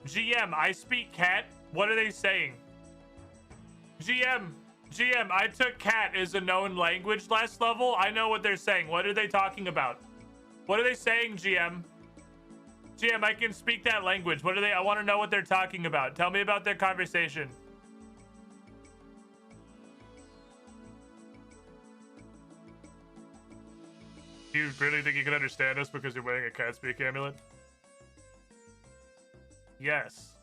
GM, I speak cat. What are they saying? GM, I took cat as a known language last level. I know what they're saying. What are they talking about? What are they saying, GM? GM, I can speak that language. What are they? I want to know what they're talking about. Tell me about their conversation. Do you really think you can understand us because you're wearing a cat speak amulet? Yes.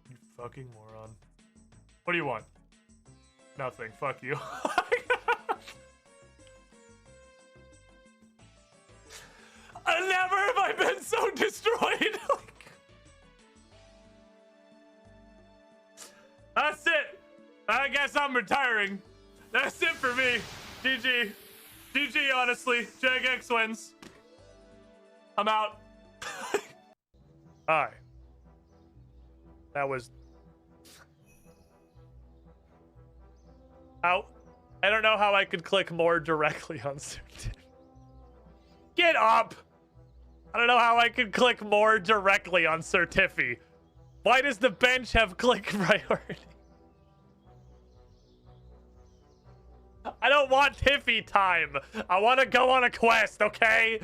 You fucking moron. What do you want? Nothing. Fuck you. Never have I been so destroyed. That's it. I guess I'm retiring. That's it for me. GG. GG, honestly. JagX wins. I'm out. Hi. That was... Out. I don't know how I could click more directly on certain. Get up! I don't know how I could click more directly on Certifi. Why does the bench have click priority? I don't want Tiffy time. I want to go on a quest, okay?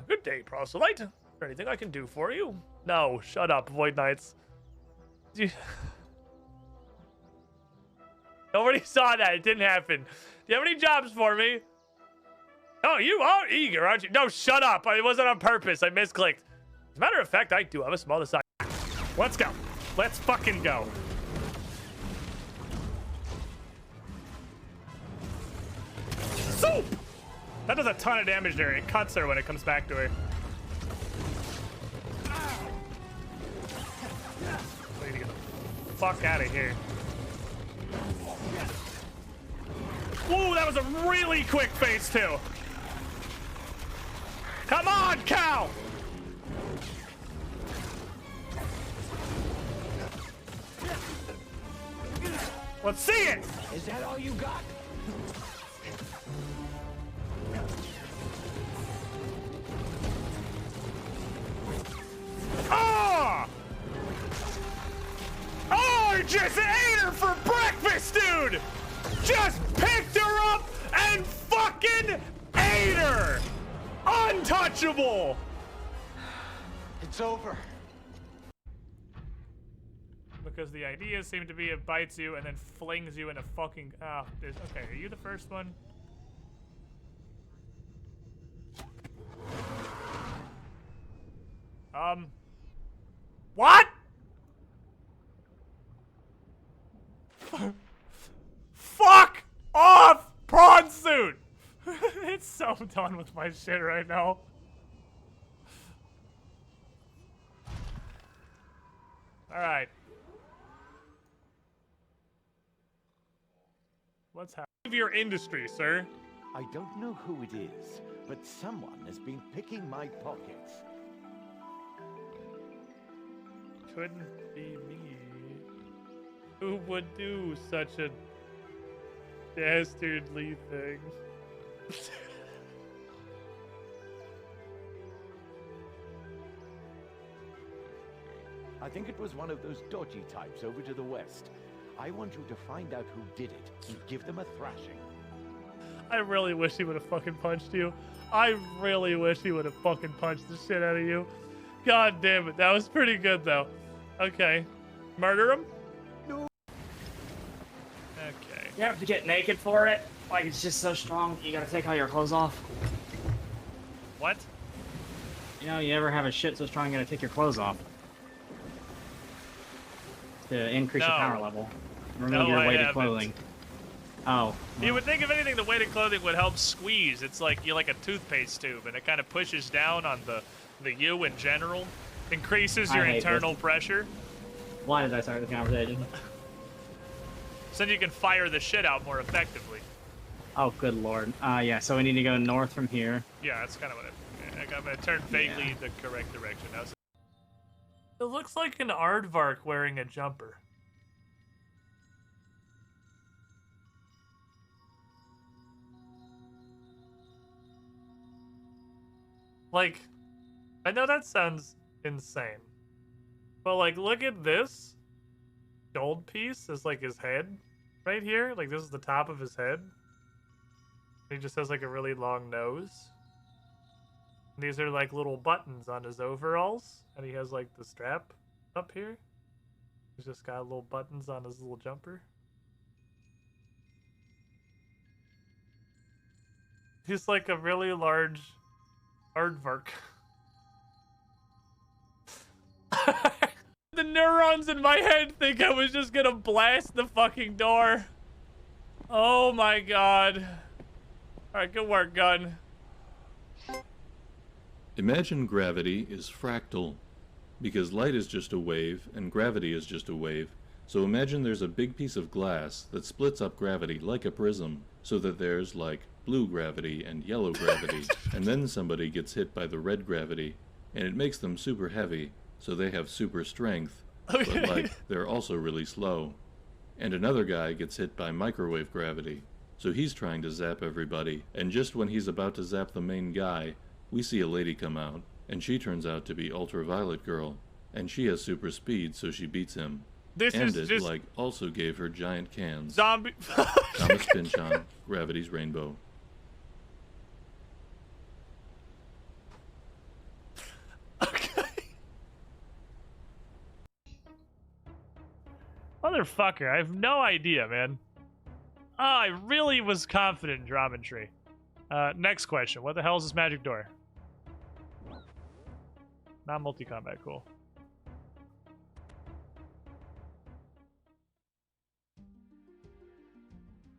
Good day, proselyte. Is there anything I can do for you? No, shut up, Void Knights. Nobody saw that. It didn't happen. Do you have any jobs for me? Oh, you are eager, aren't you? No, shut up. It wasn't on purpose. I misclicked. As a matter of fact, I do have a small design. Let's go. Let's fucking go. Soup! That does a ton of damage there. It cuts her when it comes back to her. I need to get the fuck out of here. Ooh, that was a really quick phase too. Come on, cow! Let's see it! Is that all you got? Ah! Oh! I just ate her for breakfast, dude! Just picked her up and fucking ate her! Untouchable! It's over. Because the idea seemed to be it bites you and then flings you in a fucking... Oh, okay, are you the first one? What? Fuck off, prawn suit! It's so done with my shit right now. Alright. What's happening? Of your industry, sir. I don't know who it is, but someone has been picking my pockets. Couldn't be me. Who would do such a dastardly thing? I think it was one of those dodgy types over to the west. I want you to find out who did it and give them a thrashing. I really wish he would have fucking punched you. I really wish he would have fucking punched the shit out of you. God damn it. That was pretty good, though. Okay. Murder him? No. Okay. You have to get naked for it. Like, it's just so strong, you gotta take all your clothes off. What? You know, you ever have a shit so strong you gotta take your clothes off. To increase your power level. Remove your weighted clothing. Oh. You would think if anything, the weighted clothing would help squeeze. It's like you're like a toothpaste tube, and it kind of pushes down on the U in general. Increases your internal pressure. Why did I start this conversation? So then you can fire the shit out more effectively. Oh, good lord. Yeah, so we need to go north from here. Yeah, that's kind of what I'm going to turn vaguely the correct direction. It looks like an aardvark wearing a jumper. Like, I know that sounds insane. But like, look at this gold piece is like his head right here. Like this is the top of his head. He just has like a really long nose. And these are like little buttons on his overalls, and he has like the strap up here. He's just got little buttons on his little jumper. He's like a really large aardvark. The neurons in my head think I was just gonna blast the fucking door. Oh my god. Alright, good work, gun. Imagine gravity is fractal, because light is just a wave and gravity is just a wave. So imagine there's a big piece of glass that splits up gravity like a prism, so that there's like blue gravity and yellow gravity, and then somebody gets hit by the red gravity, and it makes them super heavy, so they have super strength, but like they're also really slow. And another guy gets hit by microwave gravity, so he's trying to zap everybody, and just when he's about to zap the main guy, we see a lady come out, and she turns out to be Ultraviolet Girl, and she has super speed, so she beats him. This and is it, just like, also gave her giant cans. zombie. Thomas Pynchon, Gravity's Rainbow. Okay. Motherfucker, I have no idea, man. Oh, I really was confident in Geometry. Next question. What the hell is this magic door? Not multi-combat, cool.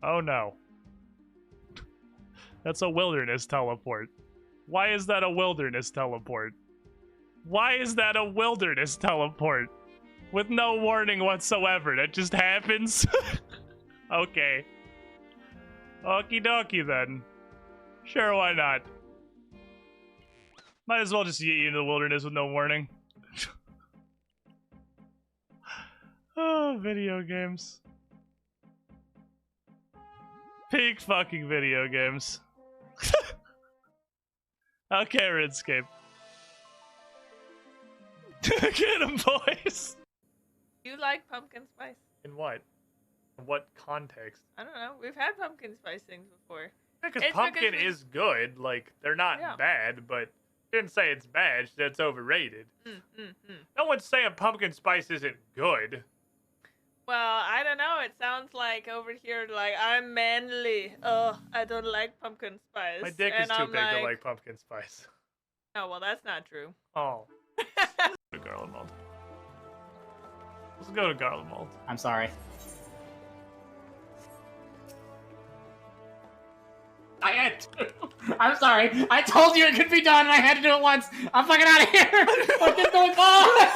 Oh no. That's a wilderness teleport. Why is that a wilderness teleport? Why is that a wilderness teleport? With no warning whatsoever, that just happens? Okay. Okie dokie then. Sure, why not? Might as well just get you into the wilderness with no warning. Oh, video games. Peak fucking video games. Okay, Runescape. Get him, boys! You like pumpkin spice? In what? In what context? I don't know. We've had pumpkin spice things before. Because It's pumpkin because we- is good. Like, they're not Yeah. bad, but didn't say it's bad. That's overrated. Mm. No one's saying pumpkin spice isn't good. Well, I don't know. It sounds like over here, like, I'm manly. Oh, I don't like pumpkin spice. My dick is And too I'm big to like pumpkin spice. Oh, well, that's not true. Oh. Go to Garland Malt. Let's go to Garland Malt. I'm sorry. I had to. I'm sorry. I told you it could be done, and I had to do it once. I'm fucking out of here. What is going on?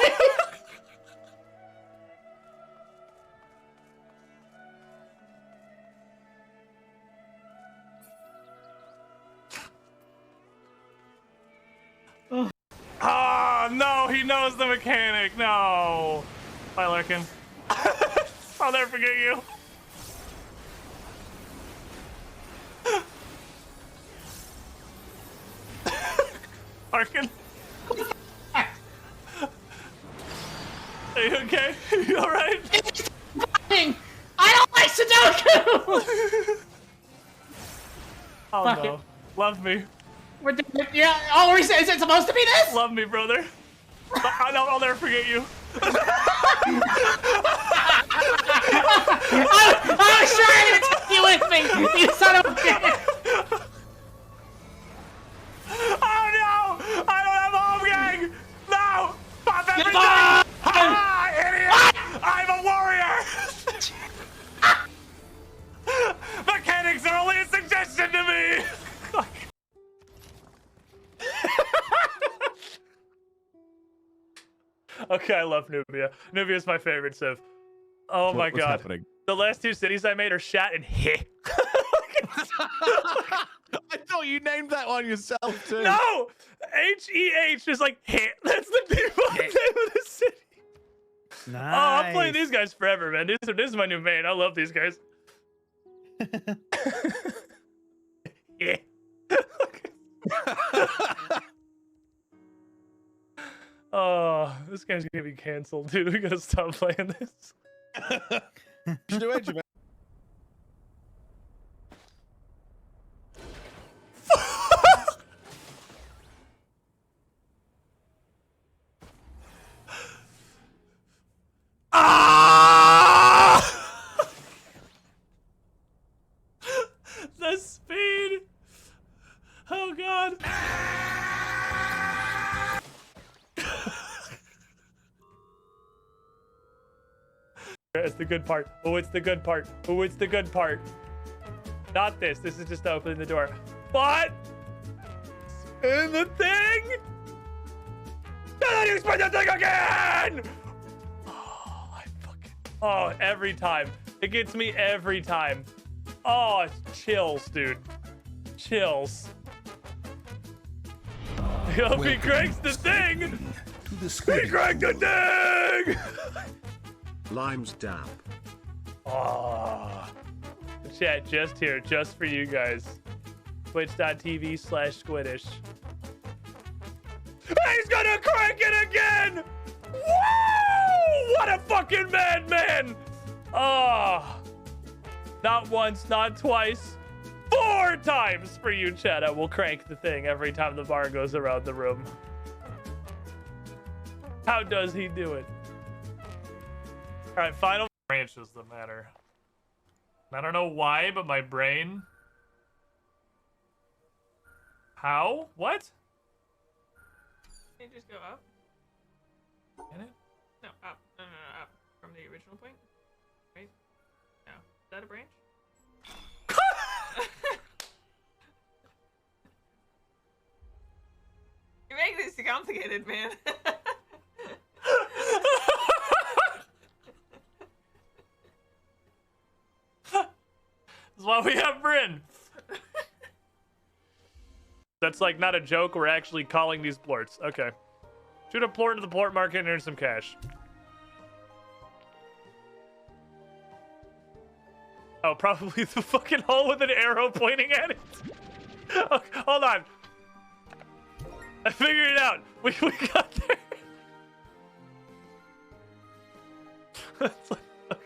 Ah, no, he knows the mechanic. No. Bye, Larkin. I'll never forget you. Larkin. Are you okay? You alright? I don't like Sudoku! Oh Fuck no. it. Love me. We're doing, yeah. Oh, is it supposed to be this? Love me, brother. I know I'll never forget you. I was trying to take you with me, you son of a bitch! Oh no! I don't have a home gang! No! Pop everything! Goodbye! Ah, idiot! I'm a warrior! Mechanics are only a suggestion to me! Okay, I love Nubia. Nubia's my favorite civ. Oh my What's god. happening? The last two cities I made are Shat and Heh. I thought you named that one yourself too. No! H-E-H is like Heh. That's the default name of the city. Nice. Oh, I'm playing these guys forever, man. This is my new main. I love these guys. Yeah. Oh, this game's gonna be canceled, dude. We gotta stop playing this. Should do it, man. Ah! The speed. Oh god. It's the good part. Oh, it's the good part. Oh, it's the good part. Not this. This is just opening the door. What? In the thing? Don't explain the thing again! Oh, oh, every time. It gets me every time. Oh, it's chills, dude. Chills. I hope he cranks the thing! He cranked the thing! Limes dab. Oh. Chat, just here, just for you guys. Twitch.tv/Squiddish. He's gonna crank it again! Woo! What a fucking madman! Oh. Not once, not twice. 4 times for you, chat. I will crank the thing every time the bar goes around the room. How does he do it? All right, final branches that matter. I don't know why, but my brain. How? What? Can you just go up? Can it? No, up. No, up. From the original point? Right? No. Is that a branch? You make this too complicated, man. That's why we have Bryn. That's like not a joke. We're actually calling these plorts. Okay. Shoot a plort into the plort market and earn some cash. Oh, probably the fucking hole with an arrow pointing at it. Okay, hold on. I figured it out. We got there. It's like, okay.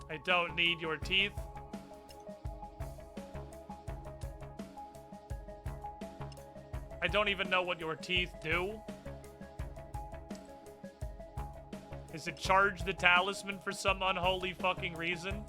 I don't need your teeth. I don't even know what your teeth do. Is it charge the talisman for some unholy fucking reason?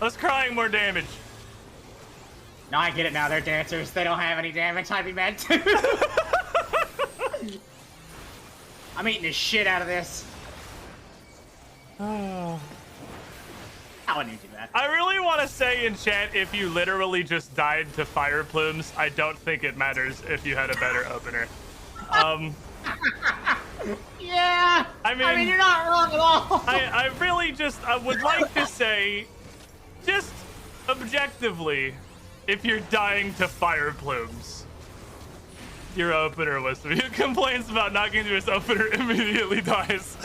Let's crying more damage. No, I get it now. They're dancers. They don't have any damage. I'd be mad too. I'm eating the shit out of this. I wouldn't even do that. I really want to say in chat, if you literally just died to fire plumes, I don't think it matters if you had a better opener. Yeah. I mean, you're not wrong at all. I really just, I would like to say, just objectively, if you're dying to fire plumes, your opener was. Who complains about not getting through his opener immediately dies.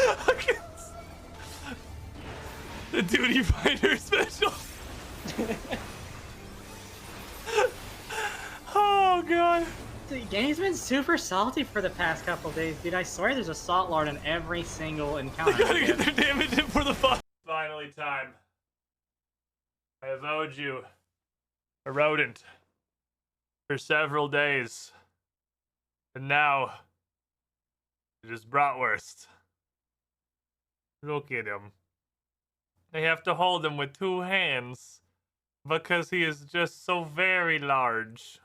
The duty fighter special. Oh god. The game's been super salty for the past couple days, dude. I swear there's a salt lord in every single encounter. They gotta get their damage in for the fun. Finally time. I have owed you a rodent for several days. And now it is bratwurst. Look at him. They have to hold him with 2 hands because he is just so very large.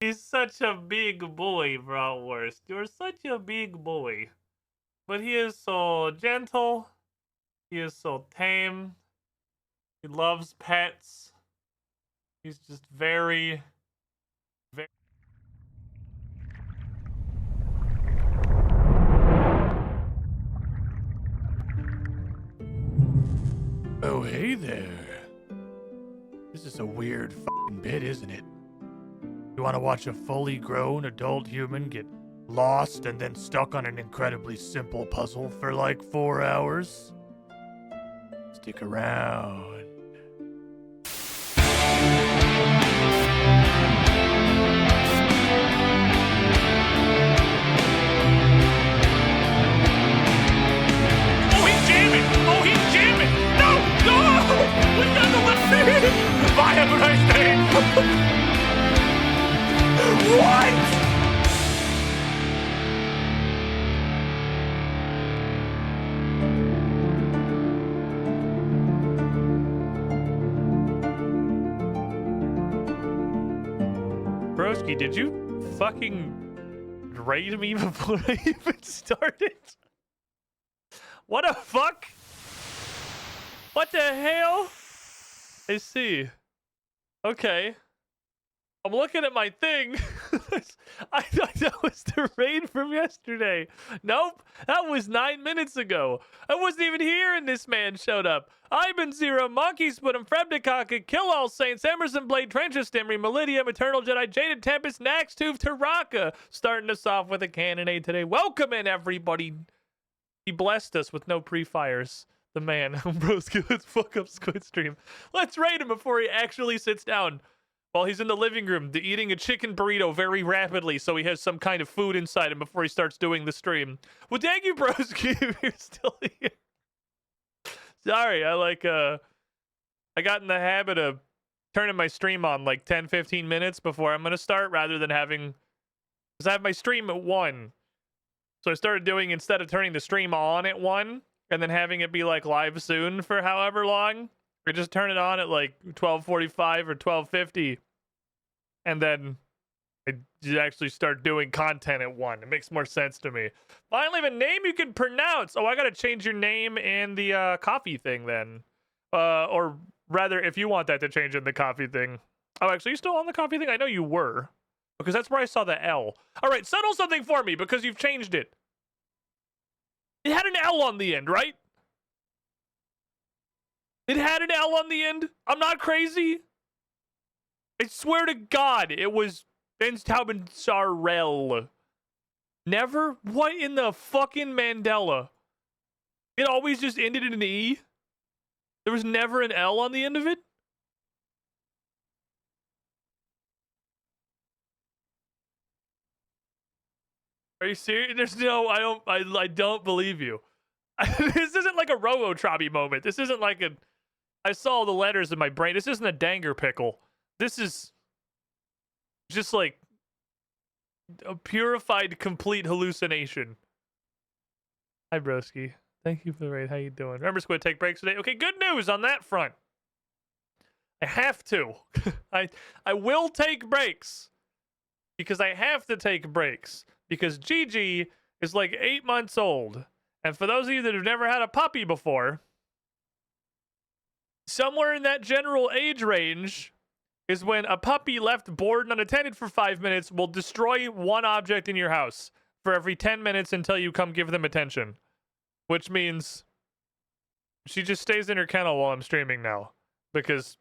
He's such a big boy, bratwurst. You're such a big boy. But he is so gentle. He is so tame. He loves pets. He's just very, very... Oh, hey there. This is a weird fucking fun bit, isn't it? You want to watch a fully grown adult human get lost and then stuck on an incredibly simple puzzle for like 4 hours? Stick around. Oh, he's jamming! Oh, he's jamming! No! No! We got the left. Bye, have a nice day! What? Broski, did you fucking raid me before I even started? What the fuck? What the hell? I see. Okay. I'm looking at my thing. I thought that was the raid from yesterday. Nope, that was 9 minutes ago. I wasn't even here and this man showed up. I've been Zero Monkeys, but I'm Frebdikaka, Kill All Saints, Emerson Blade, Trencher Stimry, Malidium, Eternal Jedi, Jaded Tempest, Naxtuve, Taraka. Starting us off with a cannonade today. Welcome in, everybody. He blessed us with no pre-fires. The man. Broski, let's fuck up Squid Stream. Let's raid him before he actually sits down. While he's in the living room, eating a chicken burrito very rapidly so he has some kind of food inside him before he starts doing the stream. Well, thank you, Broski, if you're still here. Sorry, I got in the habit of turning my stream on like 10, 15 minutes before I'm going to start rather than having... Because I have my stream at 1. So I started doing, instead of turning the stream on at 1 and then having it be like live soon for however long, I just turn it on at like 12:45 or 12:50, and then I just actually start doing content at 1. It makes more sense to me. Finally, have a name you can pronounce. Oh, I gotta change your name in the coffee thing then, or rather, if you want that to change in the coffee thing. Oh, actually, you still on the coffee thing? I know you were, because that's where I saw the L. All right, settle something for me because you've changed it. It had an L on the end, right? It had an L on the end. I'm not crazy. I swear to God, it was Benstauben Sarel. Never? What in the fucking Mandela? It always just ended in an E? There was never an L on the end of it? Are you serious? There's no, I don't believe you. This isn't like a Robo-Trobby moment. This isn't like a... I saw the letters in my brain. This isn't a danger pickle. This is just like a purified, complete hallucination. Hi, broski. Thank you for the raid. How you doing? Remember, Squid, take breaks today. Okay, good news on that front. I have to. I will take breaks because I have to take breaks because Gigi is like 8 months old. And for those of you that have never had a puppy before, somewhere in that general age range is when a puppy left bored and unattended for 5 minutes will destroy one object in your house for every 10 minutes until you come give them attention. Which means she just stays in her kennel while I'm streaming now because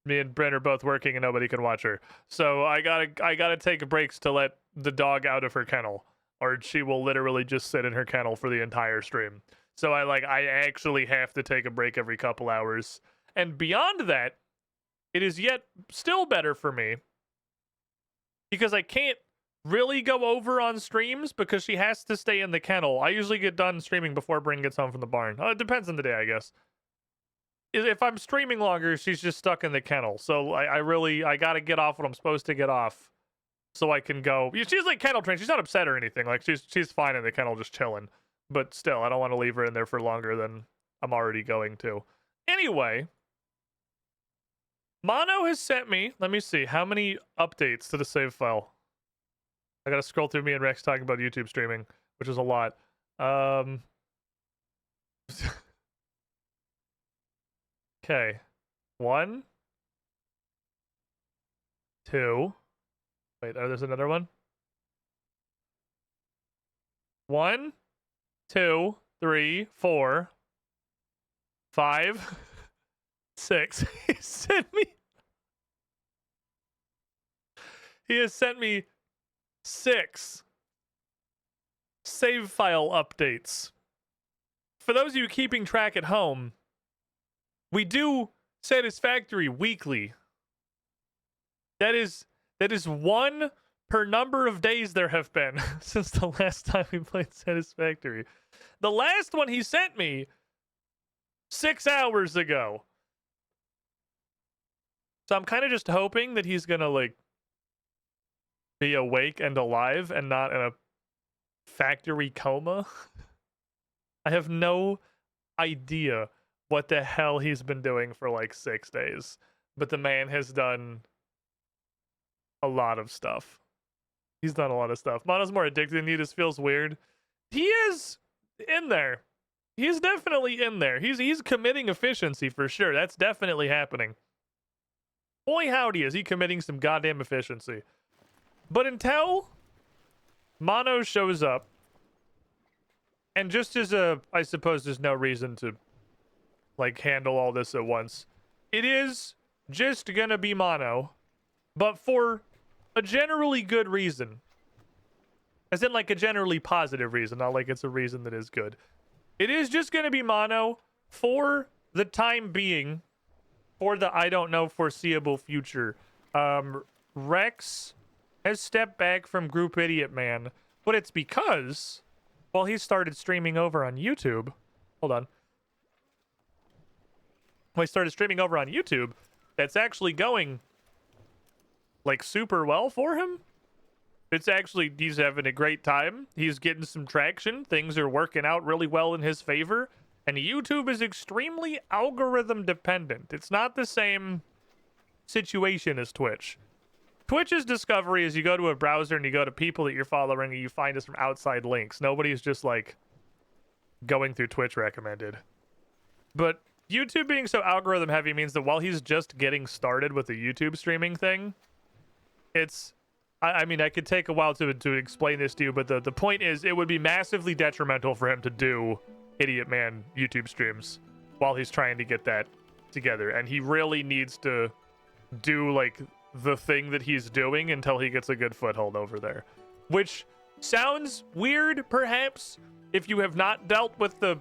me and Brent are both working and nobody can watch her. So I gotta take breaks to let the dog out of her kennel, or she will literally just sit in her kennel for the entire stream. So I actually have to take a break every couple hours. And beyond that, it is yet still better for me because I can't really go over on streams because she has to stay in the kennel. I usually get done streaming before Bryn gets home from the barn. It depends on the day, I guess. If I'm streaming longer, she's just stuck in the kennel. So I gotta get off what I'm supposed to get off so I can go. She's like kennel trained. She's not upset or anything. Like she's fine in the kennel, just chilling. But still, I don't want to leave her in there for longer than I'm already going to. Anyway, Mono has sent me, let me see, how many updates to the save file? I gotta scroll through me and Rex talking about YouTube streaming, which is a lot. Okay. 1, 2. Wait, there's another one? 1, 2, 3, 4, 5, 6. He sent me. He has sent me 6 save file updates. For those of you keeping track at home, we do Satisfactory weekly. That is 1 per number of days there have been since the last time we played Satisfactory. The last one he sent me 6 hours ago. So I'm kind of just hoping that he's gonna like be awake and alive and not in a factory coma. I have no idea what the hell he's been doing for like 6 days, but the man has done a lot of stuff. He's done a lot of stuff. Mono's more addicted than he just feels weird. He is in there. He's definitely in there. He's committing efficiency for sure. That's definitely happening. Boy howdy is he committing some goddamn efficiency. But until Mono shows up, and just as I suppose there's no reason to like handle all this at once. It is just gonna be Mono, but for a generally good reason. As in like a generally positive reason, not like it's a reason that is good. It is just gonna be Mono for the time being, for the I don't know foreseeable future. Rex has stepped back from Group Idiot Man, but it's because, well, he started streaming over on YouTube. Hold on. When he started streaming over on YouTube, that's actually going like super well for him. It's actually, he's having a great time. He's getting some traction. Things are working out really well in his favor. And YouTube is extremely algorithm dependent. It's not the same situation as Twitch. Twitch's discovery is you go to a browser and you go to people that you're following and you find us from outside links. Nobody's just like going through Twitch recommended. But YouTube being so algorithm heavy means that while he's just getting started with the YouTube streaming thing, it's, I mean, I could take a while to explain this to you, but the point is it would be massively detrimental for him to do Idiot Man YouTube streams while he's trying to get that together. And he really needs to do like the thing that he's doing until he gets a good foothold over there. Which sounds weird, perhaps, if you have not dealt with the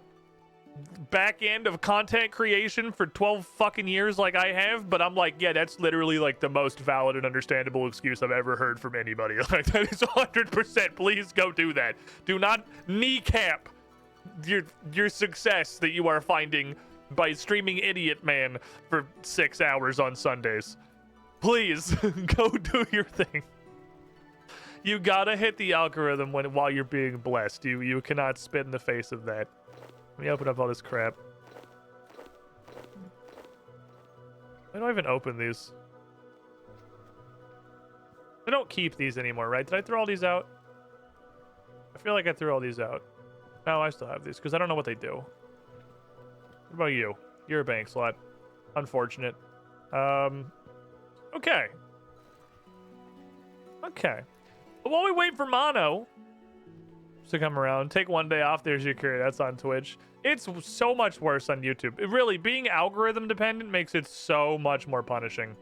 back end of content creation for 12 fucking years like I have, but I'm like, yeah, that's literally like the most valid and understandable excuse I've ever heard from anybody. Like, that is 100%. Please go do that. Do not kneecap your success that you are finding by streaming Idiot Man for 6 hours on Sundays. Please go do your thing. You gotta hit the algorithm while you're being blessed. You cannot spit in the face of that. Let me open up all this crap. I don't even open these. I don't keep these anymore, right? Did I throw all these out? I feel like I threw all these out. No, I still have these because I don't know what they do. What about you? You're a bank slot. Unfortunate. Okay. Okay. But while we wait for Mono to come around, take one day off. There's your career. That's on Twitch. It's so much worse on YouTube. It really, being algorithm dependent makes it so much more punishing.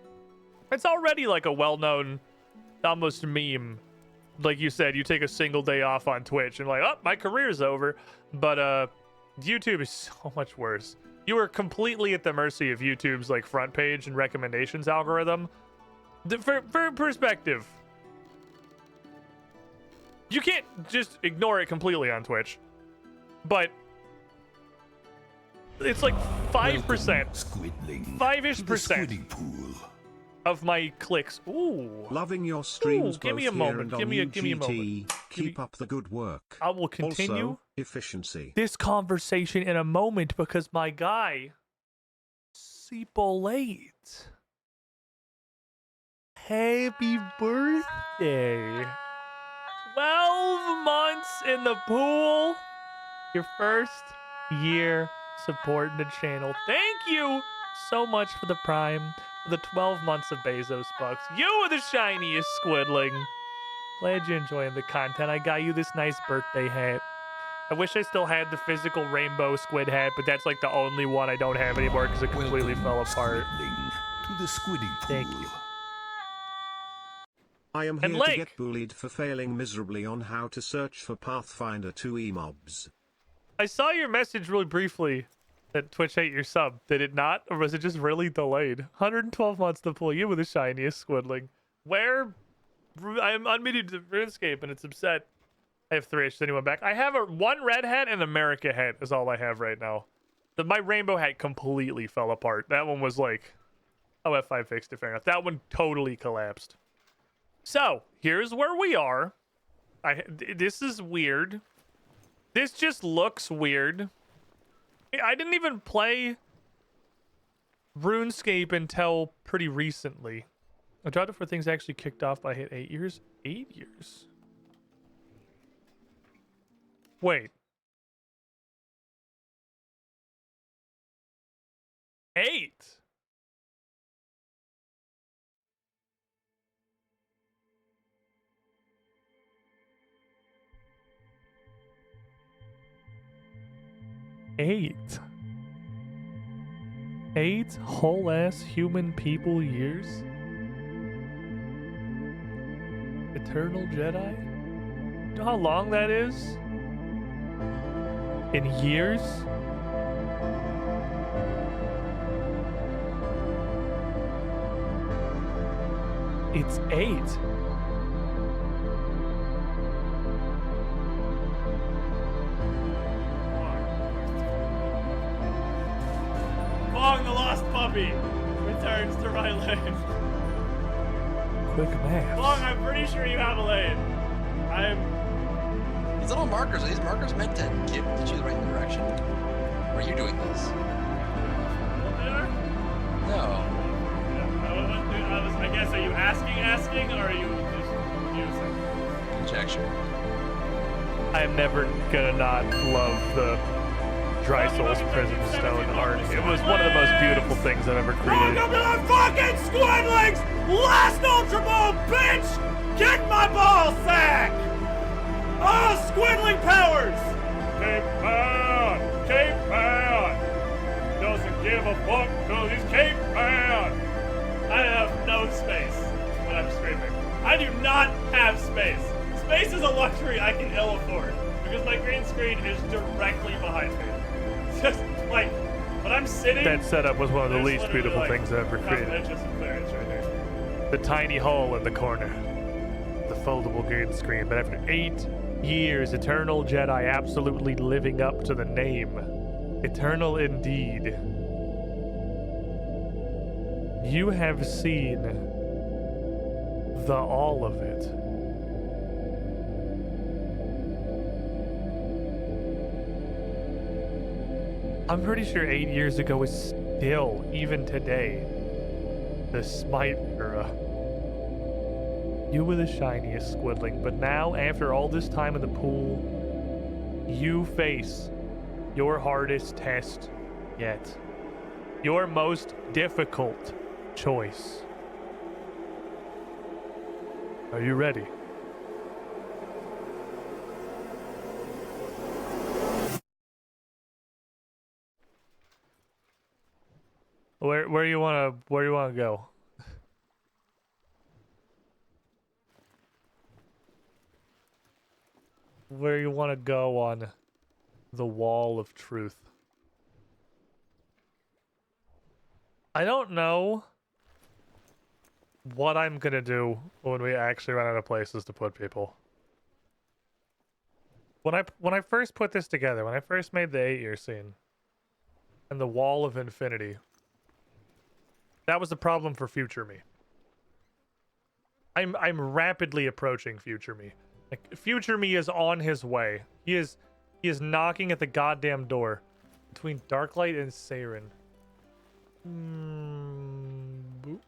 It's already like a well-known, almost meme. Like you said, you take a single day off on Twitch and like, oh, my career's over. But YouTube is so much worse. You are completely at the mercy of YouTube's like front page and recommendations algorithm. For perspective, you can't just ignore it completely on Twitch, but it's like 5%, 5-ish% of my clicks. Ooh. Loving your streams. Give me a moment. Give me a moment. Keep up the good work. I will continue Also, efficiency. this conversation in a moment because my guy, Seeple late. Happy birthday. 12 months in the pool. Your first year supporting the channel. Thank you so much for the Prime. For the 12 months of Bezos Bucks. You are the shiniest squidling. Glad you're enjoying the content. I got you this nice birthday hat. I wish I still had the physical rainbow squid hat, but that's like the only one I don't have anymore because it completely fell apart. To the squiddy pool. Thank you. I am And here to Lake. get bullied for failing miserably on how to search for Pathfinder 2E mobs. I saw your message really briefly that Twitch ate your sub. Did it not? Or was it just really delayed? 112 months to pull you with the shiniest squidling. Where? I am unmuted to RuneScape and it's upset. I have 3. Is anyone back? I have one red hat and America hat is all I have right now. My rainbow hat completely fell apart. That one was like... Oh, F5 fixed it, fair enough. That one totally collapsed. So, here's where we are. This is weird. This just looks weird. I didn't even play RuneScape until pretty recently. I dropped it before things actually kicked off, but I hit 8 years. 8 years? Wait. 8? Eight whole ass human people years? Eternal Jedi? You know how long that is? In years? It's 8. Bong the lost puppy returns to right lane. Quick math. Bong, I'm pretty sure you have a lane. These little markers, are these markers meant to get you the right direction? Or are you doing this? No. I guess, are you asking, or are you just using? Conjecture. I'm never gonna not love the Dry Souls Prison Stone art. It was one of the most beautiful things I've ever created. Welcome to the fucking Squidlings! Last Ultra Ball, bitch! Kick my ball sack! Oh, Squidling powers! Cape Bound! Cape Bound! Doesn't give a fuck cause he's Cape Bound! I have no space when I'm streaming. I do not have space. Space is a luxury I can ill afford because my green screen is directly behind me. Just like when I'm sitting. That setup was one of the there's least literally, beautiful like, things I've ever a couple created. inches of clearance right here. The tiny hole in the corner. The foldable green screen. But after 8 years, Eternal Jedi absolutely living up to the name. Eternal indeed. You have seen the all of it. I'm pretty sure 8 years ago is still, even today, the Smite era. You were the shiniest Squidling, but now, after all this time in the pool, you face your hardest test yet. Your most difficult choice. Are you ready? Where you wanna go? Where you wanna go on the wall of truth? I don't know what I'm gonna do when we actually run out of places to put people. When I first put this together, when I first made the 8-year scene and the wall of infinity, that was the problem for future me. I'm rapidly approaching future me. Like future me is on his way. He is knocking at the goddamn door between Darklight and Saren. Boop.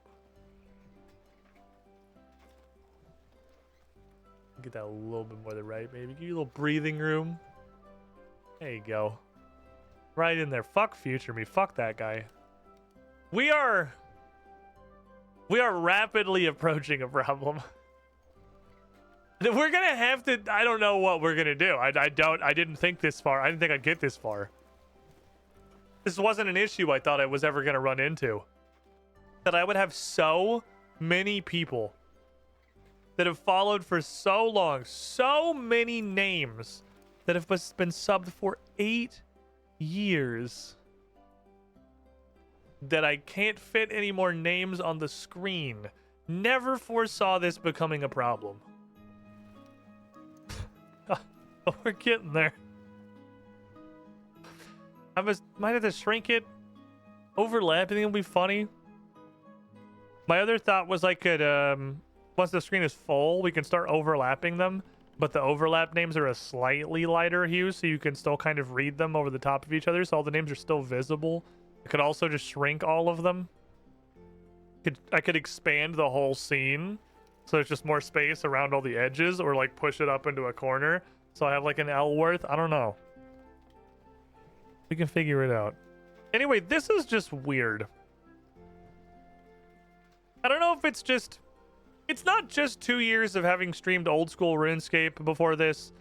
Get that a little bit more to the right, maybe. Give you a little breathing room. There you go. Right in there. Fuck future me. Fuck that guy. We are rapidly approaching a problem. We're gonna have to. I don't know what we're gonna do. I didn't think this far. I didn't think I'd get this far. This wasn't an issue I thought I was ever gonna run into. That I would have so many people that have followed for so long. So many names that have been subbed for 8 years that I can't fit any more names on the screen. Never foresaw this becoming a problem. We're getting there. Might have to shrink it. Overlapping it will be funny. My other thought was I could, once the screen is full, we can start overlapping them. But the overlap names are a slightly lighter hue, so you can still kind of read them over the top of each other, so all the names are still visible. I could also just shrink all of them. I could expand the whole scene, so there's just more space around all the edges, or like push it up into a corner, so I have like an L worth. I don't know. We can figure it out. Anyway, this is just weird. I don't know if it's just... It's not just 2 years of having streamed old school RuneScape before this.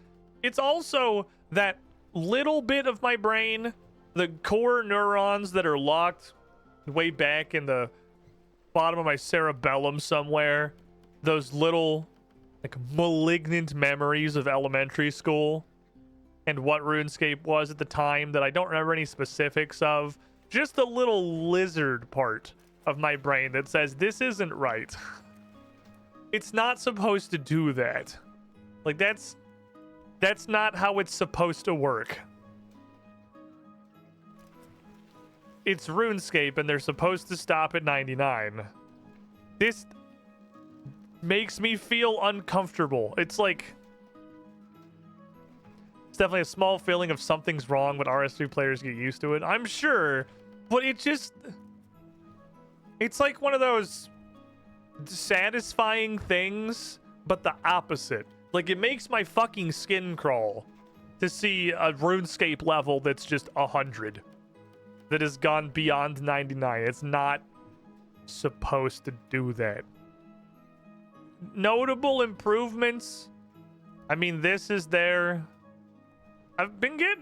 It's also that little bit of my brain, the core neurons that are locked way back in the bottom of my cerebellum somewhere. Those little, like, malignant memories of elementary school and what RuneScape was at the time that I don't remember any specifics of. Just the little lizard part of my brain that says, this isn't right. It's not supposed to do that. Like, that's not how it's supposed to work. It's RuneScape, and they're supposed to stop at 99. This makes me feel uncomfortable. It's like... It's definitely a small feeling of something's wrong when RS3 players get used to it. I'm sure, but it just... It's like one of those satisfying things, but the opposite. Like, it makes my fucking skin crawl to see a RuneScape level that's just 100. That has gone beyond 99. It's not supposed to do that. Notable improvements. I mean, this is there.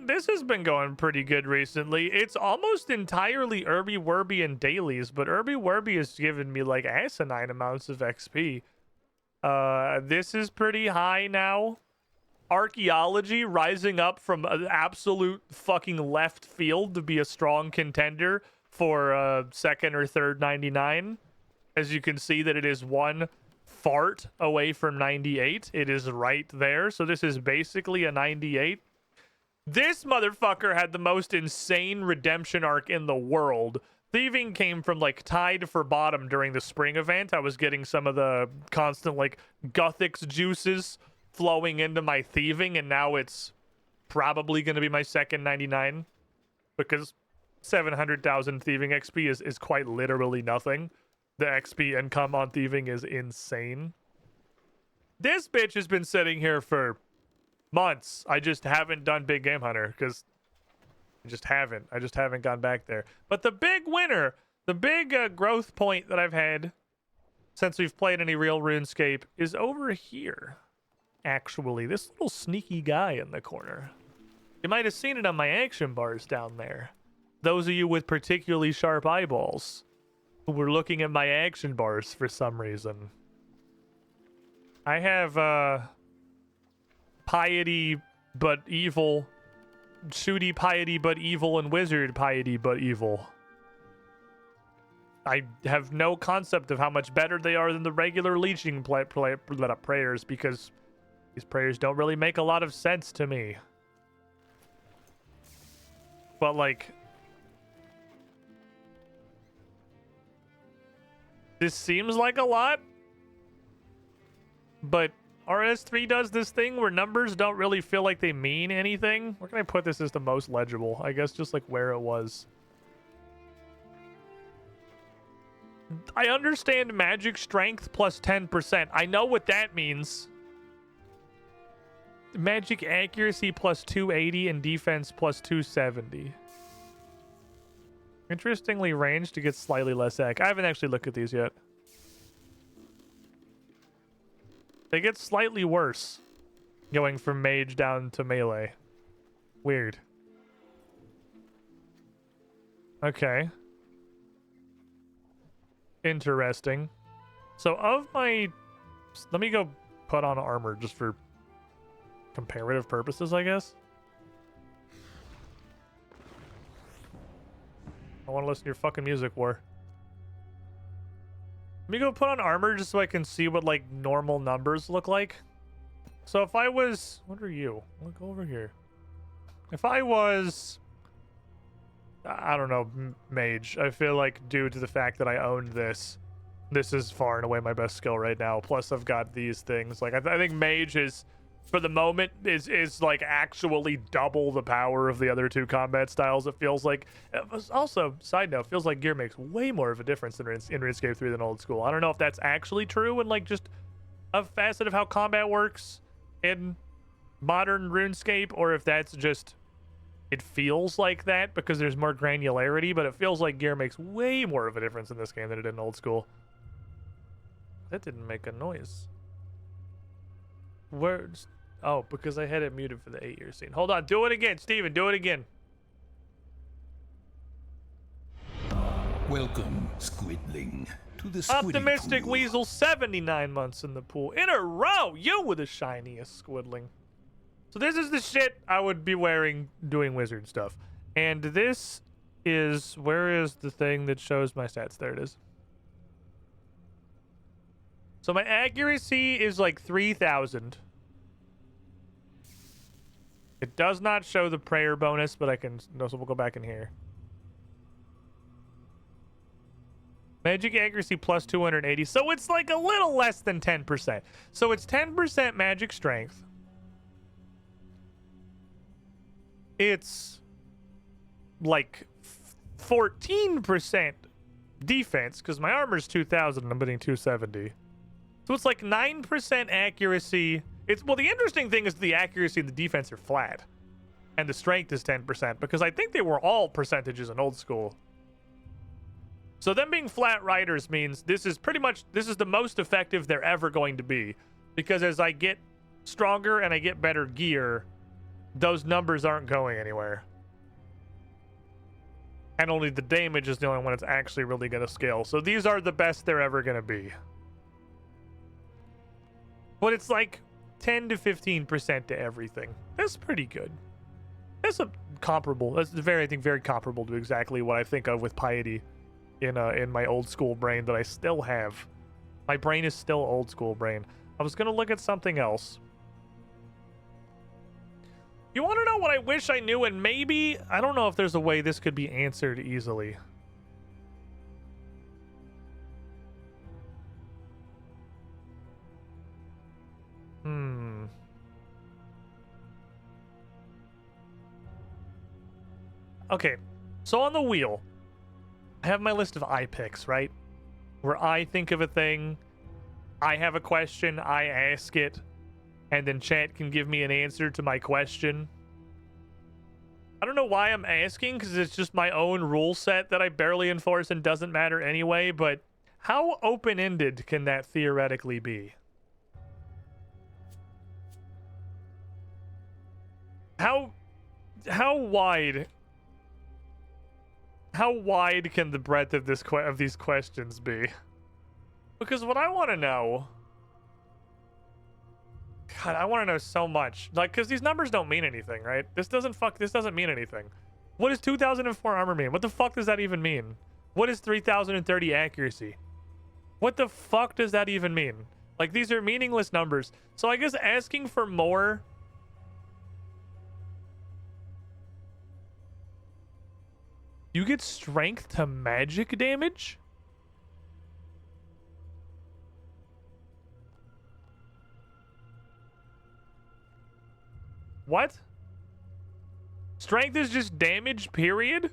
This has been going pretty good recently. It's almost entirely Irby Werby and dailies, but Irby Werby has given me like asinine amounts of XP. This is pretty high now. Archaeology rising up from an absolute fucking left field to be a strong contender for second or third 99. As you can see that it is one fart away from 98. It is right there. So this is basically a 98. This motherfucker had the most insane redemption arc in the world. Thieving came from like tied for bottom during the spring event. I was getting some of the constant like Guthix juices flowing into my thieving, and now it's probably going to be my second 99 because 700,000 thieving XP is quite literally nothing. The XP income on thieving is insane. This bitch has been sitting here for months. I just haven't done Big Game Hunter because I just haven't gone back there. But the big winner, the big growth point that I've had since we've played any real RuneScape is over here. Actually, this little sneaky guy in the corner. You might have seen it on my action bars down there. Those of you with particularly sharp eyeballs who were looking at my action bars for some reason. I have piety but evil, shooty piety but evil, and wizard piety but evil. I have no concept of how much better they are than the regular leeching prayers because these prayers don't really make a lot of sense to me. But like, this seems like a lot, but RS3 does this thing where numbers don't really feel like they mean anything. Where can I put this as the most legible? I guess just like where it was. I understand magic strength plus 10%. I know what that means. Magic accuracy plus 280 and defense plus 270. Interestingly, range to get slightly less ac. I haven't actually looked at these yet. They get slightly worse going from mage down to melee. Weird. Okay. Interesting. So of my... Let me go put on armor just for comparative purposes, I guess. I want to listen to your fucking music, War. Let me go put on armor just so I can see what, like, normal numbers look like. So if I was... What are you? Look over here. If I was... I don't know, mage. I feel like due to the fact that I owned this is far and away my best skill right now. Plus I've got these things. Like, I think mage is, for the moment, is like actually double the power of the other two combat styles. It feels like. Also, side note, feels like gear makes way more of a difference in RuneScape 3 than old school. I don't know if that's actually true and like just a facet of how combat works in modern RuneScape, or if that's just... It feels like that because there's more granularity, but it feels like gear makes way more of a difference in this game than it did in old school. That didn't make a noise. Where's... Oh, because I had it muted for the 8-year scene. Hold on, do it again, Steven, do it again. Welcome, Squidling, to the Optimistic pool. Weasel, 79 months in the pool. In a row, you were the shiniest Squidling. So this is the shit I would be wearing doing wizard stuff. And this is... Where is the thing that shows my stats? There it is. So my accuracy is like 3,000. It does not show the prayer bonus, but I can... No, so we'll go back in here. Magic accuracy plus 280. So it's like a little less than 10%. So it's 10% magic strength. It's like 14% defense because my armor's 2,000 and I'm getting 270. So it's like 9% accuracy. It's... Well, the interesting thing is the accuracy and the defense are flat. And the strength is 10% because I think they were all percentages in old school. So them being flat riders means this is pretty much... This is the most effective they're ever going to be. Because as I get stronger and I get better gear... Those numbers aren't going anywhere. And only the damage is the only one that's actually really going to scale. So these are the best they're ever going to be. But it's like 10 to 15% to everything. That's pretty good. That's a comparable. That's very, I think, very comparable to exactly what I think of with piety in my old school brain that I still have. My brain is still old school brain. I was going to look at something else. You want to know what I wish I knew? And maybe, I don't know if there's a way this could be answered easily. Okay, so on the wheel, I have my list of I picks, right? Where I think of a thing, I have a question, I ask it, and then chat can give me an answer to my question. I don't know why I'm asking, because it's just my own rule set that I barely enforce and doesn't matter anyway, but how open-ended can that theoretically be? How wide can the breadth of these questions be? Because what I want to know... God, I want to know so much. Like, because these numbers don't mean anything, right? This doesn't mean anything. What does 2004 armor mean? What the fuck does that even mean? What is 3030 accuracy? What the fuck does that even mean? Like, these are meaningless numbers. So I guess asking for more... You get strength to magic damage? What? Strength is just damage, period?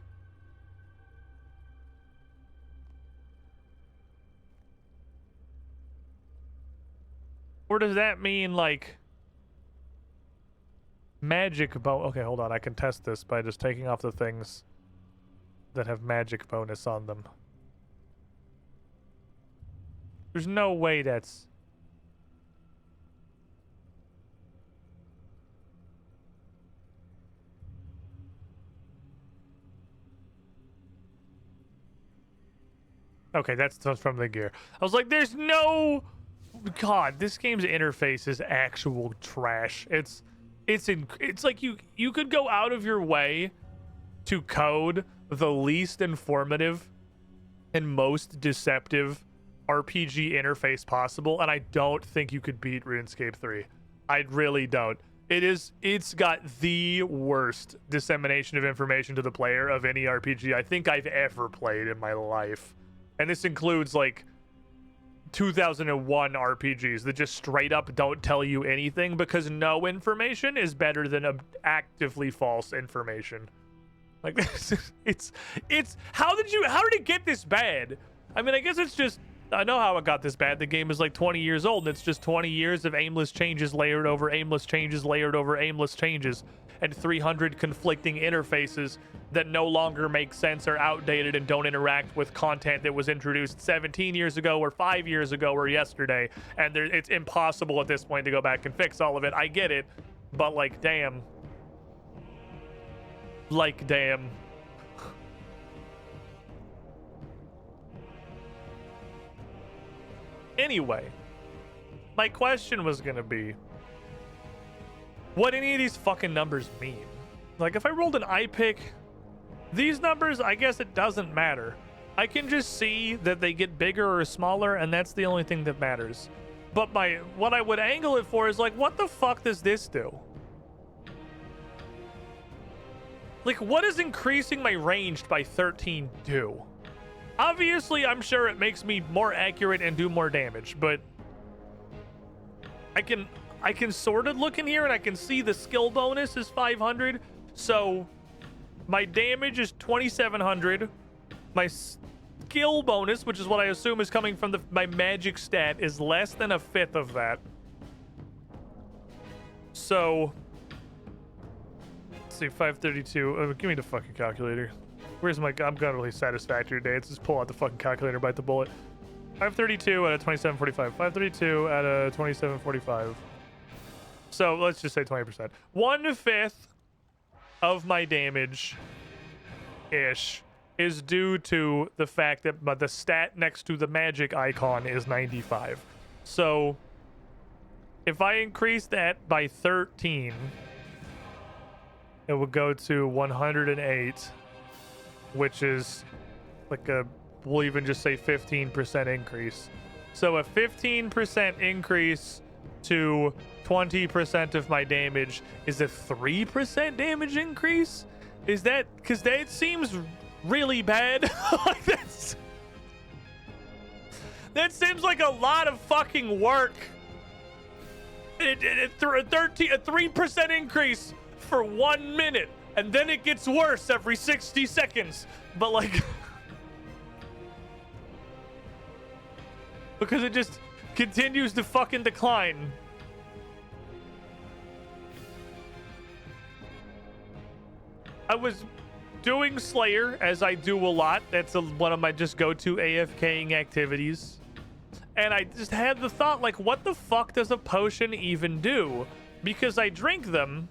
Or does that mean, like... Magic okay, hold on. I can test this by just taking off the things that have magic bonus on them. There's no way that's... Okay, that's from the gear. I was like, there's no God, this game's interface is actual trash. It's like you could go out of your way to code the least informative and most deceptive RPG interface possible, and I don't think you could beat RuneScape 3. I really don't. It's got the worst dissemination of information to the player of any RPG I think I've ever played in my life. And this includes like 2001 RPGs that just straight up don't tell you anything because no information is better than actively false information. Like it's how did it get this bad? I mean, I guess it's just, I know how it got this bad. The game is like 20 years old, and it's just 20 years of aimless changes layered over aimless changes layered over aimless changes, and 300 conflicting interfaces that no longer make sense, are outdated, and don't interact with content that was introduced 17 years ago or 5 years ago or yesterday. And it's impossible at this point to go back and fix all of it. I get it, but like, damn. Like, damn. Anyway, my question was gonna be, what any of these fucking numbers mean? Like, if I rolled an eye pick, these numbers, I guess it doesn't matter. I can just see that they get bigger or smaller, and that's the only thing that matters. But what I would angle it for is like, what the fuck does this do? Like, what does increasing my range by 13 do? Obviously, I'm sure it makes me more accurate and do more damage, but I can sort of look in here and I can see the skill bonus is 500. So my damage is 2,700. My skill bonus, which is what I assume is coming from my magic stat, is less than a fifth of that. So let's see, 532. Give me the fucking calculator. Where's my... I'm gonna release Satisfactory today. Let's just pull out the fucking calculator and bite the bullet. 532 out of 2745. 532 out of 2745. So let's just say 20%. 1/5 of my damage ish is due to the fact that the stat next to the magic icon is 95. So if I increase that by 13, it would go to 108. Which is like we'll even just say 15% increase. So a 15% increase to 20% of my damage is a 3% damage increase? Is that, because that seems really bad? Like that seems like a lot of fucking work. A 3% increase for 1 minute. And then it gets worse every 60 seconds. But like... because it just continues to fucking decline. I was doing Slayer, as I do a lot. That's one of my just go-to AFKing activities. And I just had the thought, like, what the fuck does a potion even do? Because I drink them...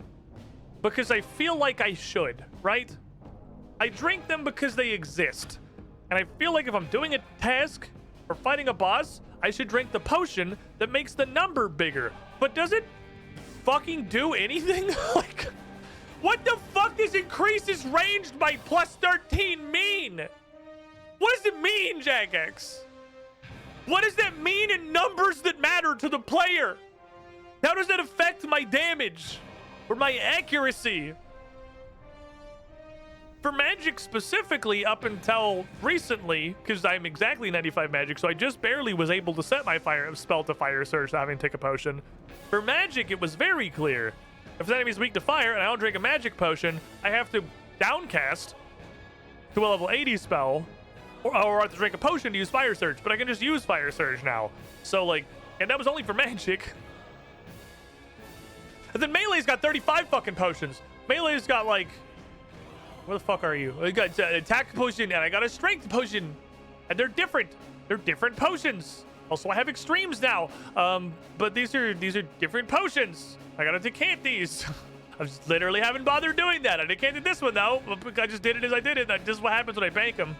because I feel like I should, right? I drink them because they exist. And I feel like if I'm doing a task or fighting a boss, I should drink the potion that makes the number bigger. But does it fucking do anything? Like, what the fuck does increases ranged by plus 13 mean? What does it mean, Jagex? What does that mean in numbers that matter to the player? How does that affect my damage? Or my accuracy? For magic specifically, up until recently, because I'm exactly 95 magic, so I just barely was able to set my spell to fire surge without having to take a potion. For magic, it was very clear. If the enemy's weak to fire and I don't drink a magic potion, I have to downcast to a level 80 spell, or I have to drink a potion to use fire surge, but I can just use fire surge now. So like, and that was only for magic. And then Melee's got 35 fucking potions. Melee's got like... where the fuck are you? I got attack potion and I got a strength potion. And they're different. They're different potions. Also, I have extremes now. But these are different potions. I gotta decant these. I just literally haven't bothered doing that. I decanted this one though. I just did it as I did it. That's just what happens when I bank them.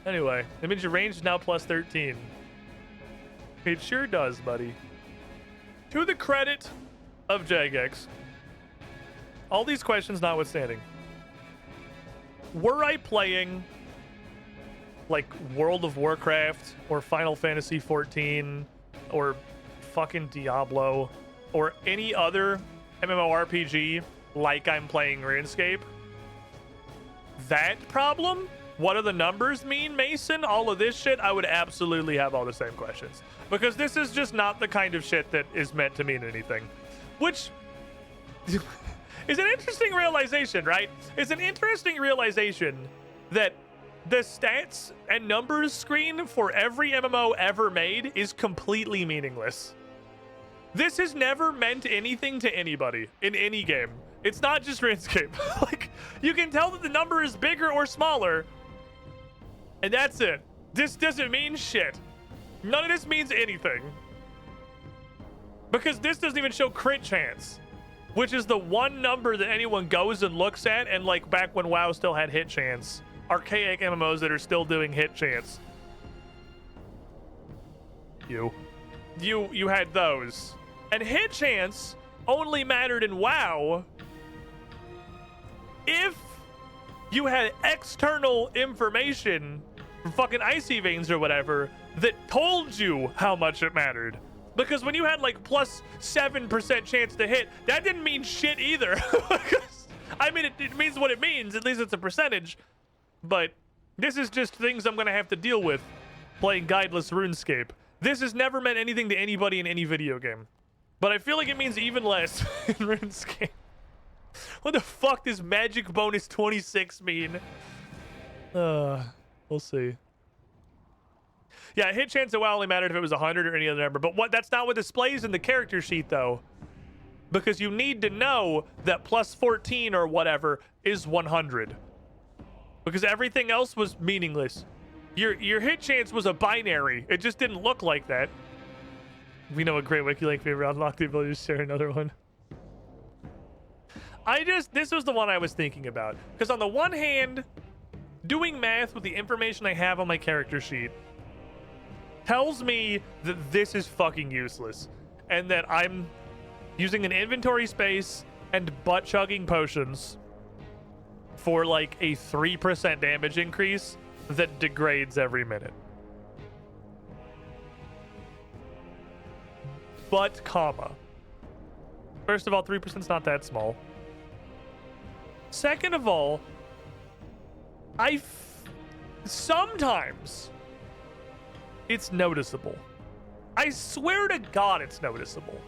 Anyway, that means your range is now plus 13. It sure does, buddy. To the credit of Jagex, all these questions notwithstanding, were I playing like World of Warcraft or Final Fantasy 14 or fucking Diablo or any other MMORPG like I'm playing RuneScape, that problem, what do the numbers mean, Mason, all of this shit, I would absolutely have all the same questions, because this is just not the kind of shit that is meant to mean anything, which is an interesting realization, right? It's an interesting realization that the stats and numbers screen for every MMO ever made is completely meaningless. This has never meant anything to anybody in any game. It's not just RuneScape. Like, you can tell that the number is bigger or smaller, and that's it. This doesn't mean shit. None of this means anything. Because this doesn't even show crit chance, which is the one number that anyone goes and looks at, and like back when WoW still had hit chance. Archaic MMOs that are still doing hit chance. You had those. And hit chance only mattered in WoW if you had external information from fucking Icy Veins or whatever that told you how much it mattered. Because when you had like plus 7% chance to hit, that didn't mean shit either. I mean, it means what it means. At least it's a percentage. But this is just things I'm going to have to deal with playing guideless RuneScape. This has never meant anything to anybody in any video game. But I feel like it means even less in RuneScape. What the fuck does magic bonus 26 mean? We'll see. Yeah, hit chance of WoW only mattered if it was 100 or any other number. But that's not what displays in the character sheet, though. Because you need to know that plus 14 or whatever is 100. Because everything else was meaningless. Your hit chance was a binary. It just didn't look like that. We know a great WikiLink favor. Unlock the ability to share another one. This was the one I was thinking about. Because on the one hand, doing math with the information I have on my character sheet tells me that this is fucking useless. And that I'm using an inventory space and butt-chugging potions for like a 3% damage increase that degrades every minute. But, comma. First of all, 3% is not that small. Second of all, sometimes it's noticeable. I swear to God it's noticeable.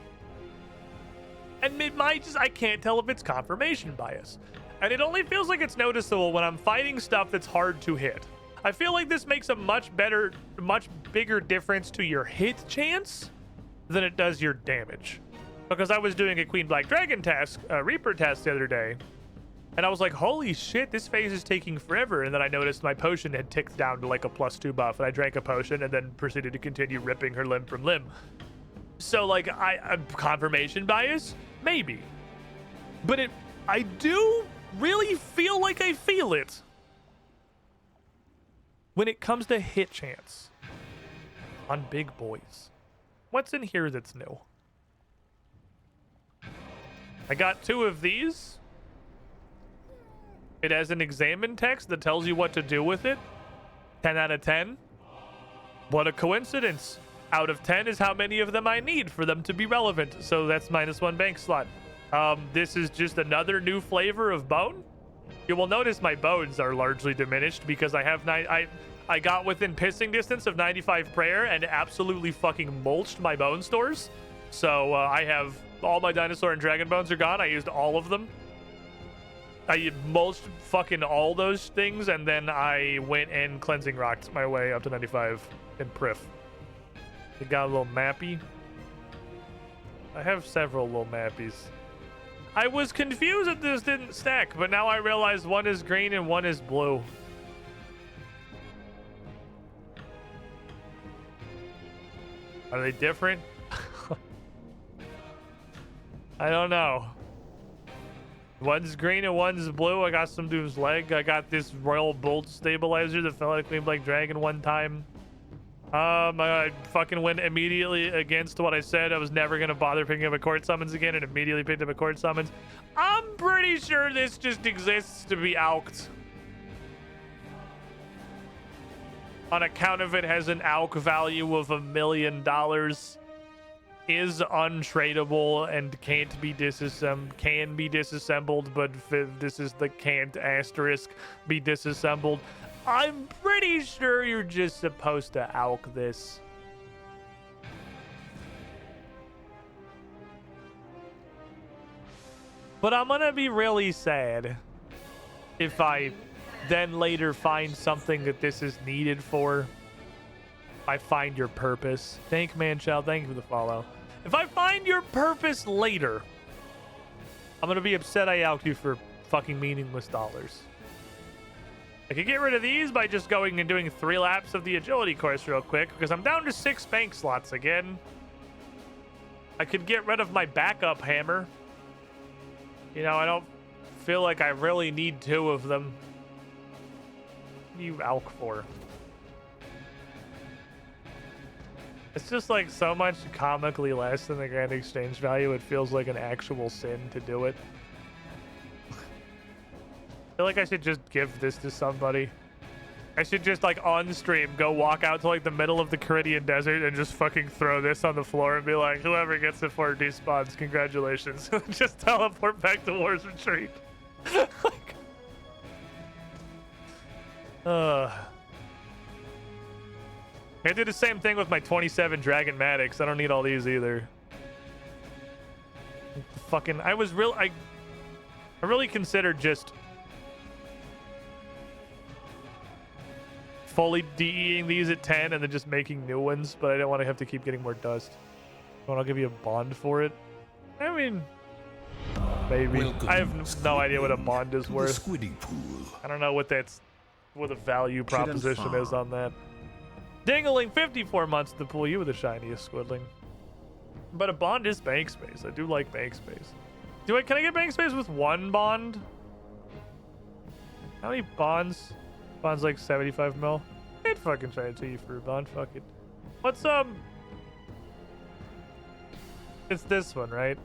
And it might just, I can't tell if it's confirmation bias. And it only feels like it's noticeable when I'm fighting stuff that's hard to hit. I feel like this makes a much bigger difference to your hit chance than it does your damage. Because I was doing a Queen Black Dragon task, Reaper task the other day, and I was like, holy shit, this phase is taking forever. And then I noticed my potion had ticked down to like a +2 buff, and I drank a potion and then proceeded to continue ripping her limb from limb. So like, confirmation bias? Maybe. But I do really feel like I feel it when it comes to hit chance on big boys. What's in here that's new? I got 2 of these. It has an examine text that tells you what to do with it. 10 out of 10. What a coincidence. Out of 10 is how many of them I need for them to be relevant. So that's -1 bank slot. This is just another new flavor of bone. You will notice my bones are largely diminished because I have I got within pissing distance of 95 prayer and absolutely fucking mulched my bone stores. So I have all my dinosaur and dragon bones are gone. I used all of them. I mulched fucking all those things, and then I went and cleansing rocked my way up to 95 in Prif. It got a little mappy. I have several little mappies. I was confused that this didn't stack, but now I realize one is green and one is blue. Are they different? I don't know. One's green and one's blue. I got some dude's leg. I got this Royal Bolt stabilizer that fell out of Queen Black Dragon one time. I fucking went immediately against what I said. I was never gonna bother picking up a court summons again, and immediately picked up a court summons. I'm pretty sure this just exists to be alked. On account of it has an alk value of $1 million, is untradeable and can't be can be disassembled, but this is the can't asterisk be disassembled. I'm pretty sure you're just supposed to alk this. But I'm gonna be really sad if I then later find something that this is needed for. I find your purpose. Thank Manchild, thank you for the follow. If I find your purpose later, I'm gonna be upset I alked you for fucking meaningless dollars. I could get rid of these by just going and doing 3 laps of the agility course real quick, because I'm down to 6 bank slots again. I could get rid of my backup hammer. You know, I don't feel like I really need 2 of them. What do you alk for? It's just like so much comically less than the grand exchange value. It feels like an actual sin to do it. I feel like I should just give this to somebody. I should just like on stream go walk out to like the middle of the Caridian desert and just fucking throw this on the floor and be like, whoever gets it before it despawns, congratulations. Just teleport back to War's Retreat. Like, I did the same thing with my 27 Dragon Matics. I don't need all these either. Fucking, I really considered just fully DEing these at 10 and then just making new ones, but I didn't want to have to keep getting more dust. I'll give you a bond for it. I mean, maybe. Welcome, I have no idea what a bond is worth. Squidding pool. I don't know what the value proposition is on that. Dingling, 54 months to pull you with the shiniest Squidling. But a bond is bank space. I do like bank space. Can I get bank space with 1 bond? How many bonds? Bond's like 75 mil. I'd fucking try to you for a bond. Fuck it. What's It's this one, right?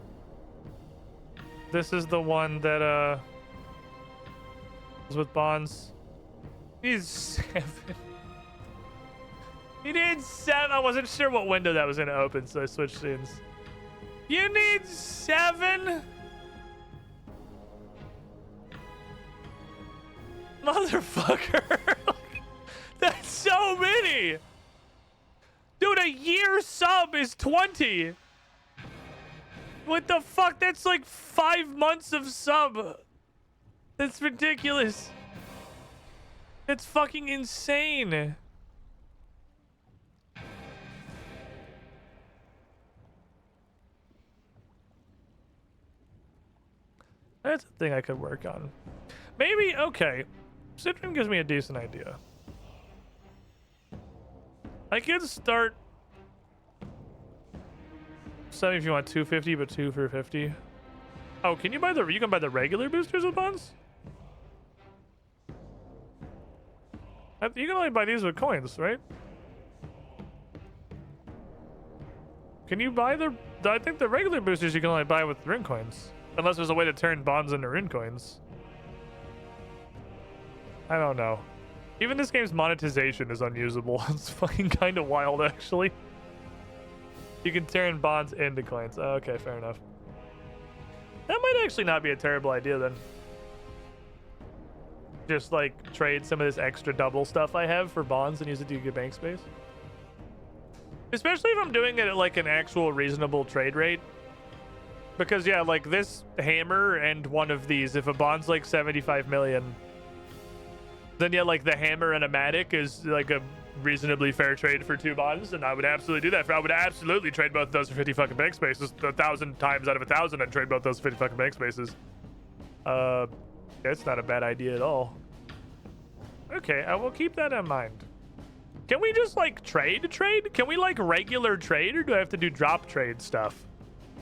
This is the one that is with bonds. He's 7. He needs 7. I wasn't sure what window that was gonna open, so I switched scenes. You need 7? Motherfucker. That's so many. Dude, a year sub is 20. What the fuck? That's like 5 months of sub. That's ridiculous. That's fucking insane. That's a thing I could work on. Maybe, okay. Citrium gives me a decent idea. I could start... 7 if you want 250, but 2 for 50. Oh, can you buy you can buy the regular boosters with bonds? You can only buy these with coins, right? Can you buy I think the regular boosters you can only buy with rune coins. Unless there's a way to turn bonds into rune coins. I don't know. Even this game's monetization is unusable. It's fucking kind of wild, actually. You can turn bonds into coins. Oh, okay, fair enough. That might actually not be a terrible idea, then. Just, like, trade some of this extra double stuff I have for bonds and use it to get bank space. Especially if I'm doing it at, like, an actual reasonable trade rate. Because, yeah, like, this hammer and one of these, if a bond's, like, 75 million... Then yeah, like the hammer and a matic is like a reasonably fair trade for 2 bonds, and I would absolutely do that. I would absolutely trade both of those for 50 fucking bank spaces. 1,000 times out of 1,000, I'd trade both those for 50 fucking bank spaces. It's not a bad idea at all. Okay, I will keep that in mind. Can we just like trade? Can we like regular trade, or do I have to do drop trade stuff?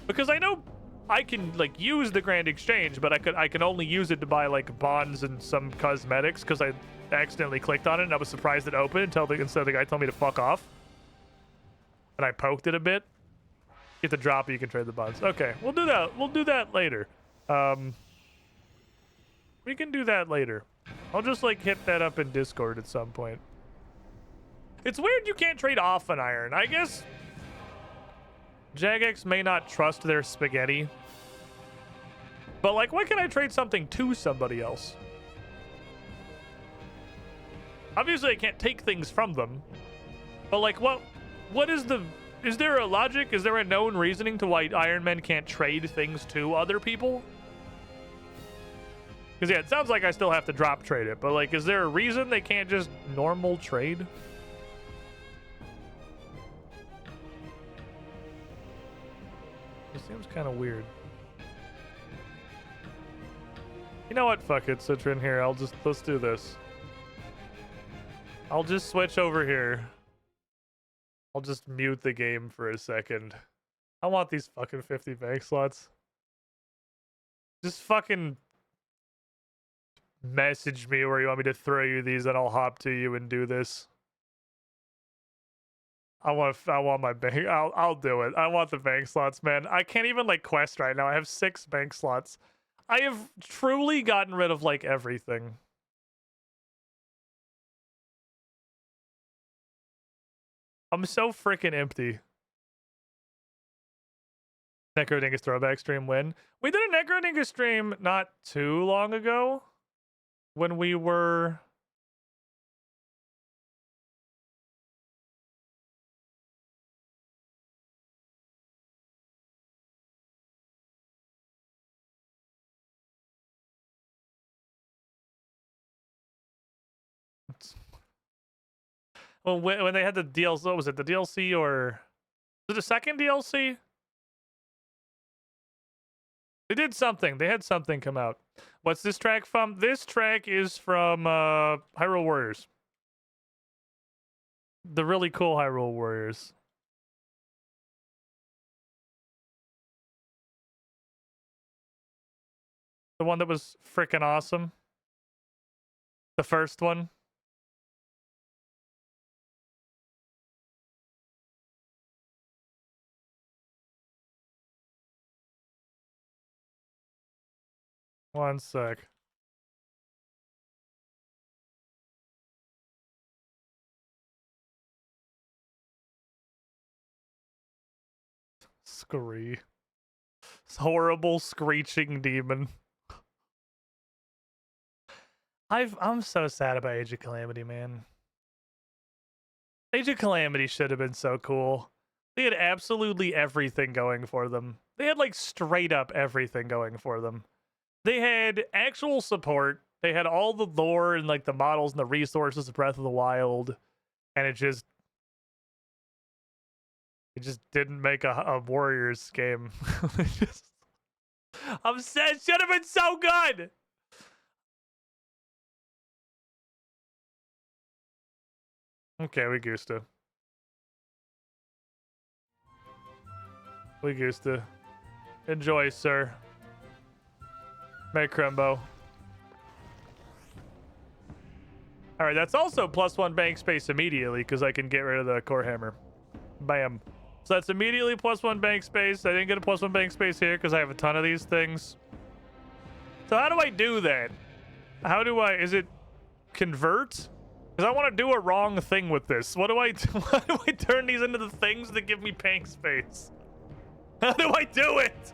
Because I know I can like use the grand exchange, but I can only use it to buy like bonds and some cosmetics because I accidentally clicked on it and I was surprised it opened instead the guy told me to fuck off. and I poked it a bit. Get the drop, you can trade the bonds. Okay, we'll do that. We'll do that later. We can do that later. I'll just like hit that up in Discord at some point. It's weird you can't trade off an iron. I guess Jagex may not trust their spaghetti. But like, why can't I trade something to somebody else? Obviously I can't take things from them. But like, what is there a logic? Is there a known reasoning to why Iron Men can't trade things to other people? Because yeah, it sounds like I still have to drop trade it, but like, is there a reason they can't just normal trade? It seems kind of weird. You know what? Fuck it, Citron here. Let's do this. I'll just switch over here. I'll just mute the game for a second. I want these fucking 50 bank slots. Just fucking message me where you want me to throw you these and I'll hop to you and do this. I want my bank. I'll do it. I want the bank slots, man. I can't even like quest right now. I have 6 bank slots. I have truly gotten rid of like everything. I'm so freaking empty. Necrodingus throwback stream win. We did a Necrodingus stream not too long ago when we were when they had the DLC. What was it? The DLC or was it the second DLC? They did something. They had something come out. What's this track from? This track is from Hyrule Warriors. The really cool Hyrule Warriors. The one that was freaking awesome. The first one. One sec. Scree. Horrible screeching demon. I'm so sad about Age of Calamity, man. Age of Calamity should have been so cool. They had absolutely everything going for them. They had like straight up everything going for them. They had actual support. They had all the lore and like the models and the resources of Breath of the Wild, and it just didn't make a Warriors game. I'm sad. It should have been so good. Okay, we goosed it. We goosed it. Enjoy, sir. Make Crembo. Alright, that's also +1 bank space immediately because I can get rid of the core hammer. Bam. So that's immediately +1 bank space. I didn't get a +1 bank space here because I have a ton of these things. So how do I do that? How do I... Is it convert? Because I want to do a wrong thing with this. What do I do? How do I turn these into the things that give me bank space? How do I do it?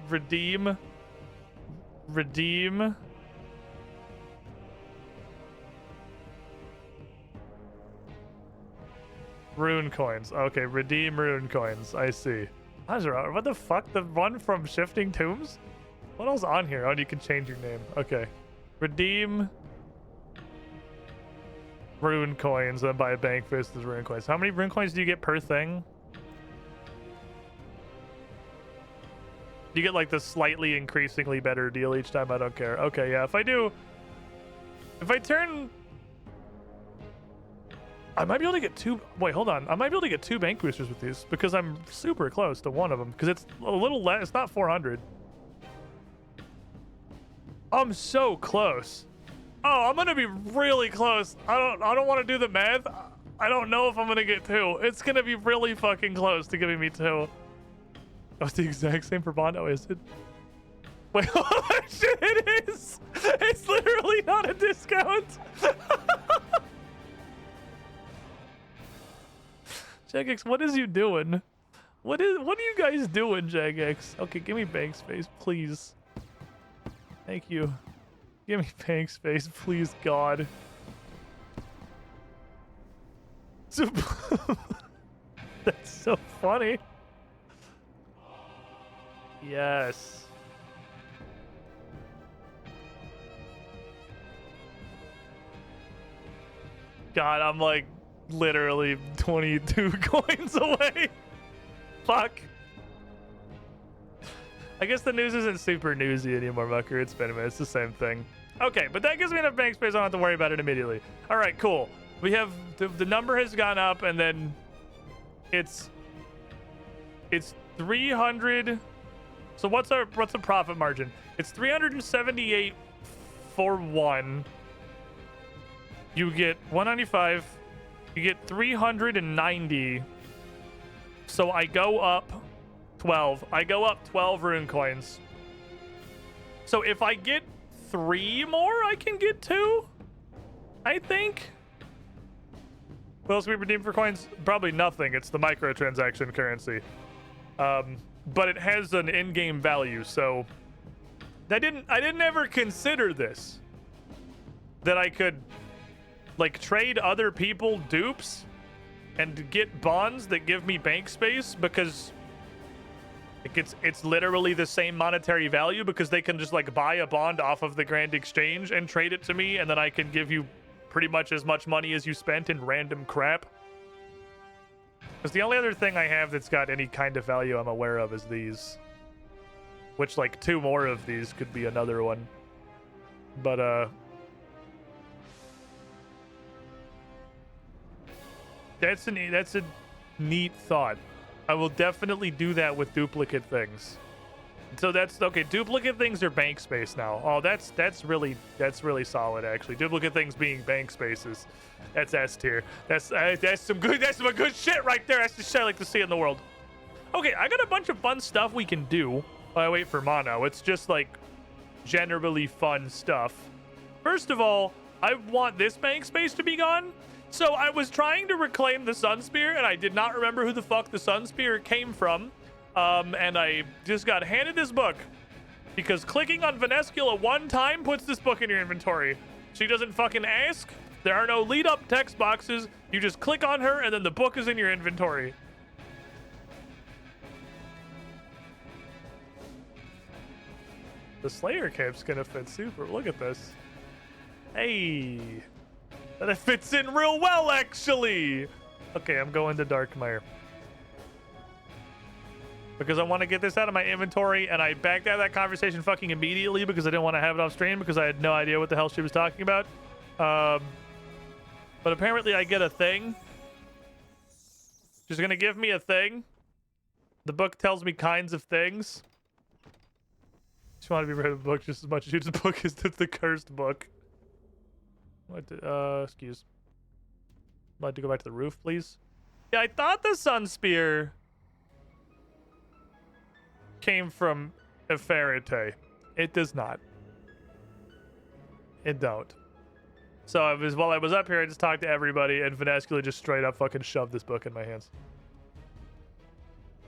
Redeem. Redeem. Rune coins. Okay, redeem rune coins. I see. What the fuck? The one from Shifting Tombs? What else on here? Oh, you can change your name. Okay. Redeem rune coins, then buy a bank fist as rune coins. How many rune coins do you get per thing? You get like the slightly increasingly better deal each time. I don't care. Okay, yeah. If I turn, I might be able to get 2. Wait, hold on. I might be able to get 2 bank boosters with these because I'm super close to one of them because it's a little less. It's not 400. I'm so close. Oh, I'm gonna be really close. I don't want to do the math. I don't know if I'm gonna get 2. It's gonna be really fucking close to giving me 2. That's the exact same for Bondo, is it? Wait, oh shit, it is! It's literally not a discount! Jagex, what is you doing? What are you guys doing, Jagex? Okay, give me bank space, please. Thank you. Give me bank space, please, God. That's so funny. Yes. God, I'm like literally 22 coins away. Fuck. I guess the news isn't super newsy anymore, Mucker. It's been a minute. It's the same thing. Okay, but that gives me enough bank space. I don't have to worry about it immediately. All right, cool. We have the number has gone up, and then it's 300. So what's the profit margin? It's 378 for 1. You get 195. You get 390. So I go up 12. I go up 12 rune coins. So if I get 3 more, I can get 2. I think. What else we redeem for coins? Probably nothing. It's the microtransaction currency. But it has an in-game value, so I didn't ever consider this. That I could like trade other people dupes and get bonds that give me bank space, because like it's literally the same monetary value, because they can just like buy a bond off of the Grand Exchange and trade it to me, and then I can give you pretty much as much money as you spent in random crap. Because the only other thing I have that's got any kind of value I'm aware of is these. Which, like, 2 more of these could be another one. But, that's a neat thought. I will definitely do that with duplicate things. So that's okay. Duplicate things are bank space now. Oh, that's really solid actually. Duplicate things being bank spaces. That's S tier. That's some good shit right there. That's the shit I like to see in the world. Okay, I got a bunch of fun stuff we can do while I wait for mono. It's just like generally fun stuff. First of all, I want this bank space to be gone. So I was trying to reclaim the Sun Spear, and I did not remember who the fuck the Sun Spear came from. And I just got handed this book because clicking on Vanescula 1 time puts this book in your inventory. She doesn't fucking ask. There are no lead up text boxes. You just click on her and then the book is in your inventory. The Slayer cape's gonna fit super. Look at this. Hey. That fits in real well, actually. Okay, I'm going to Darkmire. Because I want to get this out of my inventory, and I backed out of that conversation fucking immediately because I didn't want to have it off stream because I had no idea what the hell she was talking about. But apparently I get a thing. She's gonna give me a thing. The book tells me kinds of things. She wanted to be rid of the book just as much as the book is the cursed book. Excuse. I'd like to go back to the roof, please. Yeah, I thought the Sun Spear came from Eferite. It does not. It don't. So while I was up here, I just talked to everybody, and Vanescula just straight up fucking shoved this book in my hands.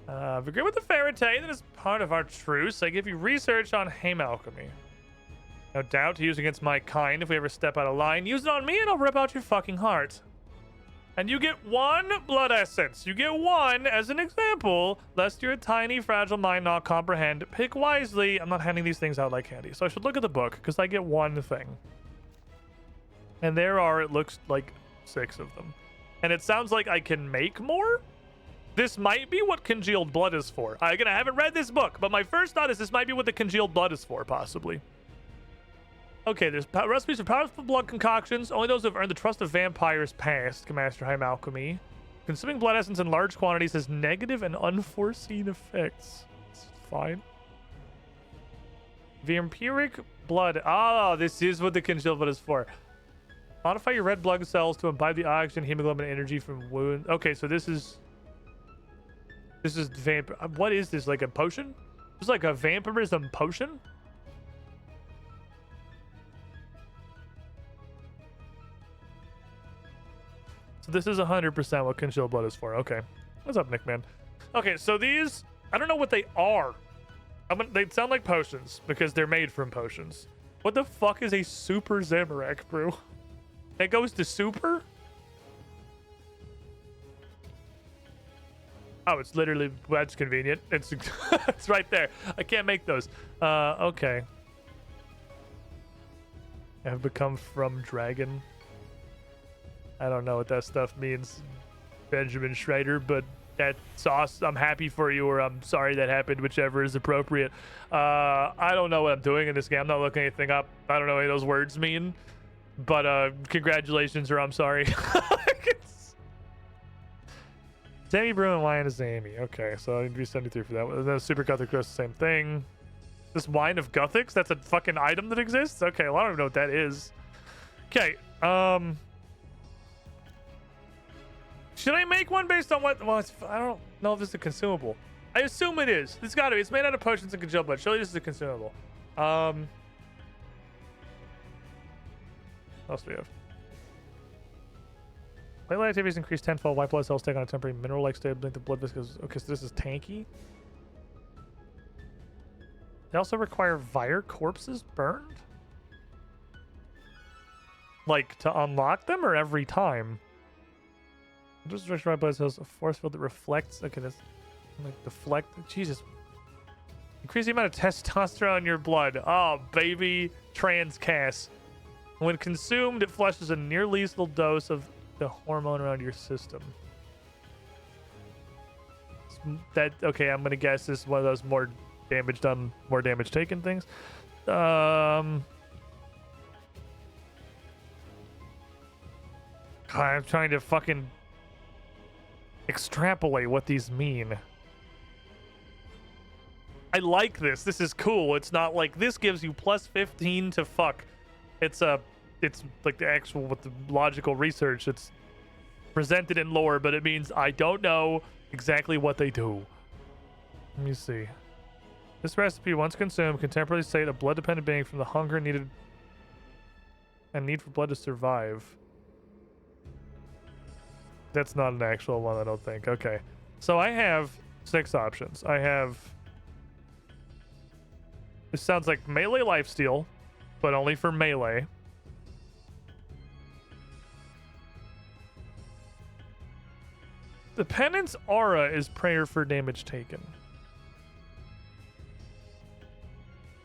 If you agree with Eferite, that is part of our truce. I give you research on Hame Alchemy. No doubt to use against my kind if we ever step out of line. Use it on me and I'll rip out your fucking heart. And you get 1 blood essence. You get 1 as an example, lest your tiny, fragile mind not comprehend. Pick wisely. I'm not handing these things out like candy. So I should look at the book, because I get 1 thing. And there are, it looks like 6 of them. And it sounds like I can make more? This might be what congealed blood is for. Again, I haven't read this book, but my first thought is this might be what the congealed blood is for, possibly. Okay, there's recipes for powerful blood concoctions. Only those who have earned the trust of vampires past can master Hame Alchemy. Consuming blood essence in large quantities has negative and unforeseen effects. It's fine. Vampiric blood. Ah, this is what the congealed blood is for. Modify your red blood cells to imbibe the oxygen, hemoglobin, energy from wound. Okay, so this is what is this, like a potion? It's like a vampirism potion? So this is 100% what congealed blood is for. Okay. What's up, Nick, man? Okay, so these, I don't know what they are. They sound like potions because they're made from potions. What the fuck is a super Zamorak brew? That goes to super? Oh, it's literally, that's convenient. It's it's right there. I can't make those. Okay. I have become from dragon. I don't know what that stuff means, Benjamin Schrader, but that's awesome. I'm happy for you, or I'm sorry that happened, whichever is appropriate. I don't know what I'm doing in this game. I'm not looking anything up. I don't know what any of those words mean, but congratulations, or I'm sorry. Sammy Brew and Wine is Amy. Okay, so I need to be 73 for that. And then Super Gothic Roast, the same thing. This Wine of Gothics? That's a fucking item that exists? Okay, well, I don't even know what that is. Okay, should I make one based on what? Well, I don't know if this is a consumable. I assume it is. It's got to be. It's made out of potions and congealed blood. Surely this is a consumable. What else do we have? Platelet activities increase tenfold. White blood cells take on a temporary mineral-like state. Blink the blood viscous. Okay, so this is tanky. They also require Vire corpses burned? Like, to unlock them, or every time? Just direction white blood cells, a force field that reflects. Okay, that's like deflect. Jesus. Increase the amount of testosterone in your blood. Oh, baby. Transcas. When consumed, it flushes a near lethal dose of the hormone around your system. Okay, I'm gonna guess this is one of those more damage done, more damage taken things. I'm trying to fucking extrapolate what these mean. I like this. This is cool. It's not like this gives you plus 15 to fuck. It's like the actual, with the logical research, it's presented in lore, but it means I don't know exactly what they do. Let me see. This recipe, once consumed, can temporarily sate a blood-dependent being from the hunger needed and need for blood to survive. That's not an actual one, I don't think. Okay. So I have 6 options. I have... This sounds like melee lifesteal, but only for melee. The penance aura is prayer for damage taken.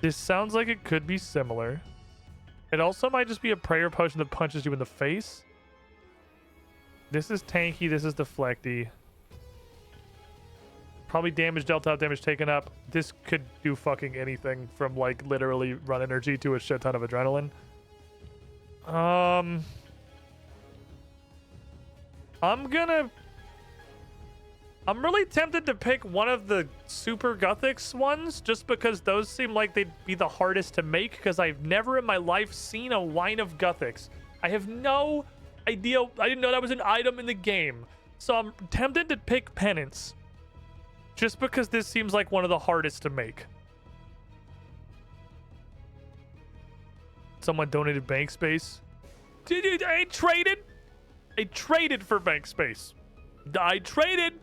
This sounds like it could be similar. It also might just be a prayer potion that punches you in the face. This is tanky, this is deflecty. Probably damage dealt out, damage taken up. This could do fucking anything from like literally run energy to a shit ton of adrenaline. I'm really tempted to pick one of the Super Gothics ones just because those seem like they'd be the hardest to make, because I've never in my life seen a Wine of Gothics. I have no idea. I didn't know that was an item in the game. So I'm tempted to pick Penance just because this seems like one of the hardest to make. Someone donated bank space. I traded for bank space. I traded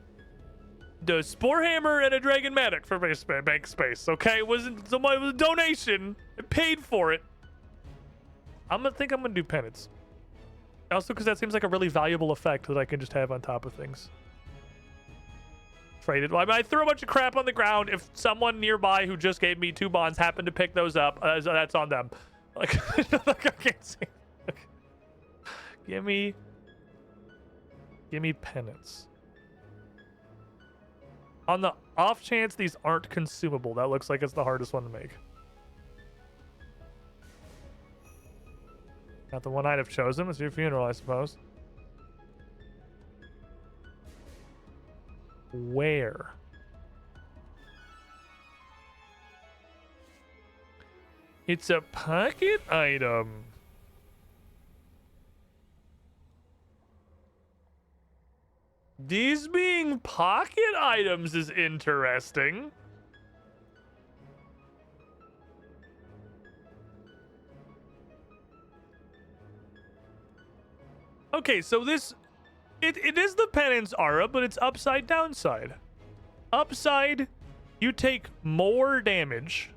the Spore Hammer and a Dragon Medic for bank space. Okay, it was a donation. I paid for it. I'm gonna do Penance. Also, because that seems like a really valuable effect that I can just have on top of things. Traded. Well, I threw a bunch of crap on the ground. If someone nearby who just gave me 2 bonds happened to pick those up, that's on them. Like, I can't see. Okay. Give me Penance. On the off chance these aren't consumable, that looks like it's the hardest one to make. Not the one I'd have chosen. It's your funeral, I suppose. Where? It's a pocket item. These being pocket items is interesting. Okay, so this... It is the penance aura, but it's upside downside. Upside, you take more damage.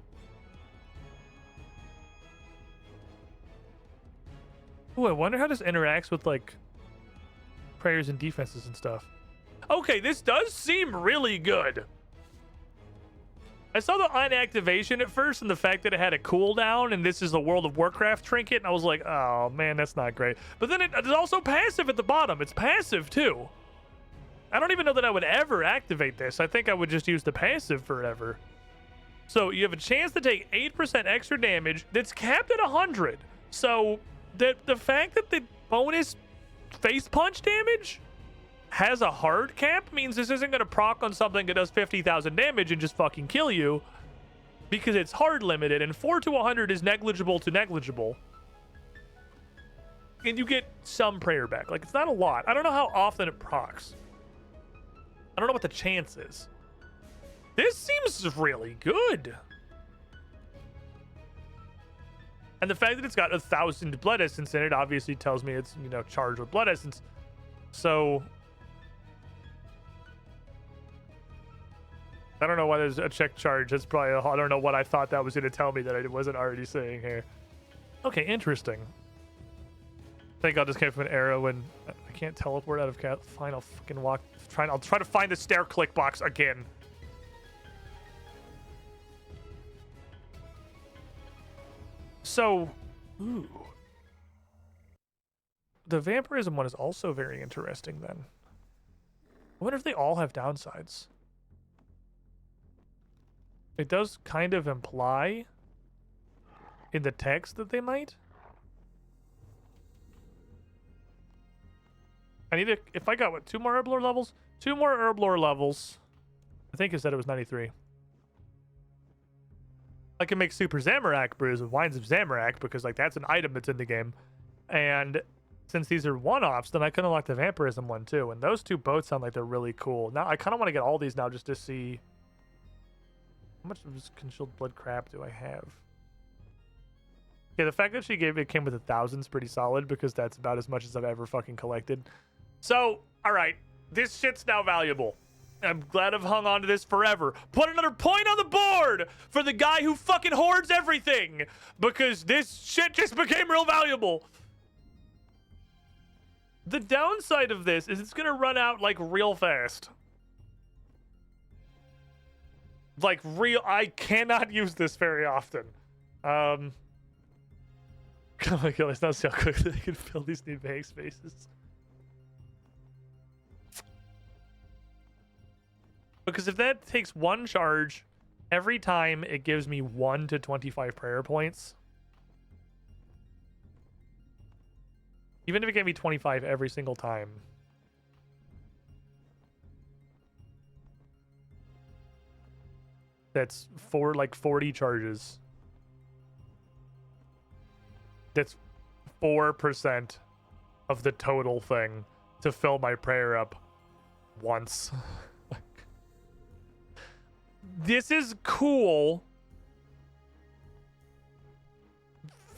Ooh, I wonder how this interacts with, like, prayers and defenses and stuff. Okay, this does seem really good. I saw the inactivation at first and the fact that it had a cooldown and this is a World of Warcraft trinket, and I was like, oh man, that's not great. But then it's also passive at the bottom. It's passive too. I don't even know that I would ever activate this. I think I would just use the passive forever. So you have a chance to take 8% extra damage that's capped at 100. So the fact that the bonus face punch damage has a hard cap means this isn't going to proc on something that does 50,000 damage and just fucking kill you, because it's hard limited, and 4 to 100 is negligible to negligible. And you get some prayer back. Like, it's not a lot. I don't know how often it procs. I don't know what the chance is. This seems really good. And the fact that it's got 1,000 blood essence in it obviously tells me it's, you know, charged with blood essence. So I don't know why there's a check charge. That's probably, I don't know what I thought that was going to tell me that I wasn't already saying here. Okay, interesting. I think I'll just come from an arrow and I can't teleport out of cat. Fine, I'll fucking walk. I'll try to find the stair click box again. So, ooh. The vampirism one is also very interesting then. I wonder if they all have downsides. It does kind of imply in the text that they might. I need to, if I got, what, 2 more herblore levels? 2 more herblore levels. I think it said it was 93. I can make Super Zamorak brews with Wines of Zamorak because, like, that's an item that's in the game. And since these are one-offs, then I can unlock the Vampirism one, too. And those two both sound like they're really cool. Now, I kind of want to get all these now just to see how much of this congealed blood crap do I have. Yeah, the fact that she gave it came with 1,000 is pretty solid because that's about as much as I've ever fucking collected. So, all right, this shit's now valuable. I'm glad I've hung on to this forever. Put another point on the board for the guy who fucking hoards everything, because this shit just became real valuable. The downside of this is it's gonna run out like real fast. Like real, I cannot use this very often. Oh my god, let's not see how quickly they can fill these new bank spaces. Because if that takes 1 charge every time, it gives me 1 to 25 prayer points. Even if it gave me 25 every single time. That's like 40 charges. That's 4% of the total thing to fill my prayer up once. This is cool.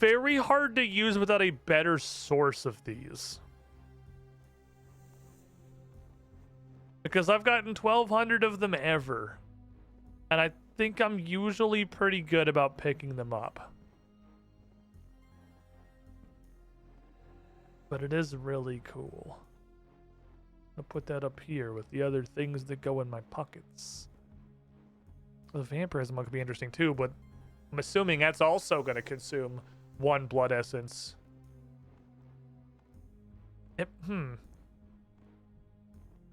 Very hard to use without a better source of these. Because I've gotten 1,200 of them ever. And I think I'm usually pretty good about picking them up. But it is really cool. I'll put that up here with the other things that go in my pockets. The vampirism one could be interesting too, but I'm assuming that's also going to consume 1 blood essence. I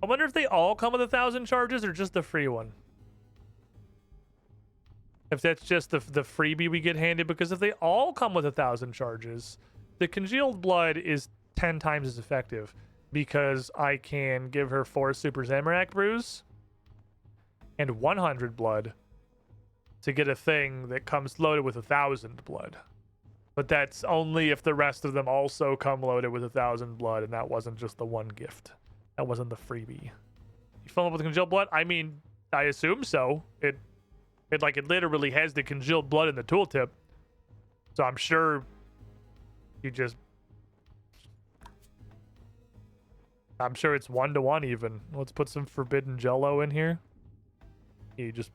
wonder if they all come with 1,000 charges or just the free one. If that's just the freebie we get handed, because if they all come with 1,000 charges, the congealed blood is 10 times as effective because I can give her 4 Super Zamorak brews and 100 blood to get a thing that comes loaded with 1,000 blood. But that's only if the rest of them also come loaded with 1,000 blood, and that wasn't just the one gift. That wasn't the freebie. You fill up with congealed blood? I mean, I assume so. It literally has the congealed blood in the tooltip. So I'm sure you just... I'm sure it's 1-to-1 even. Let's put some forbidden jello in here. You just...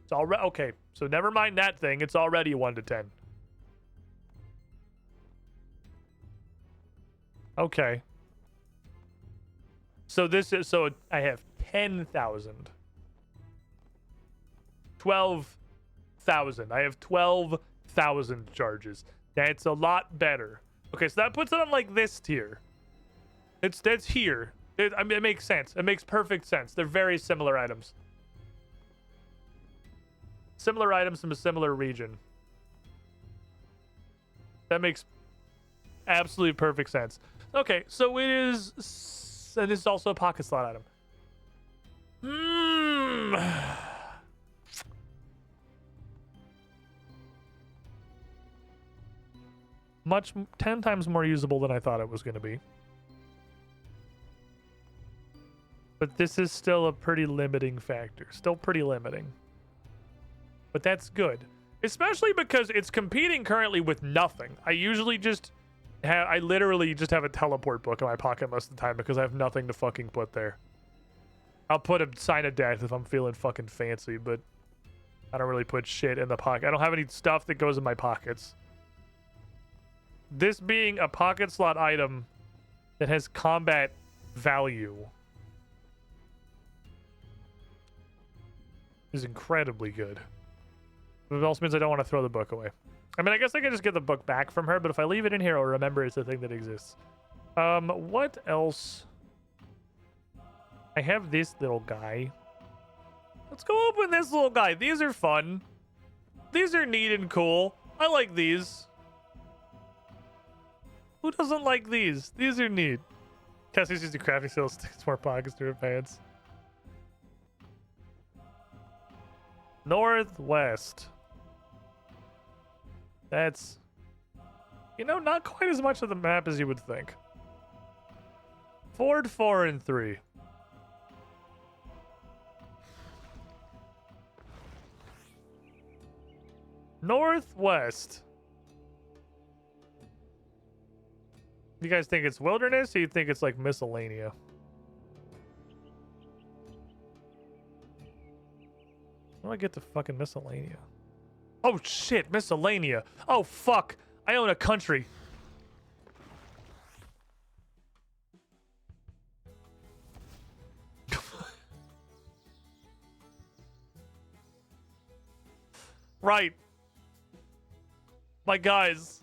It's already... Okay, so never mind that thing. It's already 1-to-10. Okay. So this is... So I have 10,000. 12,000. I have 12,000 charges. That's a lot better. Okay, so that puts it on like this tier. That's here. I mean, it makes sense. It makes perfect sense. They're very similar items. Similar items from a similar region. That makes absolutely perfect sense. Okay, so it is... And this is also a pocket slot item. Much 10 times more usable than I thought it was going to be. But this is still a pretty limiting factor. Still pretty limiting. But that's good. Especially because it's competing currently with nothing. I usually just have... I literally just have a teleport book in my pocket most of the time because I have nothing to fucking put there. I'll put a sign of death if I'm feeling fucking fancy, but I don't really put shit in the pocket. I don't have any stuff that goes in my pockets. This being a pocket slot item that has combat value is incredibly good. But it also means I don't want to throw the book away. I mean, I guess I can just get the book back from her, but if I leave it in here, I'll remember it's a thing that exists. What else? I have this little guy. Let's go open this little guy. These are fun. These are neat and cool. I like these. Who doesn't like these? These are neat. Cassie's using crafting skills, sticks more pockets to her pants. Northwest. That's... You know, not quite as much of the map as you would think. Ford 4 and 3. Northwest. You guys think it's wilderness, or you think it's like miscellanea? How do I get to fucking miscellanea? Oh shit, miscellanea. Oh fuck, I own a country. Right. My guys.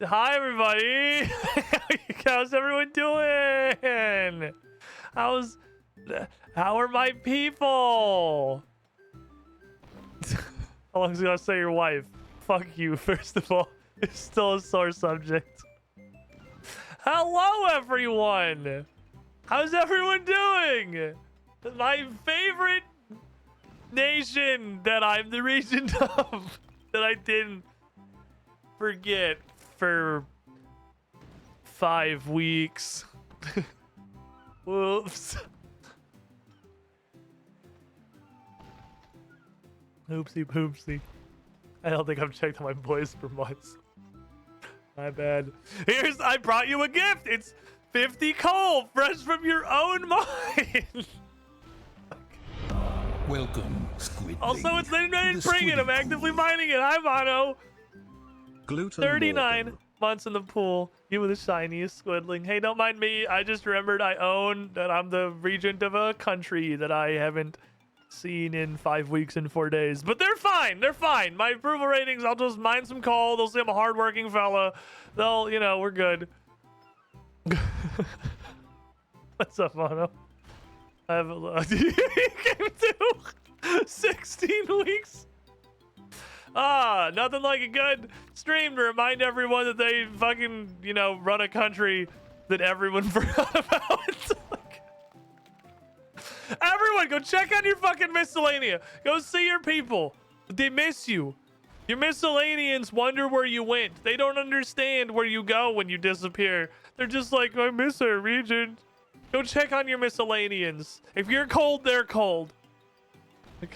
Hi, everybody. How's everyone doing? How are my people? How long is it gonna say your wife? Fuck you, first of all. It's still a sore subject. Hello, everyone. How's everyone doing? My favorite nation that I'm the regent of, that I didn't forget for 5 weeks. Whoops. Oopsie poopsie. I don't think I've checked on my boys for months. My bad. I brought you a gift. It's 50 coal, fresh from your own mine. Welcome, Squidling. Also, it's not even bring it. I'm actively mining it. Hi, Mono. 39 months in the pool. You were the shiniest Squidling. Hey, don't mind me. I just remembered that I'm the regent of a country that I haven't seen in 5 weeks and 4 days. But they're fine. They're fine. My approval ratings, I'll just mine some coal. They'll see I'm a hardworking fella. They'll, we're good. What's up, Mono? I have a look. You came to 16 weeks. Nothing like a good stream to remind everyone that they fucking, run a country that everyone forgot about. Everyone, go check out your fucking miscellanea. Go see your people. They miss you. Your miscellaneans wonder where you went. They don't understand where you go when you disappear. They're just like, I miss our region. Go check on your miscellaneans. If you're cold, they're cold. Like,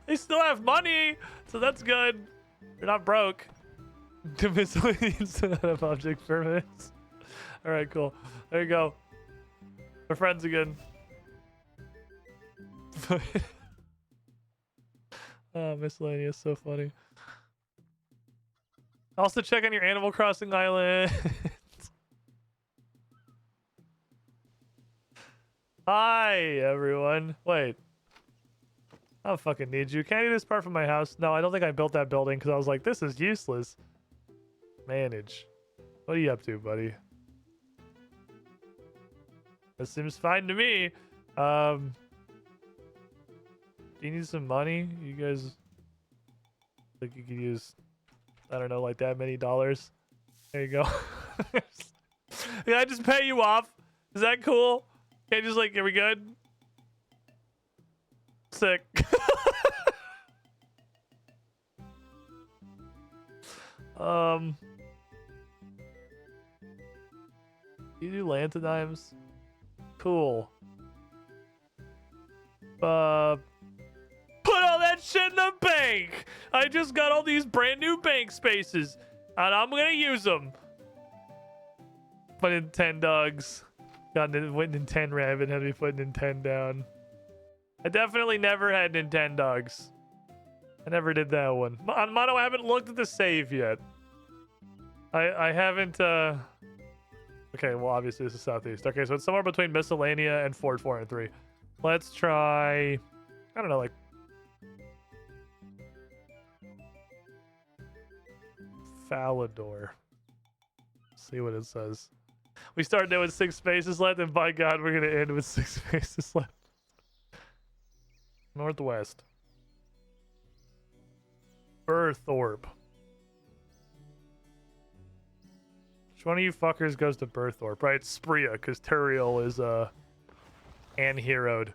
they still have money, so that's good. They're not broke. The miscellaneans do not have object permits. All right, cool. There you go. We're friends again. Oh, miscellaneous, so funny. Also check on your Animal Crossing island. Hi, everyone. Wait. I don't fucking need you. Can I do this part from my house? No, I don't think I built that building because I was like, this is useless. Manage. What are you up to, buddy? This seems fine to me. Do you need some money? You guys think you could use, I don't know, like that many dollars? There you go. Can I just pay you off? Is that cool? Can I just like, are we good? Sick. You do Lantinimes? Cool. Put all that shit in the bank. I just got all these brand new bank spaces, and I'm gonna use them. Put in 10 dogs. Went in 10 rabbit. Had me putting in 10 down. I definitely never had Nintendo dogs. I never did that one. On Mono, I haven't looked at the save yet. I haven't. Okay, well, obviously this is Southeast. Okay, so it's somewhere between Miscellanea and Fort 4 and 3. Let's try, I don't know, like Falador. See what it says. We started with 6 spaces left, and by God, we're gonna end with 6 spaces left. Northwest. Burthorpe. Which one of you fuckers goes to Burthorpe? Right, it's Spria, because Turiel is anheroed.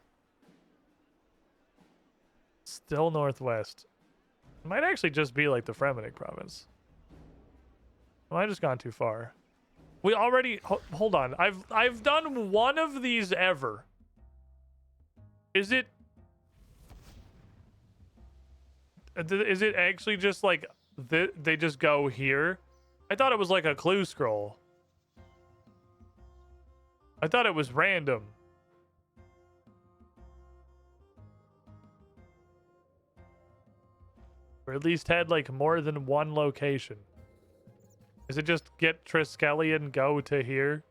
Still northwest. It might actually just be like the Fremenic province. Am I just gone too far? We already hold on. I've done one of these ever. Is it actually just like they just go here? I thought it was like a clue scroll. I thought it was random. Or at least had like more than one location. Is it just get Triskelion, go to here?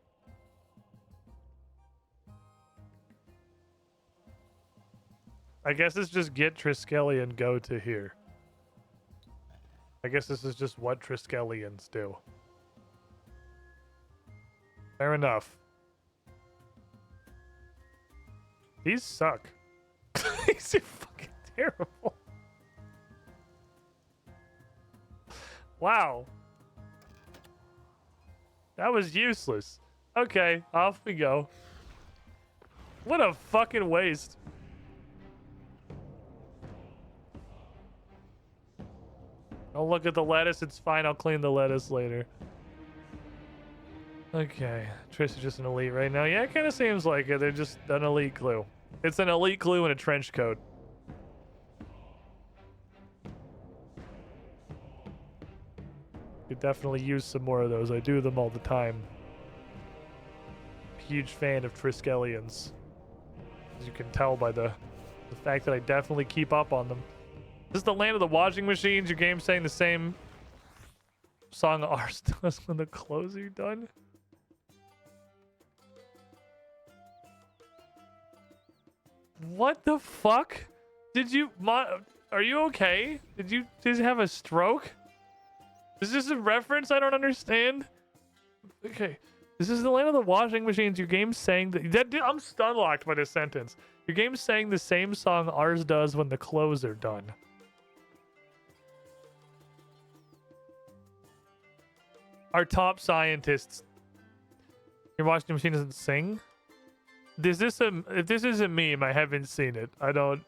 I guess it's just get Triskelion, go to here. I guess this is just what Triskelions do. Fair enough. These suck. These are fucking terrible. Wow. That was useless. Okay, off we go. What a fucking waste. Don't look at the lettuce, it's fine, I'll clean the lettuce later. Okay, Trish is just an elite right now. Yeah, it kind of seems like it. They're just an elite clue. It's an elite clue in a trench coat. Could definitely use some more of those. I do them all the time. Huge fan of Triskelions. As you can tell by the fact that I definitely keep up on them. This is the land of the washing machines. Your game's saying the same song ours does when the clothes are done. What the fuck? Did you... Are you okay? Did you just have a stroke? Is this a reference I don't understand? Okay. This is the land of the washing machines. Your game's saying that... I'm stun locked by this sentence. Your game's saying the same song ours does when the clothes are done. Our top scientists. Your washing machine doesn't sing? If this is a meme, I haven't seen it. I don't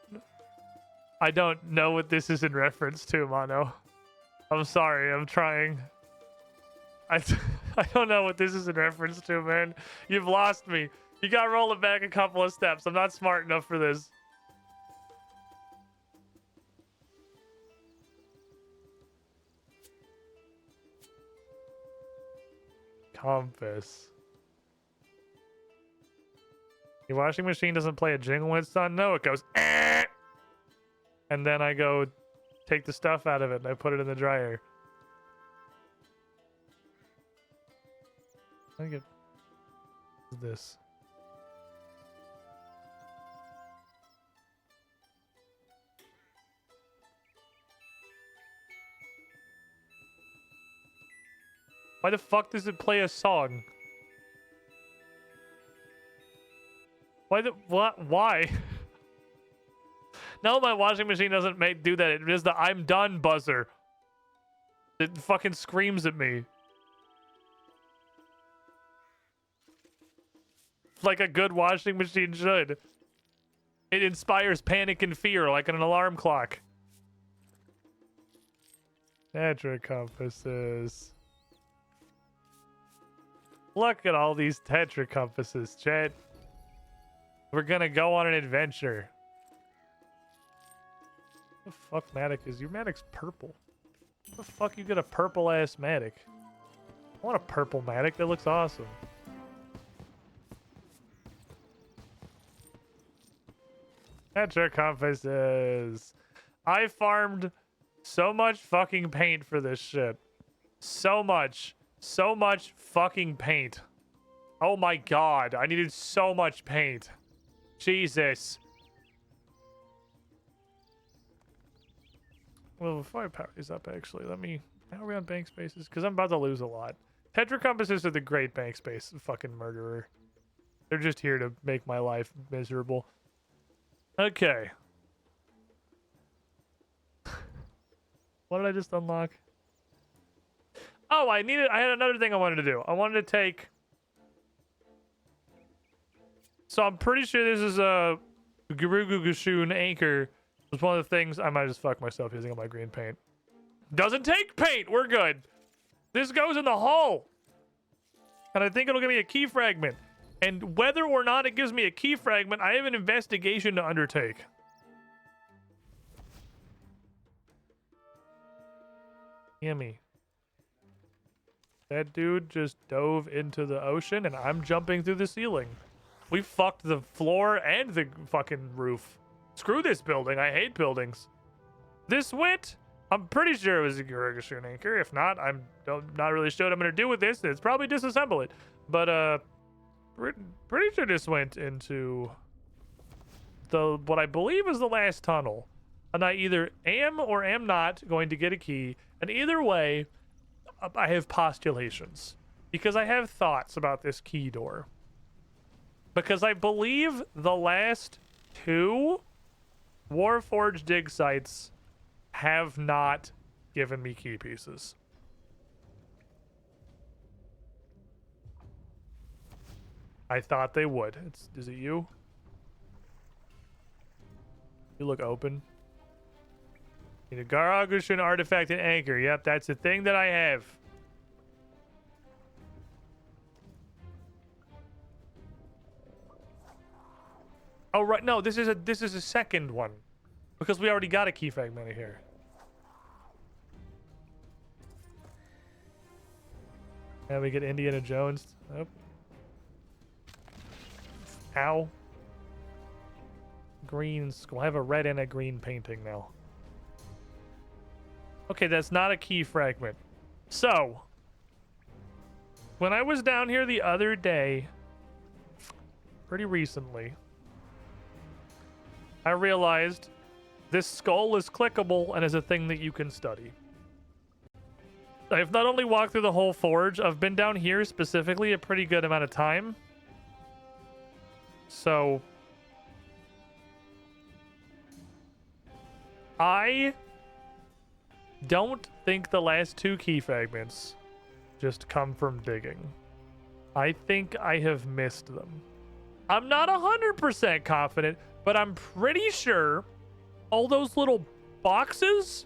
know what this is in reference to, Mono. I'm sorry, I'm trying. I don't know what this is in reference to, man. You've lost me. You gotta roll it back a couple of steps. I'm not smart enough for this. Compass. Your washing machine doesn't play a jingle when it's done? No, it goes eh! And then I go take the stuff out of it and I put it in the dryer. I get this. Why the fuck does it play a song? Why? No, my washing machine doesn't do that. It is the I'm done buzzer. It fucking screams at me. Like a good washing machine should. It inspires panic and fear like an alarm clock. Tetra compasses. Look at all these Tetra compasses, chat. We're gonna go on an adventure. What the fuck Matic is? Your Matic's purple. What the fuck you get a purple ass Matic? I want a purple Matic. That looks awesome. Tetra compasses. I farmed so much fucking paint for this shit. So much fucking paint. Oh my god, I needed so much paint. Jesus. Well, before I power these up, actually, how are we on bank spaces? Because I'm about to lose a lot. Tetra compasses are the great bank space fucking murderer. They're just here to make my life miserable. Okay. What did I just unlock? Oh, I had another thing I wanted to do. I wanted to take... So I'm pretty sure this is a Gurugu Gashun anchor. It was one of the things... I might just fuck myself using all my green paint. Doesn't take paint! We're good. This goes in the hull. And I think it'll give me a key fragment. And whether or not it gives me a key fragment, I have an investigation to undertake. Yummy. That dude just dove into the ocean and I'm jumping through the ceiling. We fucked the floor and the fucking roof. Screw this building. I hate buildings. This went. I'm pretty sure it was a Gurugashun anchor. If not, I'm not really sure what I'm going to do with this. It's probably disassemble it. But, pretty sure this went into what I believe is the last tunnel. And I either am or am not going to get a key. And either way, I have postulations. Because I have thoughts about this key door. Because I believe the last 2 Warforged dig sites have not given me key pieces. I thought they would. Is it you? You look open. Need a Garagushin artifact and anchor. Yep, that's the thing that I have. Oh right, no, this is a second one. Because we already got a key fragment here. And we get Indiana Jones. Oh. Ow. Green skull. I have a red and a green painting now. Okay, that's not a key fragment. So, when I was down here the other day, pretty recently, I realized this skull is clickable and is a thing that you can study. I've not only walked through the whole forge, I've been down here specifically a pretty good amount of time. So, I don't think the last 2 key fragments just come from digging. I think I have missed them. I'm not 100% confident, but I'm pretty sure all those little boxes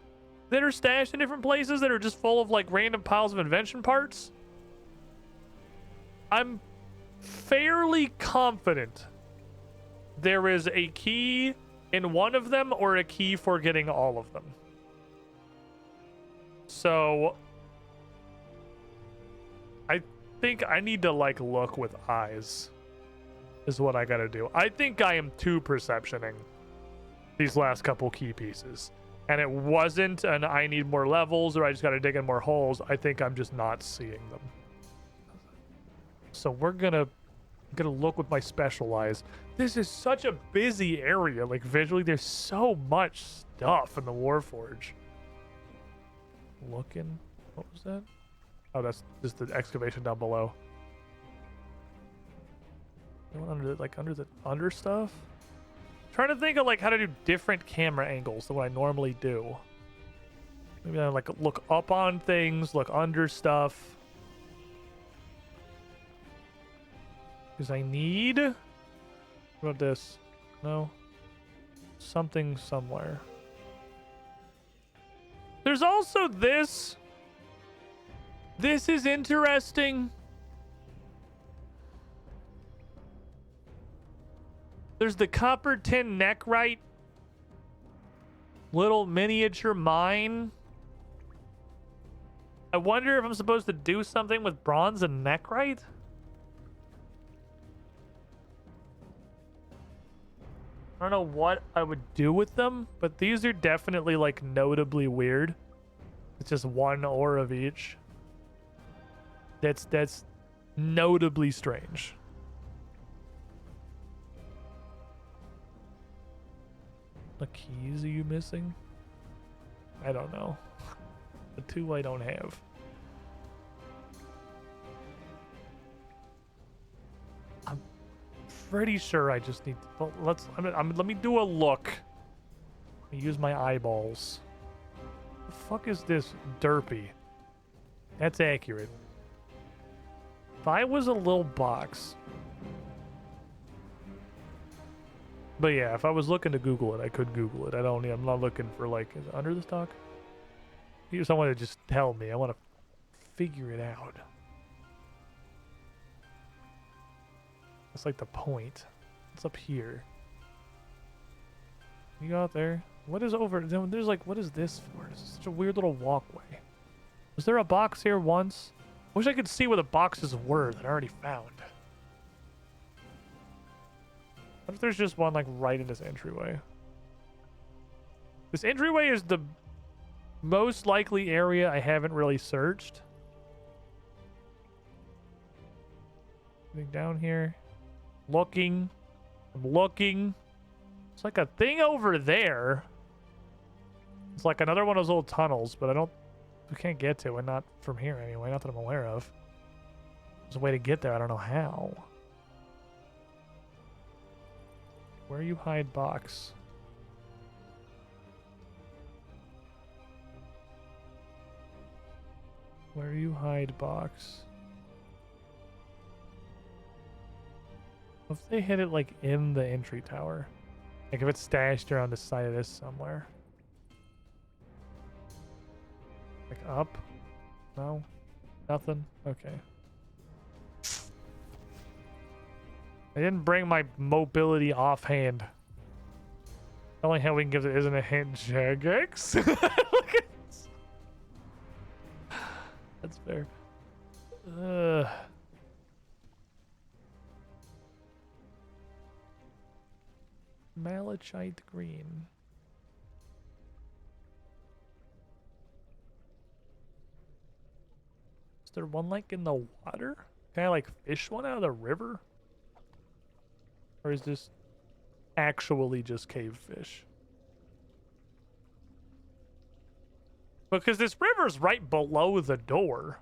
that are stashed in different places that are just full of like random piles of invention parts, I'm fairly confident there is a key in one of them or a key for getting all of them. So I think I need to like look with eyes is what I gotta do. I think I am too perceptioning these last couple key pieces. And it wasn't an I need more levels or I just gotta dig in more holes. I think I'm just not seeing them. So we're gonna look with my special eyes. This is such a busy area. Like visually, there's so much stuff in the Warforge. Looking, what was that? Oh, that's just the excavation down below. Under the under stuff. Trying to think of like how to do different camera angles than what I normally do. Maybe I like look up on things, look under stuff. Because I need... What about this? No. Something somewhere. There's also this. This is interesting. There's the copper tin neckrite. Little miniature mine. I wonder if I'm supposed to do something with bronze and neckrite? I don't know what I would do with them, but these are definitely like notably weird. It's just one ore of each. That's notably strange. What keys are you missing? I don't know. The two I don't have. I'm pretty sure I just need to, let me do a look. Let me use my eyeballs. The fuck is this derpy? That's accurate. If I was a little box. But yeah, if I was looking to Google it, I could Google it. I'm not looking for like, is it under the stock? Here's someone to just tell me. I want to figure it out. That's like the point. It's up here. You go out there. What is over? There's like, what is this for? This is such a weird little walkway. Was there a box here once? Wish I could see where the boxes were that I already found. What if there's just one like right in this entryway? This entryway is the most likely area I haven't really searched. Getting down here. Looking. I'm looking. It's like a thing over there. It's like another one of those little tunnels, but we can't get to it. Not from here anyway. Not that I'm aware of. There's a way to get there. I don't know how. Where you hide box? Where you hide box? What if they hit it like in the entry tower? Like if it's stashed around the side of this somewhere. Like up? No? Nothing? Okay. I didn't bring my mobility offhand. The only hint we can give it isn't a hint, Jagex. Look at this. That's fair. Malachite green. Is there one like in the water? Can I like fish one out of the river? Or is this actually just cave fish? Because this river's right below the door.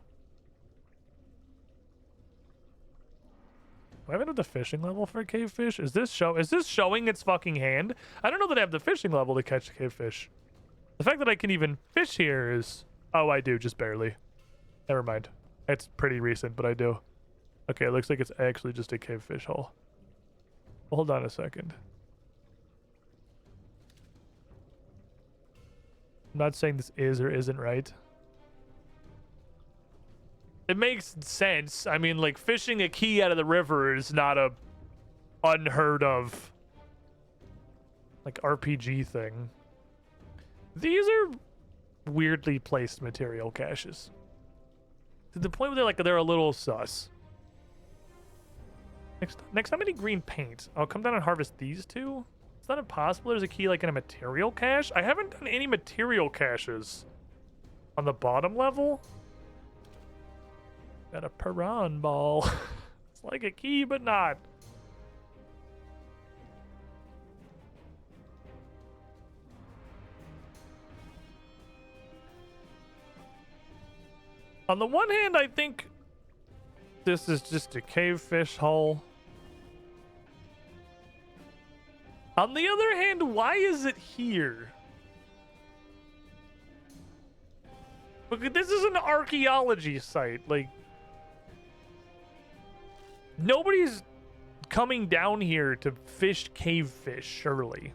Do I have the fishing level for cave fish? Is this showing its fucking hand? I don't know that I have the fishing level to catch cave fish. The fact that I can even fish here is... Oh, I do, just barely. Never mind. It's pretty recent, but I do. Okay, it looks like it's actually just a cave fish hole. Hold on a second. I'm not saying this is or isn't right. It makes sense. I mean, like, fishing a key out of the river is not a unheard of, like, RPG thing. These are weirdly placed material caches. To the point where they're a little sus. Next time I need green paint, I'll come down and harvest these two. Is that impossible? There's a key like in a material cache? I haven't done any material caches on the bottom level. Got a piran ball. It's like a key, but not. On the one hand, I think this is just a cave fish hole. On the other hand, why is it here? Because this is an archaeology site. Like, nobody's coming down here to fish cave fish, surely.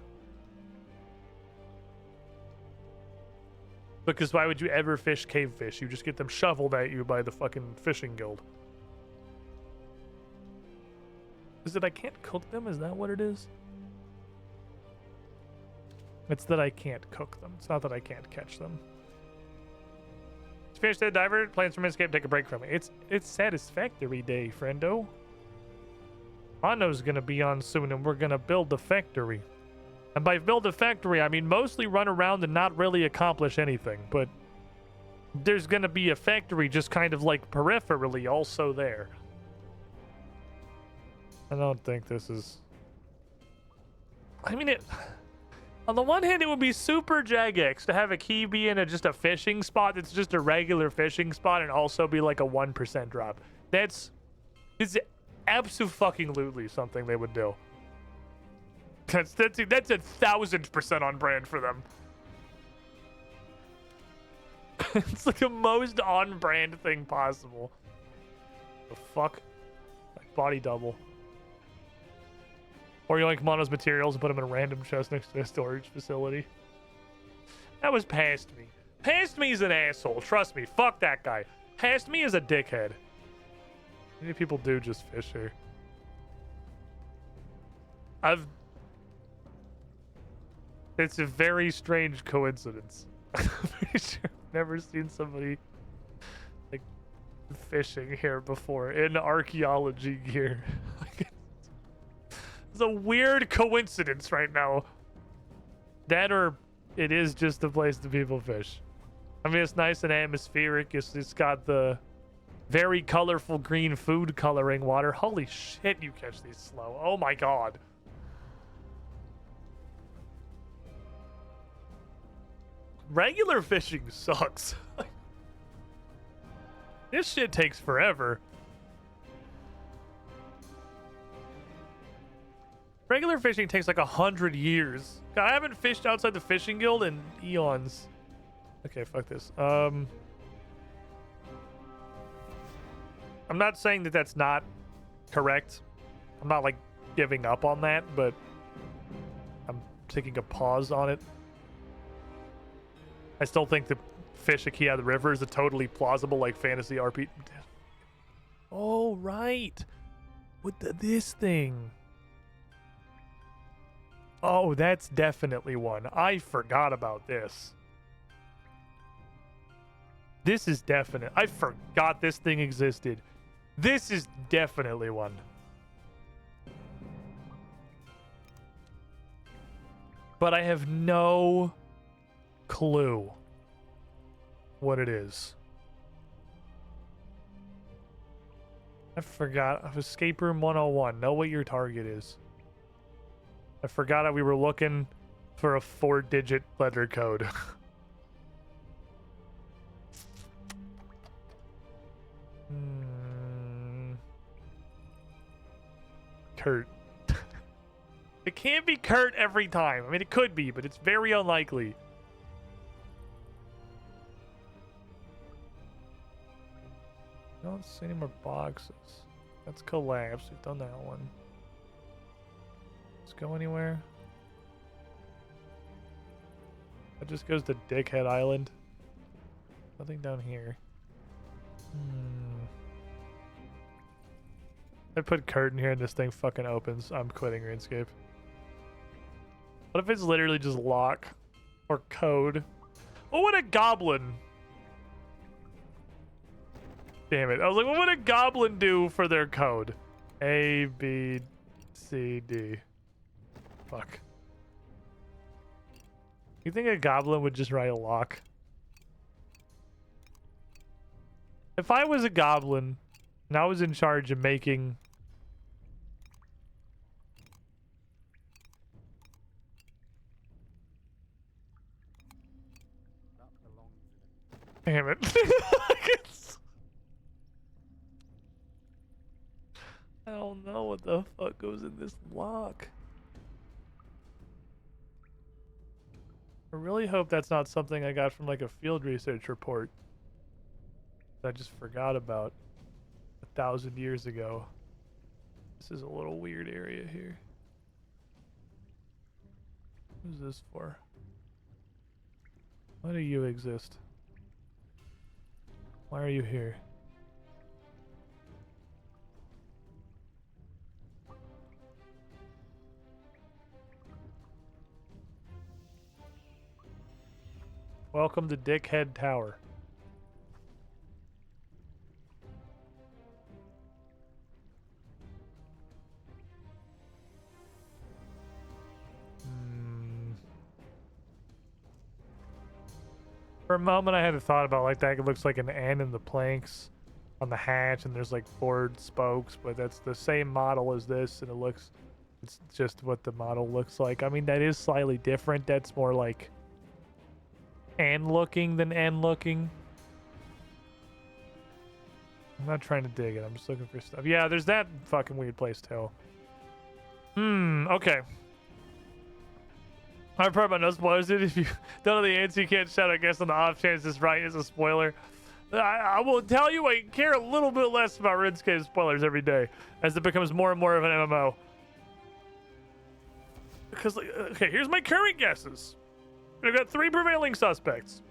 Because why would you ever fish cave fish? You just get them shoveled at you by the fucking fishing guild. Is it I can't cook them? Is that what it is? It's that I can't cook them. It's not that I can't catch them. Fish dead diver, plans from Runescape, take a break from it. It's Satisfactory Day, friendo. Ano's gonna be on soon and we're gonna build the factory. And by build a factory, I mean mostly run around and not really accomplish anything, but there's gonna be a factory just kind of like peripherally also there. I don't think this is... I mean, on the one hand, it would be super Jagex to have a key be in just a fishing spot that's just a regular fishing spot and also be like a 1% drop. It's absolutely something they would do. That's 1,000% on brand for them. It's like the most on brand thing possible. The fuck? Like body double. Or you like Mono's materials and put them in a random chest next to a storage facility. That was past me. Past me is an asshole. Trust me. Fuck that guy. Past me is a dickhead. Many people do just fish here. It's a very strange coincidence. I'm pretty sure I've never seen somebody like fishing here before in archaeology gear. It's a weird coincidence right now. That or it is just a place that people fish. I mean, it's nice and atmospheric. It's got the very colorful green food coloring water. Holy shit, you catch these slow. Oh my god. Regular fishing sucks. This shit takes forever. Regular fishing takes like 100 years. God, I haven't fished outside the fishing guild in eons. Okay, fuck this. I'm not saying that that's not correct. I'm not like giving up on that, but I'm taking a pause on it. I still think that fish a key out of the river is a totally plausible like fantasy RPG. Oh, right. With this thing. Oh, that's definitely one. I forgot about this. This is definite. I forgot this thing existed. This is definitely one. But I have no clue what it is. I forgot. Escape Room 101. Know what your target is. I forgot that we were looking for a 4-digit letter code. Kurt. It can't be Kurt every time. I mean, it could be, but it's very unlikely. I don't see any more boxes. That's collapsed. We've done that one. Let's go anywhere. That just goes to Dickhead Island. Nothing down here. I put curtain here and this thing fucking opens. I'm quitting RuneScape. What if it's literally just lock or code? What would a goblin? Damn it. I was like, what would a goblin do for their code? A, B, C, D. Fuck. You think a goblin would just write a lock? If I was a goblin and I was in charge of making... Damn it. I don't know what the fuck goes in this lock. I really hope that's not something I got from like a field research report that I just forgot about 1,000 years ago. This is a little weird area here. Who's this for? Why do you exist? Why are you here? Welcome to Dickhead Tower. For a moment I had a thought about like that. It looks like an N in the planks on the hatch and there's like 4 spokes, but that's the same model as this and it's just what the model looks like. I mean, that is slightly different. That's more like N looking than N looking. I'm not trying to dig it. I'm just looking for stuff. Yeah, there's that fucking weird place too. Okay. I've heard about no spoilers. If you don't know the answer, you can't shout, I guess, on the off chance this right is a spoiler. I will tell you, I care a little bit less about RuneScape spoilers every day as it becomes more and more of an MMO. Because, okay, here's my current guesses. I've got 3 prevailing suspects.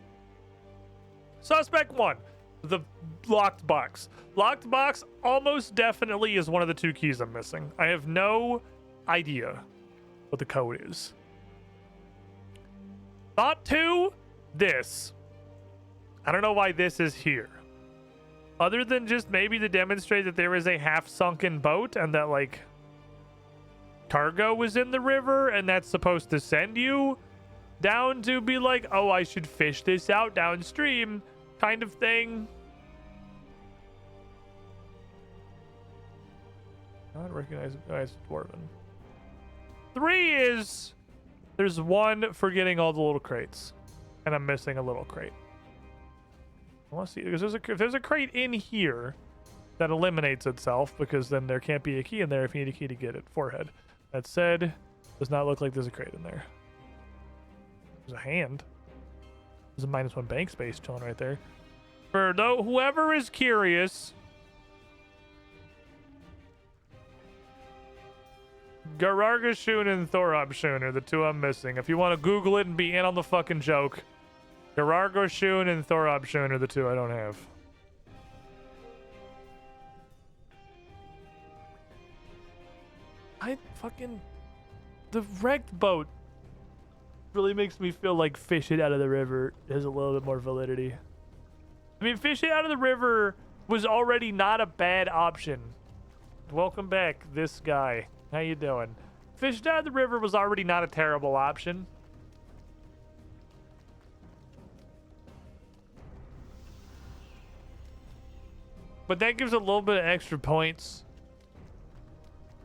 Suspect 1, the locked box. Locked box almost definitely is one of the 2 keys I'm missing. I have no idea what the code is. Thought 2, this. I don't know why this is here. Other than just maybe to demonstrate that there is a half-sunken boat and that, like, cargo was in the river and that's supposed to send you down to be like, oh, I should fish this out downstream kind of thing. Not recognized Dwarven. 3 is there's 1 for getting all the little crates, and I'm missing a little crate. I want to see because if there's a crate in here, that eliminates itself because then there can't be a key in there if you need a key to get it. Forehead. That said, does not look like there's a crate in there. There's a hand. There's a -1 bank space chilling right there. For whoever is curious, Garargashun and Thorabshun are the 2 I'm missing. If you want to Google it and be in on the fucking joke, Garargashun and Thorabshun are the 2 I don't have. The wrecked boat really makes me feel like fish it out of the river has a little bit more validity. I mean, fish it out of the river was already not a bad option. Welcome back, this guy. How you doing? Fish it out of the river was already not a terrible option. But that gives a little bit of extra points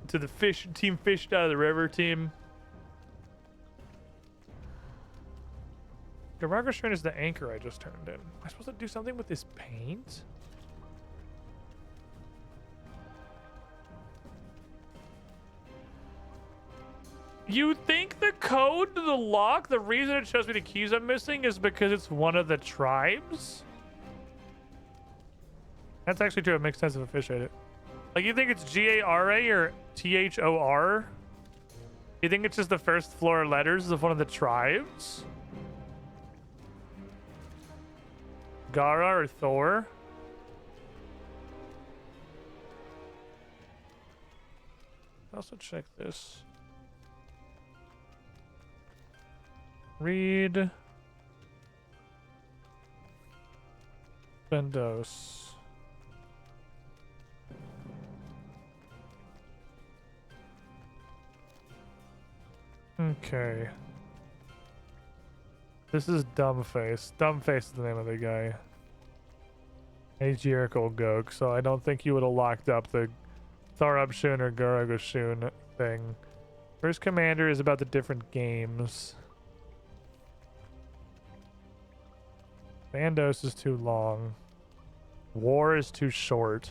to the team fished out of the river team. Garagashrin is the anchor I just turned in. Am I supposed to do something with this paint? You think the code to the lock, the reason it shows me the keys I'm missing is because it's one of the tribes? That's actually true. It makes sense if I fish at it. Like, you think it's G-A-R-A or T-H-O-R? You think it's just the first floor letters of one of the tribes? Gara or Thor? Also check this. Read. Bendos. Okay. This is Dumbface. Dumbface is the name of the guy. A Jericho Gok, so I don't think you would have locked up the Thorabshun or Garagoshun thing. First Commander is about the different games. Bandos is too long. War is too short.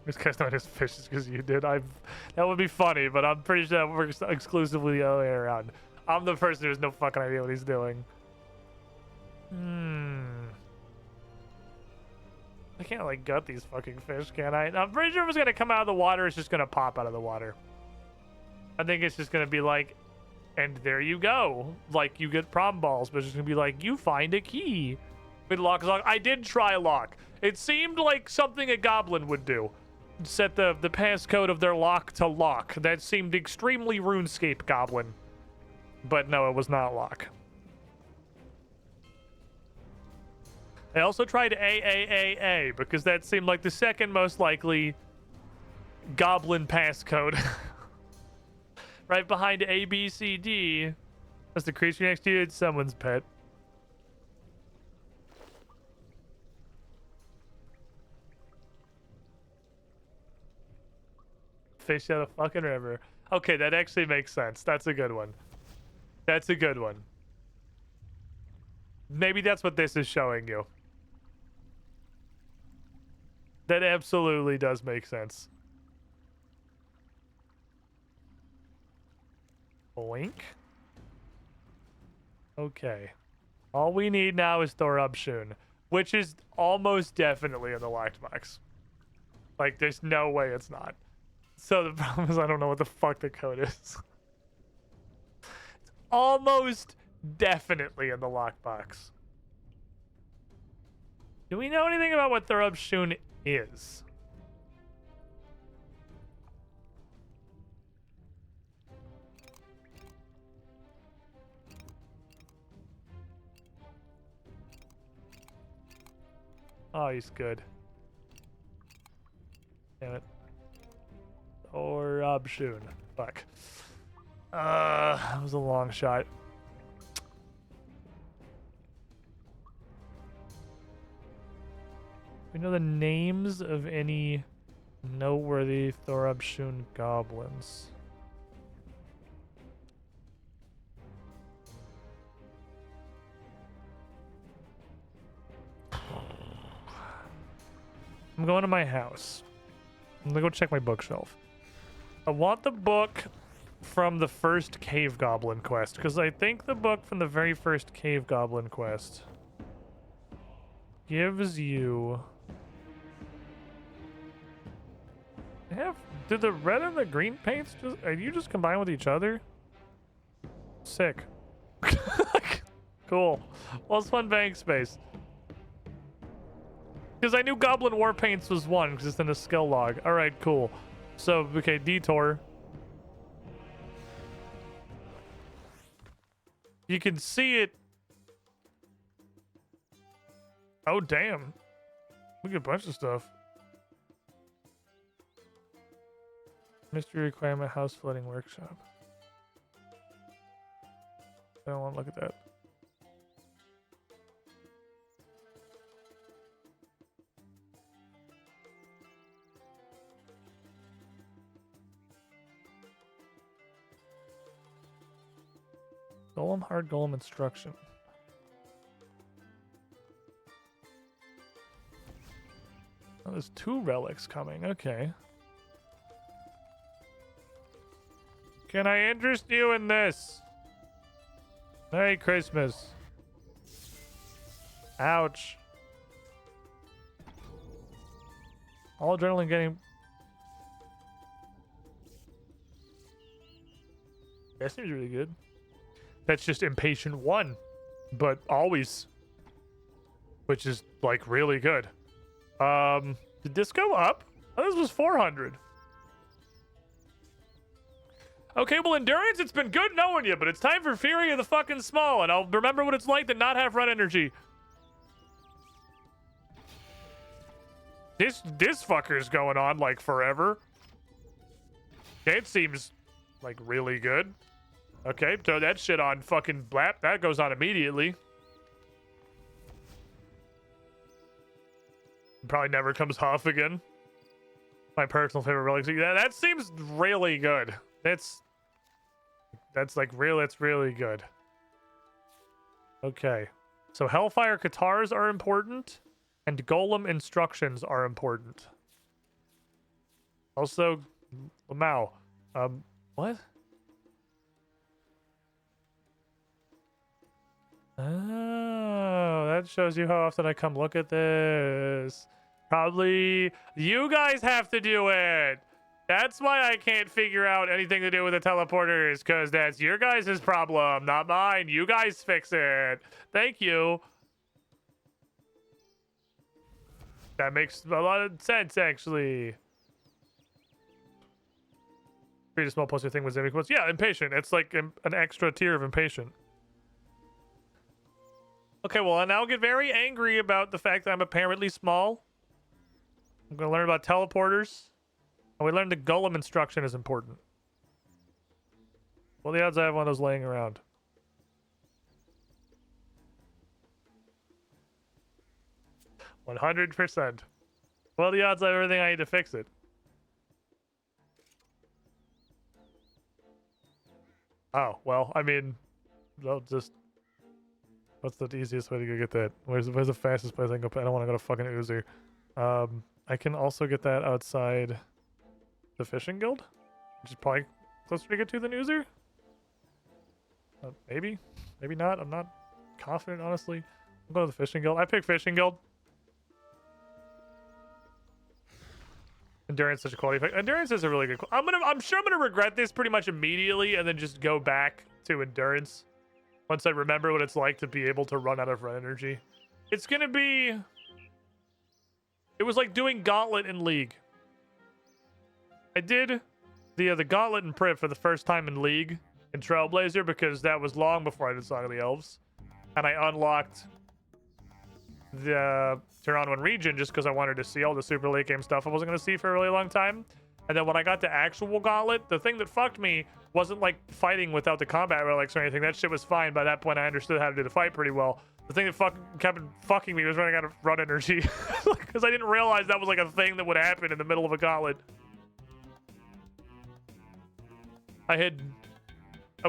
This guy's not as vicious because you did. That would be funny, but I'm pretty sure that works exclusively the other way around. I'm the person who has no fucking idea what he's doing. I can't like gut these fucking fish, can I? I'm pretty sure if it's gonna come out of the water, it's just gonna pop out of the water. I think it's just gonna be like, and there you go. Like you get prom balls, but it's just gonna be like, you find a key. With lock. I did try lock. It seemed like something a goblin would do. Set the passcode of their lock to lock. That seemed extremely RuneScape goblin. But no, it was not lock. I also tried AAAA because that seemed like the second most likely goblin passcode. Right behind ABCD. That's the creature next to you. It's someone's pet. Fish out of fucking river. Okay, that actually makes sense. That's a good one. That's a good one. Maybe that's what this is showing you. That absolutely does make sense. Boink. Okay. All we need now is Thorabshun, which is almost definitely in the locked box. Like, there's no way it's not. So the problem is I don't know what the fuck the code is. It's almost definitely in the lockbox. Do we know anything about what Thorabshun is? Oh, he's good. Damn it. Thorabshun. Fuck. That was a long shot. We know the names of any noteworthy Thorabshun goblins. I'm going to my house. I'm gonna go check my bookshelf. I want the book from the first Cave Goblin quest, because I think the book from the very first Cave Goblin quest gives you... Did the red and the green paints just... Are you just combined with each other? Sick. Cool. +1 bank space. Because I knew Goblin War Paints was one, because it's in a skill log. Alright, cool. So, okay, detour. You can see it. Oh, damn. Look at a bunch of stuff. Mystery requirement house flooding workshop. I don't want to look at that. Golem, hard golem instruction. Oh, there's 2 relics coming. Okay. Can I interest you in this? Merry Christmas. Ouch. All adrenaline getting... That seems really good. That's just impatient 1, but always, which is like really good. Did this go up? Oh, this was 400. Okay, well, endurance, it's been good knowing you, but it's time for Fury of the fucking Small, and I'll remember what it's like to not have run energy. This fucker's going on like forever. It seems like really good. Okay, throw that shit on fucking blap. That goes on immediately. Probably never comes off again. My personal favorite relic. Yeah, that seems really good. That's like real. It's really good. Okay, so Hellfire Katars are important, and Golem instructions are important. Also, Lamau. What? Oh, that shows you how often I come look at this. Probably you guys have to do it. That's why I can't figure out anything to do with the teleporters, because that's your guys' problem, not mine. You guys fix it. Thank you. That makes a lot of sense, actually. Create a small poster thing with Zimmy quotes. Yeah, impatient. It's like an extra tier of impatient. Okay, well, I now get very angry about the fact that I'm apparently small. I'm going to learn about teleporters. And we learned the golem instruction is important. Well, the odds I have one of those laying around. %100%. Well, the odds I have everything I need to fix it. Oh, well, I mean, I'll just... What's the easiest way to go get that? Where's the fastest place I can go? I don't want to go to fucking Uzi. I can also get that outside the fishing guild, which is probably closer to get to than Uzi. Maybe, maybe not. I'm not confident, honestly. I'm going to the fishing guild. I pick fishing guild. Endurance is such a quality effect. Endurance is a really good. I'm sure I'm gonna regret this pretty much immediately, and then just go back to endurance once I remember what it's like to be able to run out of run energy. It's gonna be. It was like doing Gauntlet in League. I did the Gauntlet and Priv for the first time in League in Trailblazer because that was long before I did Song of the Elves, and I unlocked the Turan 1 region just because I wanted to see all the super late game stuff I wasn't going to see for a really long time. And then when I got to actual Gauntlet, the thing that fucked me wasn't like fighting without the combat relics or anything. That shit was fine. By that point, I understood how to do the fight pretty well. The thing that kept fucking me was running out of run energy because I didn't realize that was like a thing that would happen in the middle of a Gauntlet. I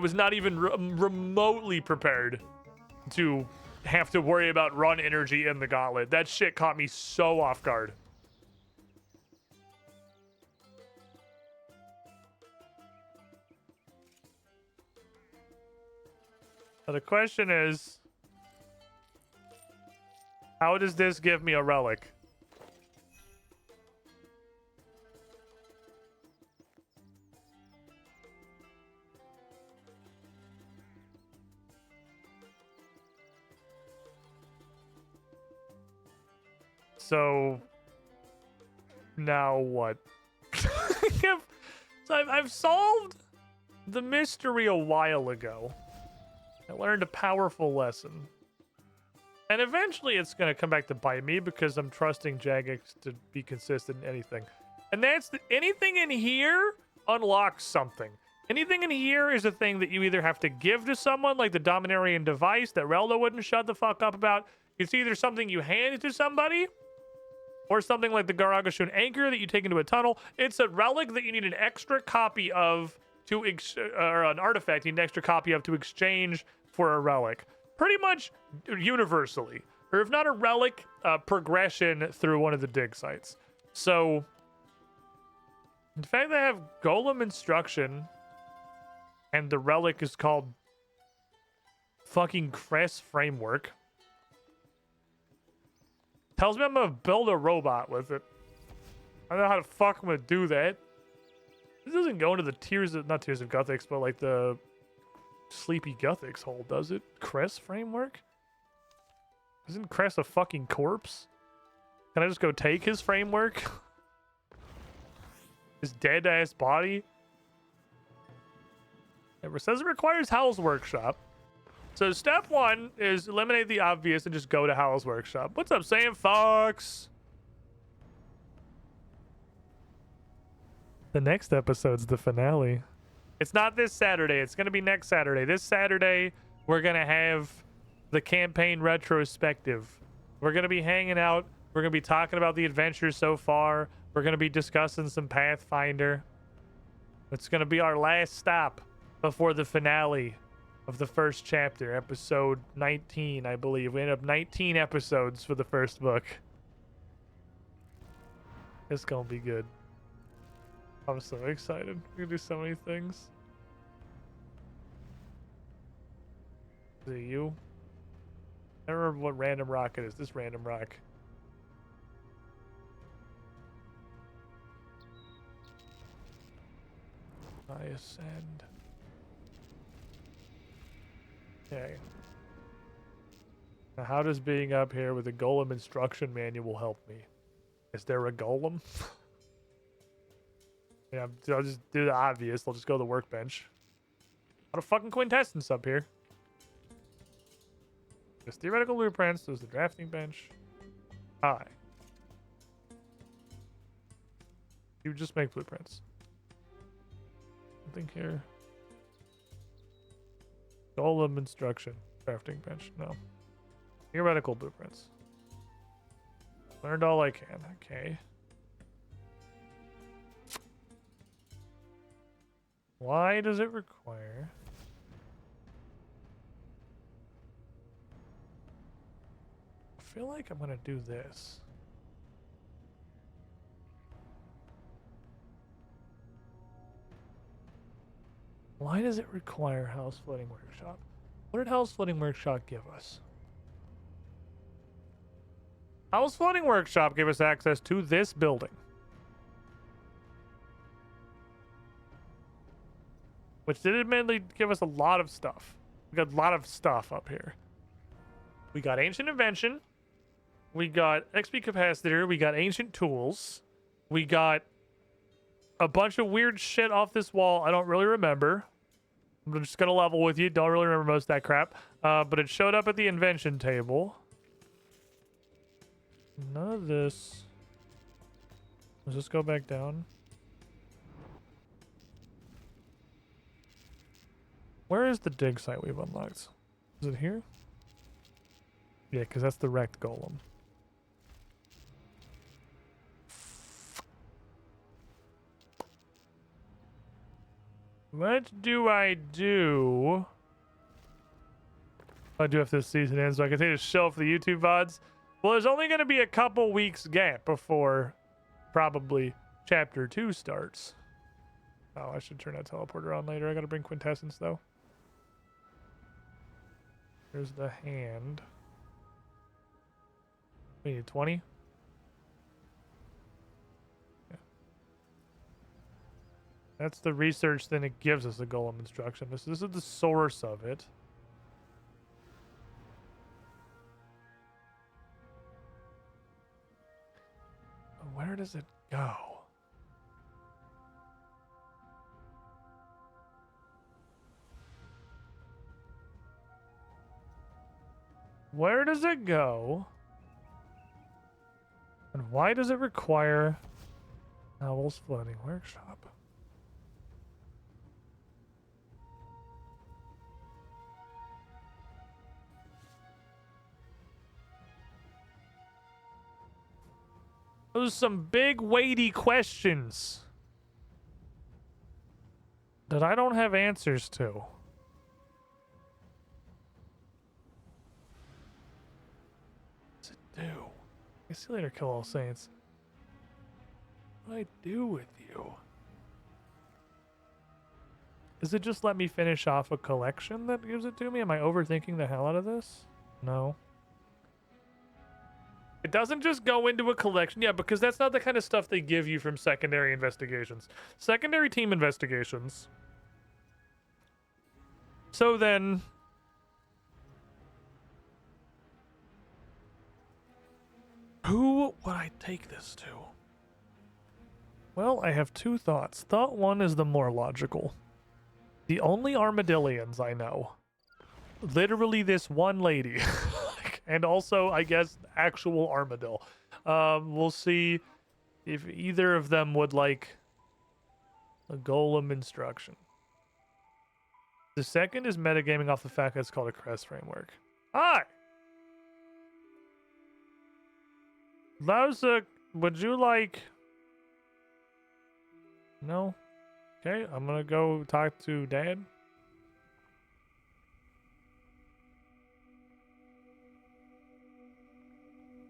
was not even remotely prepared to have to worry about run energy in the Gauntlet. That shit caught me so off guard. Now the question is, how does this give me a relic? So now what? I've solved the mystery a while ago. I learned a powerful lesson. And eventually it's going to come back to bite me because I'm trusting Jagex to be consistent in anything. And that's anything in here unlocks something. Anything in here is a thing that you either have to give to someone, like the Dominarian device that Relda wouldn't shut the fuck up about. It's either something you hand to somebody, or something like the Garagashun anchor that you take into a tunnel. It's a relic that you need an extra copy of to or an artifact you need an extra copy of to exchange for a relic. Pretty much universally. Or if not a relic, progression through one of the dig sites. So, in fact, I have Golem Instruction, and the relic is called fucking Crest Framework. Tells me I'm gonna build a robot with it. I don't know how the fuck I'm gonna do that. This doesn't go into the tiers of, not tiers of Gothics, but like the Sleepy Guthix hole, does it? Cress framework? Isn't Cress a fucking corpse? Can I just go take his framework? His dead ass body? It says it requires Howl's Workshop. So step 1 is eliminate the obvious and just go to Howl's Workshop. What's up, Sam Fox? The next episode's the finale. It's not this Saturday. It's going to be next Saturday. This Saturday, we're going to have the campaign retrospective. We're going to be hanging out. We're going to be talking about the adventures so far. We're going to be discussing some Pathfinder. It's going to be our last stop before the finale of the first chapter, episode 19, I believe. We end up 19 episodes for the first book. It's going to be good. I'm so excited. We're gonna do so many things. Is it you? I don't remember what random rock it is. This random rock. I ascend. Okay. Now how does being up here with a golem instruction manual help me? Is there a golem? Yeah, I'll just do the obvious. I'll just go to the workbench. A lot of fucking quintessence up here. There's theoretical blueprints. There's the drafting bench. Hi. You just make blueprints. Nothing here. Golem instruction. Drafting bench. No. Theoretical blueprints. Learned all I can. Okay. Why does it require... I feel like I'm gonna do this. Why does it require House Flooding Workshop? What did House Flooding Workshop give us? House Flooding Workshop gave us access to this building, which did admittedly give us a lot of stuff. We got a lot of stuff up here. We got Ancient Invention. We got XP Capacitor. We got Ancient Tools. We got a bunch of weird shit off this wall I don't really remember. I'm just going to level with you. Don't really remember most of that crap. But it showed up at the invention table. None of this. Does this go back down? Where is the dig site we've unlocked? Is it here? Yeah, because that's the wrecked golem. What do I do? I do if this season ends, so I can take a shelf for the YouTube VODs. Well, there's only going to be a couple weeks gap before probably chapter 2 starts. Oh, I should turn that teleporter on later. I got to bring Quintessence, though. Here's the hand. We need 20. Yeah. That's the research, then it gives us the golem instruction. This is the source of it. Where does it go? Where does it go? And why does it require Owl's Floating Workshop? Those are some big, weighty questions that I don't have answers to. What's it do? I see you later, Kill All Saints. What do I do with you? Does it just let me finish off a collection that gives it to me? Am I overthinking the hell out of this? No. It doesn't just go into a collection. Yeah, because that's not the kind of stuff they give you from secondary investigations. Secondary team investigations So then, who would I take this to? Well, I have two thoughts. Thought one is the more logical. The only armadillians I know. Literally this one lady. And also, I guess, actual armadillo. We'll see if either of them would like a golem instruction. The second is metagaming off the fact that it's called a crest framework. Hi! Lausa, would you like... No? Okay, I'm gonna go talk to Dad.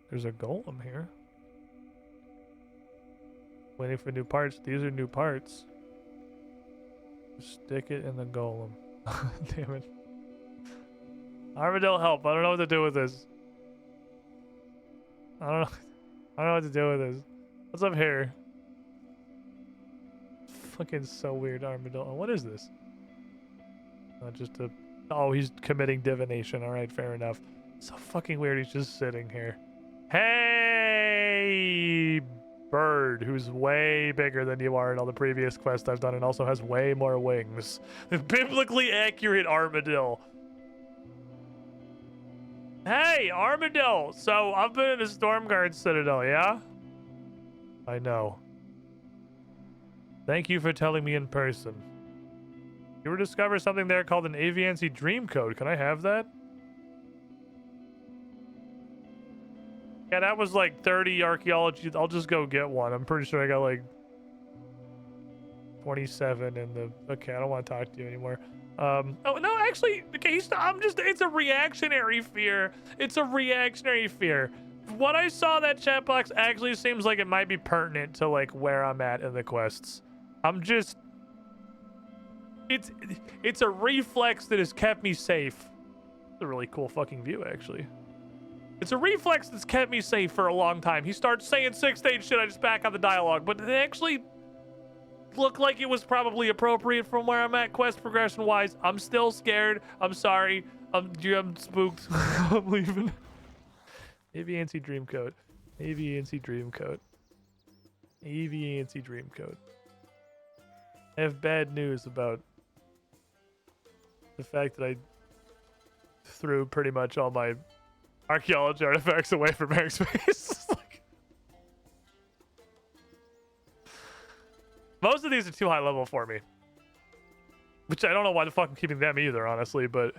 There's a golem here. Waiting for new parts. These are new parts. Stick it in the golem. Damn it. Armadillo, help. I don't know what to do with this. I don't know what to do with this. What's up here? Fucking so weird, Armadillo. What is this? Not just a... Oh, he's committing divination. Alright, fair enough. So fucking weird. He's just sitting here. Hey, bird, who's way bigger than you are in all the previous quests I've done and also has way more wings. Biblically accurate armadillo. Hey, armadillo. So I've been in a Stormguard Citadel, yeah? I know. Thank you for telling me in person. You were discovered something there called an Aviancy Dream Code. Can I have that? Yeah, that was like 30 archaeology. I'll just go get one. I'm pretty sure I got like 27 in the... Okay, I don't want to talk to you anymore. Oh, no, actually, okay, it's a reactionary fear. It's a reactionary fear. What I saw in that chat box actually seems like it might be pertinent to like where I'm at in the quests. I'm just... It's a reflex that has kept me safe. It's a really cool fucking view, actually. It's a reflex that's kept me safe for a long time. He starts saying 6-stage shit, I just back on the dialogue, but it actually looked like it was probably appropriate from where I'm at quest progression wise. I'm still scared. I'm sorry. I'm spooked. I'm leaving. Aviancy Dreamcoat. Aviancy Dreamcoat. Aviancy Dreamcoat. I have bad news about the fact that I threw pretty much all my archaeology artifacts away from airspace. Like, most of these are too high level for me. Which I don't know why the fuck I'm keeping them either, honestly, but...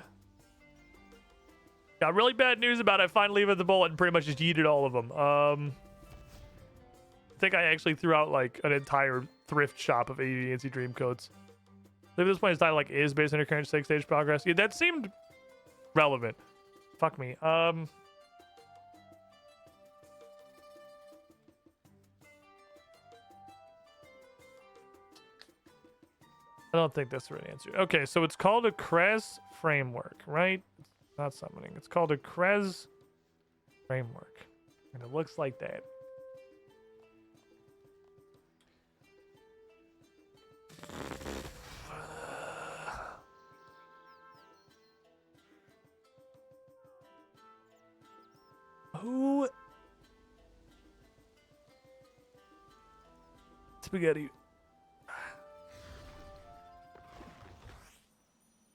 Got really bad news about it. I finally hit the bullet and pretty much just yeeted all of them. I think I actually threw out like an entire thrift shop of Aviancy Dreamcoats. At this point, his dialogue is based on your current 6-stage progress. Yeah, that seemed relevant. Fuck me. I don't think that's the right answer. Okay, so it's called a Krez framework, right? It's not summoning. It's called a Krez framework. And it looks like that. Who? Spaghetti.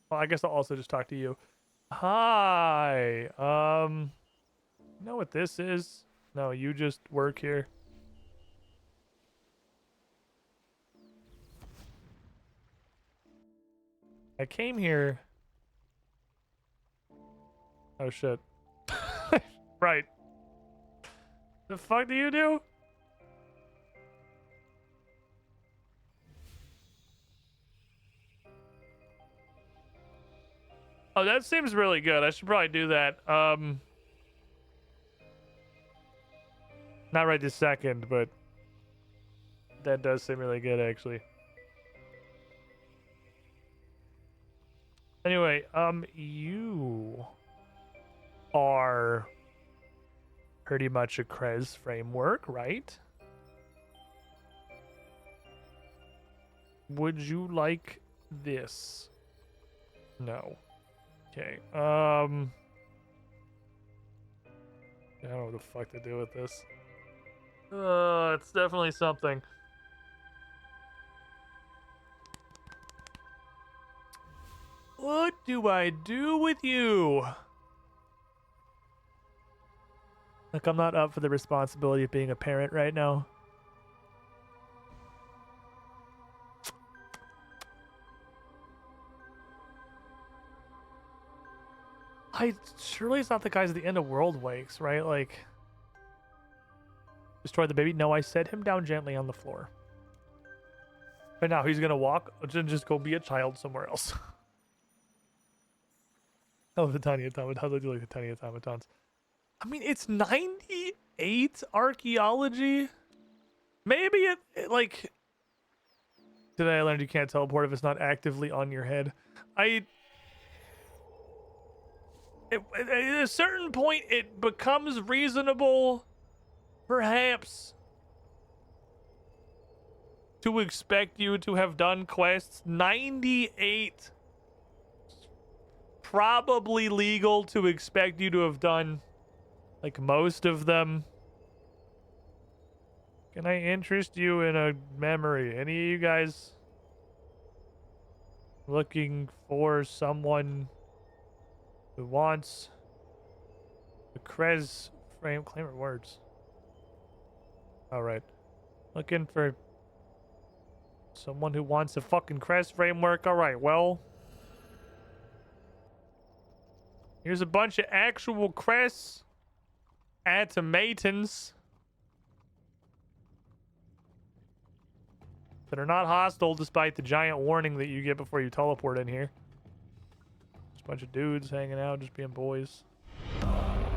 Well, I guess I'll also just talk to you. Hi. You know what this is? No, you just work here. I came here. Oh shit. Right. The fuck do you do? Oh, that seems really good. I should probably do that. Not right this second, but that does seem really good, actually. Anyway, you are pretty much a Krez framework, right? Would you like this? No. Okay. I don't know what the fuck to do with this. It's definitely something. What do I do with you? Like, I'm not up for the responsibility of being a parent right now. Surely it's not the guys at the end of World Wakes, right? Like, destroy the baby? No, I set him down gently on the floor. But now he's gonna walk and just go be a child somewhere else. I love the tiny automatons. How do I do like the tiny automatons? I mean, it's 98 archaeology. Maybe it like. Today I learned you can't teleport if it's not actively on your head. At a certain point, it becomes reasonable, perhaps, to expect you to have done quests. 98. Probably legal to expect you to have done, like, most of them. Can I interest you in a memory? Any of you guys looking for someone who wants the Krez frame? Claim rewards. Alright. Looking for someone who wants a fucking Krez framework? Alright, well. Here's a bunch of actual Krez automatons that are not hostile despite the giant warning that you get before you teleport in here. Just a bunch of dudes hanging out, just being boys.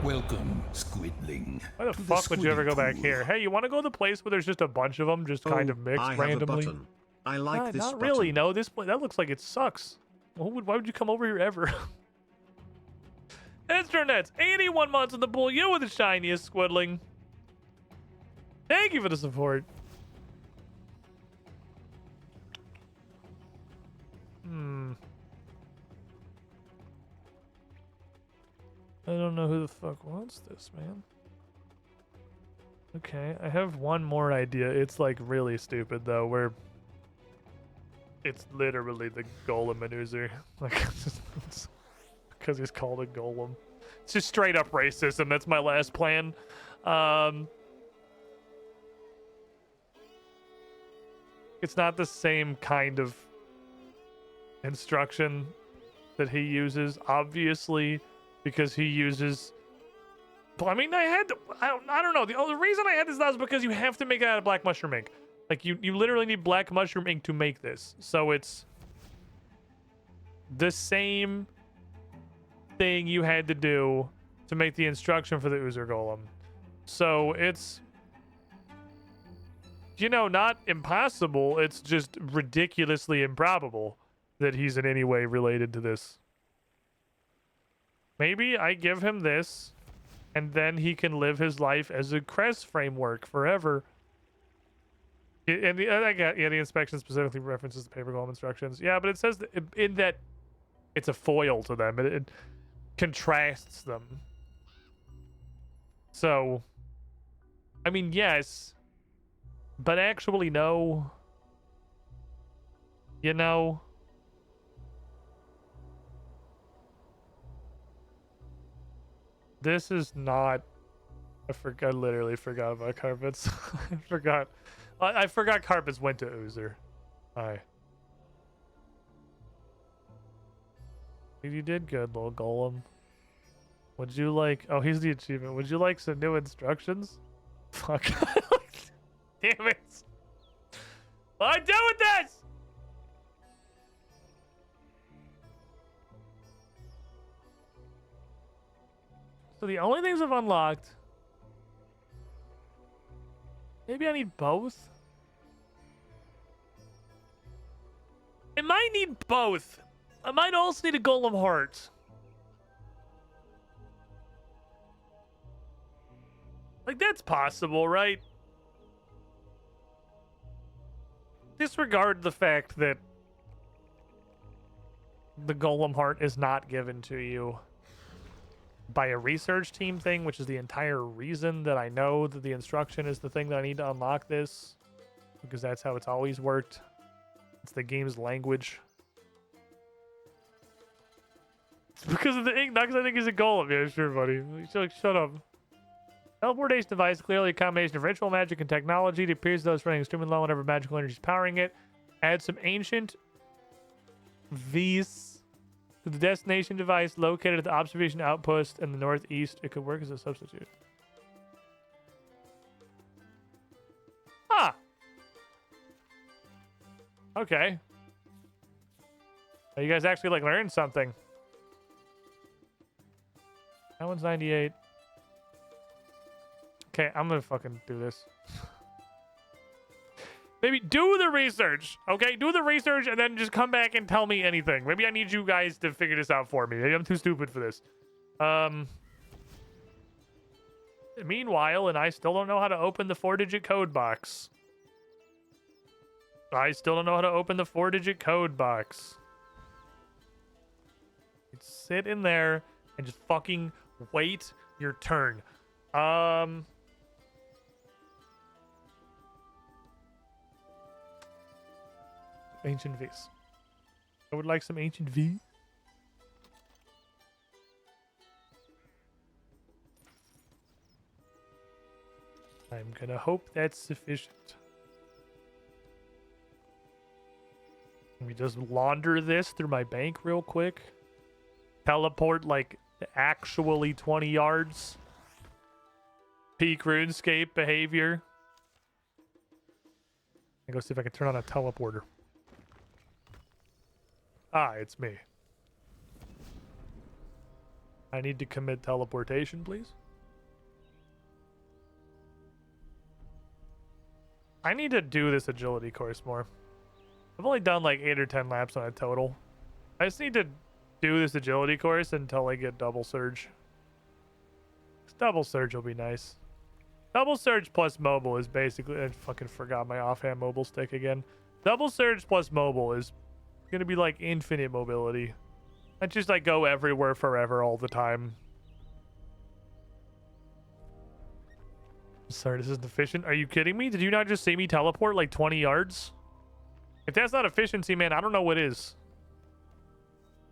Welcome, Squidling. Why the fuck would you ever go back here? Hey, you want to go to the place where there's just a bunch of them, just kind of mixed I have randomly? A button. I like this not button. really. No, this that looks like it sucks. Why would you come over here ever? Internet's 81 months in the pool. You were the shiniest, Squidling. Thank you for the support. I don't know who the fuck wants this, man. Okay, I have one more idea. It's like really stupid though, where it's literally the golem manuzer. Like, because he's called a golem. It's just straight up racism. That's my last plan. It's not the same kind of instruction that he uses, obviously, because he uses. I mean, I don't know. The reason I had this was because you have to make it out of black mushroom ink. Like, you literally need black mushroom ink to make this. So it's the same thing you had to do to make the instruction for the Uzer Golem. So it's, not impossible. It's just ridiculously improbable that he's in any way related to this. Maybe I give him this, and then he can live his life as a Krez framework forever. And the inspection specifically references the paper golem instructions. Yeah, but it says that in that it's a foil to them. It contrasts them. So, I mean, yes, but actually no. This is not. I literally forgot about carpets. I forgot carpets went to Uzer. Hi. You did good, little golem. Would you like... Oh, here's the achievement. Would you like some new instructions? Fuck. Damn it. What do I do with this? So the only things I've unlocked... Maybe I need both? I might need both. I might also need a golem heart. Like, that's possible, right? Disregard the fact that the golem heart is not given to you by a research team thing, which is the entire reason that I know that the instruction is the thing that I need to unlock this, because that's how it's always worked. It's the game's language. It's because of the ink, not because I think he's a golem. Yeah, sure, buddy. Shut up. Teleportation device, clearly a combination of ritual magic and technology. It appears those running extremely low whenever magical energy is powering it. Add some ancient V's to the destination device located at the observation outpost in the northeast. It could work as a substitute. Ah! Okay. You guys actually like learned something. That one's 98. Okay, I'm gonna fucking do this. Maybe do the research, okay? Do the research and then just come back and tell me anything. Maybe I need you guys to figure this out for me. Maybe I'm too stupid for this. Meanwhile, and I still don't know how to open the 4-digit code box. I still don't know how to open the 4-digit code box. Sit in there and just fucking wait your turn. Ancient V's. I would like some ancient V. I'm gonna hope that's sufficient. Let me just launder this through my bank real quick. Teleport like actually 20 yards. Peak RuneScape behavior. And go see if I can turn on a teleporter. Ah, it's me. I need to commit teleportation, please. I need to do this agility course more. I've only done like 8 or 10 laps on a total. I just need to do this agility course until I get double surge. Double surge will be nice. Double surge plus mobile is basically... I fucking forgot my offhand mobile stick again. Double surge plus mobile is gonna be like infinite mobility. I just like go everywhere forever all the time. Sorry, this isn't efficient. Are you kidding me? Did you not just see me teleport like 20 yards? If that's not efficiency, man, I don't know what is.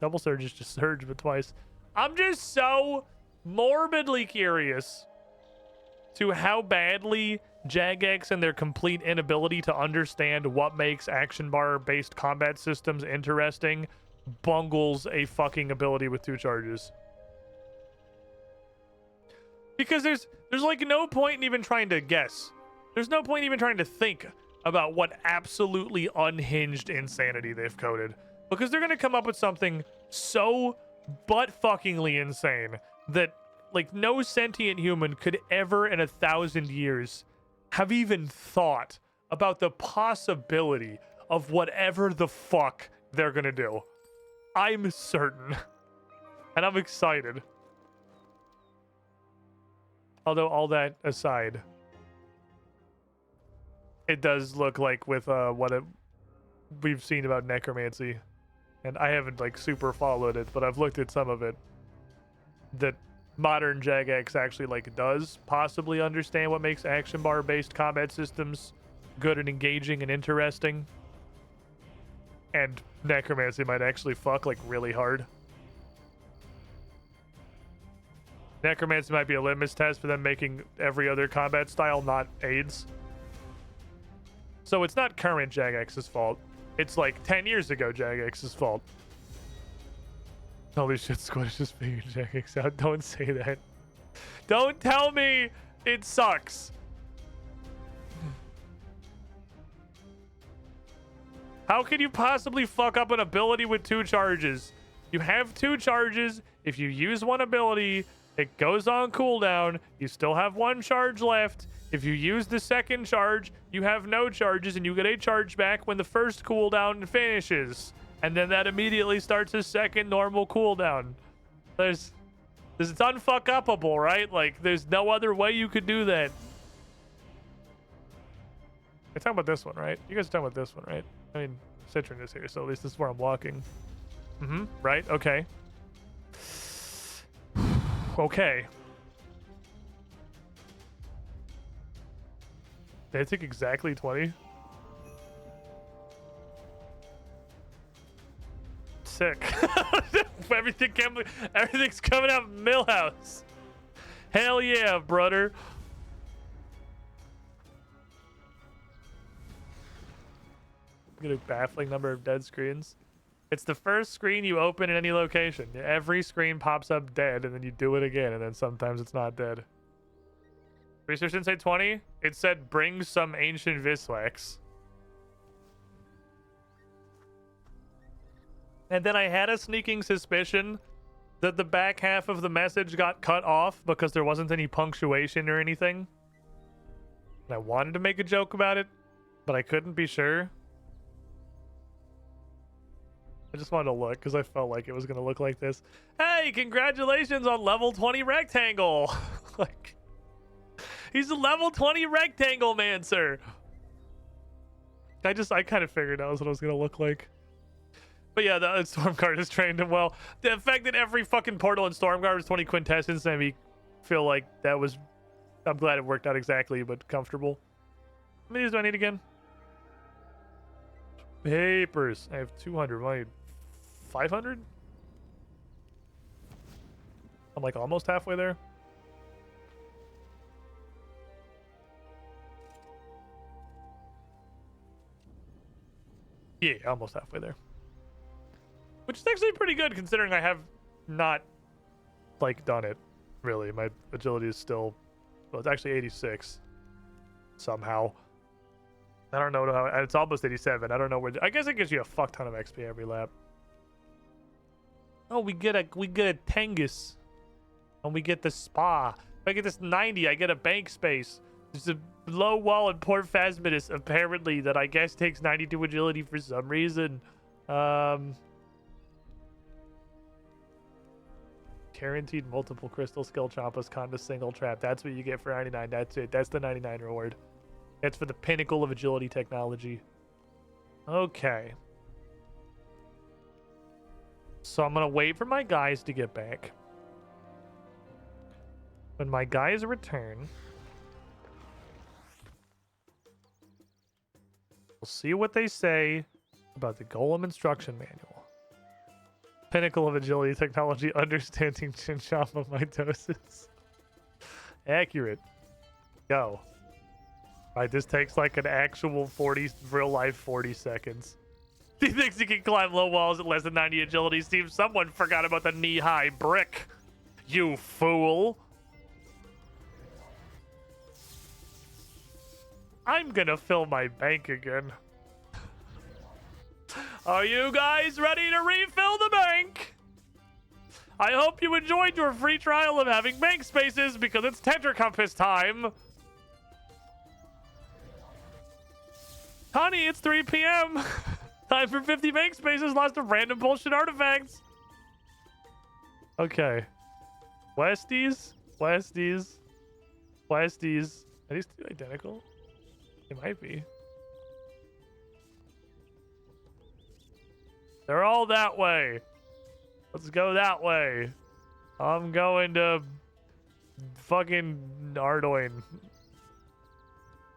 Double surge is just surge, but twice. I'm just so morbidly curious to how badly Jagex and their complete inability to understand what makes action bar based combat systems interesting bungles a fucking ability with 2 charges. Because there's like no point in even trying to guess. There's no point even trying to think about what absolutely unhinged insanity they've coded. Because they're gonna come up with something so butt-fuckingly insane that like no sentient human could ever in 1,000 years have even thought about the possibility of whatever the fuck they're gonna do. I'm certain. And I'm excited. Although all that aside, it does look like with we've seen about necromancy, and I haven't like super followed it, but I've looked at some of it, that modern Jagex actually like does possibly understand what makes action bar based combat systems good and engaging and interesting. And necromancy might actually fuck like really hard. Necromancy might be a litmus test for them making every other combat style not AIDS. So it's not current Jagex's fault. It's like 10 years ago Jagex's fault. Holy shit, Squish just figured Jagex out. Don't say that. Don't tell me it sucks. How can you possibly fuck up an ability with 2 charges? You have 2 charges. If you use one ability, it goes on cooldown. You still have 1 charge left. If you use the second charge, you have no charges and you get a charge back when the first cooldown finishes. And then that immediately starts a second normal cooldown. It's unfuck-upable, right? Like, there's no other way you could do that. We're talking about this one, right? You guys are talking about this one, right? I mean, Citron is here, so at least this is where I'm walking. Right, okay. Okay. Did it take exactly 20? Sick. Everything's coming out Millhouse. Hell yeah, brother. Get a baffling number of dead screens. It's the first screen you open in any location. Every screen pops up dead, and then you do it again, and then sometimes it's not dead. Research didn't say 20. It said bring some ancient Viswax. And then I had a sneaking suspicion that the back half of the message got cut off because there wasn't any punctuation or anything. And I wanted to make a joke about it, but I couldn't be sure. I just wanted to look because I felt like it was going to look like this. Hey, congratulations on level 20 rectangle. Like, he's a level 20 rectangle man, sir. I kind of figured that was what it was going to look like. But yeah, the Stormguard has trained him well. The fact that every fucking portal in Stormguard was 20 quintessence made me feel like that was... I'm glad it worked out exactly, but comfortable. How many of these do I need again? Papers. I have 200. I need 500? I'm like almost halfway there. Yeah, almost halfway there. Which is actually pretty good considering I have not, like, done it, really. My agility is still... Well, it's actually 86. Somehow. I don't know how... It's almost 87. I don't know where... I guess it gives you a fuck ton of XP every lap. Oh, we get a Tengus. And we get the Spa. If I get this 90, I get a bank space. There's a low wall in Port Phasmidus, apparently, that I guess takes 92 agility for some reason. Guaranteed multiple crystal skill chompas conda single trap. That's what you get for 99. That's it. That's the 99 reward. That's for the pinnacle of agility technology. Okay. So I'm gonna wait for my guys to get back. When my guys return, we'll see what they say about the Golem instruction manual. Pinnacle of agility technology, understanding Chinchama mitosis. Accurate. Go. Right, this takes like an actual 40, real life 40 seconds. He thinks he can climb low walls at less than 90 agility. Steve, someone forgot about the knee-high brick. You fool. I'm gonna fill my bank again. Are you guys ready to refill the bank? I hope you enjoyed your free trial of having bank spaces because it's Tetracompass time. Honey, it's 3 p.m. Time for 50 bank spaces, lots of random bullshit artifacts. Okay. Westies. Are these two identical? They might be. They're all that way. Let's go that way. I'm going to fucking Ardoin.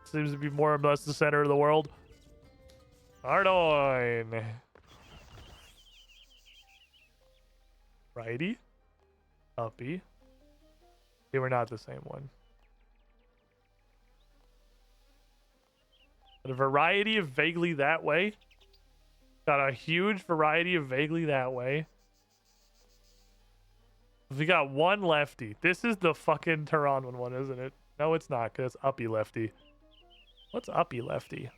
Seems to be more or less the center of the world. Ardoin. Righty. Uppy. They were not the same one. A variety of vaguely that way. Got a huge variety of vaguely that way. We got one lefty. This is the fucking Tehran one, isn't it? No, it's not, because it's uppy lefty. What's uppy lefty?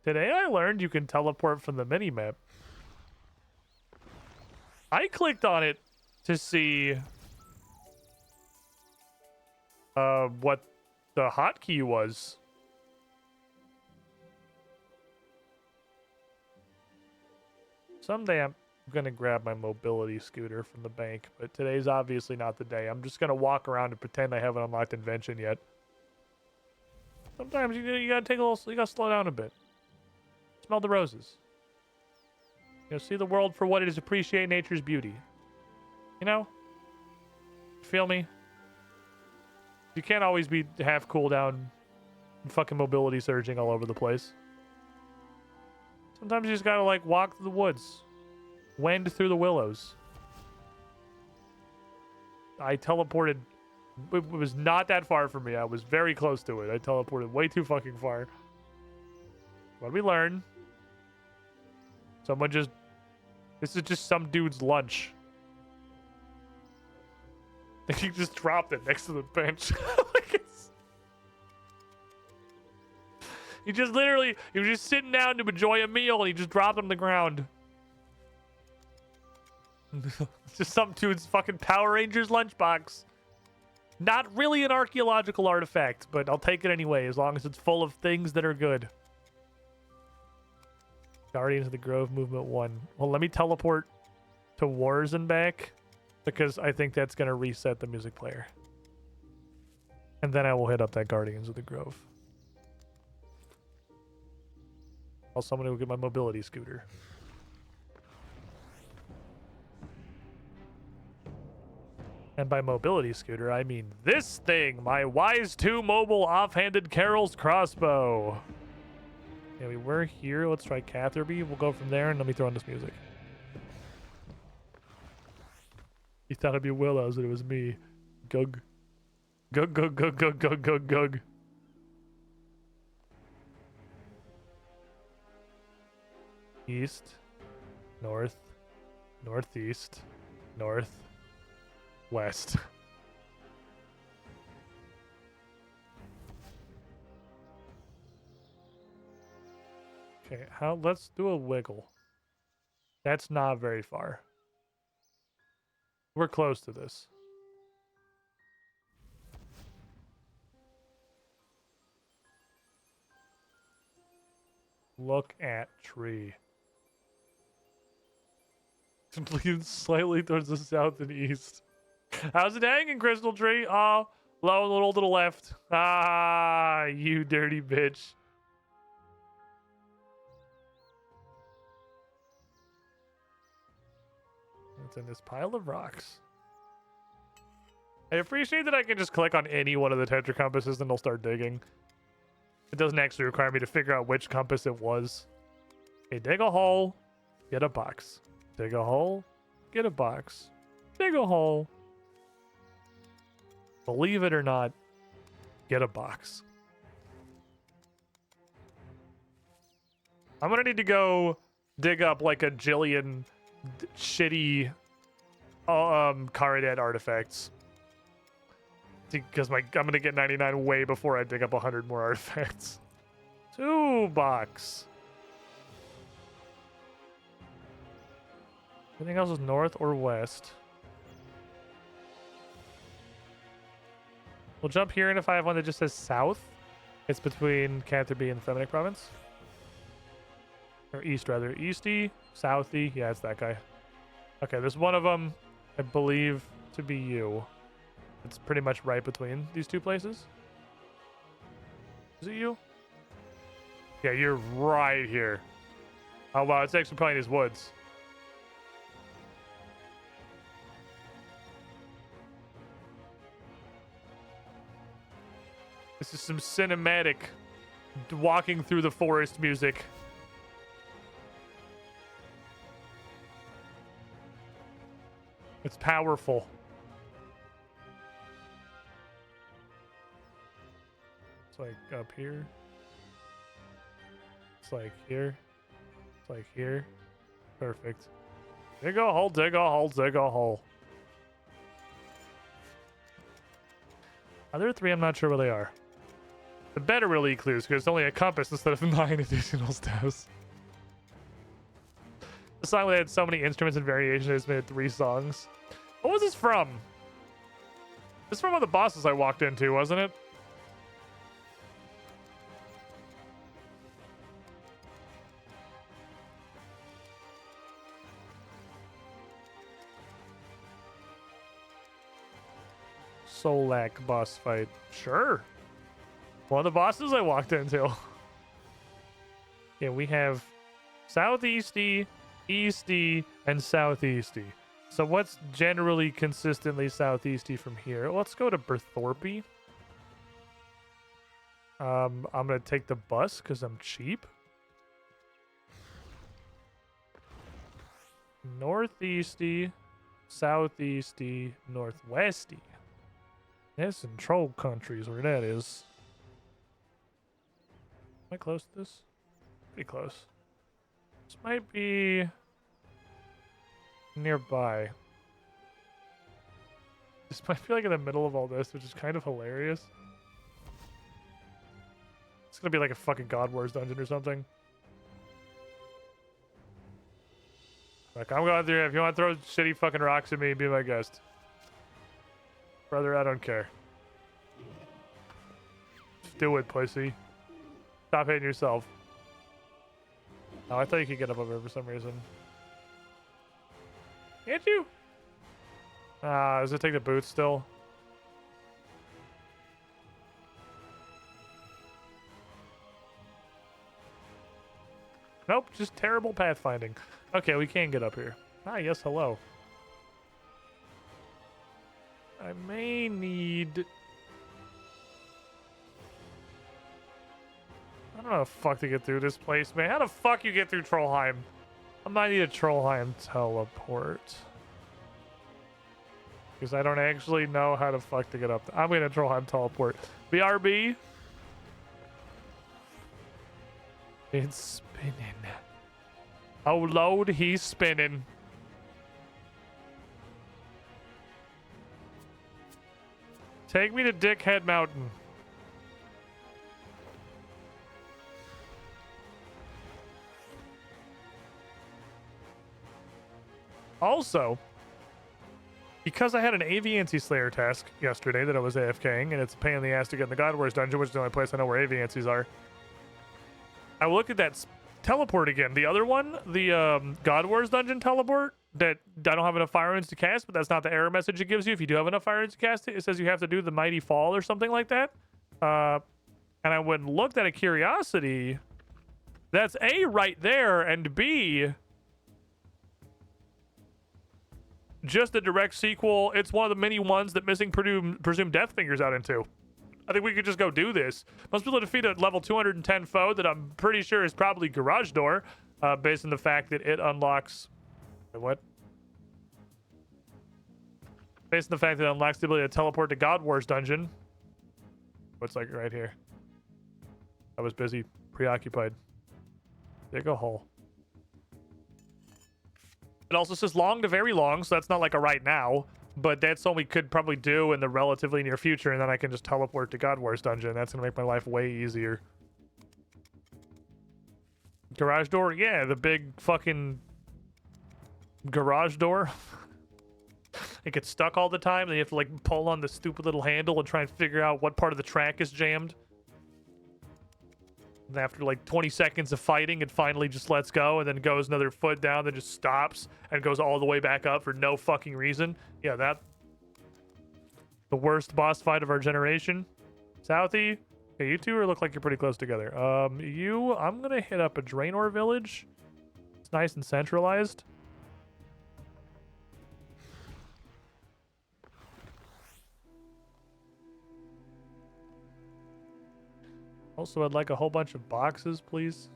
Today I learned you can teleport from the minimap. I clicked on it to see what the hotkey was. Someday I'm gonna grab my mobility scooter from the bank, but today's obviously not the day. I'm just gonna walk around and pretend I haven't unlocked invention yet. Sometimes you gotta take a little, you gotta slow down a bit. Smell the roses. You know, see the world for what it is, appreciate nature's beauty. You know? Feel me? You can't always be half cooldown and fucking mobility surging all over the place. Sometimes you just gotta, like, walk through the woods. Wend through the willows. I teleported. It was not that far from me. I was very close to it. I teleported way too fucking far. What did we learn? Someone just... This is just some dude's lunch. He just dropped it next to the bench. He just literally... He was just sitting down to enjoy a meal and he just dropped it on the ground. Just some dude's fucking Power Rangers lunchbox. Not really an archaeological artifact, but I'll take it anyway, as long as it's full of things that are good. Guardians of the Grove Movement 1. Well, let me teleport to Wars and back, because I think that's going to reset the music player. And then I will hit up that Guardians of the Grove. Also, I'm going to go get my mobility scooter. And by mobility scooter, I mean this thing, my Wise 2 mobile offhanded Carol's crossbow. Yeah, we were here. Let's try Catherby. We'll go from there and let me throw on this music. He thought it'd be Willows, but it was me. Gug. Gug, gug, gug, gug, gug, gug, gug. East, north, northeast, north, west. Okay, let's do a wiggle. That's not very far. We're close to this. Look at tree. Leans slightly towards the south and east. How's it hanging, Crystal Tree? Oh, low and little to the left. Ah, you dirty bitch. It's in this pile of rocks. I appreciate that I can just click on any one of the tetra compasses and they'll start digging. It doesn't actually require me to figure out which compass it was. Okay, dig a hole, get a box. Dig a hole, get a box. Dig a hole. Believe it or not, get a box. I'm gonna need to go dig up like a jillion shitty Caridad artifacts. Because I'm gonna get 99 way before I dig up 100 more artifacts. 2 box. Anything else is north or west? We'll jump here, and if I have one that just says south, it's between Canterbury and the Feminic Province. Or east, rather. Easty, southy. Yeah, it's that guy. Okay, there's one of them, I believe, to be you. It's pretty much right between these two places. Is it you? Yeah, you're right here. Oh, wow, it's actually probably in these woods. This is some cinematic walking through the forest music. It's powerful. It's like up here. It's like here. It's like here. Perfect. Dig a hole, dig a hole, dig a hole. Other 3, I'm not sure where they are. The better really clues because it's only a compass instead of 9 additional steps. The song where they had so many instruments and variations, it's made 3 songs. What was this from? This is from one of the bosses I walked into, wasn't it? Solak boss fight. Sure. One of the bosses I walked into. Yeah, we have southeasty, easty, and southeasty. So what's generally consistently southeasty from here? Let's go to Berthorpe. I'm gonna take the bus because I'm cheap. Northeasty, southeasty, northwesty. That's in troll countries where that is. Am I close to this? Pretty close. This might be nearby. This might be like in the middle of all this, which is kind of hilarious. It's gonna be like a fucking God Wars dungeon or something. Like, I'm going through. If you want to throw shitty fucking rocks at me, be my guest. Brother, I don't care. Just do it, pussy. Stop hitting yourself. Oh, I thought you could get up over there for some reason. Can't you? Does it take the boots still? Nope, just terrible pathfinding. Okay, we can get up here. Ah, yes, hello. I may need... I don't know how the fuck to get through this place, man. How the fuck you get through Trollheim? I might need a Trollheim teleport. Because I don't actually know how the fuck to get up. I'm going to Trollheim teleport. BRB. It's spinning. Oh, Lord, he's spinning. Take me to Dickhead Mountain. Also, because I had an Aviancy Slayer task yesterday that I was AFKing, and it's a pain in the ass to get in the God Wars dungeon, which is the only place I know where Aviancies are. I looked at that teleport again. The other one, the God Wars dungeon teleport, that I don't have enough fire runes to cast, but that's not the error message it gives you. If you do have enough fire runes to cast it, it says you have to do the Mighty Fall or something like that. And I went and looked at a curiosity. That's A, right there, and B, just a direct sequel. It's one of the many ones that Missing presumed Death Fingers out into. I think we could just go do this. Must be able to defeat a level 210 foe that I'm pretty sure is probably Garage Door, based on the fact that it unlocks... What? Based on the fact that it unlocks the ability to teleport to God Wars dungeon. What's like right here? I was busy, preoccupied. Dig a hole. It also says long to very long, so that's not like a right now. But that's something we could probably do in the relatively near future, and then I can just teleport to God Wars dungeon. That's going to make my life way easier. Garage door? Yeah, the big fucking garage door. It gets stuck all the time, and you have to like pull on the stupid little handle and try and figure out what part of the track is jammed. And after like 20 seconds of fighting, it finally just lets go and then goes another foot down, then just stops and goes all the way back up for no fucking reason. Yeah, that... The worst boss fight of our generation. Southie. Okay, you two look like you're pretty close together. I'm gonna hit up a Draenor village. It's nice and centralized. Also, I'd like a whole bunch of boxes, please.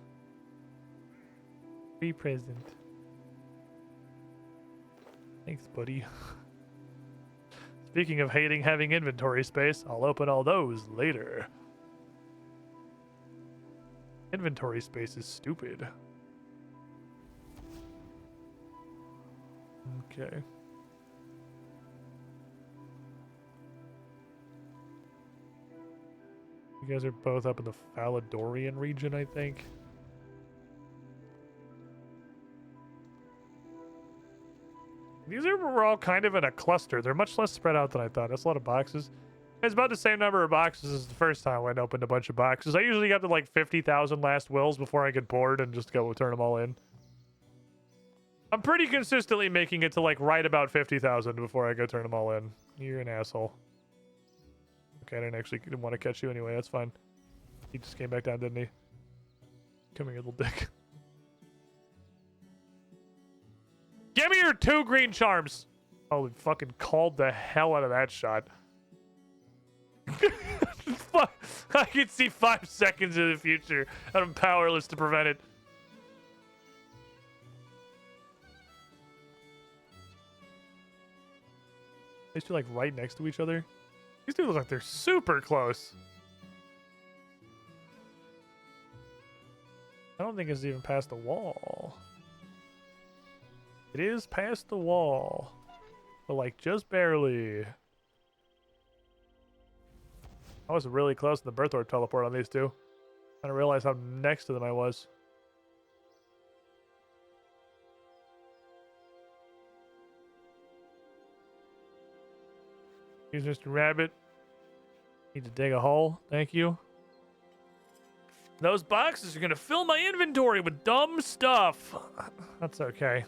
Be present. Thanks, buddy. Speaking of hating having inventory space, I'll open all those later. Inventory space is stupid. Okay. You guys are both up in the Faladorian region, I think. These are all kind of in a cluster. They're much less spread out than I thought. That's a lot of boxes. It's about the same number of boxes as the first time I opened a bunch of boxes. I usually got to like 50,000 last wills before I get bored and just go turn them all in. I'm pretty consistently making it to like right about 50,000 before I go turn them all in. You're an asshole. Okay, I didn't want to catch you anyway. That's fine. He just came back down, didn't he? Come here, little dick. Give me your 2 green charms. Oh, we fucking called the hell out of that shot. Fuck. I can see 5 seconds in the future, and I'm powerless to prevent it. These two like right next to each other. These two look like they're super close. I don't think it's even past the wall. It is past the wall, but like just barely. I was really close to the birth orb teleport on these two. I didn't realize how next to them I was. Here's Mr. Rabbit. Need to dig a hole. Thank you. Those boxes are gonna fill my inventory with dumb stuff. That's okay.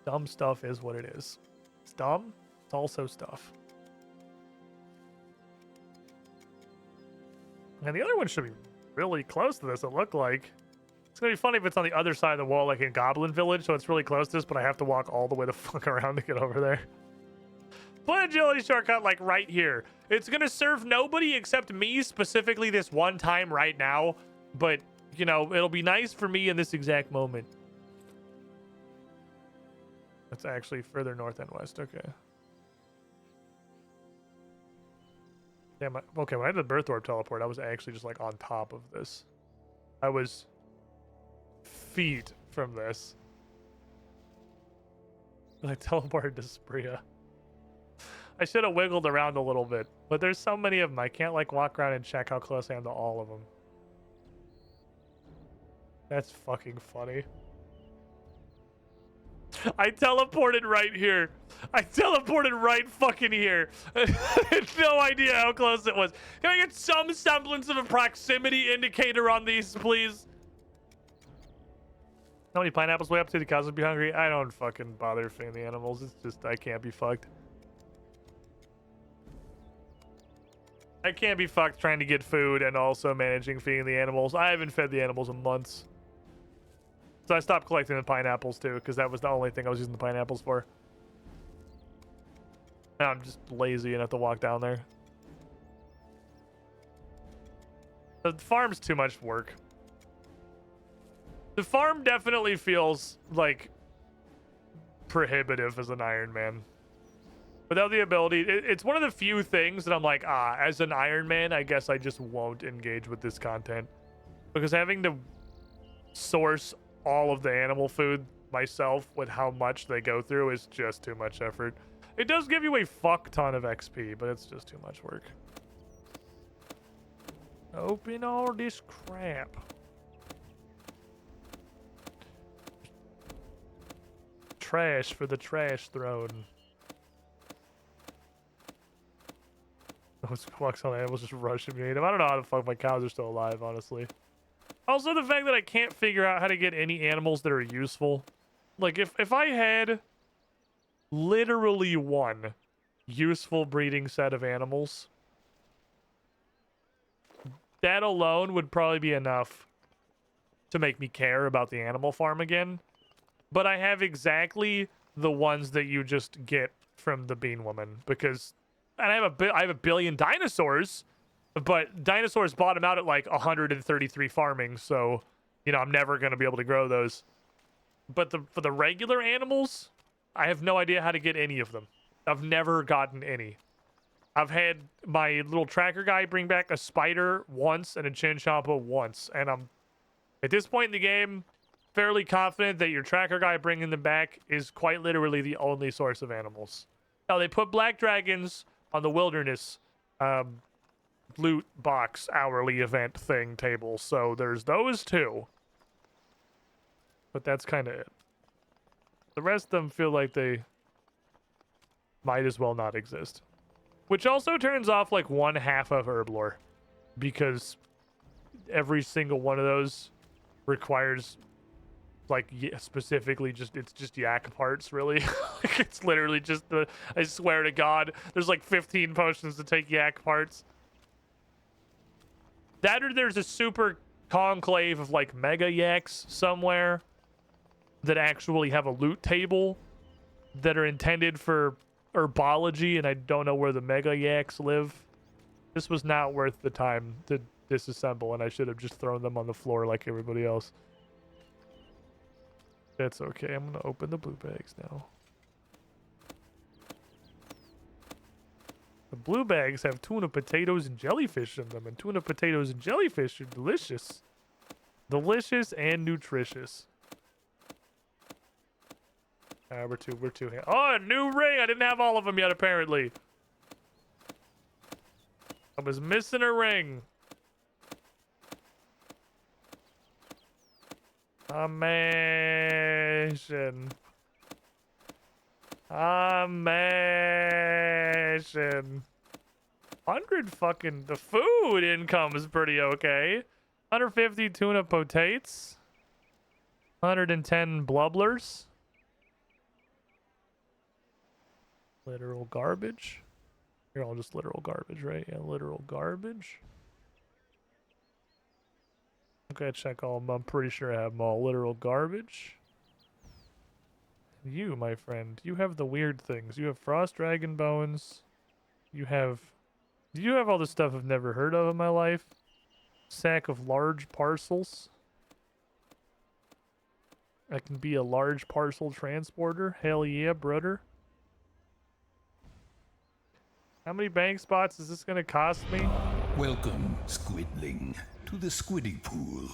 Dumb stuff is what it is. It's dumb. It's also stuff. And the other one should be really close to this, it looked like. It's gonna be funny if it's on the other side of the wall, like in Goblin Village, so it's really close to this, but I have to walk all the way the fuck around to get over there. Put agility shortcut like right here. It's gonna serve nobody except me, specifically this one time right now, but you know, it'll be nice for me in this exact moment. That's actually further north and west. Okay. Damn. Okay, when I did the birth orb teleport, I was actually just like on top of this. I was feet from this. I teleported to Spria. I should have wiggled around a little bit, but there's so many of them. I can't like walk around and check how close I am to all of them. That's fucking funny. I teleported right here. I teleported right fucking here. I had no idea how close it was. Can I get some semblance of a proximity indicator on these, please? How many pineapples way up to the cows would be hungry? I don't fucking bother feeding the animals. It's just, I can't be fucked. I can't be fucked trying to get food and also managing feeding the animals. I haven't fed the animals in months. So I stopped collecting the pineapples too, because that was the only thing I was using the pineapples for. Now I'm just lazy and have to walk down there. The farm's too much work. The farm definitely feels like prohibitive as an Iron Man. Without the ability, it's one of the few things that I'm like, as an Iron Man, I guess I just won't engage with this content. Because having to source all of the animal food myself with how much they go through is just too much effort. It does give you a fuck ton of XP, but it's just too much work. Open all this crap. Trash for the trash throne. Those fucks on animals just rushing me. I don't know how the fuck my cows are still alive, honestly. Also, the fact that I can't figure out how to get any animals that are useful. Like, if I had literally one useful breeding set of animals, that alone would probably be enough to make me care about the animal farm again. But I have exactly the ones that you just get from the Bean Woman, because... And I have a billion dinosaurs, but dinosaurs bottom out at like 133 farming, so, you know, I'm never going to be able to grow those. But for the regular animals, I have no idea how to get any of them. I've never gotten any. I've had my little tracker guy bring back a spider once and a chinchompa once, and I'm, at this point in the game, fairly confident that your tracker guy bringing them back is quite literally the only source of animals. Now, they put black dragons on the wilderness loot box hourly event thing table, so there's those two, but that's kind of it. The rest of them feel like they might as well not exist, which also turns off like one half of Herblore, because every single one of those requires like specifically it's just yak parts, really. It's literally just I swear to God, there's like 15 potions to take yak parts. That or there's a super conclave of like mega yaks somewhere. that actually have a loot table that are intended for herbology, and I don't know where the mega yaks live. This was not worth the time to disassemble, and I should have just thrown them on the floor like everybody else. That's okay. I'm gonna open the blue bags now. The blue bags have tuna, potatoes, and jellyfish in them, and tuna, potatoes, and jellyfish are delicious. Delicious and nutritious. We're two. Oh, a new ring! I didn't have all of them yet, apparently. I was missing a ring. Amazing. 100 fucking... The food income is pretty okay. 150 tuna potates. 110 blubblers. Literal garbage. You're all just literal garbage, right? Yeah, literal garbage. Okay, check all of them. I'm pretty sure I have them all. Literal garbage. You, my friend, you have the weird things. You have frost dragon bones. You have all the stuff I've never heard of in my life. Sack of large parcels. I can be a large parcel transporter. Hell yeah, brother. How many bank spots is this gonna cost me? Welcome, Squidling, to the Squiddy Pool.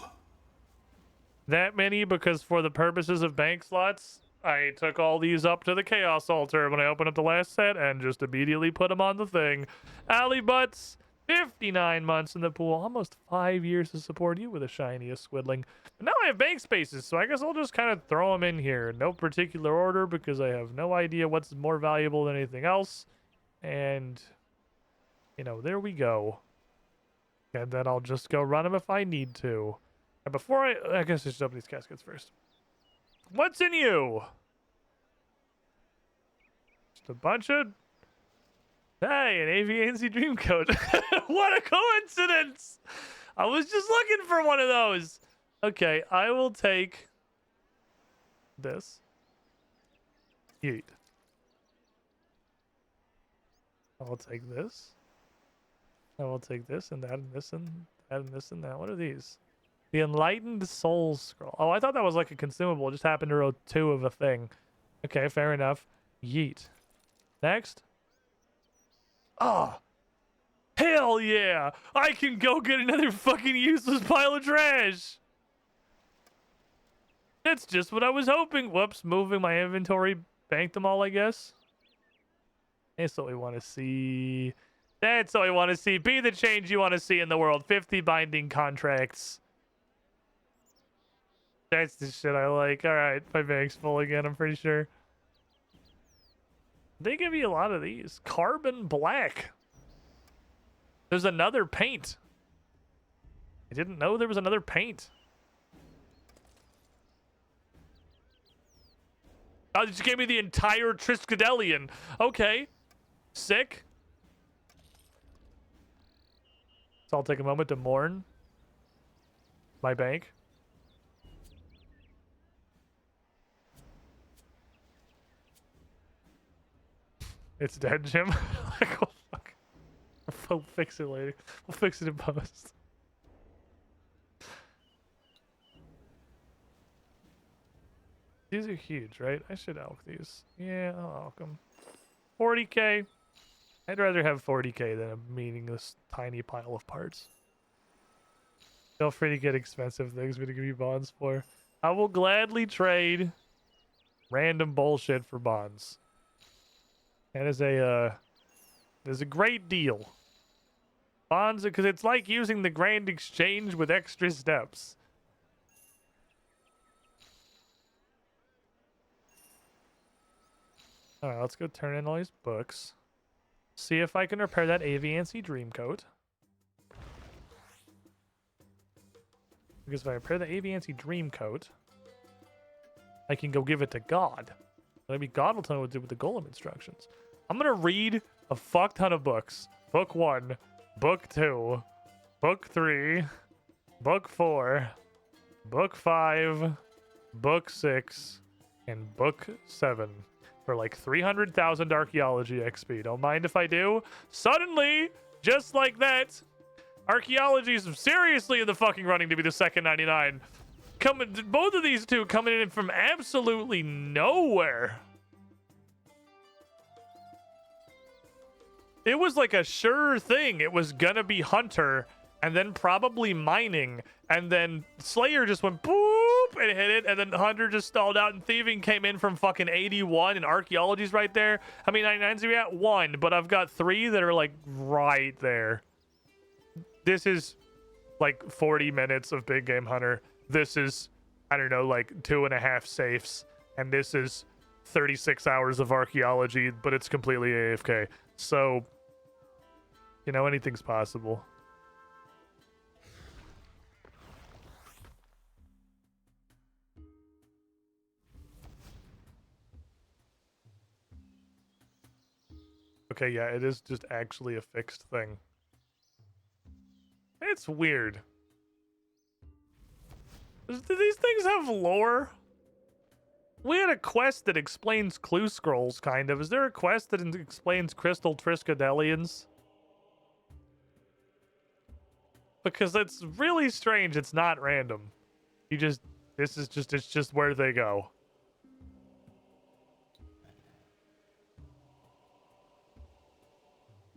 That many, because for the purposes of bank slots, I took all these up to the Chaos Altar when I opened up the last set and just immediately put them on the thing. Alley Butts, 59 months in the pool, almost 5 years to support you with the shiniest Squidling. But now I have bank spaces, so I guess I'll just kind of throw them in here. No particular order, because I have no idea what's more valuable than anything else. And, you know, there we go. And then I'll just go run them if I need to. And before I guess I should open these caskets first. What's in you? Just a bunch of... Hey, an AVNC dream coat. What a coincidence! I was just looking for one of those. Okay, I will take this. Yeet. I will take this. I will take this and that and this and that and this and that. What are these? The Enlightened Soul Scroll. Oh, I thought that was like a consumable. It just happened to row 2 of a thing. Okay, fair enough. Yeet. Next. Oh. Hell yeah! I can go get another fucking useless pile of trash! That's just what I was hoping. Whoops, moving my inventory. Banked them all, I guess. That's what we want to see. That's what we want to see. Be the change you want to see in the world. 50 binding contracts. That's the shit I like. Alright, my bank's full again, I'm pretty sure. They give you a lot of these. Carbon black. There's another paint. I didn't know there was another paint. Oh, you just gave me the entire Triskadelion. Okay. Sick. So I'll take a moment to mourn my bank. It's dead, Jim. Like, oh, fuck. We'll fix it later. We'll fix it in post. These are huge, right? I should elk these. Yeah, I'll elk them. 40k. I'd rather have 40k than a meaningless tiny pile of parts. Feel free to get expensive things for me to give you bonds for. I will gladly trade random bullshit for bonds. That is a great deal. Bonds, because it's like using the Grand Exchange with extra steps. Alright, let's go turn in all these books. See if I can repair that AVNC Dreamcoat. Because if I repair the AVNC Dreamcoat, I can go give it to God. Maybe God will tell me what to do with the golem instructions. I'm going to read a fuck ton of books. Book 1, Book 2, Book 3, Book 4, Book 5, Book 6, and Book 7 for like 300,000 archaeology XP. Don't mind if I do. Suddenly, just like that, archaeology is seriously in the fucking running to be the second 99. Both of these two coming in from absolutely nowhere. It was like a sure thing. It was gonna be Hunter, and then probably mining, and then Slayer just went boop and hit it, and then Hunter just stalled out, and Thieving came in from fucking 81, and Archaeology's right there. I mean, 99's at 1, but I've got 3 that are like right there. This is like 40 minutes of Big Game Hunter. This is, I don't know, like 2.5 safes, and this is 36 hours of Archaeology, but it's completely AFK. So, you know, anything's possible. Okay, yeah, it is just actually a fixed thing. It's weird. Do these things have lore? We had a quest that explains clue scrolls, kind of. Is there a quest that explains crystal triskadelions? Because it's really strange. It's not random. It's just where they go.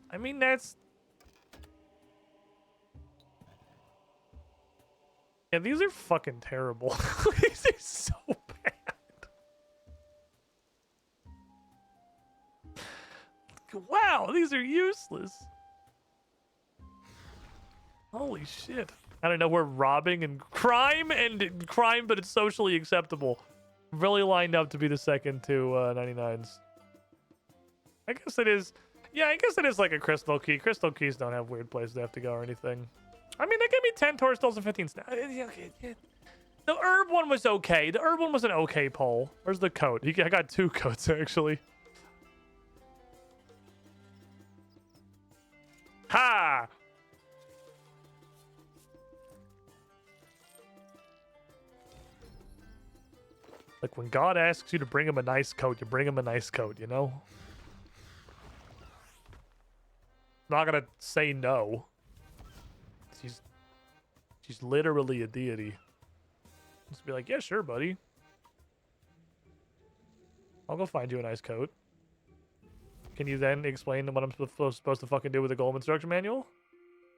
I mean, that's... Yeah, these are fucking terrible. These are so bad. Wow, these are useless. Holy shit. I don't know, we're robbing and crime, but it's socially acceptable. Really lined up to be the second to 99s. I guess it is... Yeah, I guess it is like a crystal key. Crystal keys don't have weird places they have to go or anything. I mean, they gave me 10 Torstals and 15 snaps. The herb one was okay. The herb one was an okay poll. Where's the coat? I got 2 coats, actually. Ha! Like, when God asks you to bring him a nice coat, you bring him a nice coat, you know? Not gonna say no. She's literally a deity. Just be like, yeah, sure, buddy. I'll go find you a nice coat. Can you then explain what I'm supposed to fucking do with the Golem instruction manual?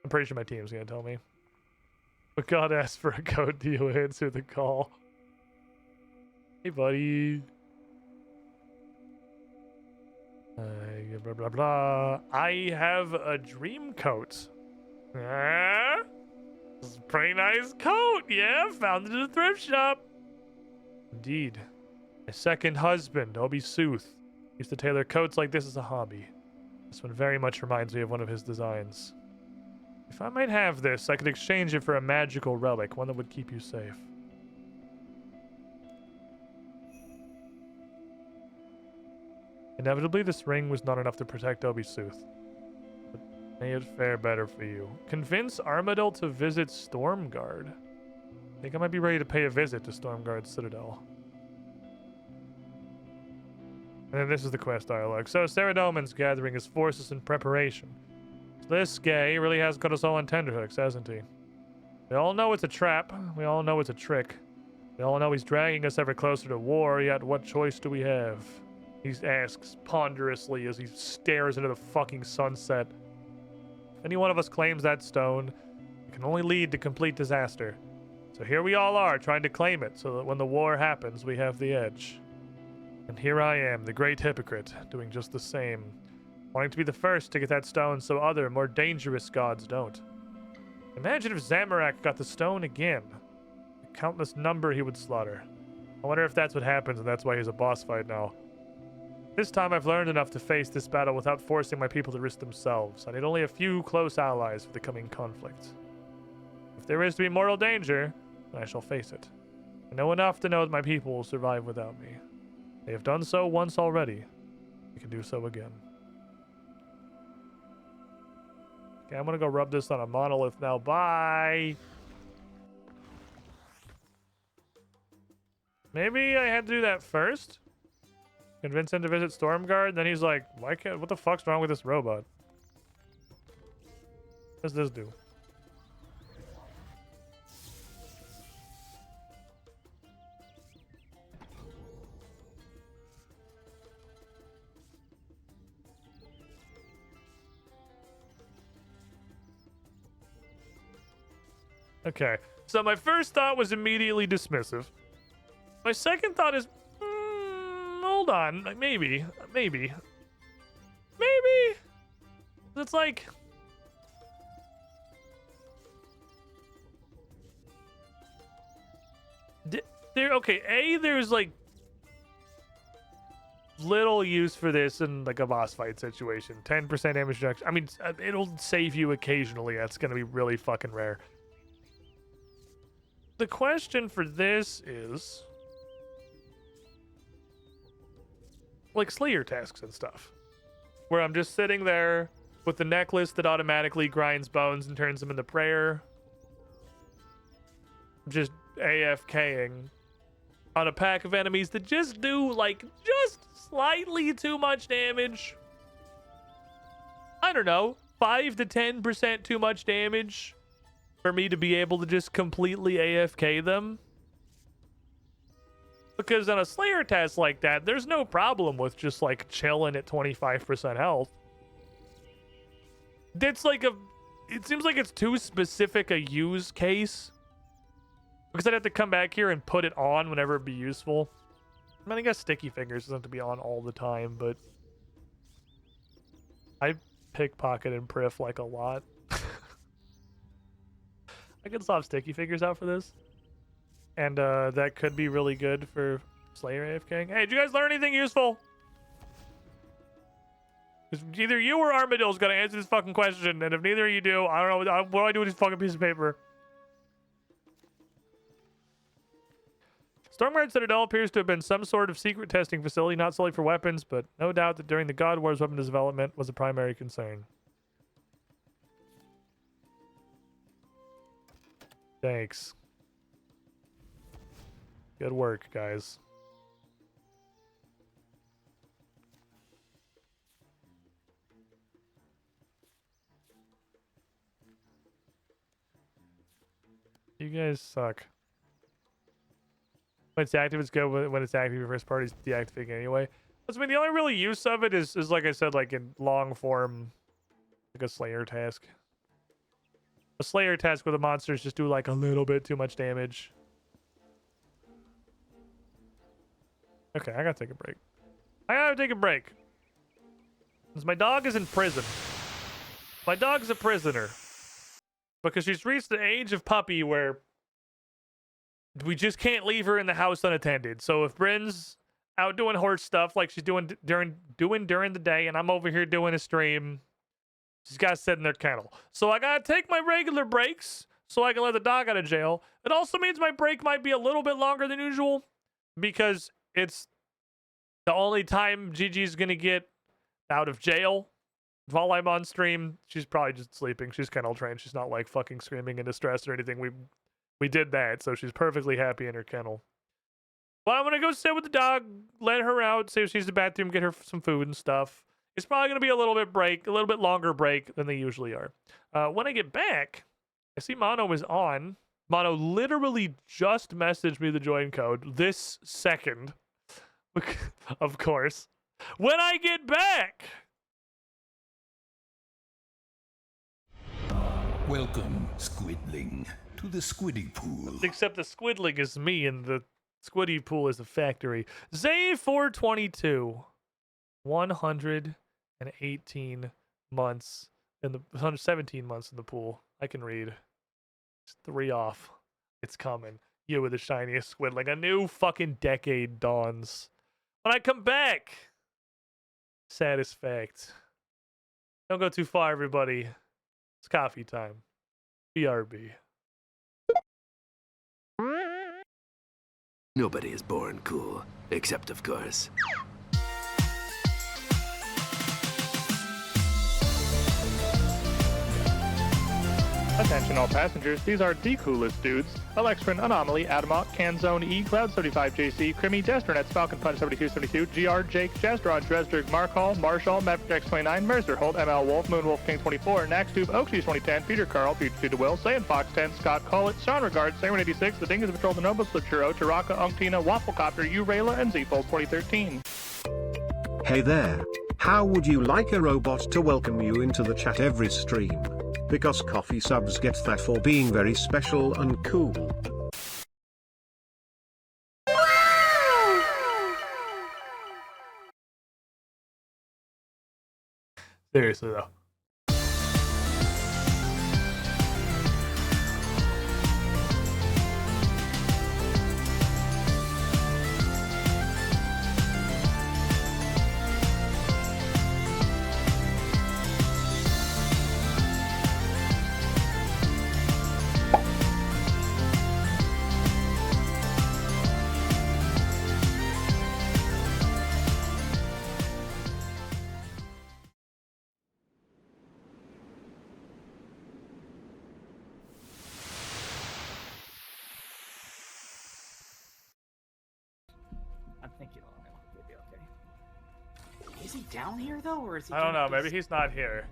I'm pretty sure my team's gonna tell me. But God asked for a coat, do you answer the call? Hey, buddy. Blah, blah, blah. I have a dream coat. This is a pretty nice coat. Yeah, found it at a thrift shop. Indeed. My second husband, Obi Sooth, used to tailor coats like this as a hobby. This one very much reminds me of one of his designs. If I might have this, I could exchange it for a magical relic, one that would keep you safe. Inevitably, this ring was not enough to protect Obi Sooth. But may it fare better for you. Convince Armadil to visit Stormguard. I think I might be ready to pay a visit to Stormguard's Citadel. And then this is the quest dialogue. So, Saradomin's gathering his forces in preparation. This guy really has got us all on tenterhooks, hasn't he? We all know it's a trap. We all know it's a trick. We all know he's dragging us ever closer to war, yet what choice do we have? He asks ponderously as he stares into the fucking sunset. If any one of us claims that stone, it can only lead to complete disaster. So here we all are, trying to claim it, so that when the war happens, we have the edge. And here I am, the great hypocrite, doing just the same. Wanting to be the first to get that stone so other, more dangerous gods don't. Imagine if Zamorak got the stone again. The countless number he would slaughter. I wonder if that's what happens and that's why he's a boss fight now. This time I've learned enough to face this battle without forcing my people to risk themselves. I need only a few close allies for the coming conflict. If there is to be mortal danger, then I shall face it. I know enough to know that my people will survive without me. They have done so once already. They can do so again. Okay, I'm gonna go rub this on a monolith now. Bye! Maybe I had to do that first? Convince him to visit Stormguard? Then he's like, why can't... What the fuck's wrong with this robot? What does this do? Okay, so my first thought was immediately dismissive. My second thought is, hold on, maybe. It's like, there's like little use for this in like a boss fight situation. 10% damage reduction. I mean, it'll save you occasionally. That's gonna be really fucking rare. The question for this is like Slayer tasks and stuff, where I'm just sitting there with the necklace that automatically grinds bones and turns them into prayer, just AFKing on a pack of enemies that just do like just slightly too much damage. I don't know, 5 to 10% too much damage for me to be able to just completely AFK them. Because on a Slayer task like that, there's no problem with just like chilling at 25% health. It's like it seems like it's too specific a use case. Because I'd have to come back here and put it on whenever it'd be useful. I mean, I guess Sticky Fingers doesn't have to be on all the time, but I pickpocket and priff like a lot. I can swap Sticky Fingers out for this. And that could be really good for Slayer AFKing. Hey, did you guys learn anything useful? Either you or Armadill's gonna answer this fucking question, and if neither of you do, I don't know, what do I do with this fucking piece of paper? Stormguard Citadel appears to have been some sort of secret testing facility, not solely for weapons, but no doubt that during the God Wars, weapon development was a primary concern. Thanks. Good work, guys. You guys suck. When it's active, it's good. When it's active, your first party's deactivating anyway. I mean, the only real use of it is like I said, like in long form, like a Slayer task. A Slayer task where the monsters just do like a little bit too much damage. Okay, I gotta take a break. Because my dog is in prison. My dog's a prisoner. Because she's reached the age of puppy where we just can't leave her in the house unattended. So if Bryn's out doing horse stuff like she's doing during the day, and I'm over here doing a stream, she's got to sit in their kennel. So I gotta take my regular breaks so I can let the dog out of jail. It also means my break might be a little bit longer than usual because it's the only time Gigi's gonna get out of jail. While I'm on stream, she's probably just sleeping. She's kennel trained. She's not like fucking screaming in distress or anything. We did that, so she's perfectly happy in her kennel. But I'm gonna go sit with the dog, let her out, see if she's in the bathroom, get her some food and stuff. It's probably gonna be a little bit longer break than they usually are. When I get back, I see Mono is on. Mono literally just messaged me the join code this second. Of course. When I get back. Welcome, Squidling, to the Squiddy Pool. Except the Squidling is me and the Squiddy Pool is a factory. Zay422. 118 months in the 117 months in the pool. I can read. It's 3 off. It's coming. You with the shiniest Squidling. A new fucking decade dawns. When I come back. Satisfact. Don't go too far, everybody. It's coffee time. BRB. Nobody is born cool, except of course. Attention all passengers, these are the coolest dudes. Alextrin, Anomaly, Adamok, Canzone E, Cloud 75 JC, Crimmy, Destronets, Falcon Punch 7272, GR, Jake, Jazdron, Dresdrig, Markhall, Marshall, Maverick X29, Mercer, Holt, ML Wolf, Moonwolf King 24, Naxtube, Oakshoes 2010, Peter Carl, Future to Will, Saiyan Fox 10, Scott Collett, Sean Regard, Siren 86, The Dingus Patrol, The Noble Slipchuro, Chiraka, Unctina, Wafflecopter, Urayla, and Z-Fold 2013. Hey there. How would you like a robot to welcome you into the chat every stream? Because coffee subs get that for being very special and cool. Seriously though. I think he'll be okay. Is he down here though, or is he? I don't know. Maybe he's not here.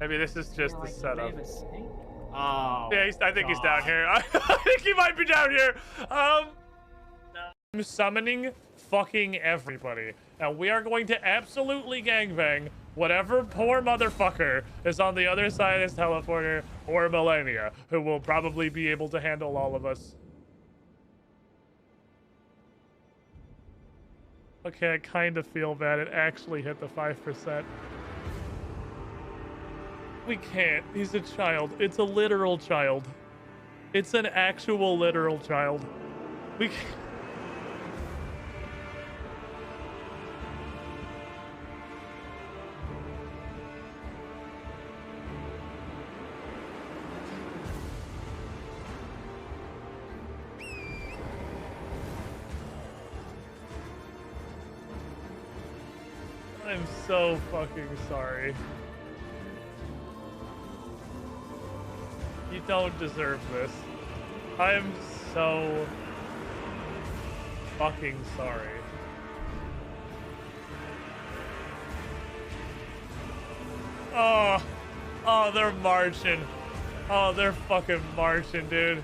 Maybe this is just the setup. Oh. Yeah, I think he's down here. I think he might be down here. I'm summoning fucking everybody, and we are going to absolutely gangbang whatever poor motherfucker is on the other side of this teleporter, or Millennia, who will probably be able to handle all of us. Okay, I kind of feel bad. It actually hit the 5%. We can't. He's a child. It's a literal child. It's an actual literal child. We can't. I'm so fucking sorry. You don't deserve this. I am so fucking sorry. Oh, they're marching. Oh, they're fucking marching, dude.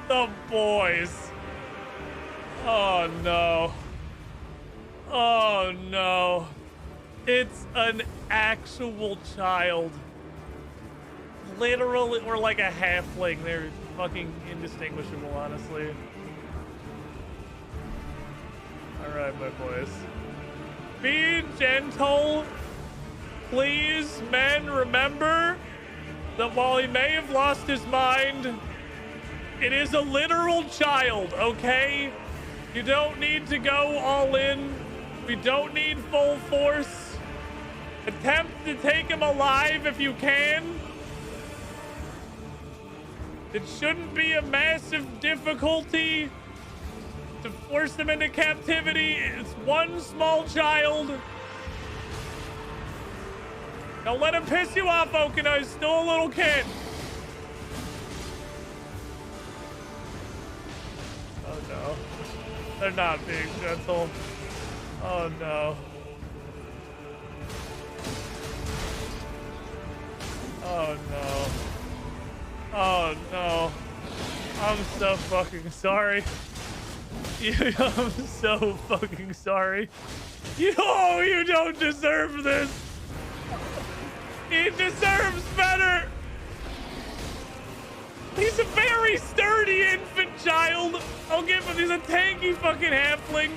The boys. Oh no. Oh no. It's an actual child. Literally, or like a halfling. They're fucking indistinguishable, honestly. Alright, my boys. Be gentle. Please, men, remember that while he may have lost his mind, it is a literal child, okay? You don't need to go all in. We don't need full force. Attempt to take him alive if you can. It shouldn't be a massive difficulty to force him into captivity. It's one small child. Don't let him piss you off, Okina. He's still a little kid. Oh no. They're not being gentle. Oh no. Oh no. Oh no. I'm so fucking sorry. I'm so fucking sorry. You don't deserve this. He deserves better. He's a very sturdy infant child. I'll give him. He's a tanky fucking halfling.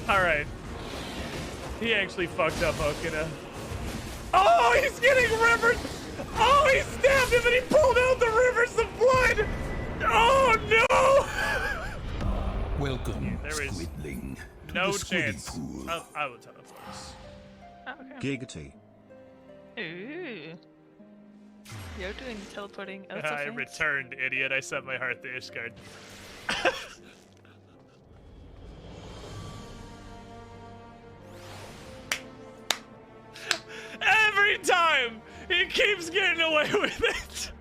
All right. He actually fucked up Okina. Oh, he's getting rivers. Oh, he stabbed him and he pulled out the rivers of blood. Oh no. Welcome, There is Squidling. no the Squiddy chance. Pool. I will teleport. Okay. Giggity. Ooh. You're doing teleporting. Oh, so I fancy. returned, idiot. I set my heart to Ishgard. Every time, he keeps getting away with it.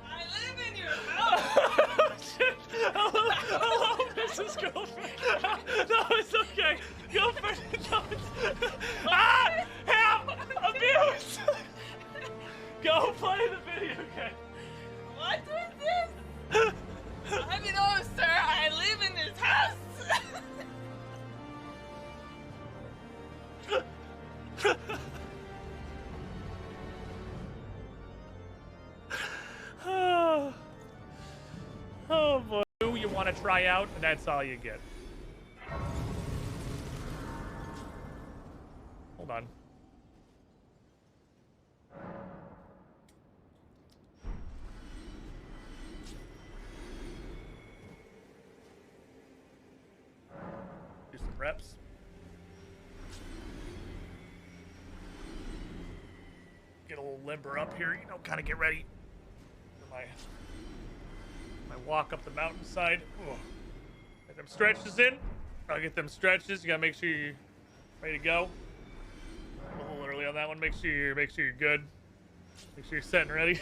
I live in your house. Shit. Hello, Mrs. Girlfriend. No, it's okay. Go for it. No, it's... Help! Abuse! Go play the video game. What is this? I mean, oh, sir, I live in this house. Oh boy. Who you want to try out, and that's all you get. Hold on. Do some reps. Get a little limber up here, you know, kind of get ready for my walk up the mountainside. Ooh. Get them stretches in. I'll get them stretches. You gotta make sure you're ready to go. I'm a little early on that one. Make sure you're good. Make sure you're set and ready.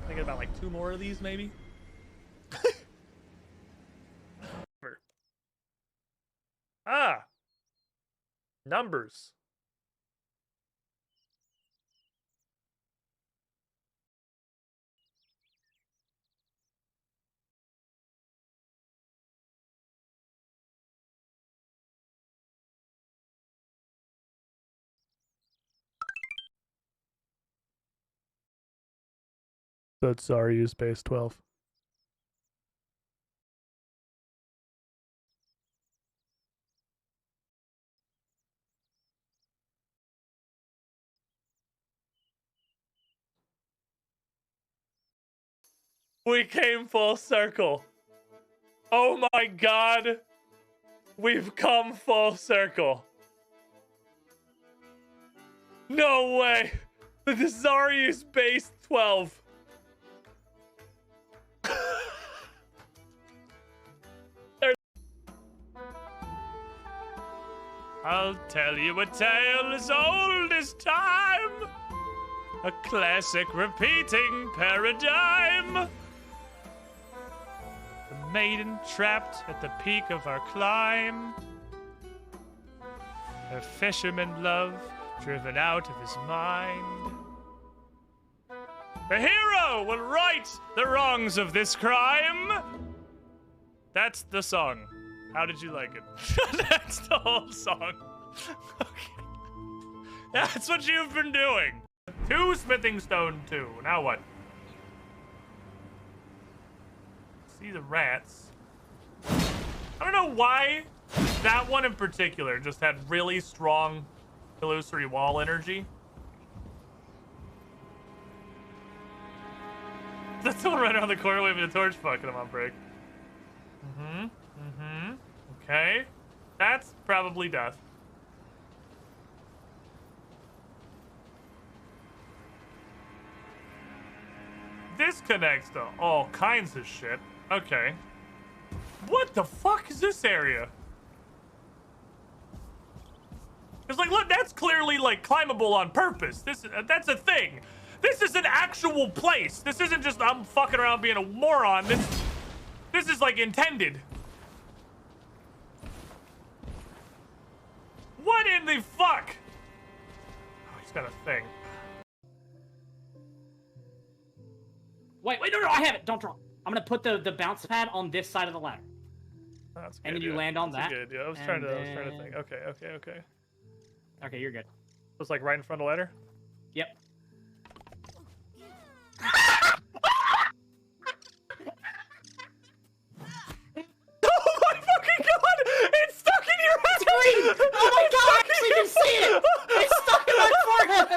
Thinking about like 2 more of these, maybe. Numbers. That's sorry, you space 12. We came full circle. Oh my god. We've come full circle. No way. The Zarius base 12. I'll tell you a tale as old as time. A classic repeating paradigm. The maiden trapped at the peak of our climb. Her fisherman love driven out of his mind. The hero will right the wrongs of this crime. That's the song. How did you like it? That's the whole song. Okay. That's what you've been doing. 2 smithing stone 2. Now what? See the rats. I don't know why that one in particular just had really strong illusory wall energy. That's the one right around the corner waving a torch. Fucking him on break. Okay. That's probably death. This connects to all kinds of shit. Okay. What the fuck is this area? It's like, look, that's clearly like climbable on purpose. That's a thing. This is an actual place. This isn't just I'm fucking around being a moron. This is like intended. What in the fuck? Oh, he's got a thing. Wait, no, I have it. Don't drop. I'm gonna put the bounce pad on this side of the ladder. That's and good, then you land on that. Good, yeah. I was trying to think. Okay. Okay, you're good. It's like right in front of the ladder? Yep. Oh my fucking god! It's stuck in your head! It's green! Oh my god, I actually can see it! It's stuck in my forehead!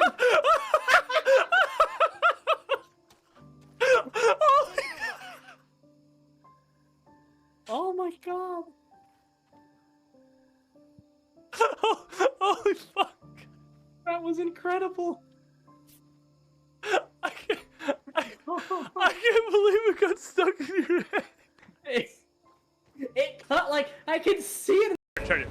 Oh my god. Holy fuck. That was incredible. I can't. I can't believe it got stuck in your head. It cut like I can see it. Turn it.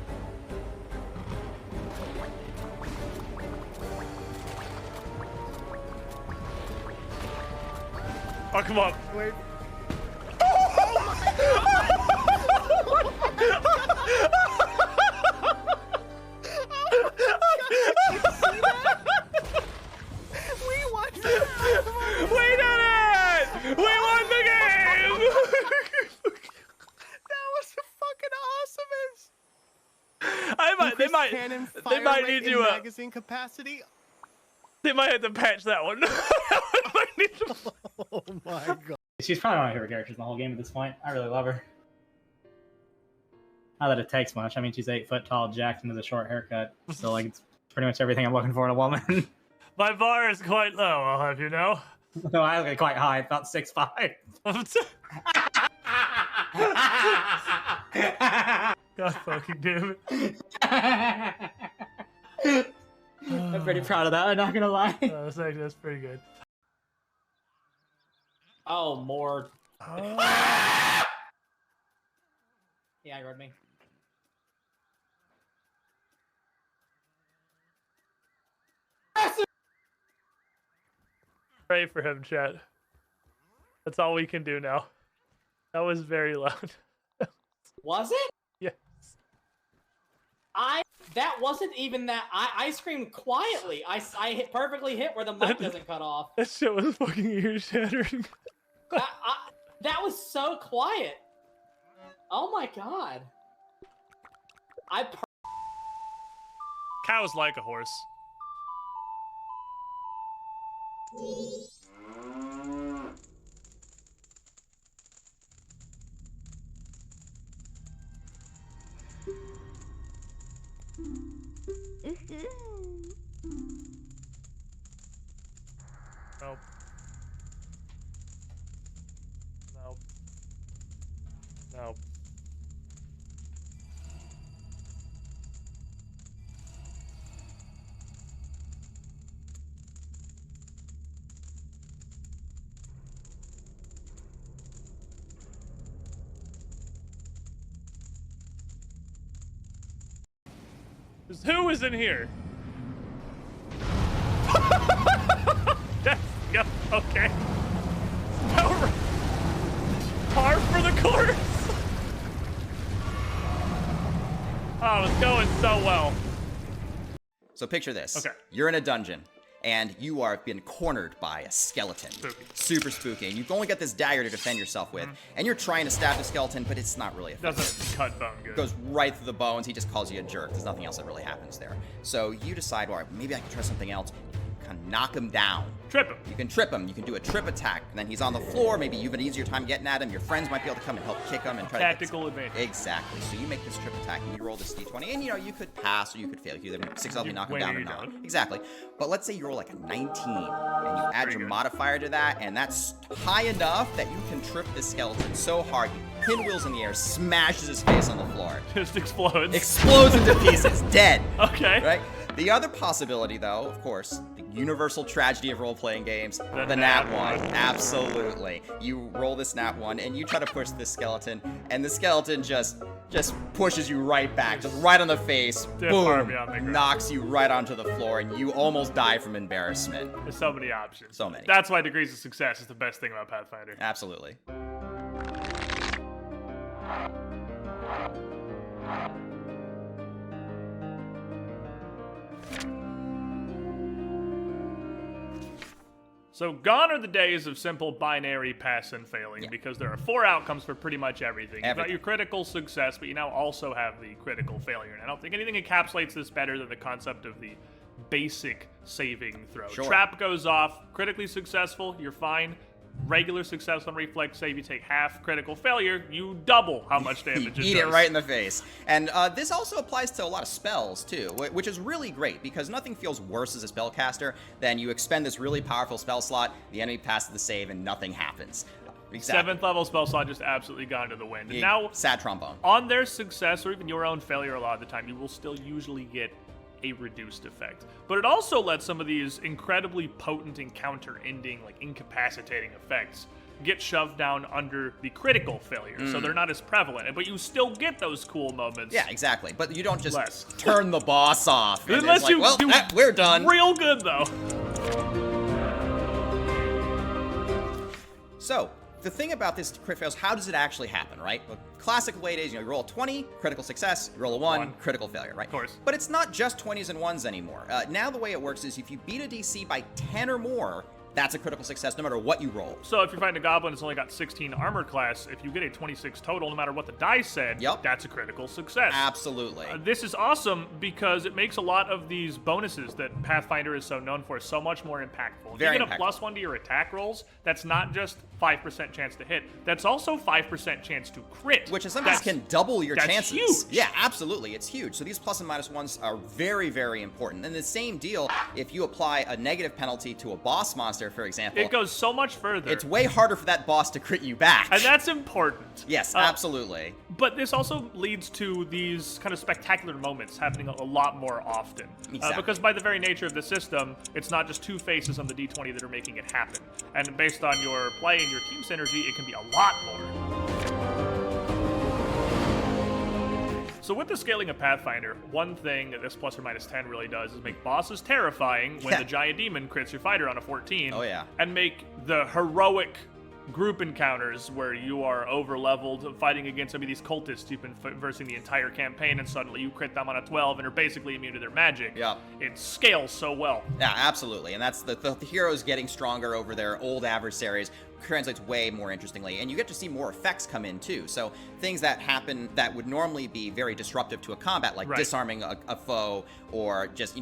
Oh, come on. Wait. We won. We did it! We won the game! That was the fucking awesomest. They might need to magazine capacity. They might have to patch that one. Oh my god. She's probably one of my favorite characters in the whole game at this point. I really love her. Not that it takes much. I mean, she's 8 foot tall, jacked, and with a short haircut. So, like, it's pretty much everything I'm looking for in a woman. My bar is quite low, I'll have you know. No, I look quite high, about 6'5". God fucking damn it. I'm pretty proud of that, I'm not gonna lie. That's pretty good. Oh, more. He aggroed me. Pray for him, chat. That's all we can do now. That was very loud. Was it? Yes. That wasn't even that. I screamed quietly. I hit perfectly hit where the mic doesn't cut off. That shit was fucking ear shattering. That was so quiet. Oh my god. Cows like a horse. Nope. Nope. Nope. Who is in here? Yep, okay. Par for the course. Oh, it's going so well. So picture this. Okay. You're in a dungeon, and you are been cornered by a skeleton. Spooky. Super spooky. And you've only got this dagger to defend yourself with, and you're trying to stab the skeleton, but it's not really effective. Doesn't cut bone good. It goes right through the bones. He just calls you a jerk. There's nothing else that really happens there. So you decide, well, maybe I can try something else. You can knock him down. Trip him. You can trip him. You can do a trip attack, and then he's on the floor. Maybe you have an easier time getting at him. Your friends might be able to come and help kick him and try Tactical to advantage. Exactly. So you make this trip attack, and you roll this d20, and you could pass or you could fail. You could either successfully knock him down or not. Exactly. But let's say you roll like a 19, and you add your modifier to that, and that's high enough that you can trip this skeleton so hard, he pinwheels in the air, smashes his face on the floor. Just explodes. Explodes into pieces. Dead. Okay. Right? The other possibility, though, of course, the universal tragedy of role-playing games, the nat 1. Absolutely. You roll this nat 1, and you try to push this skeleton, and the skeleton just pushes you right back, just right on the face, boom, knocks you right onto the floor, and you almost die from embarrassment. There's so many options. So many. That's why degrees of success is the best thing about Pathfinder. Absolutely. So gone are the days of simple binary pass and failing, because there are 4 outcomes for pretty much everything. You've got your critical success, but you now also have the critical failure. And I don't think anything encapsulates this better than the concept of the basic saving throw. Sure. Trap goes off, critically successful, you're fine. Regular success on reflex save, you take half. Critical failure, you double how much damage it does. Eat it right in the face. And this also applies to a lot of spells, too, which is really great, because nothing feels worse as a spellcaster than you expend this really powerful spell slot, the enemy passes the save, and nothing happens. Exactly. 7th level spell slot just absolutely gone to the wind. And now, sad trombone. On their success, or even your own failure a lot of the time, you will still usually get a reduced effect. But it also lets some of these incredibly potent encounter-ending, like incapacitating effects get shoved down under the critical failure, so they're not as prevalent. But you still get those cool moments. Yeah, exactly. But you don't just turn the boss off. And Unless like, you well, do we're done. Real good though. So, the thing about this crit fails, how does it actually happen, right? The classic way it is, you roll a 20, critical success, you roll a 1, critical failure, right? Of course. But it's not just 20s and 1s anymore. Now the way it works is if you beat a DC by 10 or more, that's a critical success no matter what you roll. So if you're fighting a goblin that's only got 16 armor class, if you get a 26 total, no matter what the dice said, that's a critical success. Absolutely. This is awesome because it makes a lot of these bonuses that Pathfinder is so known for so much more impactful. If you get a +1 to your attack rolls, that's not just 5% chance to hit, that's also 5% chance to crit. Which in some cases can double your chances. Huge. Yeah, absolutely. It's huge. So these plus and minus ones are very, very important. And the same deal, if you apply a negative penalty to a boss monster, for example, it goes so much further. It's way harder for that boss to crit you back. And that's important. Yes, absolutely. But this also leads to these kind of spectacular moments happening a lot more often. Exactly. Because by the very nature of the system, it's not just two faces on the D20 that are making it happen. And based on your play and your team synergy, it can be a lot more. So with the scaling of Pathfinder, one thing that this plus or minus 10 really does is make bosses terrifying when the giant demon crits your fighter on a 14. Oh yeah. And make the heroic group encounters where you are over-leveled fighting against some of these cultists you've been versing the entire campaign, and suddenly you crit them on a 12 and are basically immune to their magic. Yeah. It scales so well. Yeah, absolutely. And that's the heroes getting stronger over their old adversaries translates way more interestingly, and you get to see more effects come in too. So things that happen that would normally be very disruptive to a combat, like disarming a foe or just,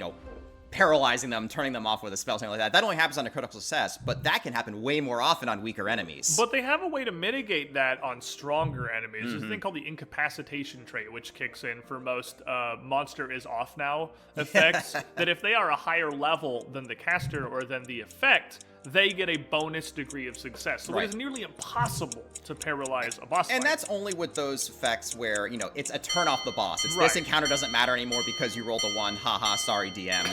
paralyzing them, turning them off with a spell, something like that. That only happens on a critical success, but that can happen way more often on weaker enemies. But they have a way to mitigate that on stronger enemies. There's a thing called the incapacitation trait, which kicks in for most monster is off now effects, that if they are a higher level than the caster or than the effect, they get a bonus degree of success. So it is nearly impossible to paralyze a boss And fight. that's only with those effects where, it's a turn off the boss. It's this encounter doesn't matter anymore because you rolled a 1. Haha, sorry, DM.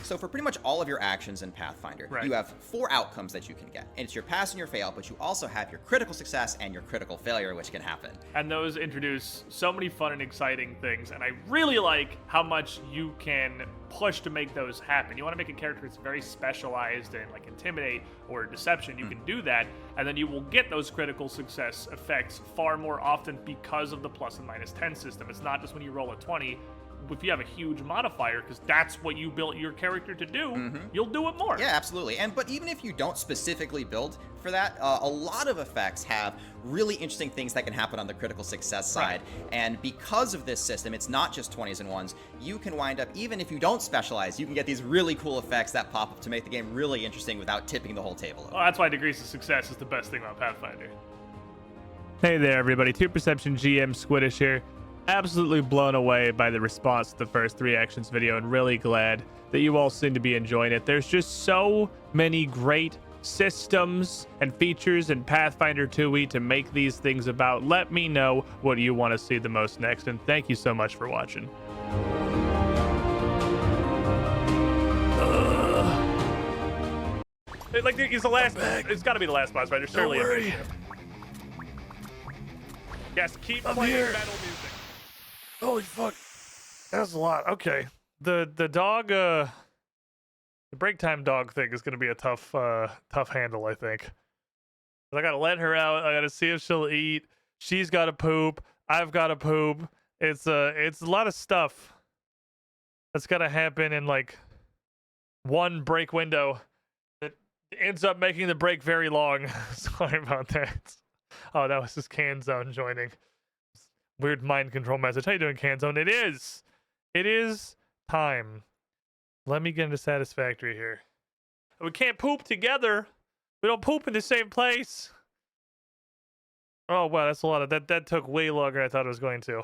So for pretty much all of your actions in Pathfinder, you have 4 outcomes that you can get. And it's your pass and your fail, but you also have your critical success and your critical failure, which can happen. And those introduce so many fun and exciting things, and I really like how much you can push to make those happen. You want to make a character that's very specialized in like Intimidate or Deception, you can do that, and then you will get those critical success effects far more often because of the plus and minus 10 system. It's not just when you roll a 20. If you have a huge modifier, because that's what you built your character to do, you'll do it more. Yeah, absolutely. But even if you don't specifically build for that, a lot of effects have really interesting things that can happen on the critical success side. And because of this system, it's not just 20s and 1s. You can wind up, even if you don't specialize, you can get these really cool effects that pop up to make the game really interesting without tipping the whole table over. Well, that's why degrees of success is the best thing about Pathfinder. Hey there, everybody. 2 Perception GM Squiddish here. Absolutely blown away by the response to the first 3 actions video, and really glad that you all seem to be enjoying it. There's just so many great systems and features in Pathfinder 2e to make these things about. Let me know what you want to see the most next, and thank you so much for watching. Like, it's the last. It's got to be the last boss fight. There's surely a video. Yes, keep playing metal music. Holy fuck. That's a lot. Okay. The dog, the break time dog thing is going to be a tough handle, I think. I got to let her out. I got to see if she'll eat. She's got to poop. I've got to poop. It's a lot of stuff that's got to happen in like one break window that ends up making the break very long. Sorry about that. Oh, that was just Canzone joining. Weird mind control message. How you doing, Canzone? It is time. Let me get into Satisfactory here. We can't poop together. We don't poop in the same place. Oh, wow, that's a lot of that. That took way longer than I thought it was going to.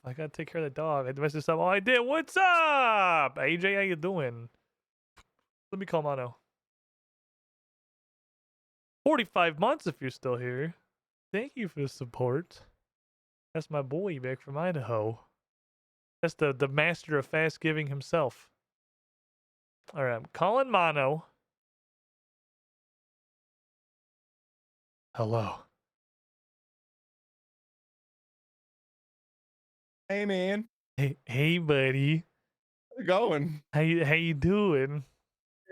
I gotta take care of the dog. I messed this up. Oh, I did. What's up? AJ, how you doing? Let me call Mono. 45 months if you're still here. Thank you for the support. That's my boy back from Idaho. That's the master of fast giving himself. All right, I'm calling Mono. Hello. Hey, man. Hey, buddy. How's it going? How you doing?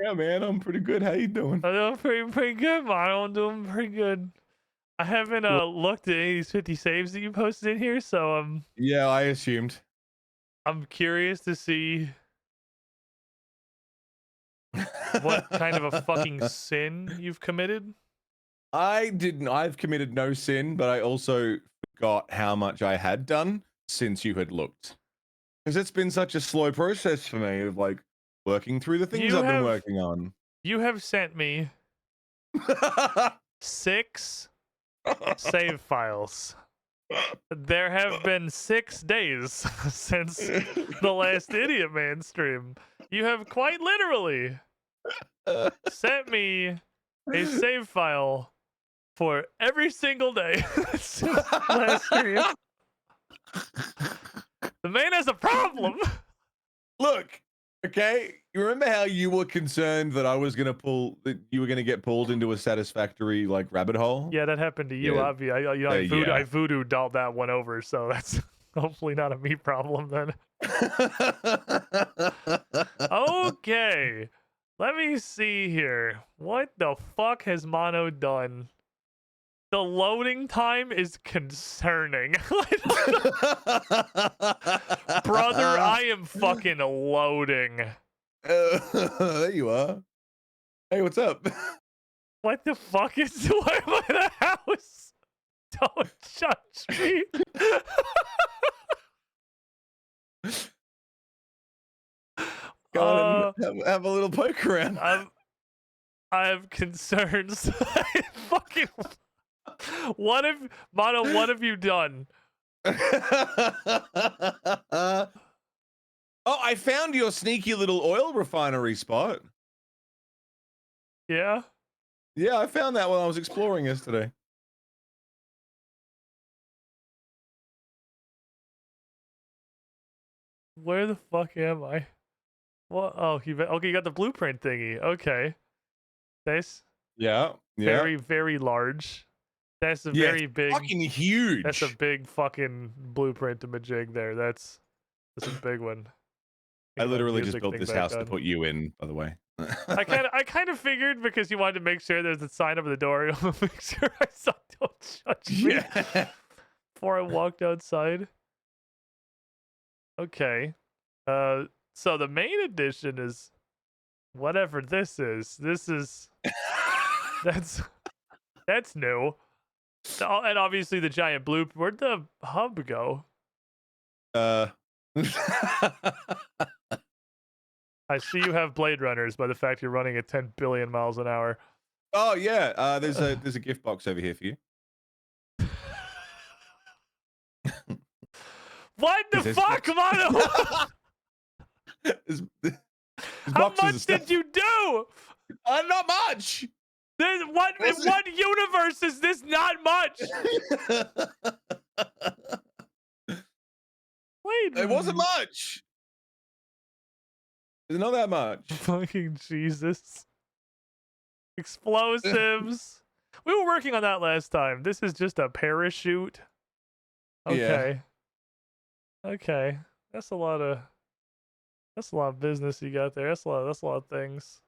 Yeah, man, I'm pretty good. How you doing? I'm doing pretty good, Mono. I'm doing pretty good. I haven't looked at any of these 50 saves that you posted in here, so Yeah, I assumed. I'm curious to see what kind of a fucking sin you've committed. I didn't. I've committed no sin, but I also forgot how much I had done since you had looked. Because it's been such a slow process for me of like working through the things I've been working on. You have sent me 6 save files. There have been 6 days since the last Idiot Man stream. You have quite literally sent me a save file for every single day since last stream. The man has a problem. Look, okay. You remember how you were concerned that I was gonna you were gonna get pulled into a Satisfactory like rabbit hole? Yeah, that happened to you, Yeah. obviously. I voodoo dolled that one over, so that's hopefully not a me problem then. Okay, let me see here. What the fuck has Mono done? The loading time is concerning. Brother, I am fucking loading. There you are. Hey, what's up? What the fuck is why am I in a house? Don't judge me. Go on and have a little poke around. I have concerns. Fucking what have you done? Oh, I found your sneaky little oil refinery spot. Yeah? Yeah, I found that while I was exploring yesterday. Where the fuck am I? What? Oh, you got the blueprint thingy. Okay. That's very, very large. That's a very big, fucking huge. That's a big fucking blueprint to majig there. That's a big one. I literally just built this house to put you in, by the way. I kind of figured because you wanted to make sure there's a sign over the door. Make sure I saw don't judge me before I walked outside. Okay. So the main edition is whatever this is. This is that's new. And obviously the giant blue. Where'd the hub go? I see you have Blade Runners by the fact you're running at 10 billion miles an hour. Oh yeah, there's a gift box over here for you. What the fuck, Mono? How much did you do? Not much. What universe is this not much? Wait, it wasn't much. It's not that much. Fucking Jesus. Explosives. We were working on that last time. This is just a parachute. Okay. Yeah. Okay. That's a lot of business you got there. That's a lot of things.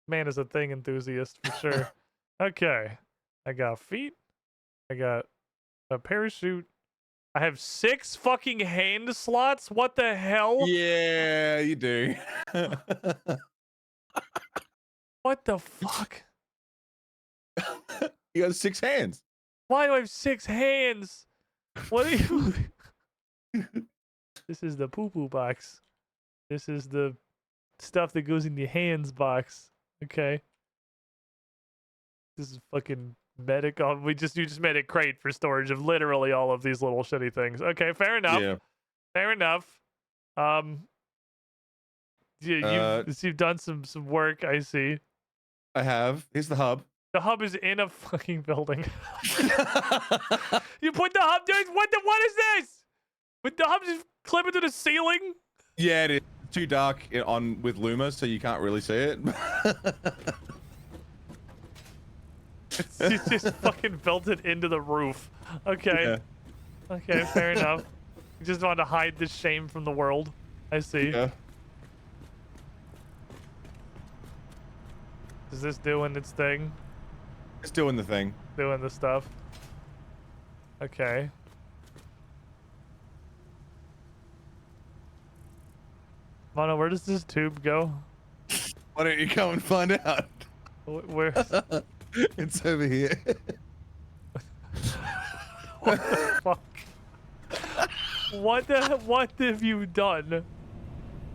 Man is a thing enthusiast for sure. Okay. I got feet. I got a parachute. I have 6 fucking hand slots. What the hell? Yeah, you do. What the fuck? You got 6 hands. Why do I have 6 hands? What are you? This is the poo-poo box. This is the stuff that goes in the hands box. Okay. This is fucking medic. Oh, you just made a crate for storage of literally all of these little shitty things. Okay, fair enough. Yeah. Fair enough. You've done some work, I see. I have. Here's the hub. The hub is in a fucking building. You put the hub, dude. What is this? With the hub just clipping to the ceiling? Yeah, it is too dark with Luma, so you can't really see it. You just fucking built it into the roof. Okay. Yeah. Okay, fair enough. You just want to hide this shame from the world. I see. Yeah. Is this doing its thing? It's doing the thing. Doing the stuff. Okay. Mono, where does this tube go? Why don't you come and find out? Where? It's over here. What the fuck? What have you done?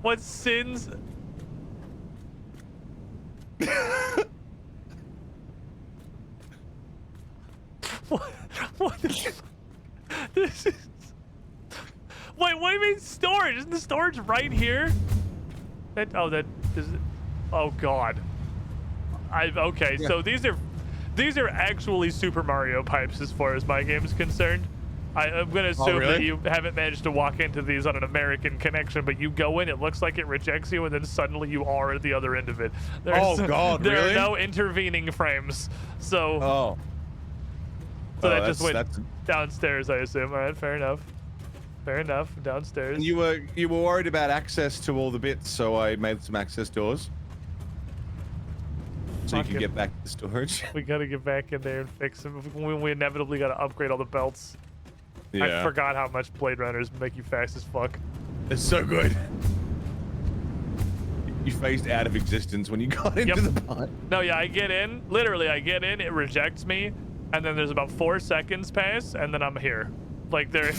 What sins? What this is... Wait, what do you mean storage? Isn't the storage right here? That is... Oh god. Okay, yeah. So these are actually Super Mario pipes as far as my game is concerned. I'm gonna assume that you haven't managed to walk into these on an American connection, but you go in, it looks like it rejects you, and then suddenly you are at the other end of it. There are no intervening frames. So that just went downstairs, I assume. All right, fair enough. Fair enough. Downstairs. And you were worried about access to all the bits, so I made some access doors. So you can get back to the storage. We gotta get back in there and fix them. We inevitably gotta upgrade all the belts. Yeah. I forgot how much Blade Runners make you fast as fuck. It's so good. You phased out of existence when you got into the pod. No, yeah, I get in. Literally, I get in, it rejects me, and then there's about 4 seconds pass, and then I'm here. Like, there...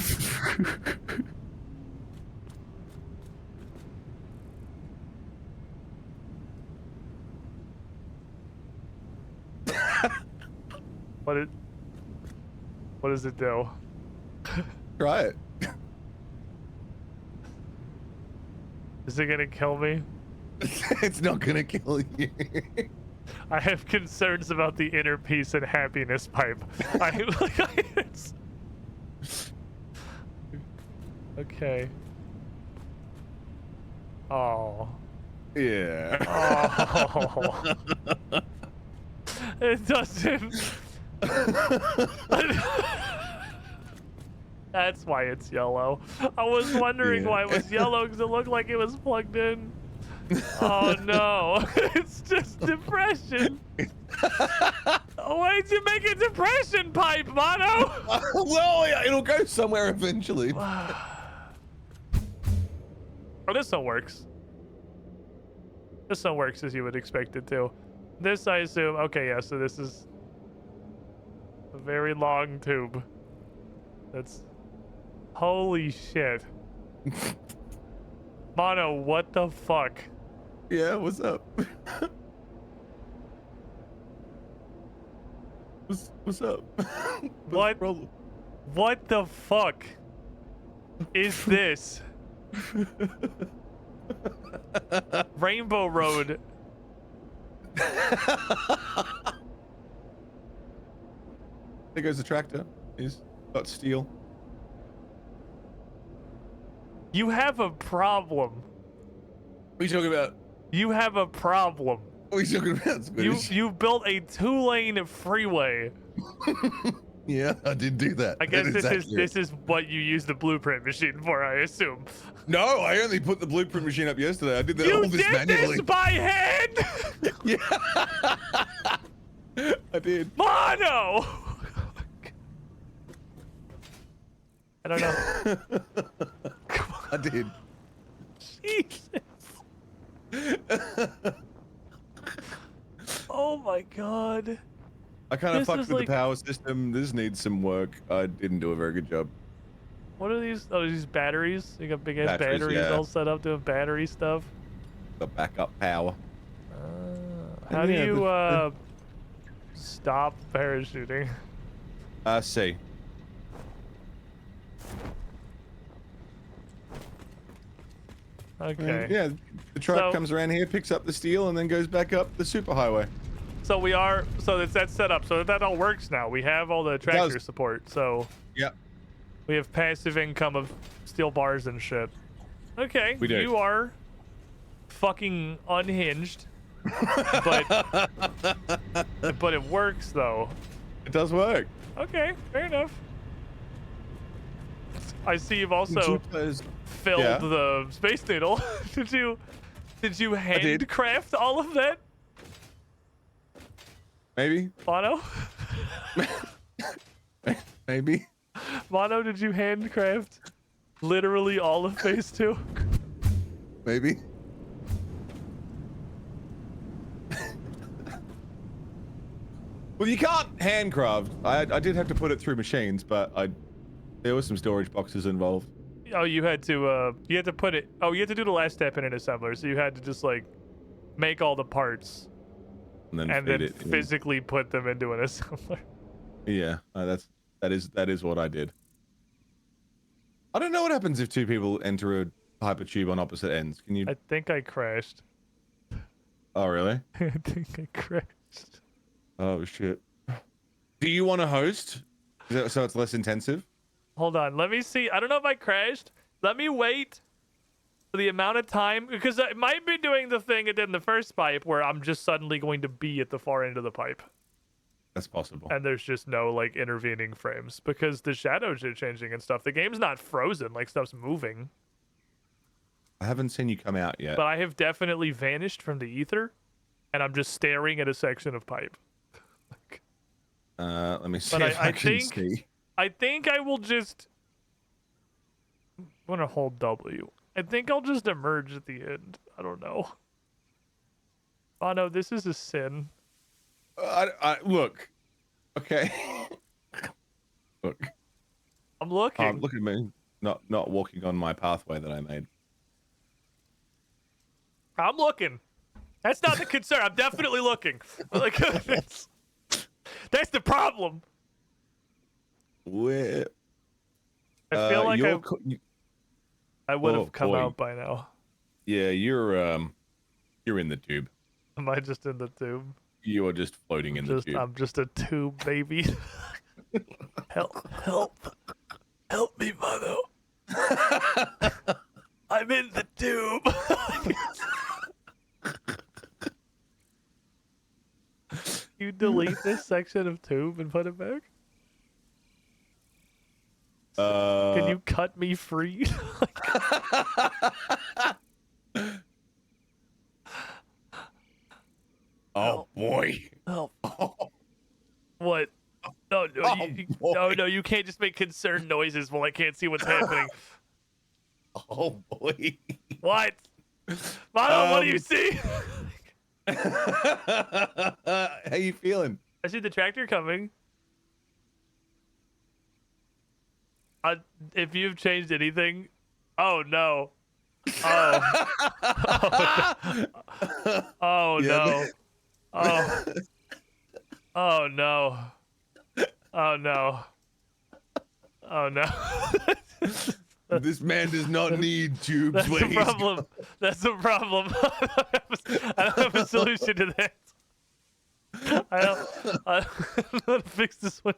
What does it do? Try it. Is it gonna kill me? It's not gonna kill you. I have concerns about the inner peace and happiness pipe. Okay. Oh. Yeah. Oh. It doesn't. That's why it's yellow. I was wondering why it was yellow, because it looked like it was plugged in. Oh no, it's just depression. Why'd you make a depression pipe, Mono? Well, yeah, it'll go somewhere eventually. Oh, this one works. This one works as you would expect it to. This, I assume, okay, yeah, so this is a very long tube. That's... Holy shit. Mono, what the fuck? Yeah, what's up? What's up? What? What the fuck is this? Rainbow Road. There goes the tractor. He's got steel. You have a problem. What are you talking about? You have a problem. What are you talking about? You built a 2-lane freeway. Yeah, I did do that. I guess this is what you use the blueprint machine for, I assume. No, I only put the blueprint machine up yesterday. I did all this manually. You did this by hand? Yeah. I did. Mono! I don't know. I did. Jesus. Oh my god. I kind of fucked with the power system. This needs some work. I didn't do a very good job. What are these? Oh, these batteries? You got big ass batteries all set up doing battery stuff. The backup power. How do you stop parachuting? C. Okay. Yeah, the truck comes around here, picks up the steel, and then goes back up the superhighway. So we are. So that's set up. So that all works now. We have all the tractor support. So. Yep. We have passive income of steel bars and shit. Okay. We do. You are fucking unhinged. but it works though. It does work. Okay, fair enough. I see you've also filled the space needle. did you handcraft all of that? Maybe. Mono? Maybe. Mono, did you handcraft literally all of phase 2? Maybe. Well, you can't handcraft. I did have to put it through machines, but there were some storage boxes involved. Oh, you had to put it. Oh, you had to do the last step in an assembler, so you had to just like make all the parts and then physically put them into an assembler. Yeah, that is what I did. I don't know what happens if two people enter a hypertube on opposite ends. Can you? I think I crashed. Oh, really? I think I crashed. Oh shit. Do you want to host? So it's less intensive? Hold on, let me see. I don't know if I crashed. Let me wait for the amount of time, because I might be doing the thing it did in the first pipe where I'm just suddenly going to be at the far end of the pipe. That's possible. And there's just no like intervening frames because the shadows are changing and stuff. The game's not frozen, like stuff's moving. I haven't seen you come out yet. But I have definitely vanished from the ether, and I'm just staring at a section of pipe. Let me see. But if I can see. I think I will just. I'm gonna hold W. I think I'll just emerge at the end. I don't know. Oh no, this is a sin. Look. Okay. Look. I'm looking. Look at me. Not walking on my pathway that I made. I'm looking. That's not the concern. I'm definitely looking. Like, that's the problem. Where? I feel like I would have come out by now. Yeah, you're in the tube. Am I just in the tube? You are just floating in the tube. I'm just a tube, baby. Help me, Mono. I'm in the tube. You delete this section of tube and put it back? Can you cut me free? Oh boy. Oh. What? No, no, you can't just make concerned noises while I can't see what's happening. Oh boy. What? Mono, what do you see? How you feeling? I see the tractor coming. If you've changed anything, oh no. Oh. Oh no. Oh. Oh no. Oh no. Oh no. This man does not need tubes. That's the problem. That's the problem. I don't have a solution to that. I don't know how to fix this one.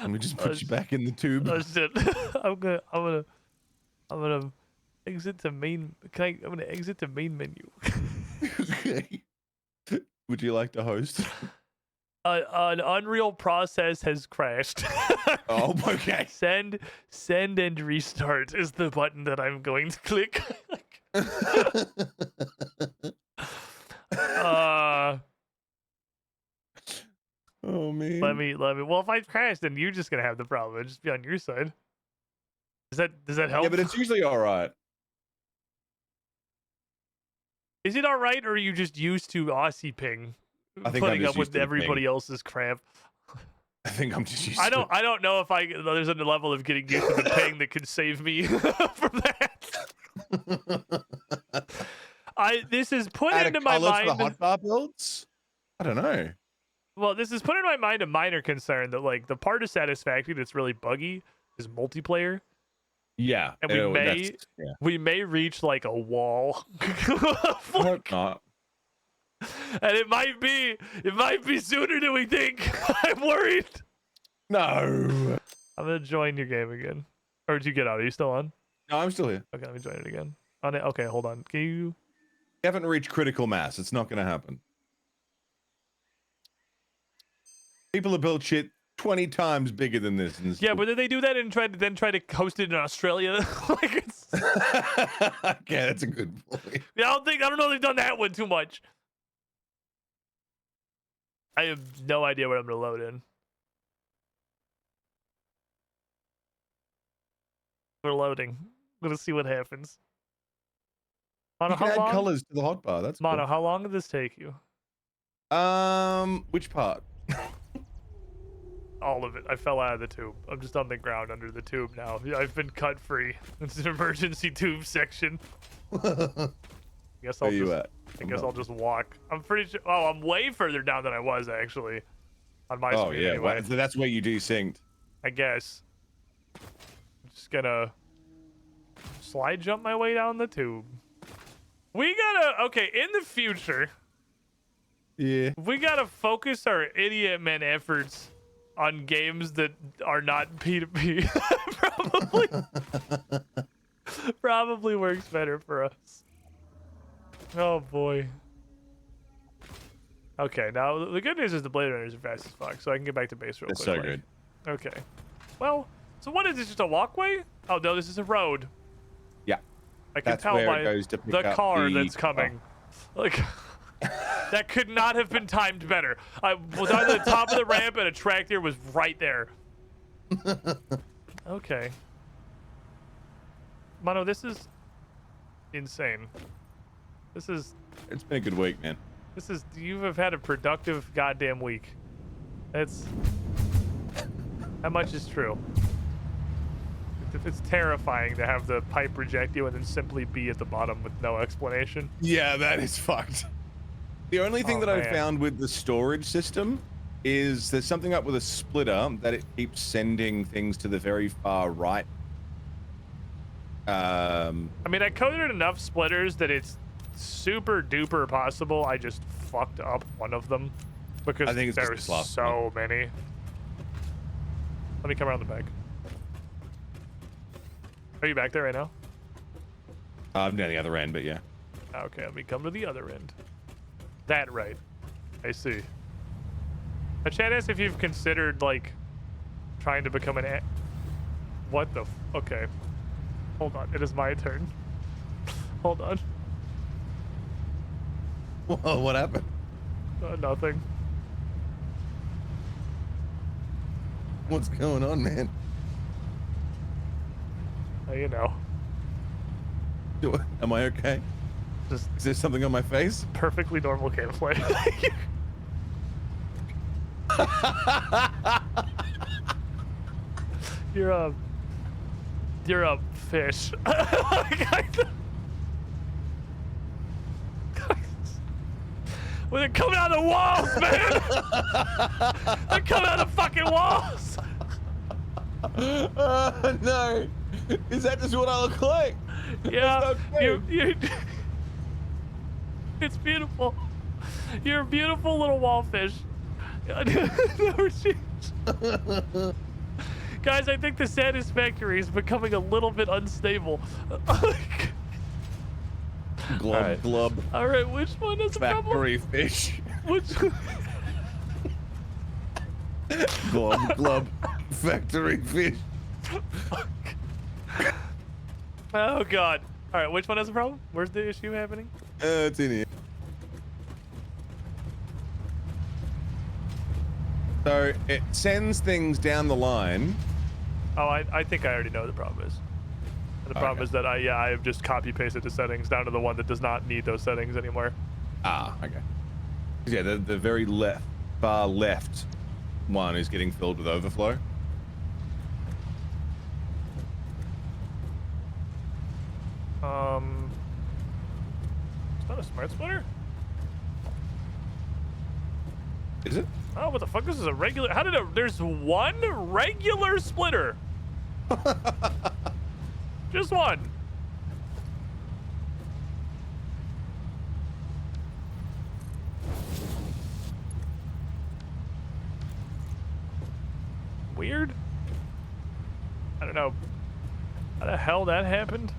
Let me just put you back in the tube. Oh shit! I'm gonna exit to main. I'm gonna exit to main menu. Okay. Would you like to host? An Unreal process has crashed. Oh, okay. Send and restart is the button that I'm going to click. Oh man. Let me. Well, if I crash, then you're just gonna have the problem. It'll just be on your side. Does that help? Yeah, but it's usually all right. Is it all right, or are you just used to Aussie ping? I think putting up with everybody else's crap. I think I'm just used I don't know if there's a level of getting used to the ping that could save me from that. This is put into my mind. For the hotbar builds? I don't know. Well, this is put in my mind a minor concern that like the part of Satisfactory that's really buggy is multiplayer. Yeah, and we may reach like a wall. I hope not. And it might be sooner than we think. I'm worried. No. I'm gonna join your game again. Or did you get out? Are you still on? No, I'm still here. Okay, let me join it again. On it. Okay, hold on. Can you? You haven't reached critical mass. It's not going to happen. People have built shit 20 times bigger than this. And Yeah, but did they do that and try to host it in Australia? Like it's... Yeah, that's a good point. Yeah, I don't know if they've done that one too much. I have no idea what I'm gonna load in. We're loading. Let's see what happens. Mono, You can how add long? colors to the hotbar. That's Mono, cool. how long did this take you? Which part? All of it. I fell out of the tube. I'm just on the ground under the tube now. I've been cut free. It's an emergency tube section. I guess I'll I'll just walk. I'm pretty sure. Oh, I'm way further down than I was actually. On my screen yeah, anyway. well, that's where you desynced. I guess. I'm just gonna slide jump my way down the tube. We gotta, okay, in the future, yeah, we gotta focus our idiot men efforts on games that are not P2P. Probably works better for us. Oh boy. Okay, now the good news is the Blade Runners are fast as fuck, so I can get back to base real That's quick. so good. Okay. Well, so what is this, just a walkway? Oh no, this is a road. Yeah. I can That's tell where by it goes to pick the up car the- that's coming. Like, that could not have been timed better. I was on the top of the ramp and a tractor was right there. Okay. Mono, this is insane. This is... It's been a good week, man. This is... You have had a productive goddamn week. That's... How much is true? It's terrifying to have the pipe reject you and then simply be at the bottom with no explanation. Yeah, that is fucked. The only thing that I found with the storage system is there's something up with a splitter that it keeps sending things to the very far right. I mean, I coded enough splitters that it's super duper possible I just fucked up one of them because I think it's just there's this last so many. Let me come around the back. Are you back there right now? I'm down the other end, but yeah. Okay, let me come to the other end. That right. I see. Chat asks if you've considered, like, trying to become an... What the... Okay. Hold on. It is my turn. Hold on. Whoa, what happened? Nothing. What's going on, man? You know. Am I okay? Just is there something on my face? Perfectly normal gameplay. You're a fish. Well, they're coming out of the walls, man! They're coming out of the fucking walls! No! Is that just what I look like? Yeah, you it's beautiful. You're a beautiful little wallfish. Guys, I think the Satisfactory is becoming a little bit unstable. Glub, glub. All right, which one is the problem? Factory fish. Which? Glub, glub. Factory fish. Oh god. All right, which one has a problem? Where's the issue happening? It's in here. So it sends things down the line. Oh, I think I already know what the problem is. And the problem is that I have just copy pasted the settings down to the one that does not need those settings anymore. Ah, okay. Yeah, the very far left one is getting filled with overflow. Is that a smart splitter? Is it? Oh, what the fuck? This is a regular. How did there's one regular splitter? Just one. don't know how the hell that happened.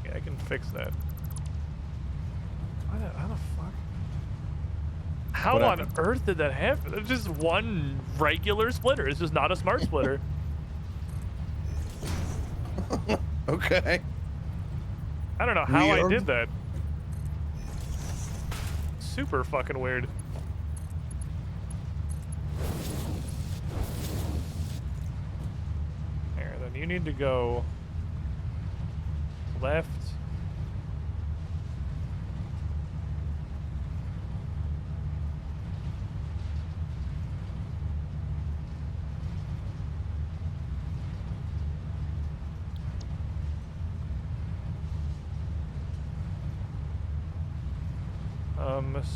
Yeah, I can fix that. How the fuck? How What on happened? earth did that happen? It's just one regular splitter. It's just not a smart splitter. Okay. I don't know how I Weird. did that. Super fucking weird. There, then you need to go left.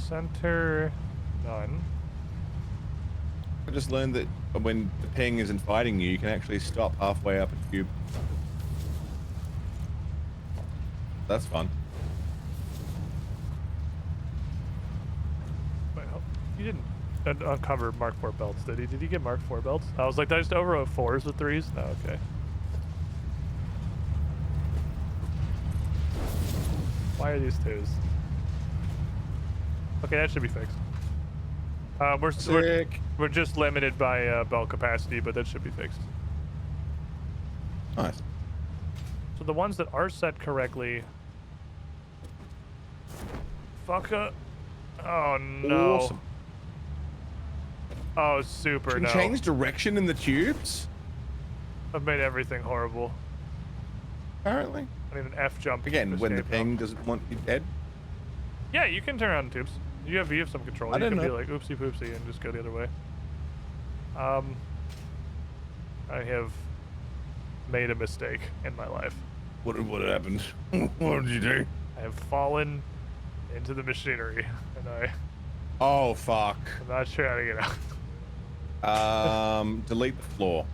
Center, none. I just learned that when the ping isn't fighting you, you can actually stop halfway up a tube. That's fun. Wait, you didn't uncover Mark 4 belts, did he? Did he get Mark 4 belts? I was like, did I just overwrote 4s with 3s? No, okay. Why are these 2s? Okay, that should be fixed. We're just limited by belt capacity, but that should be fixed. Nice. So the ones that are set correctly. Fuck. Oh no. Awesome. Oh, super Can no. change direction in the tubes? I've made everything horrible. Apparently. I need an F jump. Again, when the escape ping now. doesn't want you dead. Yeah, you can turn around the tubes. You have some control. I You can didn't be know. like oopsie poopsie and just go the other way. I have made a mistake in my life. What happened? What did you do? I have fallen into the machinery, and Oh fuck. I'm not sure how to get out. Delete the floor.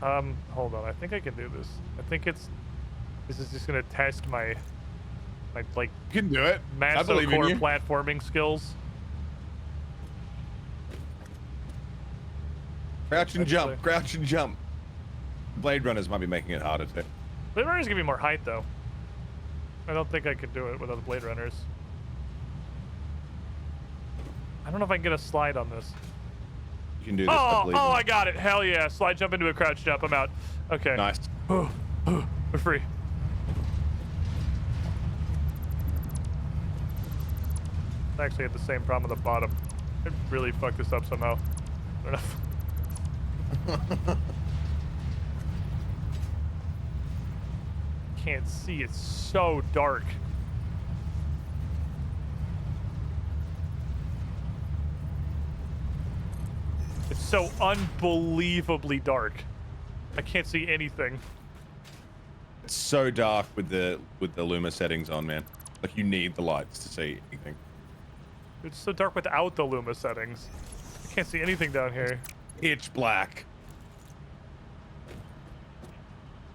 Hold on. I think I can do this. I think this is just gonna test my like You can do it. I believe in core you. platforming skills. Crouch and Actually- jump. Crouch and jump. Blade Runners might be making it harder too. Blade Runners give me more height though. I don't think I could do it without the Blade Runners. I don't know if I can get a slide on this. You can do this. I believe in I you. got it. Hell yeah. Slide jump into a crouch jump. I'm out. Okay. Nice. We're free. I actually had the same problem at the bottom. I really fucked this up somehow. I don't know. Can't see. It's so dark. It's so unbelievably dark. I can't see anything. It's so dark with the Luma settings on, man. Like you need the lights to see anything. It's so dark without the Luma settings. I can't see anything down here. Pitch black.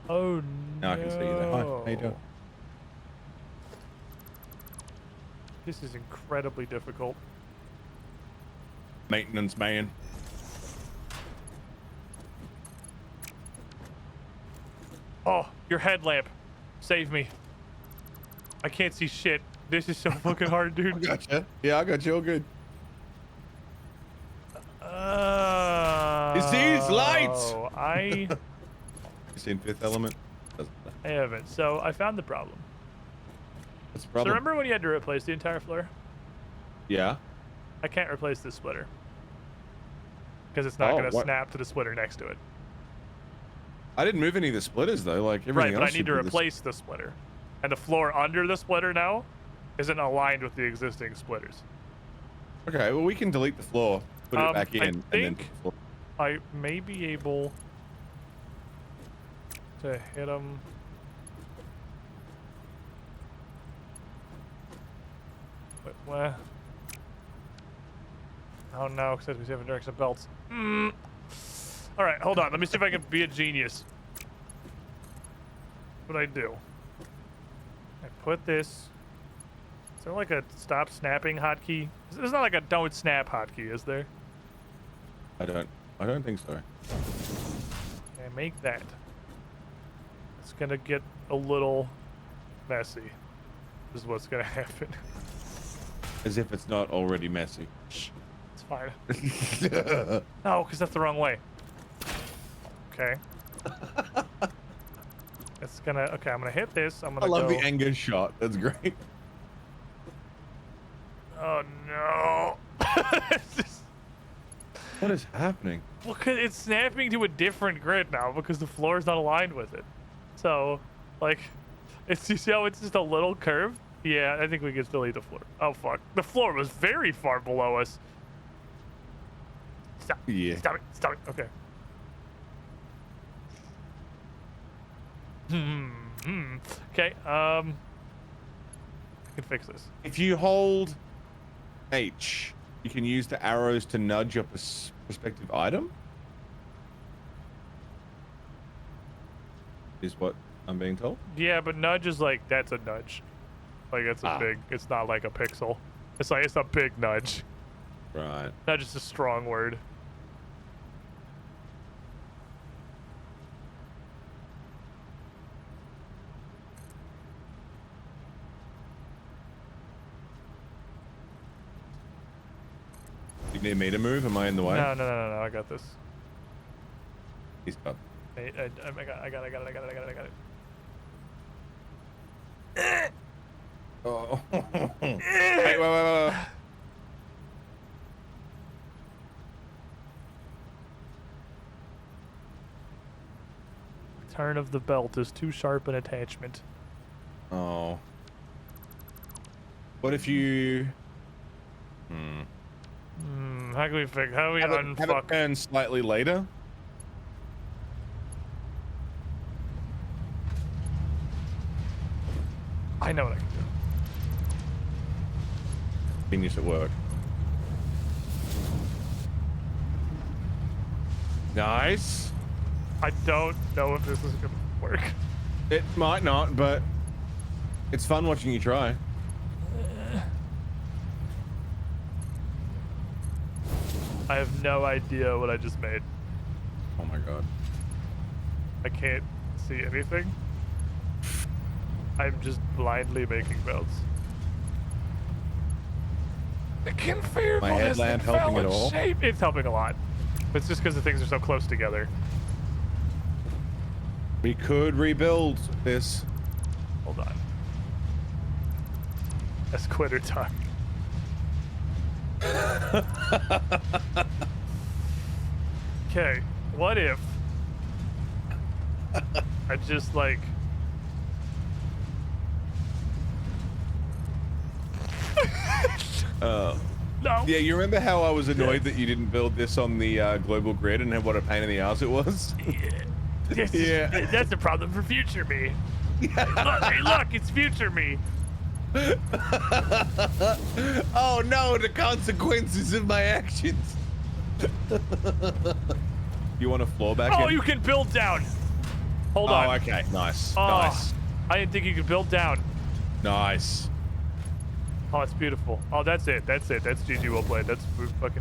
Oh no. Now I can see you there. Hi, how you doing? This is incredibly difficult. Maintenance man. Oh, your headlamp. Save me. I can't see shit. This is so fucking hard, dude. I gotcha. Yeah, I got you all good. It's these lights! I You seen Fifth Element? I haven't. So I found the problem. What's the So problem? remember when you had to replace the entire floor? Yeah. I can't replace this splitter. Because it's not Oh, going to what? snap to the splitter next to it. I didn't move any of the splitters though. Like everything Right, but I else need should to be this- replace the splitter. And the floor under the splitter now isn't aligned with the existing splitters. Okay, well we can delete the floor, put it back in, I and then. think I may be able to hit them. Wait, what? Oh no, because we have a direction of belts. All right, hold on. Let me see if I can be a genius. What I do? I put this Is there like a stop snapping hotkey? There's not like a don't snap hotkey, is there? I don't think so. Yeah, make that. It's gonna get a little messy. This is what's gonna happen. As if it's not already messy. It's fine. No, because that's the wrong way. Okay. It's gonna. Okay, I'm gonna hit this. I'm gonna. I love go. the anger shot. That's great. Oh no! What is happening? Well, cause it's snapping to a different grid now because the floor is not aligned with it. So, like, it's you see how it's just a little curve. Yeah, I think we can still eat the floor. Oh fuck! The floor was very far below us. Stop! Yeah. Stop it! Stop it! Okay. Okay. I can fix this. If you hold H, you can use the arrows to nudge your prospective item. Is what I'm being told. Yeah, but nudge is like that's a nudge. Like it's a big. It's not like a pixel. It's like it's a big nudge. Right. Nudge is a strong word. You need me to move? Am I in the way? No, I got this. He's got. I got it. Oh. wait. Turn of the belt is too sharp an attachment. Oh. What if you? How can we fix? How do we Have unfuck? it turn slightly later. I know what I can do. Genius at work. Nice. I don't know if this is gonna work. It might not, but it's fun watching you try. I have no idea what I just made. Oh my god. I can't see anything. I'm just blindly making belts. The configurable My headlamp helping at all? shape. It's helping a lot. It's just because the things are so close together. We could rebuild this. Hold on. That's quitter time. Okay, what if I just like No. Yeah, you remember how I was annoyed that you didn't build this on the global grid and what a pain in the ass it was? Yeah. That's a problem for future me. Look, it's future me. Oh no, the consequences of my actions. You want a floor back in? Oh, you can build down. Hold on. Oh, okay. Nice. Oh, Nice. I didn't think you could build down. Nice. Oh, it's beautiful. Oh, that's it. That's it. That's GG. Well played.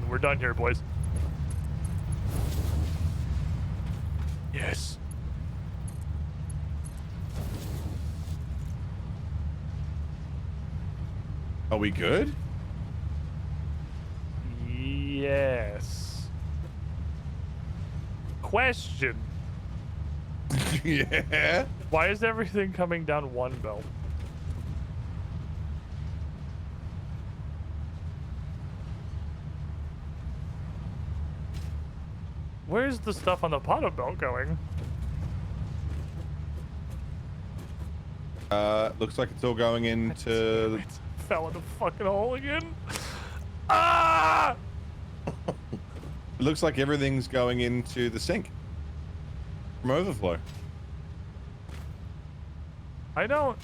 We're done here, boys. Yes. Are we good? Yes. Question. Yeah. Why is everything coming down one belt? Where's the stuff on the bottom belt going? Looks like it's all going into. Fell in the fucking hole again. Ah! It looks like everything's going into the sink from overflow. I don't.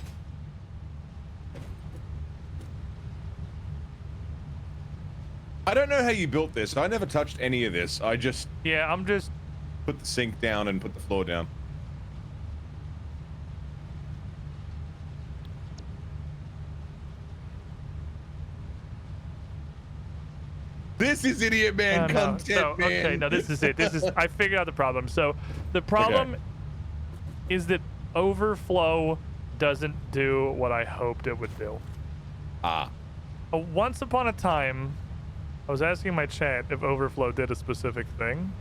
I don't know how you built this. I never touched any of this. I just. Yeah, I'm just. Put the sink down and put the floor down. This is idiot man content, so, man. Okay, no, this is it. I figured out the problem. So the problem is that overflow doesn't do what I hoped it would do. Once upon a time, I was asking my chat if overflow did a specific thing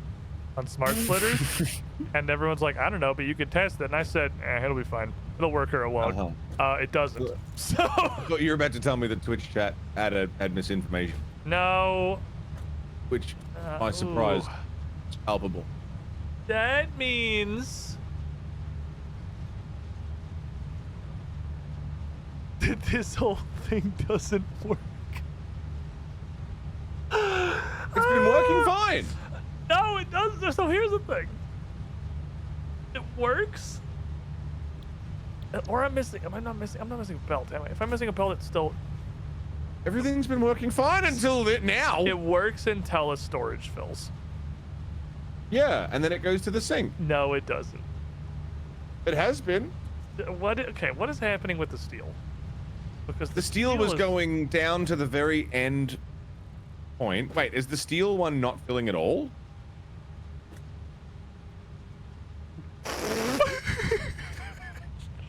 on smart splitters, and everyone's like, I don't know, but you could test it. And I said, it'll be fine. It'll work or it won't. It doesn't. So I thought you were about to tell me the Twitch chat had misinformation. No. Which, my surprise, is palpable. That means that this whole thing doesn't work. It's been working fine. No, it doesn't. So here's the thing. It works. Or I'm missing. Am I not missing? I'm not missing a belt. Am I? If I'm missing a belt, it's still. Everything's been working fine until now. It works until a storage fills. Yeah, and then it goes to the sink. No, it doesn't. It has been. What? Okay, what is happening with the steel? Because the steel was going down to the very end point. Wait, is the steel one not filling at all?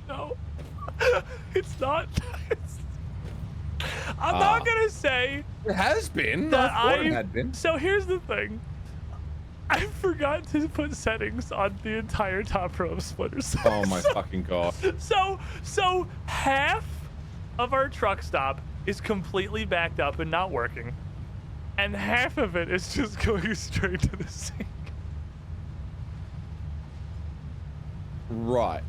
No, it's not. I'm not gonna say it has been. That I thought it had been. So here's the thing. I forgot to put settings on the entire top row of splitters. Oh my fucking god. So half of our truck stop is completely backed up and not working, and half of it is just going straight to the sink. Right.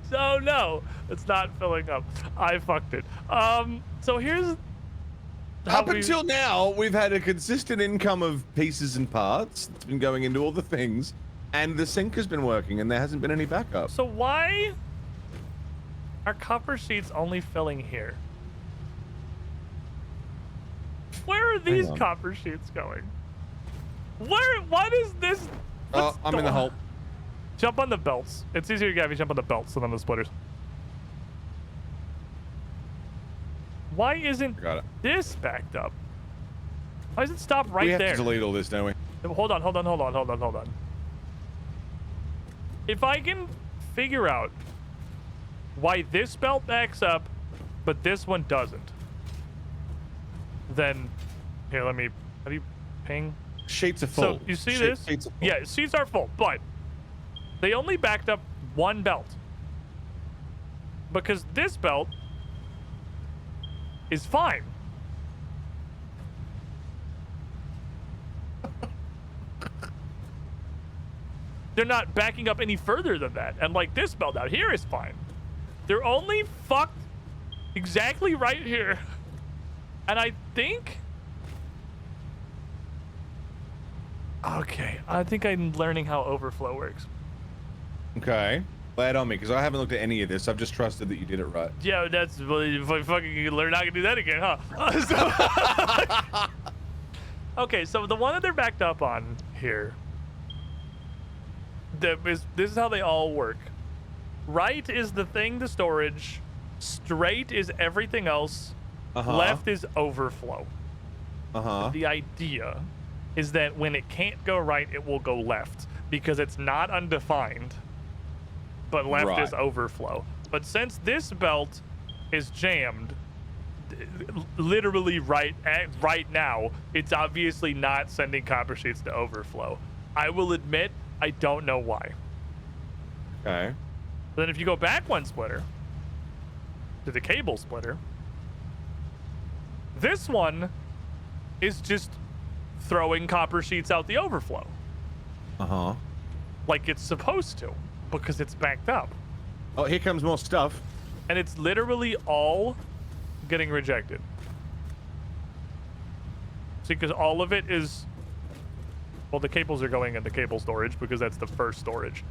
So no, it's not filling up. I fucked it. So here's up until now, we've had a consistent income of pieces and parts that's been going into all the things, and the sink has been working, and there hasn't been any backup. So why are copper sheets only filling here? Where are these copper sheets going? What is this? Oh, I'm in the hole. Jump on the belts. It's easier to have you jump on the belts than on the splitters. Why isn't this backed up? Why does it stop right there? We have to delete all this, don't we? Hold on. If I can figure out why this belt backs up, but this one doesn't, then here, let me. How do you ping? Sheets are full. So you see this? Yeah, seats are full, but they only backed up one belt because this belt is fine. They're not backing up any further than that. And like this belt out here is fine. They're only fucked exactly right here. And I think... Okay, I think I'm learning how overflow works. Okay. Lay it on me, because I haven't looked at any of this. I've just trusted that you did it right. Yeah, that's really fucking learn not to do that again, huh? Okay, so the one that they're backed up on here, this is how they all work. Right is the thing to storage, straight is everything else, left is overflow. The idea is that when it can't go right, it will go left, because it's not undefined. But left is overflow. But since this belt is jammed, literally right now, it's obviously not sending copper sheets to overflow. I will admit, I don't know why. Okay. But then if you go back one splitter to the cable splitter, this one is just throwing copper sheets out the overflow. Like it's supposed to, because it's backed up. Oh, here comes more stuff. And it's literally all getting rejected. See, because all of it is... Well, the cables are going into cable storage because that's the first storage.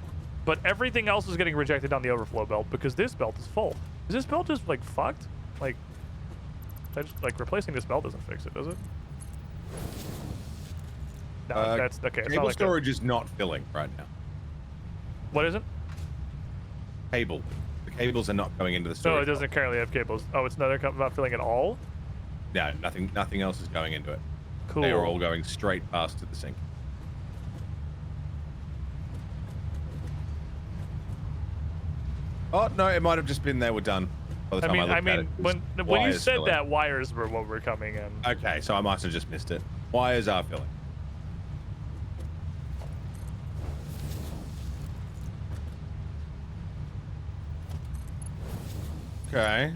But everything else is getting rejected on the overflow belt because this belt is full. Is this belt just, like, fucked? Like, replacing this belt doesn't fix it, does it? No, that's... Okay, it's cable not like storage is not filling right now. What is it? Cable. The cables are not going into the storage. No, it doesn't currently have cables. Oh, it's not filling at all? Yeah, nothing else is going into it. Cool. They are all going straight past to the sink. Oh no, it might have just been they were done. By the time I looked at it, when you wires said filling. that, wires were what were coming in. Okay, so I must have just missed it. Wires are filling. Okay.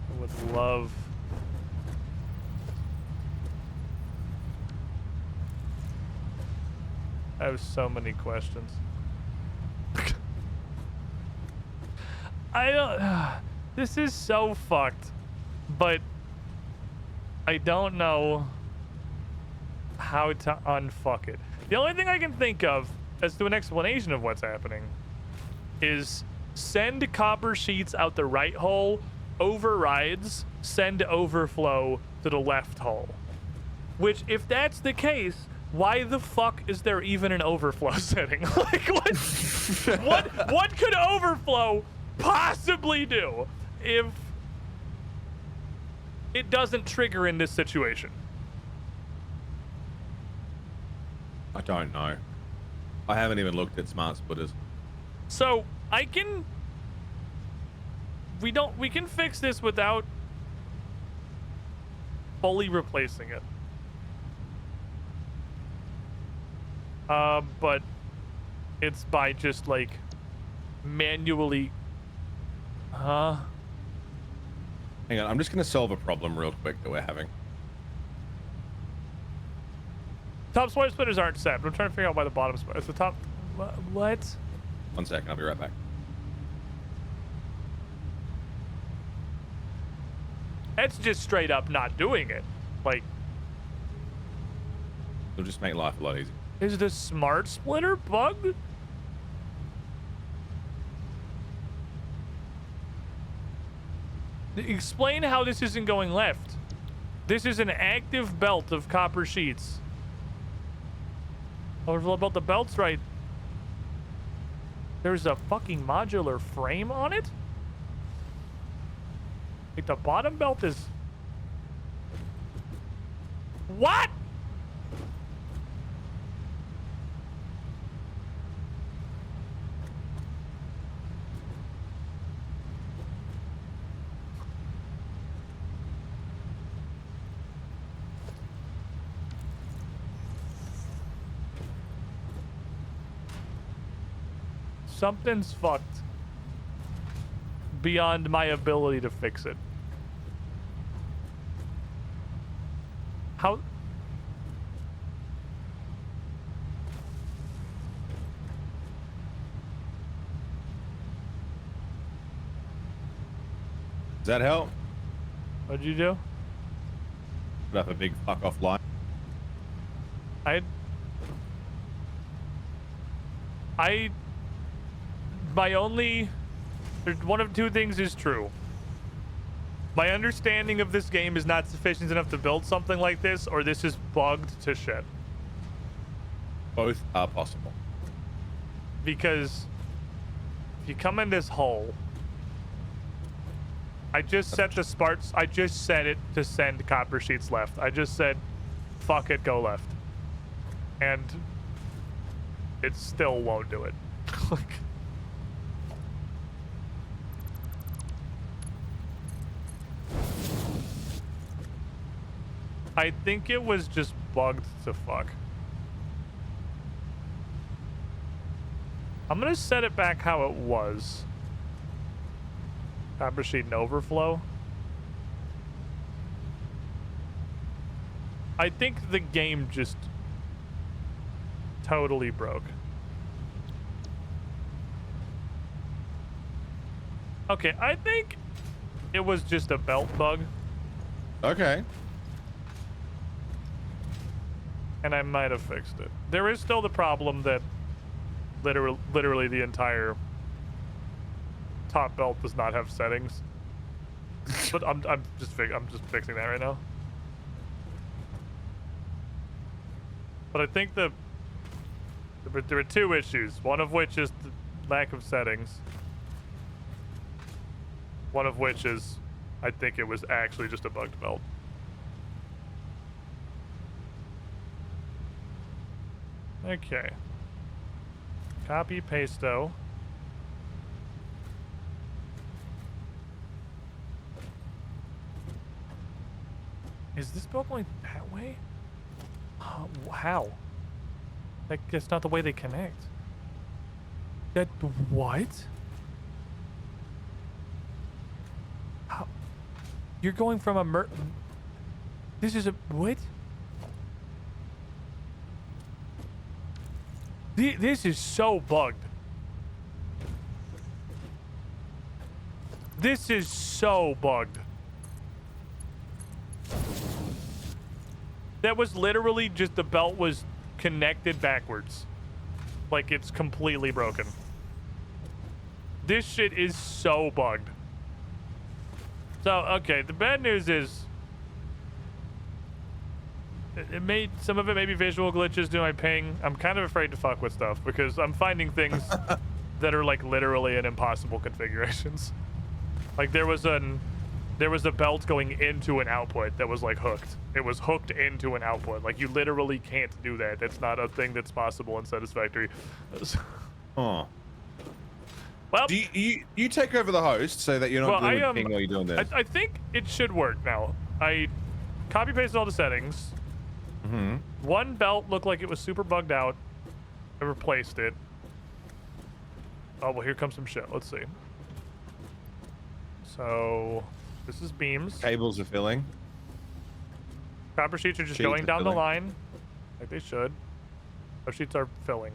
I would love. I have so many questions. I don't. This is so fucked, but I don't know how to unfuck it. The only thing I can think of as to an explanation of what's happening is send copper sheets out the right hole, overrides, send overflow to the left hole. Which, if that's the case, why the fuck is there even an overflow setting? Like, what could overflow possibly do if it doesn't trigger in this situation? I don't know. I haven't even looked at smart splitters. So I can. We can fix this without fully replacing it. But it's by just like manually. Hang on, I'm just gonna solve a problem real quick that we're having. Top swipe splitters aren't set, but I'm trying to figure out why the bottom split. It's the top. What? 1 second, I'll be right back. It's just straight up not doing it. Like, it'll just make life a lot easier. is the smart splitter bugged? Explain how this isn't going left. This is an active belt of copper sheets. Overflow belt, the belt's right. There's a fucking modular frame on it? Like the bottom belt is... What? Something's fucked beyond my ability to fix it. How? Does that help? What'd you do? Put up a big fuck off line. My only... There's one of two things is true. My understanding of this game is not sufficient enough to build something like this, or this is bugged to shit. Both are possible. Because if you come in this hole, I just set the sparks. I just set it to send copper sheets left. I just said, fuck it, go left. And it still won't do it. I think it was just bugged to fuck. I'm gonna set it back how it was. Copper sheet and overflow. I think the game just totally broke. Okay, I think it was just a belt bug. Okay. And I might have fixed it. There is still the problem that literally the entire top belt does not have settings. But I'm just fixing that right now. But I think there are two issues. One of which is the lack of settings. One of which is, I think it was actually just a bugged belt. Okay. Copy pasto. Is this belt going that way? How? That's not the way they connect. That what? How? You're going from a This is a what? This is so bugged. This is so bugged. That was literally just the belt was connected backwards. Like it's completely broken. This shit is so bugged. So, okay, the bad news is some of it may be visual glitches to my ping. I'm kind of afraid to fuck with stuff because I'm finding things that are like literally in impossible configurations. Like there was a belt going into an output that was like hooked. It was hooked into an output. Like you literally can't do that. That's not a thing that's possible in Satisfactory. Oh. Well, do you take over the host so that you're not doing ping while you're doing this? I think it should work now. I copy pasted all the settings. Mm-hmm. One belt looked like it was super bugged out. I replaced it. Oh, well, here comes some shit. Let's see. So, this is beams. Cables are filling. Copper sheets are just Sheets going are down the filling. line, like they should. Those sheets are filling.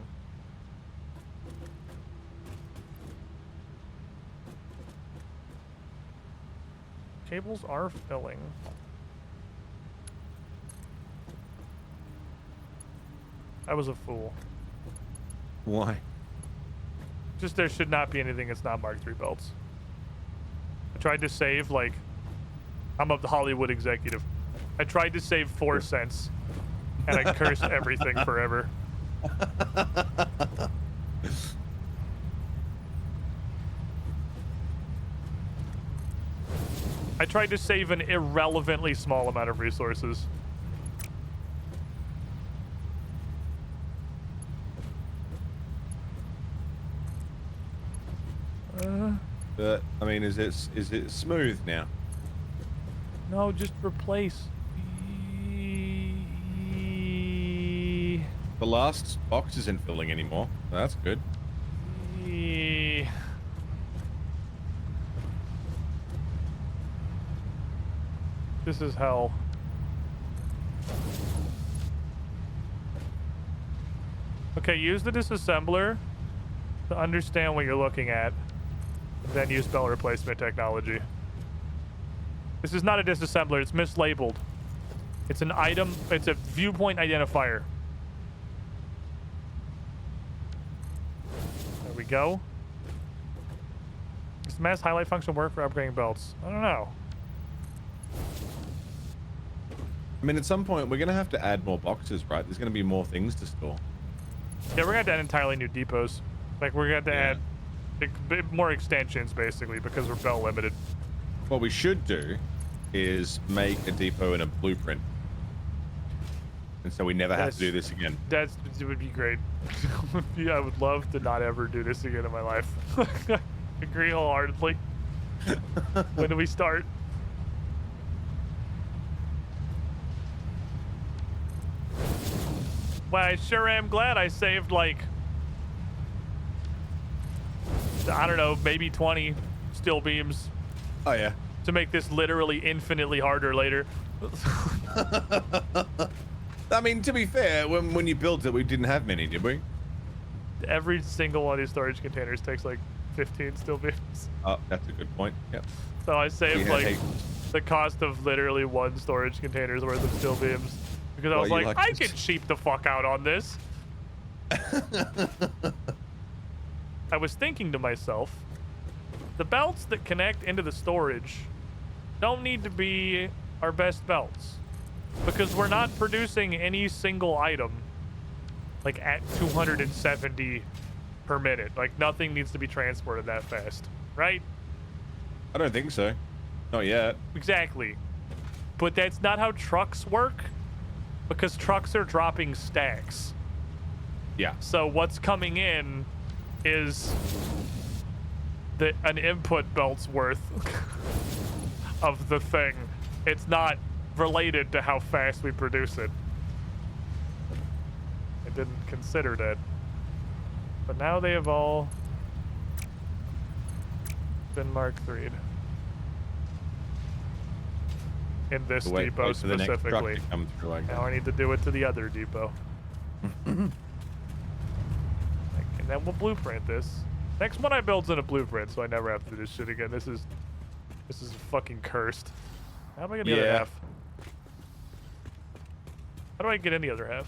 Cables are filling. I was a fool. Why? Just there should not be anything that's not Mark III belts. I tried to save, like, I'm a Hollywood executive. I tried to save 4 cents, and I cursed everything forever. I tried to save an irrelevantly small amount of resources. But I mean, is it smooth now? No, just replace. The last box isn't filling anymore. That's good. This is hell. Okay, use the disassembler to understand what you're looking at. Then use belt replacement technology. This is not a disassembler, it's mislabeled. It's an item, it's a viewpoint identifier. There we go. Does the mass highlight function work for upgrading belts? I don't know. I mean, at some point, we're going to have to add more boxes, right? There's going to be more things to store. Yeah, we're going to add entirely new depots. Like, we're going to add more extensions, basically, because we're belt limited. What we should do is make a depot in a blueprint. And so we never have to do this again. It would be great. Yeah, I would love to not ever do this again in my life. Agree wholeheartedly. When do we start? Well, I sure am glad I saved, like, I don't know, maybe 20 steel beams. Oh, yeah. To make this literally infinitely harder later. I mean, to be fair, when you built it, we didn't have many, did we? Every single one of these storage containers takes like 15 steel beams. Oh, that's a good point. Yep. So I saved like the cost of literally one storage container's worth of steel beams. Because I was like, I can cheap the fuck out on this. I was thinking to myself, the belts that connect into the storage don't need to be our best belts. Because we're not producing any single item like at 270 per minute. Like nothing needs to be transported that fast, right? I don't think so. Not yet. Exactly. But that's not how trucks work, because trucks are dropping stacks. Yeah. So what's coming in is an input belt's worth of the thing. It's not related to how fast we produce it. I didn't consider that. But now they have all been Mark III'd. In this depot specifically. Now I need to do it to the other depot. And then we'll blueprint this. Next one I build's in a blueprint, so I never have to do this shit again. This is fucking cursed. How am I gonna get the other half? How do I get in the other half?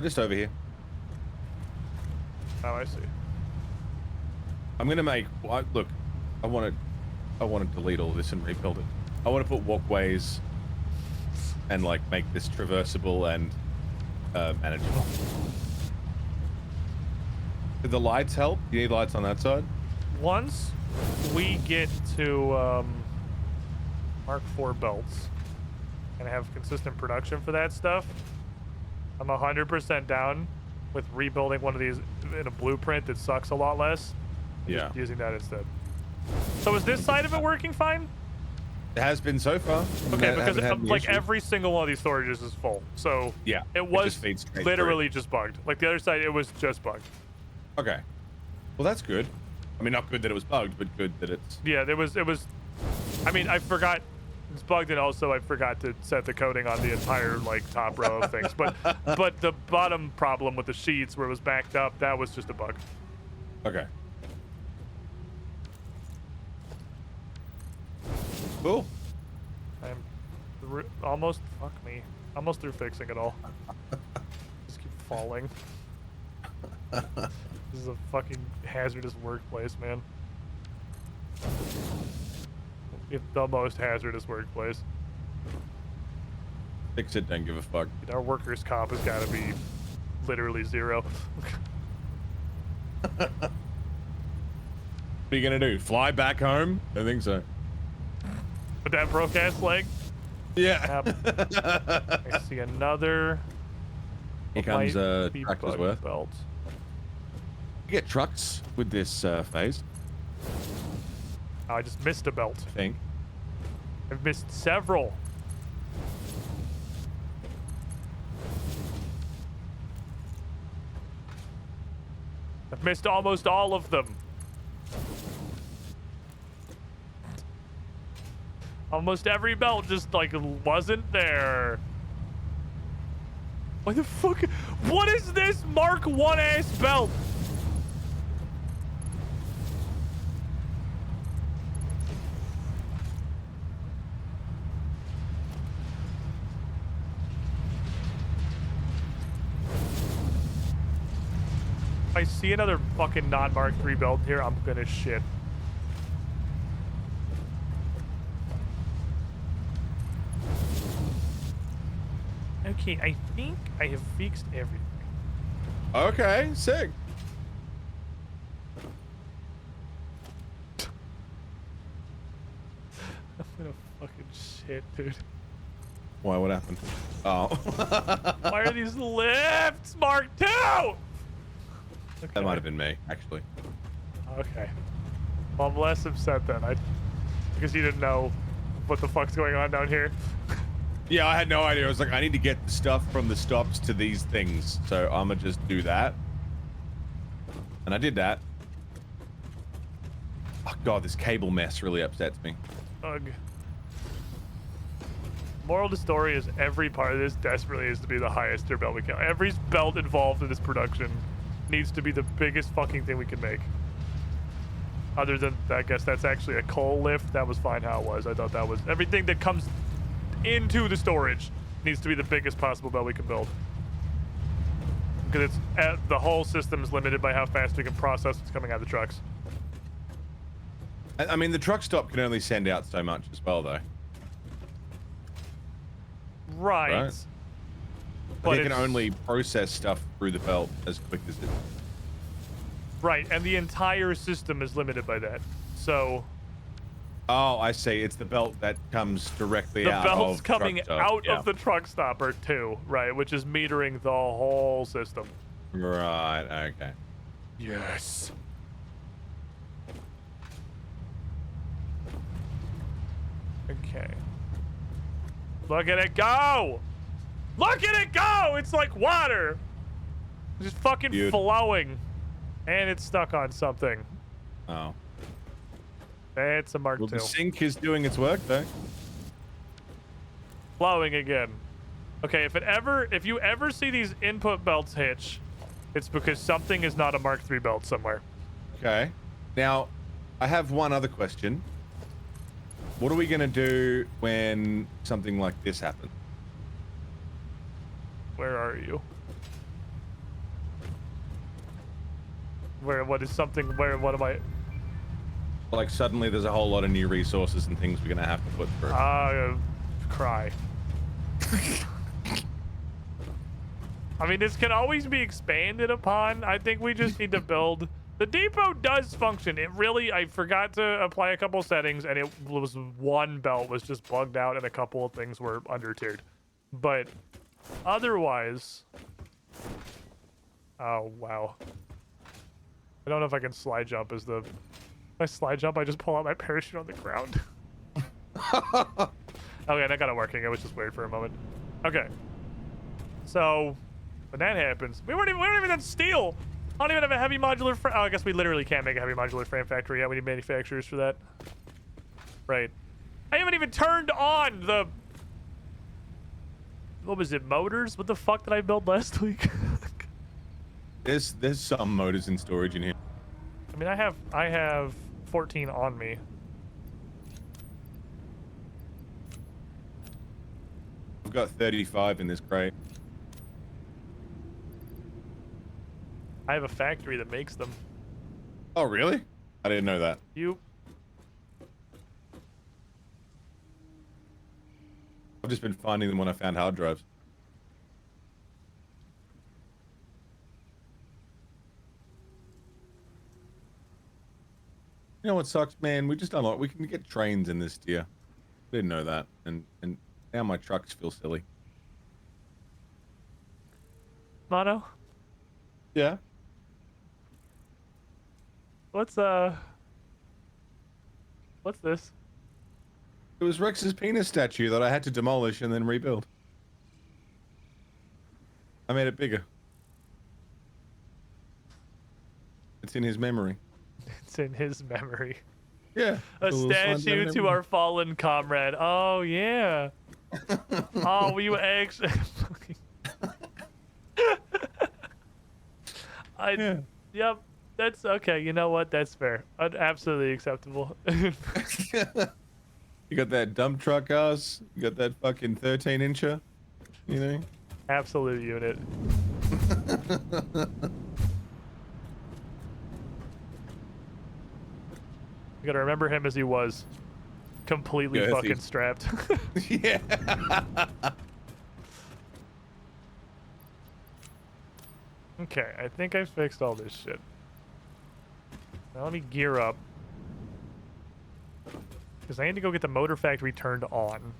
Just over here. Oh, I see. I'm gonna make. Look, I want to delete all this and rebuild it. I want to put walkways and like make this traversable and manageable. Did the lights help? You need lights on that side? Once we get to Mark IV belts and have consistent production for that stuff, I'm 100% down with rebuilding one of these in a blueprint that sucks a lot less. Just using that instead. So is this side of it working fine? It has been so far. Okay, because like every single one of these storages is full. So yeah, it was literally just bugged. Like the other side, it was just bugged. Okay. Well, that's good. I mean, not good that it was bugged, but good that it's... Yeah, it was... I mean, I forgot it's bugged, and also I forgot to set the coding on the entire, like, top row of things. But the bottom problem with the sheets where it was backed up, that was just a bug. Okay. Cool. I'm almost... Fuck me. Almost through fixing it all. Just keep falling. This is a fucking hazardous workplace, man. It's the most hazardous workplace. Fix it, don't give a fuck. Our workers' comp has got to be literally 0. What are you gonna do? Fly back home? I think so. With that broke-ass leg? Yeah. I see another... Here comes tractor's worth. Belt. You get trucks with this phase. Oh, I just missed a belt. I think. I've missed several. I've missed almost all of them. Almost every belt just like wasn't there. What the fuck? What is this Mark 1 ass belt? If I see another fucking non-Mark 3 belt here, I'm gonna shit. Okay, I think I have fixed everything. Okay, sick. I'm gonna fucking shit, dude. Why? What happened? Oh. Why are these lifts Mark 2? Okay. That might have been me, actually. Okay. Well, I'm less upset then. Because you didn't know what the fuck's going on down here. Yeah, I had no idea. I was like, I need to get the stuff from the stops to these things. So I'm gonna just do that. And I did that. Oh god, this cable mess really upsets me. Ugh. Moral of the story is every part of this desperately needs to be the highest tier belt we can. Every belt involved in this production needs to be the biggest fucking thing we can make. Other than, I guess that's actually a coal lift. That was fine how it was. I thought that was... Everything that comes into the storage needs to be the biggest possible belt we can build. Because the whole system is limited by how fast we can process what's coming out of the trucks. I mean, the truck stop can only send out so much as well, though. Right. But they can only process stuff through the belt as quick as it. Right, and the entire system is limited by that. So. Oh, I see. It's the belt that comes directly The out belt's of coming truck stop. out Yeah. of the truck stopper too, right? Which is metering the whole system. Right. Okay. Yes. Okay. Look at it go! Look at it go! It's like water! It's just fucking Dude. flowing. And it's stuck on something. Oh. It's a Mark Well, II. the sink is doing its work, though. Flowing again. Okay, if you ever see these input belts hitch, it's because something is not a Mark III belt somewhere. Okay. Now, I have one other question. What are we gonna do when something like this happens? Where are you? What is something, what am I? Like, suddenly there's a whole lot of new resources and things we're gonna have to put through. Cry. I mean, this can always be expanded upon. I think we just need to build. The depot does function. It really, I forgot to apply a couple settings, and it was one belt was just bugged out, and a couple of things were under-tiered. But otherwise, oh wow. I don't know if I can slide jump as the. If I slide jump, I just pull out my parachute on the ground. Okay, that got it working. It was just weird for a moment. Okay. So, when that happens, we don't even have steel. I don't even have a heavy modular frame. Oh, I guess we literally can't make a heavy modular frame factory. Yeah, we need manufacturers for that. Right. I haven't even turned on the. What was it? Motors? What the fuck did I build last week? There's some motors in storage in here. I mean, I have 14 on me. I've got 35 in this crate. I have a factory that makes them. Oh, really? I didn't know that. I've just been finding them when I found hard drives. You know what sucks, man? We just unlocked. We can get trains in this tier. Didn't know that, and now my trucks feel silly. Mono? Yeah. What's this? It was Rex's penis statue that I had to demolish and then rebuild. I made it bigger. It's in his memory. It's in his memory. Yeah. A statue to our fallen comrade. Oh, yeah. Oh, you actually... Yep. That's okay. You know what? That's fair. Absolutely acceptable. You got that dump truck ass. You got that fucking 13-incher. You know? Absolute unit. You gotta remember him as he was. Completely fucking strapped. Yeah. Okay, I think I fixed all this shit. Now let me gear up. Because I need to go get the motor factory turned on.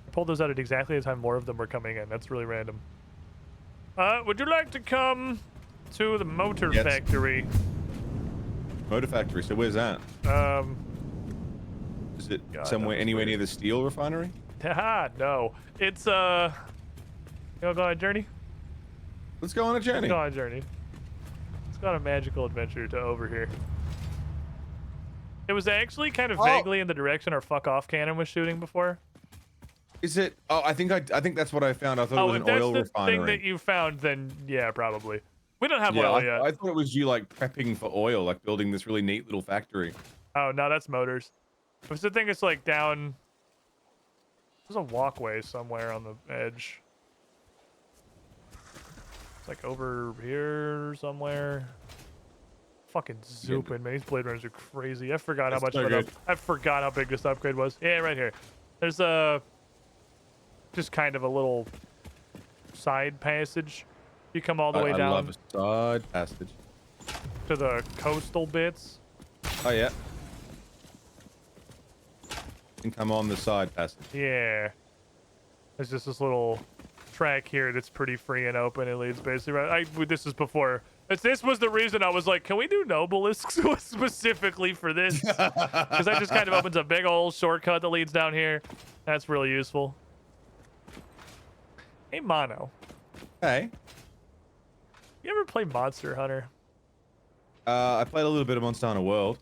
I pulled those out at exactly the time more of them were coming in. That's really random. Would you like to come to the motor factory? Motor factory. So where's that? Is it somewhere, anywhere near the steel refinery? Haha, no. It's, you wanna go on a journey? Let's go on a journey. Let's go on a journey. Let's go on a magical adventure to over here. It was actually kind of vaguely in the direction our fuck off cannon was shooting before. Is it? Oh, I think that's what I found. I thought it was an oil refinery. If that's the thing that you found, then yeah, probably. We don't have oil yet. I thought it was you like prepping for oil, like building this really neat little factory. Oh no, that's motors. I was thinking it's like down. There's a walkway somewhere on the edge. It's like over here somewhere. Fucking zooping, man. These blade runners are crazy. I forgot how much. I forgot how big this upgrade was. Yeah, right here. There's just kind of a little side passage. You come all the way I down love a side passage. to the coastal bits. Oh yeah. And come on the side passage. Yeah. There's just this little track here that's pretty free and open. It leads basically right. This is before. This was the reason I was like, can we do Nobelisks specifically for this? Because that just kind of opens a big old shortcut that leads down here. That's really useful. Hey, Mono. Hey. You ever play Monster Hunter? I played a little bit of Monster Hunter World.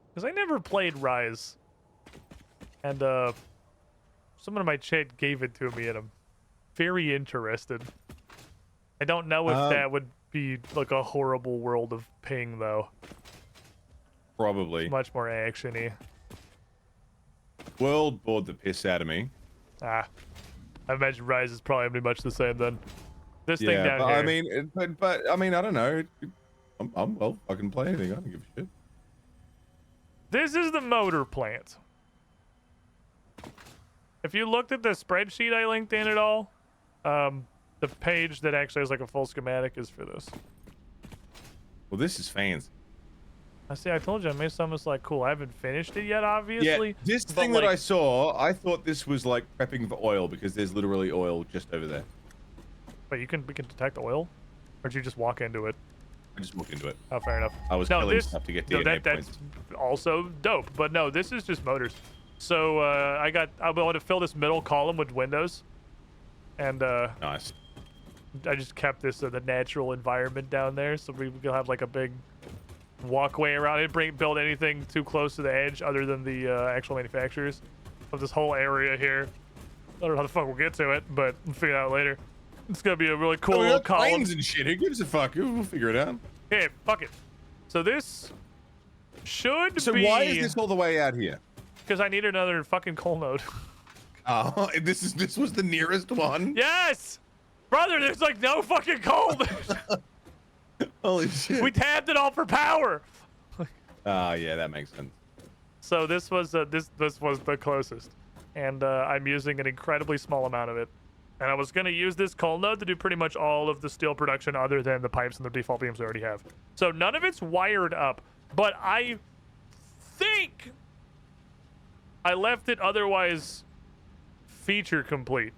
Because I never played Rise. And someone in my chat gave it to me and I'm very interested. I don't know if that would be like a horrible world of ping though. Probably. It's much more actiony. World bored the piss out of me. I imagine Rise is probably pretty much the same then. This thing down but here. I mean, but I mean, I don't know. Well, I can play anything. I don't give a shit. This is the motor plant. If you looked at the spreadsheet I linked in at all, the page that actually has like a full schematic is for this. Well, this is fancy. I see. I told you I made something that's like cool. I haven't finished it yet, obviously. Yeah, this thing that I saw, I thought this was like prepping for oil because there's literally oil just over there. But we can detect oil, or did you just walk into it? I just walked into it. Oh, fair enough. I was killing stuff to get DNA that's points. also dope. But no, this is just motors. So I want to fill this middle column with windows, and nice. I just kept this the natural environment down there, so we can have like a big walkway around it. Build anything too close to the edge other than the actual manufacturers of this whole area here. I don't know how the fuck we'll get to it, but we'll figure it out later. It's gonna be a really cool little column. Planes and shit. Who gives a fuck? We'll figure it out. Hey, fuck it. So this should be. So why is this all the way out here? Because I need another fucking coal node. Oh, this was the nearest one. Yes, brother. There's like no fucking coal. Holy shit. We tapped it all for power. Oh yeah, that makes sense. So this was this was the closest, and I'm using an incredibly small amount of it. And I was gonna use this coal node to do pretty much all of the steel production other than the pipes and the default beams I already have. So none of it's wired up, but I think I left it otherwise feature complete.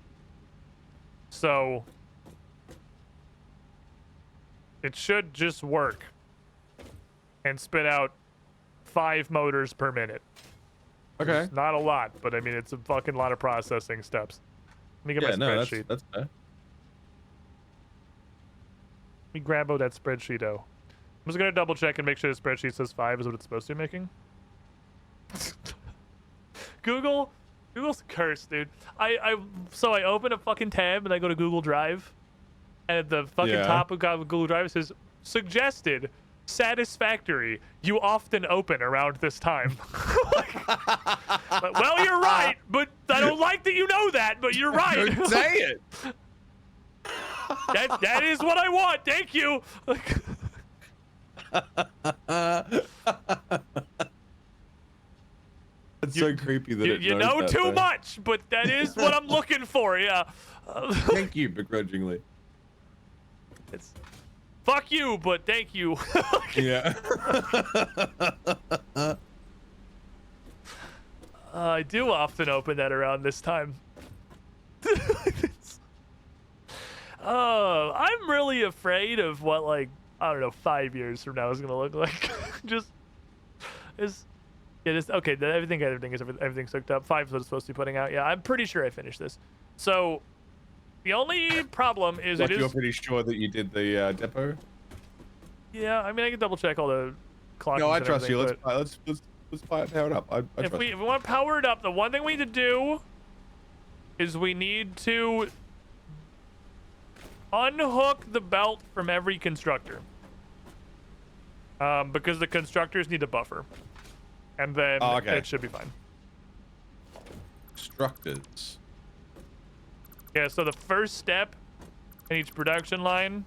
So it should just work and spit out 5 motors per minute. Okay. It's not a lot, but I mean, it's a fucking lot of processing steps. Let me get my spreadsheet. That's fair. Let me grab out that spreadsheet, I'm just gonna double check and make sure the spreadsheet says 5 is what it's supposed to be making. Google's cursed, dude. So I open a fucking tab and I go to Google Drive, and at the fucking top of Google Drive it says suggested Satisfactory. You often open around this time. Well, you're right, but I don't like that you know that. But you're right. Don't say it. That is what I want. Thank you. That's so creepy that you know too much, but that is what I'm looking for. Yeah. Thank you begrudgingly. It's fuck you, but thank you. Yeah. I do often open that around this time. I'm really afraid of what, like, I don't know, 5 years from now is gonna look like. Everything's hooked up. 5 is what it's supposed to be putting out. Yeah, I'm pretty sure I finished this. So the only problem is like you're pretty sure that you did the depot? Yeah, I mean, I can double check all the clocks. No, I trust you. Let's power it up. I if we want to power it up, the one thing we need to do is we need to unhook the belt from every constructor. Because the constructors need a buffer. And then it should be fine. Constructors. Yeah, so the first step in each production line,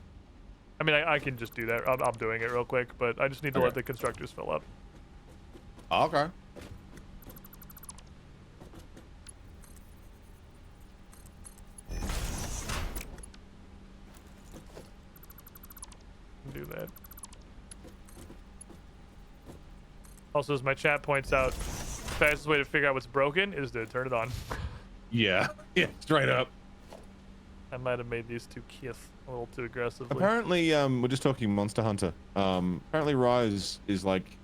I mean, I can just do that. I'm doing it real quick, but I just need to let the constructors fill up. Okay. do that. Also, as my chat points out, the fastest way to figure out what's broken is to turn it on. Yeah, yeah, straight up. I might have made these two kiss a little too aggressively. Apparently, we're just talking Monster Hunter. Apparently Rise is like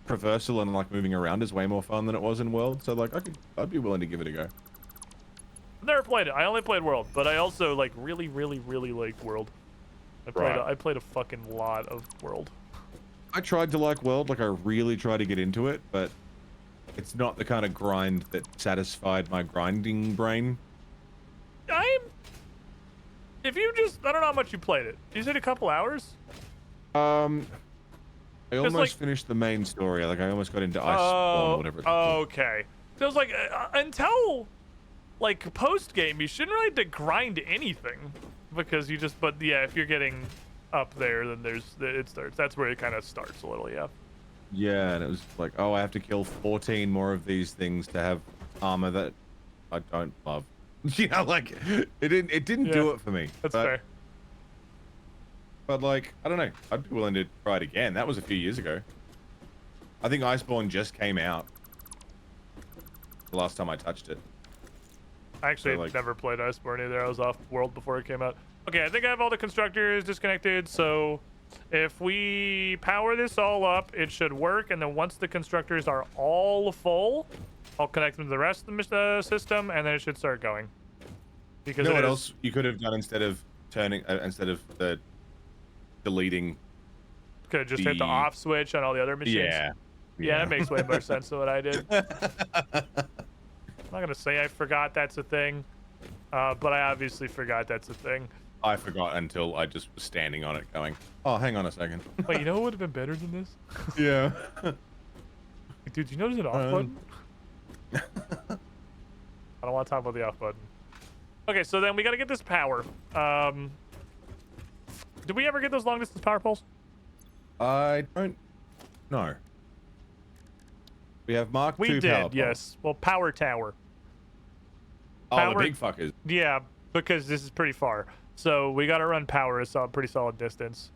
traversal and like moving around is way more fun than it was in World. So like I'd be willing to give it a go. I've never played it. I only played World, but I also like really liked World. I played a fucking lot of World. I tried to like World, like I really tried to get into it, but it's not the kind of grind that satisfied my grinding brain. If you just, I don't know how much you played it. You said a couple hours? I almost like, finished the main story. Like I almost got into Iceborne, whatever it's called. Okay. So it was like, until like post game, you shouldn't really have to grind anything because you just, but yeah, if you're getting up there, then it starts. That's where it kind of starts a little, yeah. Yeah, and it was like, oh, I have to kill 14 more of these things to have armor that I don't love. You know, like it didn't do it for me. That's fair. But like, I don't know. I'd be willing to try it again. That was a few years ago. I think Iceborne just came out the last time I touched it. I actually never played Iceborne either. I was off World before it came out. Okay, I think I have all the constructors disconnected, so if we power this all up, it should work, and then once the constructors are all full, I'll connect them to the rest of the system, and then it should start going. Because you know what else you could have done instead of turning, deleting? Could have just hit the off switch on all the other machines. Yeah, that makes way more sense than what I did. I'm not gonna say I forgot that's a thing, but I obviously forgot that's a thing. I forgot until I just was standing on it going, oh, hang on a second. Wait, you know what would have been better than this? Yeah. Dude, you know there's an off button? I don't want to talk about the off button. Okay, so then we got to get this power. Did we ever get those long distance power poles? I don't know. We have Mark II We did, power yes. Well, power tower. Oh, the big fuckers. Yeah, because this is pretty far. So we got to run power a pretty solid distance.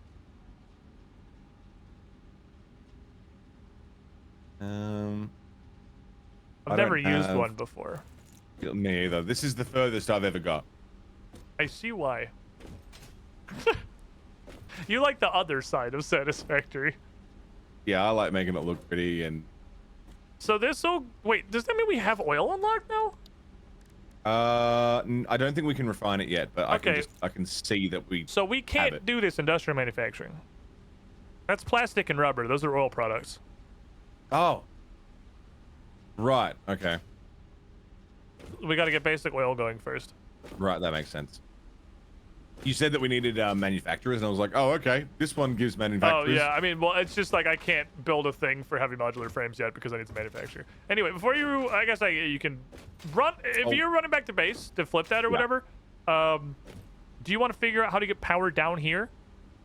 I've never used one before. Me either. This is the furthest I've ever got. I see why. You like the other side of Satisfactory. Yeah, I like making it look pretty and... So this'll... Wait, does that mean we have oil unlocked now? I don't think we can refine it yet, but I can see that we So we can't do this industrial manufacturing. That's plastic and rubber. Those are oil products. Oh. Right, okay. We got to get basic oil going first. Right, that makes sense. You said that we needed manufacturers, and I was like, oh, okay. This one gives manufacturers. Oh, yeah. I mean, well, it's just like I can't build a thing for heavy modular frames yet because I need to manufacture. Anyway, before you, I guess you can run, if you're running back to base to flip that or whatever, do you want to figure out how to get power down here?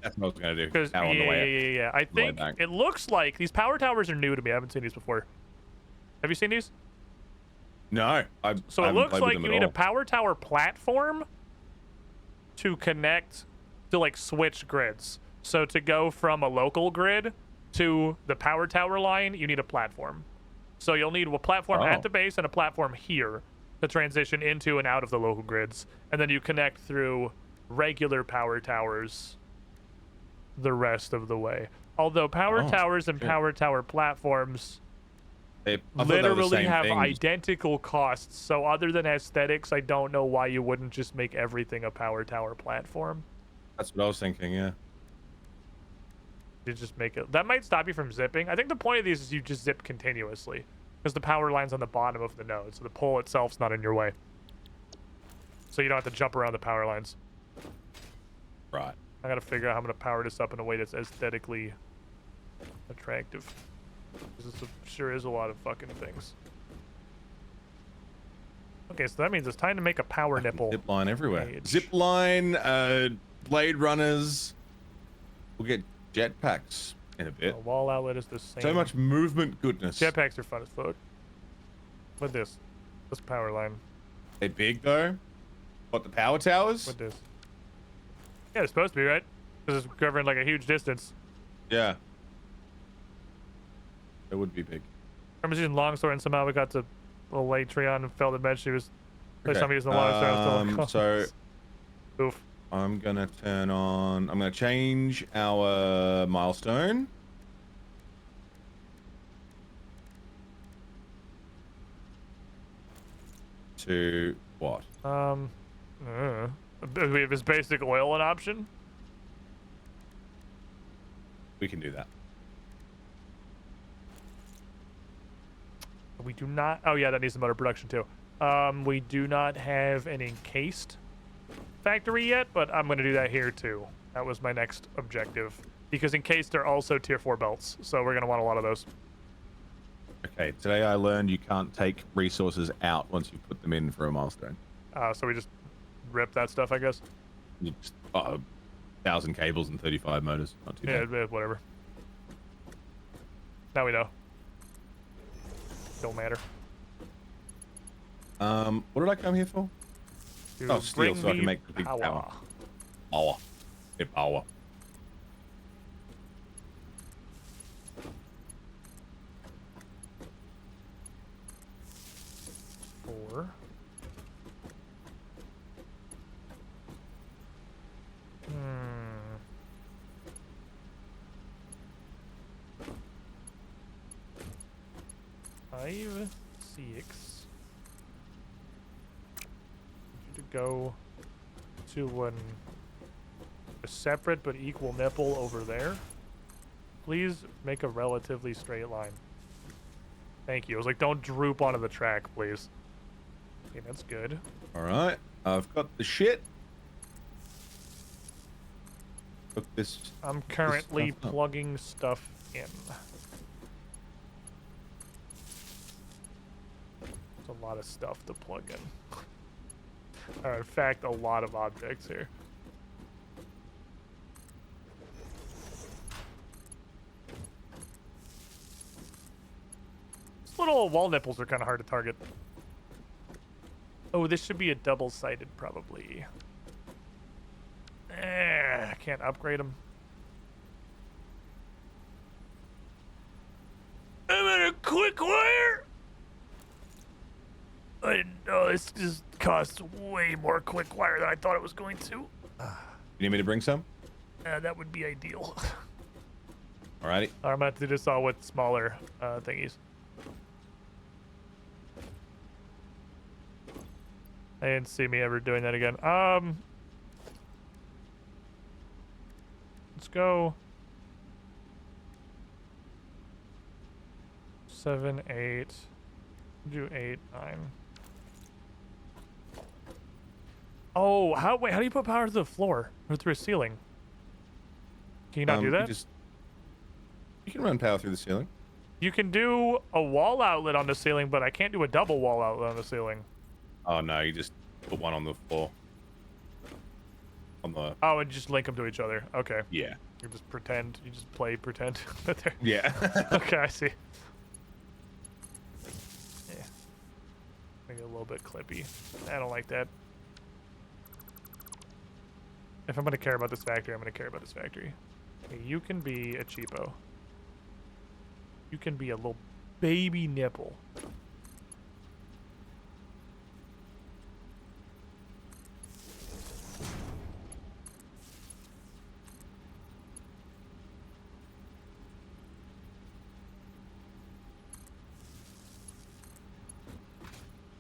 That's what I was going to do. Because, yeah. I think it looks like these power towers are new to me. I haven't seen these before. Have you seen these? No. So it looks like you need a power tower platform to connect to like switch grids. So to go from a local grid to the power tower line, you need a platform. So you'll need a platform at the base and a platform here to transition into and out of the local grids. And then you connect through regular power towers the rest of the way. Although power towers and power tower platforms literally have identical costs, so other than aesthetics, I don't know why you wouldn't just make everything a power tower platform. That's what I was thinking, yeah. You just make it. That might stop you from zipping. I think the point of these is you just zip continuously, because the power line's on the bottom of the node, so the pole itself's not in your way. So you don't have to jump around the power lines. Right. I gotta figure out how I'm gonna power this up in a way that's aesthetically attractive. Because this sure is a lot of fucking things. Okay, so that means it's time to make a power nipple. Zip line everywhere. Zip line, blade runners. We'll get jetpacks in a bit. The wall outlet is the same. So much movement goodness. Jetpacks are fun as fuck. What this? This power line. They big though? What, the power towers? What this? Yeah, they're supposed to be, right? Because it's covering like a huge distance. Yeah. It would be big. I remember using longsword and somehow we got to a light tree on and felt eventually was first time using the longsword. So oof. I'm gonna I'm gonna change our milestone. To what? Is basic oil an option? We can do that. We do not. Oh yeah, that needs some motor production too. We do not have an encased factory yet, but I'm gonna do that here too. That was my next objective because encased are also tier 4 belts, so we're gonna want a lot of those. Okay, today I learned you can't take resources out once you put them in for a milestone. So we just rip that stuff, I guess. You just 1,000 cables and 35 motors. Not too bad. Yeah, whatever. Now we know. Don't matter. What did I come here for? To steel, so I can make the big power. Power. Yeah, power. Four. Five, 6. To go to a separate but equal nipple over there. Please make a relatively straight line. Thank you. I was like, don't droop onto the track, please. Okay, that's good. All right, I've got the shit. Hook this. I'm currently plugging stuff in. There's a lot of stuff to plug in. In fact, a lot of objects here. These little wall nipples are kind of hard to target. Oh, this should be a double-sided, probably. I can't upgrade them. I'm in a quick wire. I didn't know this just costs way more quick wire than I thought it was going to. You need me to bring some? That would be ideal. Alrighty. I'm gonna have to do this all with smaller thingies. They didn't see me ever doing that again. Let's go 7, 8. Do 8, 9. Oh, how do you put power to the floor or through a ceiling? Can you not do that? You can run power through the ceiling. You can do a wall outlet on the ceiling, but I can't do a double wall outlet on the ceiling. Oh no, you just put one on the floor. On the. Oh, and just link them to each other. Okay. Yeah. You just pretend. You just play pretend. That they're... Yeah. Okay, I see. Yeah. Make it a little bit clippy. I don't like that. If I'm gonna care about this factory, I'm gonna care about this factory. Okay, you can be a cheapo. You can be a little baby nipple.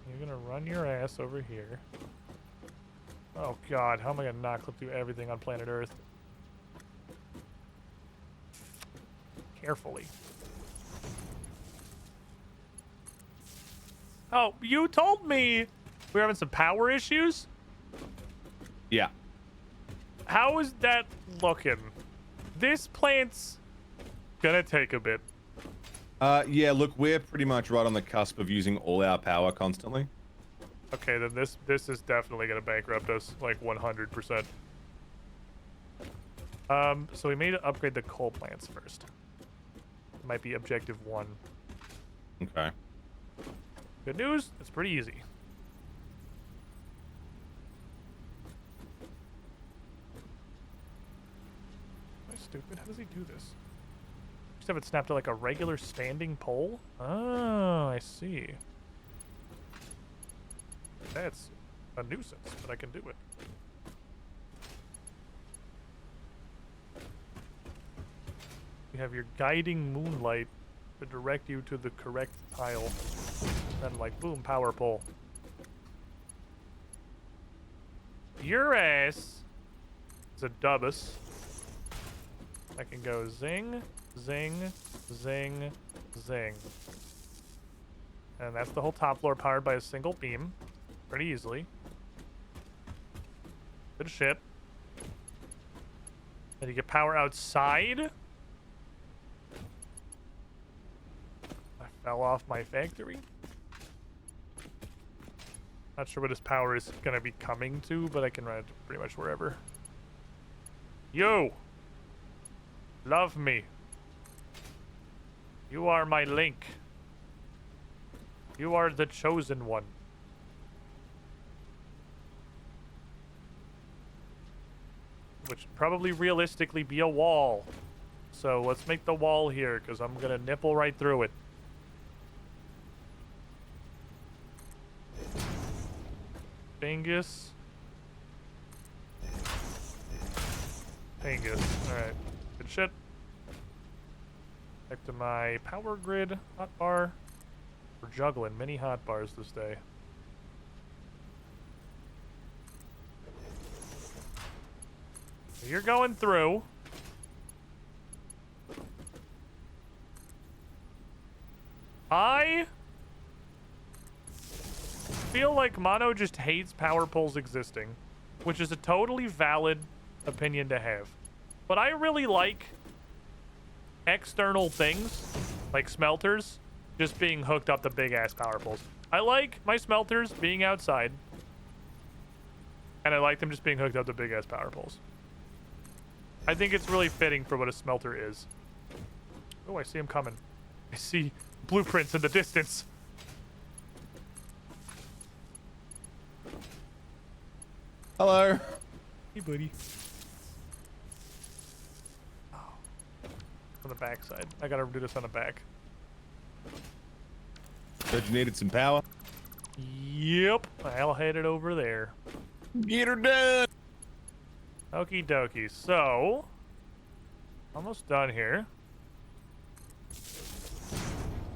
You're gonna run your ass over here. Oh god, how am I gonna not clip through everything on planet Earth? Carefully. Oh, you told me we're having some power issues? Yeah. How is that looking? This plant's gonna take a bit. Yeah, look, we're pretty much right on the cusp of using all our power constantly. Okay, then this is definitely gonna bankrupt us, like 100%. So we need to upgrade the coal plants first. It might be objective 1. Okay. Good news, it's pretty easy. stupid? How does he do this? Just have it snapped to like a regular standing pole? Oh, I see. That's a nuisance, but I can do it. You have your guiding moonlight to direct you to the correct tile. Then like, boom, power pole. Your ass is a dubbus. I can go zing, zing, zing, zing. And that's the whole top floor powered by a single beam. Pretty easily. Good shit. Then you get power outside. I fell off my factory. Not sure what his power is going to be coming to, but I can run it pretty much wherever. Yo! Love me. You are my link. You are the chosen one. Which would probably realistically be a wall. So let's make the wall here, because I'm going to nipple right through it. Bingus. Bingus. Alright. Good shit. Back to my power grid hotbar. We're juggling many hotbars this day. You're going through. I feel like Mono just hates power poles existing, which is a totally valid opinion to have. But I really like external things, like smelters, just being hooked up to big-ass power poles. I like my smelters being outside, and I like them just being hooked up to big-ass power poles. I think it's really fitting for what a smelter is. Oh, I see him coming. I see blueprints in the distance. Hello. Hey, buddy. Oh. On the back side. I gotta do this on the back. Said you needed some power? Yep. I'll head it over there. Get her done. Okie dokie. So, almost done here.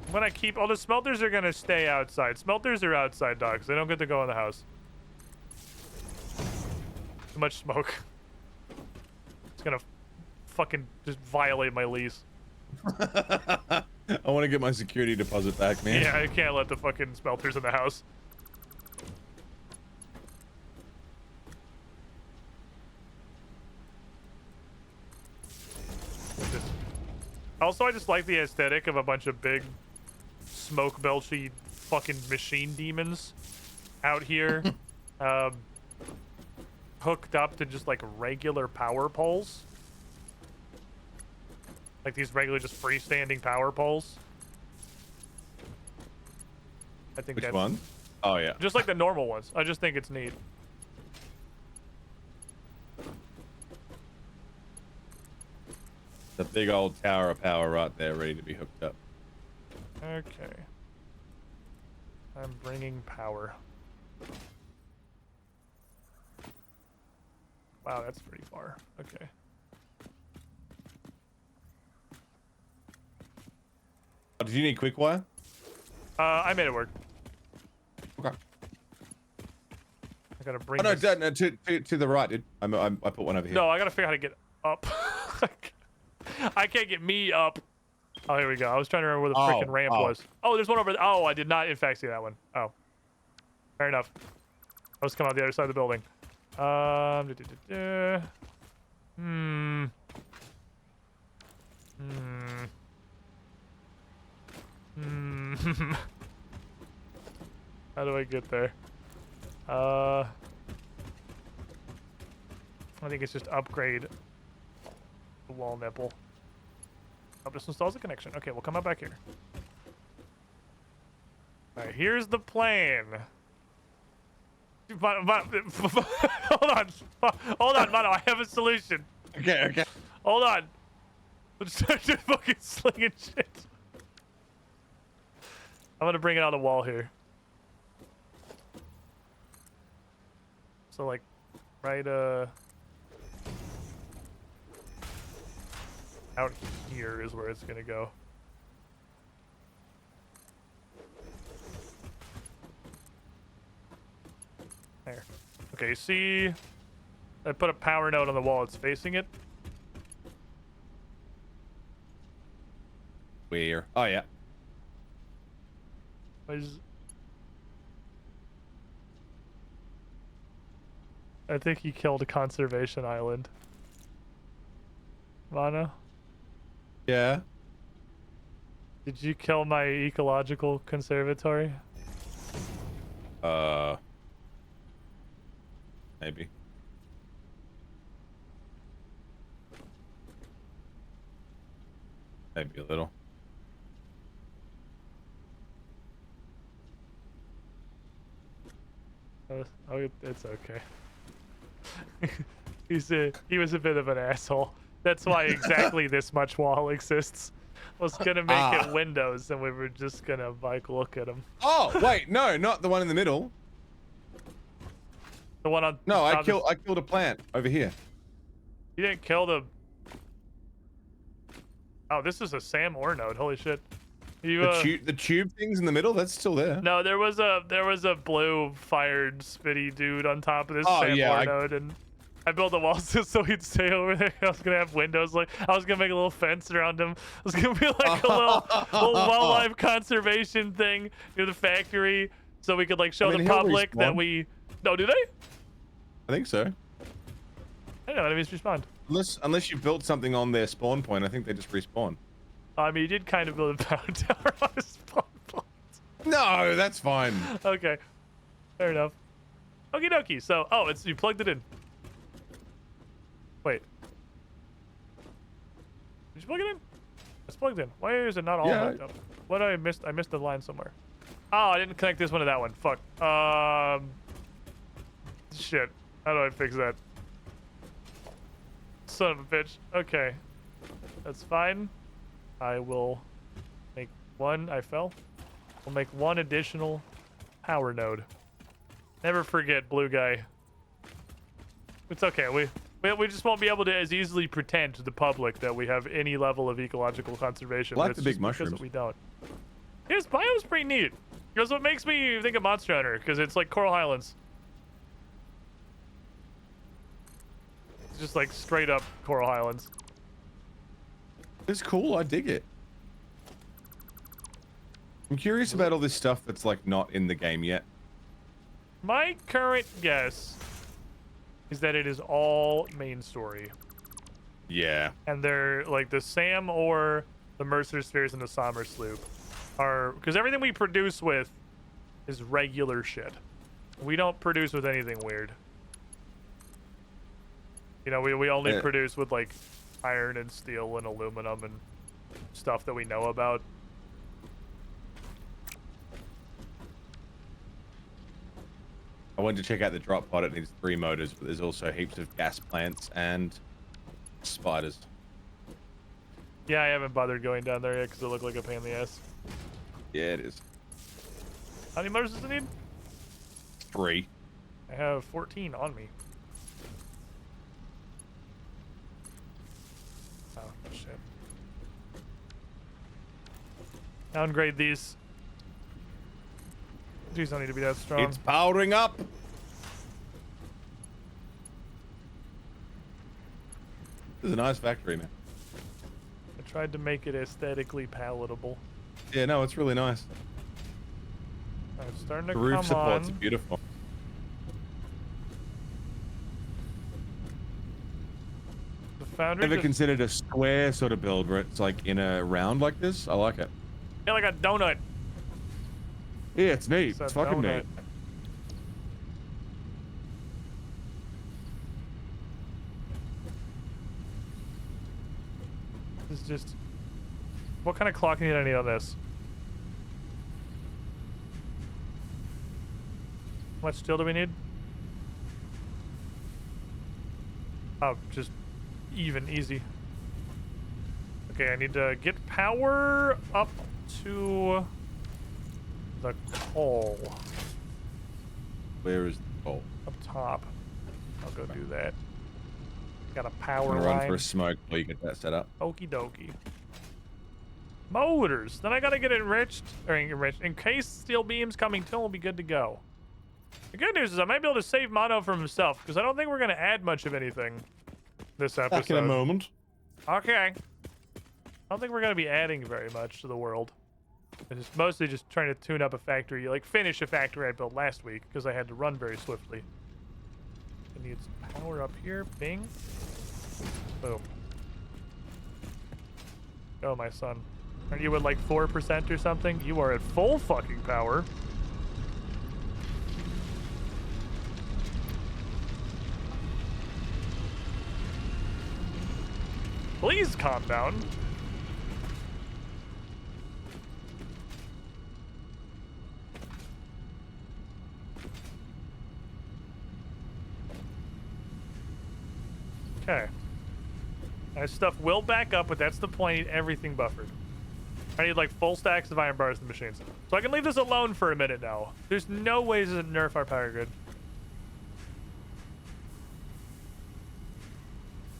I'm gonna keep... Oh, the smelters are gonna stay outside. Smelters are outside, dogs. They don't get to go in the house. Too much smoke. It's gonna fucking just violate my lease. I want to get my security deposit back, man. Yeah, I can't let the fucking smelters in the house. Also, I just like the aesthetic of a bunch of big smoke belchy fucking machine demons out here. Hooked up to just like regular power poles. Like these regular just freestanding power poles. I think Which one? Oh yeah. Just like the normal ones. I just think it's neat. The big old tower of power right there, ready to be hooked up. Okay. I'm bringing power. Wow, that's pretty far. Okay. Oh, did you need quick wire? I made it work. Okay. I gotta bring. Oh no, this... no, to the right, dude. I put one over here. No, I gotta figure out how to get up. I can't get me up. Oh, here we go. I was trying to remember where the freaking ramp was. Oh, there's one over there. Oh, I did not, in fact, see that one. Oh. Fair enough. I was coming out the other side of the building. How do I get there? I think it's just upgrade the wall nipple. Oh, this installs a connection. Okay, we'll come out back here. Alright, here's the plan. Hold on. Hold on, Mono. I have a solution. Okay. Hold on. Let's start to fucking slinging shit. I'm gonna bring it on the wall here. So like, right out here is where it's gonna go. There. Okay, see, I put a power node on the wall. It's facing it. Where? Oh yeah. I think he killed a conservation island. Mana? Yeah. Did you kill my ecological conservatory? Maybe. Maybe a little. Oh, it's okay. He was a bit of an asshole. That's why exactly this much wall exists. I was gonna make it windows, and we were just gonna like look at them. Oh wait, no, not the one in the middle. The one on. No, I killed a plant over here. You didn't kill the. Oh, this is a Sam ore node. Holy shit. You, the tube things in the middle, that's still there. No, there was a blue fired spitty dude on top of this Sam ore node, and I built a wall just so he'd stay over there. I was gonna have windows, like I was gonna make a little fence around him. It was gonna be like a little wildlife conservation thing near the factory, so we could like show the public that we. No, do they? I think so. I don't know. Enemies respawned. Unless you built something on their spawn point, I think they just respawn. I mean, you did kind of build a power tower on his spawn point. No, that's fine. Okay, fair enough. Okie dokie. So, oh, you plugged it in. Wait. Did you plug it in? It's plugged in. Why is it not all hooked up? What I missed? I missed the line somewhere. Oh, I didn't connect this one to that one. Fuck. Shit. How do I fix that? Son of a bitch. Okay. That's fine. I will make one. I fell. We'll make one additional power node. Never forget, blue guy. It's okay. We just won't be able to as easily pretend to the public that we have any level of ecological conservation. I like the big mushrooms. Because we don't. Yeah, this biome's pretty neat. Because what makes me think of Monster Hunter, because it's like Coral Highlands. It's just like straight up Coral Highlands. It's cool. I dig it. I'm curious about all this stuff that's like not in the game yet. My current guess is that it is all main story. Yeah. And they're like the Sam or the Mercer Spheres and the Sommer Sloop are, because everything we produce with is regular shit. We don't produce with anything weird. You know, we only produce with like iron and steel and aluminum and stuff that we know about. I went to check out the drop pod. It needs 3 motors, but there's also heaps of gas plants and spiders. Yeah, I haven't bothered going down there yet because it looked like a pain in the ass. Yeah, it is. How many motors does it need? 3. I have 14 on me. Oh, shit. Downgrade these. These don't need to be that strong. It's powering up. This is a nice factory, man. I tried to make it aesthetically palatable. Yeah, no, it's really nice. It's starting to The come roof supports on. are beautiful. The foundry Ever just... considered a square sort of build where it's like in a round like this? I like it. Yeah, like a donut. Yeah, it's neat. It's fucking donut. neat. This is just... What kind of clock need I need on this? How much steel do we need? Oh, just even, easy. Okay, I need to get power up to the coal. Where is the coal? Up top. I'll go do that. Got a power I'm gonna line. run for a smoke while you get that set up. Okie dokie. Motors. Then I gotta get enriched. In case steel beams coming too, we'll be good to go. The good news is I might be able to save Mono from himself, because I don't think we're gonna add much of anything this episode. Back in a moment. Okay. I don't think we're gonna be adding very much to the world. It's mostly just trying to tune up a factory, like finish a factory I built last week, because I had to run very swiftly. It needs power up here. Bing. Boom. Go, my son. Aren't you at like 4% or something? You are at full fucking power. Please calm down. Okay. My stuff will back up, but that's the point. I need everything buffered. I need like full stacks of iron bars in the machines. So I can leave this alone for a minute now. There's no ways to nerf our power grid.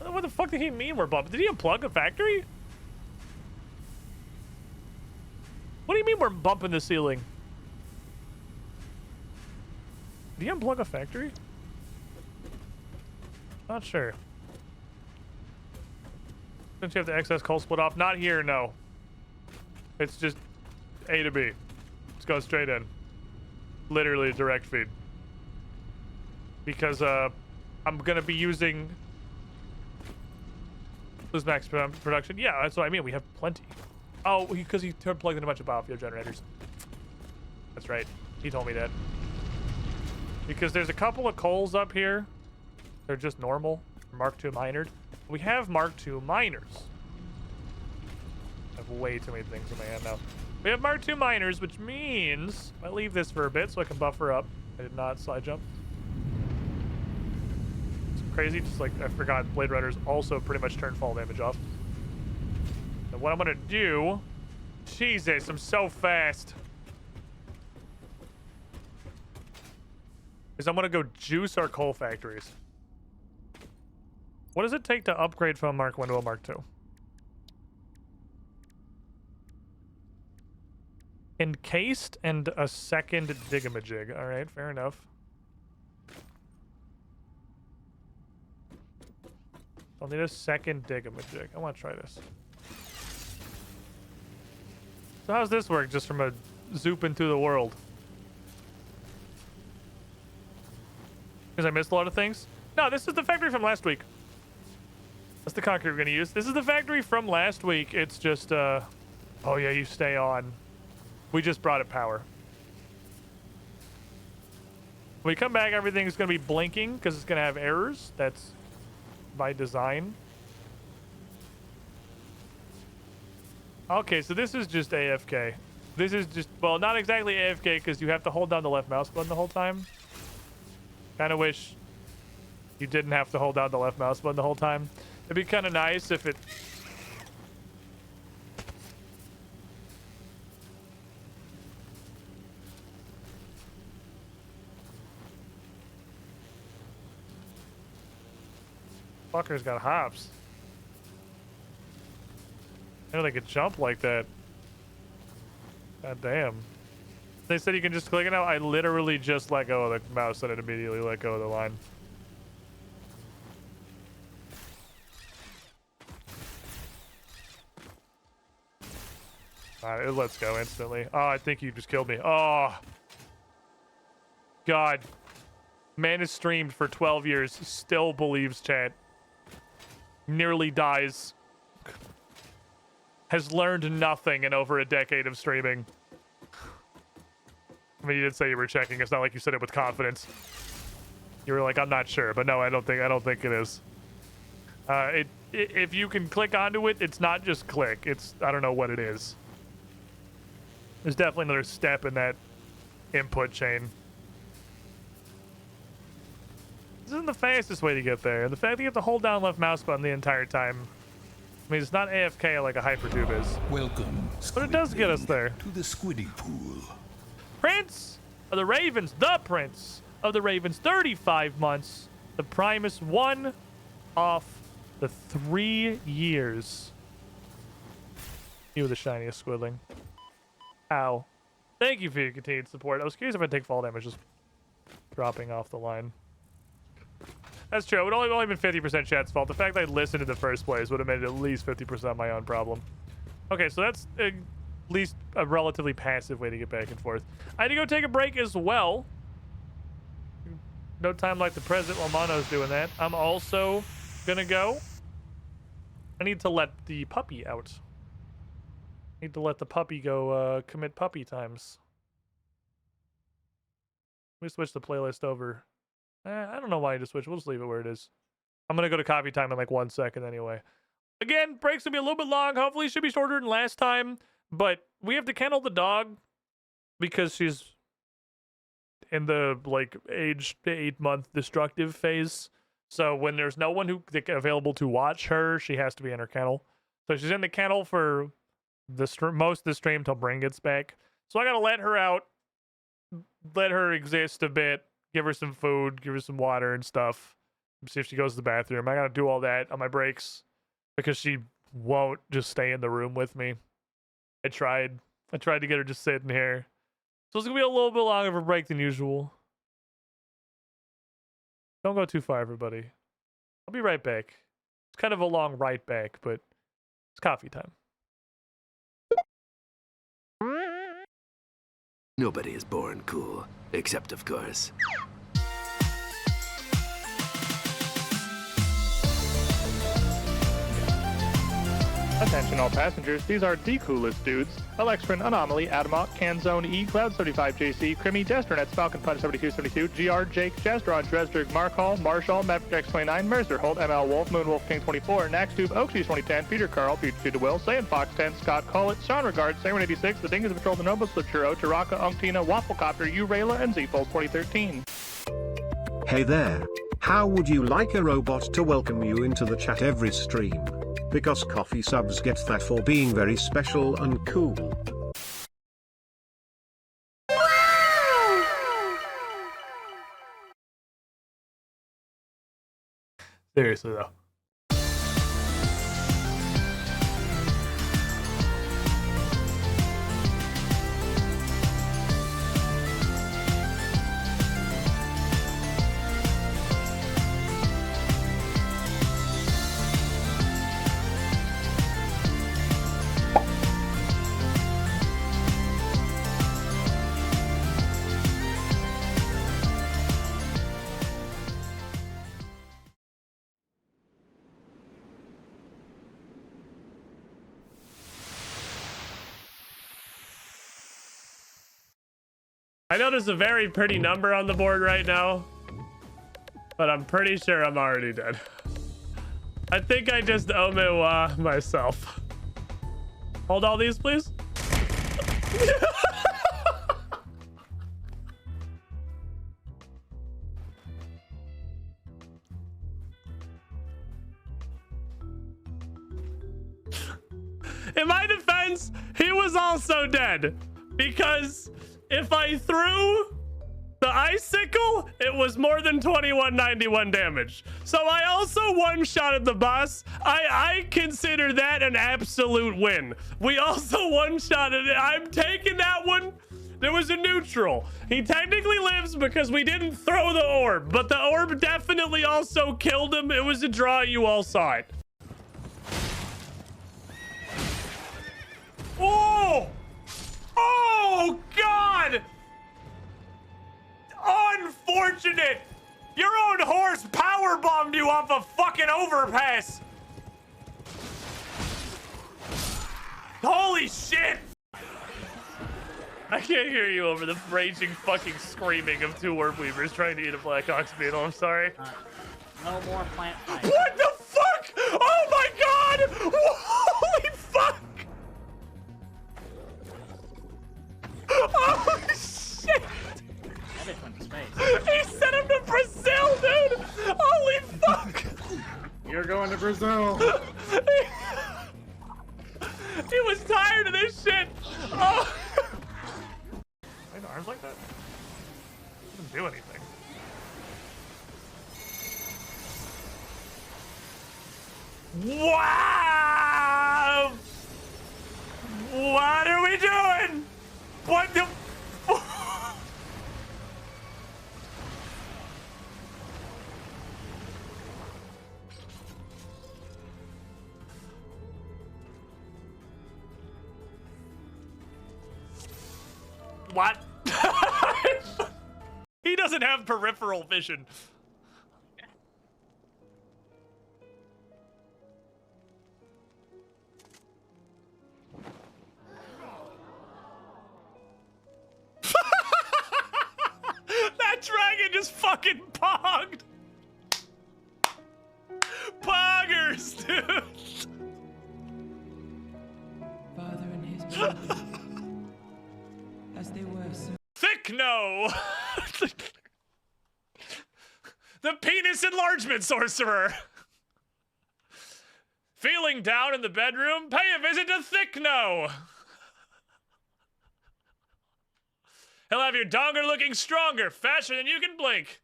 What the fuck did he mean we're bumping? Did he unplug a factory? What do you mean we're bumping the ceiling? Did he unplug a factory? Not sure. Since you have the excess coal split off. Not here, no. It's just A to B. It's going straight in. Literally a direct feed. Because I'm going to be using this max production. Yeah, that's what I mean. We have plenty. Oh, because he plugged in a bunch of biofuel generators. That's right. He told me that. Because there's a couple of coals up here. They're just normal. Mark II minored. We have Mark II miners. I have way too many things in my hand now. We have Mark II miners, which means I leave this for a bit so I can buffer up. I did not slide jump. It's crazy, just like I forgot Blade Runners also pretty much turn fall damage off. And what I'm gonna do, Jesus, I'm so fast. Is I'm gonna go juice our coal factories. What does it take to upgrade from a Mark 1 to a Mark 2? Encased and a second digamajig. All right, fair enough. I'll need a second digamajig. I want to try this. So how's this work just from a zooping through the world? Because I missed a lot of things? No, this is the factory from last week. That's the concrete we're going to use. This is the factory from last week. It's just, oh yeah, you stay on. We just brought it power. When we come back, everything's going to be blinking because it's going to have errors. That's by design. Okay, so this is just AFK. This is just, well, not exactly AFK because you have to hold down the left mouse button the whole time. Kind of wish you didn't have to hold down the left mouse button the whole time. It'd be kind of nice if it... Fucker's got hops. I know they could jump like that. God damn. They said you can just click it now. I literally just let go of the mouse and it immediately let go of the line. Alright, let's go instantly. Oh, I think you just killed me. Oh. God. Man has streamed for 12 years. Still believes chat. Nearly dies. Has learned nothing in over a decade of streaming. I mean, you did say you were checking. It's not like you said it with confidence. You were like, I'm not sure, but no, I don't think it is. If you can click onto it, it's not just click. It's, I don't know what it is. There's definitely another step in that input chain. This isn't the fastest way to get there. The fact that you have to hold down left mouse button the entire time I mean, it's not AFK like a hypertube is. Welcome, but it does get us there. To the Squiddy Pool. Prince of the Ravens, the Prince of the Ravens, 35 months. The Primus won off the 3 years. You were the shiniest Squidling. Ow. Thank you for your continued support. I was curious if I'd take fall damage just dropping off the line. That's true. It would only been 50% chat's fault. The fact that I listened in the first place would have made it at least 50% my own problem. Okay, so that's at least a relatively passive way to get back and forth. I had to go take a break as well. No time like the present while Mono's doing that. I'm also gonna go. I need to let the puppy out. Need to let the puppy go commit puppy times. Let me switch the playlist over. I don't know why I just switched. We'll just leave it where it is. I'm going to go to coffee time in like 1 second anyway. Again, breaks will be a little bit long. Hopefully it should be shorter than last time. But we have to kennel the dog because she's in the like age 8-month destructive phase. So when there's no one who available to watch her, she has to be in her kennel. So she's in the kennel for the most of the stream till Bring gets back. So I got to let her out, let her exist a bit. Give her some food, give her some water and stuff. See if she goes to the bathroom. I gotta do all that on my breaks because she won't just stay in the room with me. I tried to get her just sitting here. So it's gonna be a little bit longer of a break than usual. Don't go too far, everybody. I'll be right back. It's kind of a long right back, but it's coffee time. Nobody is born cool, except of course. Attention all passengers, these are the coolest dudes. Alextrin, Anomaly, Adamok, Canzone, E, Cloud75JC, Crimmy, Destronets, Falcon Punch 7272, GR, Jake, Jazdron, Dresdrig, Markhall, Marshall, Mavx29, Mercerholt, ML Wolf, Moonwolf King 24, Naxtube, Oakshies 2010, Peter Carl, Future to Will, Saiyan Fox 10, Scott Collett, Sean Regard, Samuel 86, The Dingus Patrol, The Noble Slipchurro, Chiraka, Unctina, Wafflecopter, Urayla, and Z-Fold 2013. Hey there. How would you like a robot to welcome you into the chat every stream? Because coffee subs get that for being very special and cool. Seriously though. I know there's a very pretty number on the board right now, but I'm pretty sure I'm already dead. I think I just omewa myself. Hold all these, please. In my defense, he was also dead because if I threw the icicle, it was more than 2191 damage. So I also one-shotted the boss. I consider that an absolute win. We also one-shotted it. I'm taking that one. There was a neutral. He technically lives because we didn't throw the orb, but the orb definitely also killed him. It was a draw. You all saw it. Oh! Oh, God! Unfortunate! Your own horse powerbombed you off a fucking overpass! Holy shit! I can't hear you over the raging fucking screaming of two orb weavers trying to eat a Black Ox beetle. I'm sorry. No more plant fight. What the fuck? Oh my God! Holy fuck! Oh shit! That bitch went to space. He sent him to Brazil, dude! Holy fuck! You're going to Brazil. He was tired of this shit. Oh. I had arms like that? Didn't do anything. Wow! What are we doing? What the? What? He doesn't have peripheral vision. That dragon just fucking pogged. Poggers, dude. Father and his brother, as they were so. Thick no. The penis enlargement sorcerer. Feeling down in the bedroom? Pay a visit to Thickno. He'll have your donger looking stronger, faster than you can blink.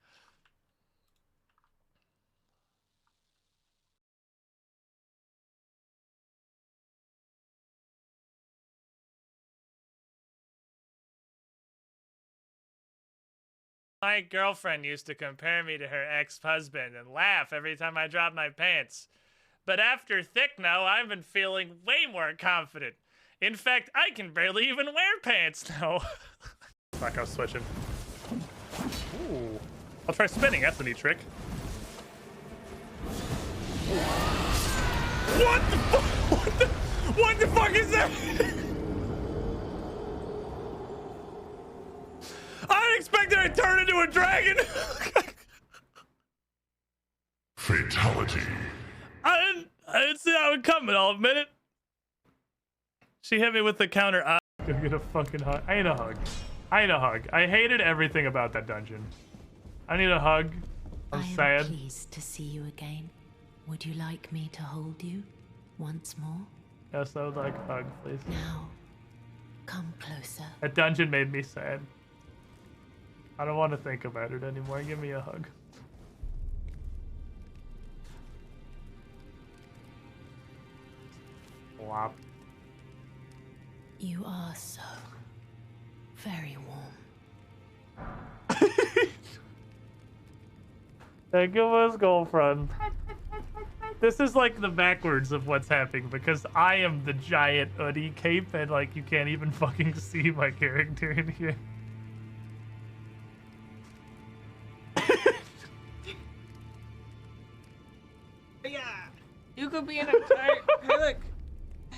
My girlfriend used to compare me to her ex-husband and laugh every time I dropped my pants. But after Thickno, I've been feeling way more confident. In fact, I can barely even wear pants now. Fuck, I was switching. Ooh. I'll try spinning, that's a neat trick. What the fuck? What the fuck is that? I didn't expect that I'd turn into a dragon. Fatality. I didn't see that one coming, I'll admit it. She hit me with the counter. Go get a fucking hug. I need a hug. I need a hug. I hated everything about that dungeon. I need a hug. I'm sad. I'm pleased to see you again. Would you like me to hold you once more? Yes, I would like a hug, please. Now, come closer. That dungeon made me sad. I don't want to think about it anymore. Give me a hug. Flop. You are so very warm. Thank you, his girlfriend. This is like the backwards of what's happening because I am the giant hoodie cape and like you can't even fucking see my character in here. Yeah, you could be in a tight. Hey, look.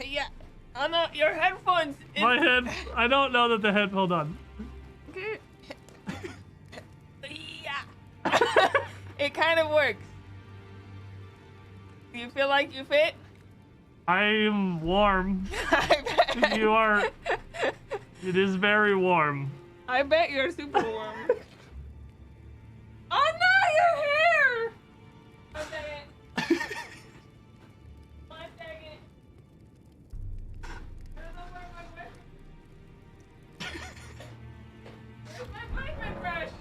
Yeah. Oh no, your headphones. My head. I don't know that the head. Hold on. Yeah. It kind of works. Do you feel like you fit? I'm warm. You are. It is very warm. I bet you're super warm. Oh no, your hair! One second. One second. I don't know where my Where's my boyfriend brush?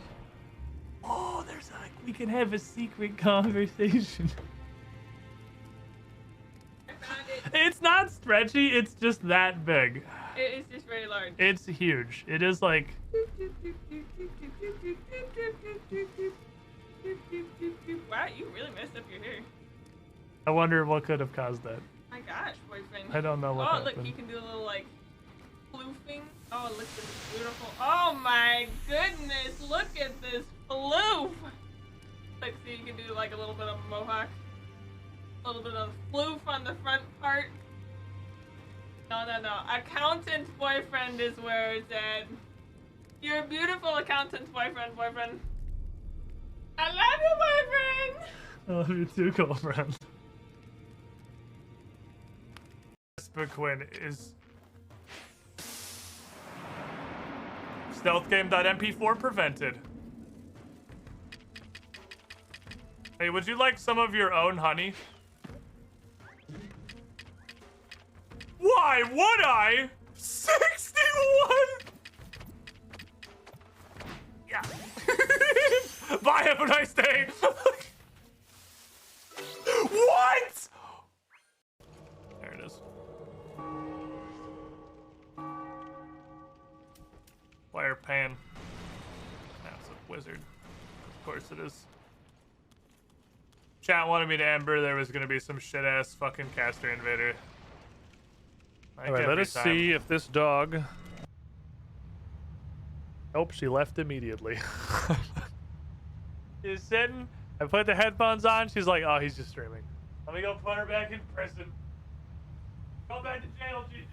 Oh, there's like we can have a secret conversation. It's not stretchy, it's just that big. It is just very large. It's huge. It is like... Wow, you really messed up your hair. I wonder what could have caused that. My gosh, boyfriend. I don't know what Oh, happened. look, you can do a little, like, floofing. Oh, look at this beautiful... Oh my goodness, look at this floof! Like, so you can do, like, a little bit of mohawk. A little bit of floof on the front part. No, no, no. Accountant boyfriend is where it's at. You're a beautiful accountant boyfriend. I love you, boyfriend! I love you too, girlfriend. Esper Quinn is... Stealthgame.mp4 prevented. Hey, would you like some of your own honey? What? Why would I? 61. Yeah. Bye. Have a nice day. What? There it is. Wire pan. That's a wizard. Of course it is. Chat wanted me to Ember. There was gonna be some shit ass fucking caster invader. Like Alright, let every us time. see if this dog. Nope, she left immediately. She's sitting. I put the headphones on. She's like, oh, he's just streaming. Let me go put her back in prison. Go back to jail, Gigi.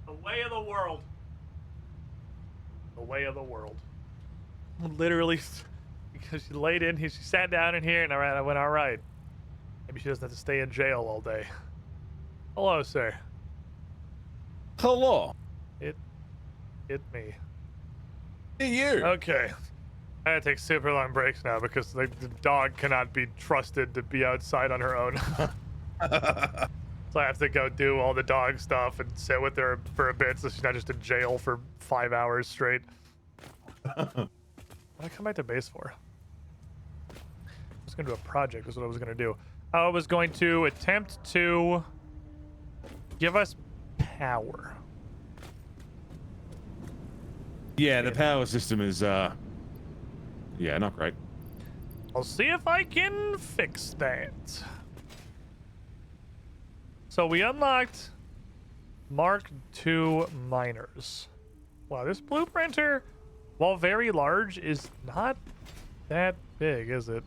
The way of the world. The way of the world. Literally, because she laid in here, she sat down in here, and I went, all right. Maybe she doesn't have to stay in jail all day. Hello, sir. Hello. It me. You. Okay. I gotta take super long breaks now because the dog cannot be trusted to be outside on her own. So I have to go do all the dog stuff and sit with her for a bit so she's not just in jail for 5 hours straight. What did I come back to base for? I was gonna do a project, is what I was gonna do. I was going to attempt to give us power. Yeah, the power system is, yeah, not great. I'll see if I can fix that. So we unlocked Mark II miners. Wow, this blueprinter, while very large, is not that big, is it?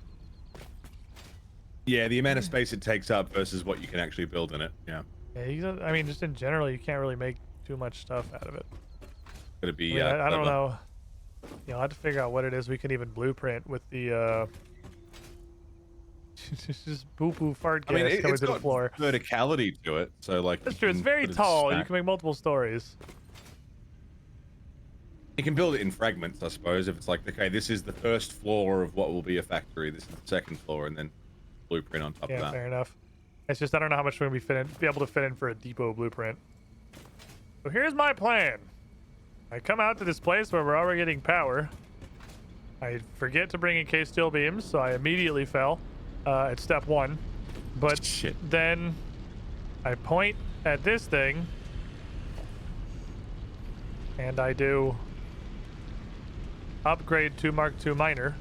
Yeah, the amount of space it takes up versus what you can actually build in it. Yeah. Yeah, I mean, just in general, you can't really make too much stuff out of it. Gonna be. I mean, I don't clever. know. You know, I have to figure out what it is we can even blueprint with the. Just poo fart gas coming it's to the got floor. verticality to it, so like. That's you true. It's can very put it tall. You stacked. can make multiple stories. You can build it in fragments, I suppose. If it's like, okay, this is the first floor of what will be a factory. This is the second floor, and then blueprint on top Yeah, of that. fair enough. It's just I don't know how much we're gonna be able to fit in for a depot blueprint. So here's my plan. I come out to this place where we're already getting power. I forget to bring in K steel beams, so I immediately fell at step 1. But then I point at this thing and I do upgrade to Mark II miner,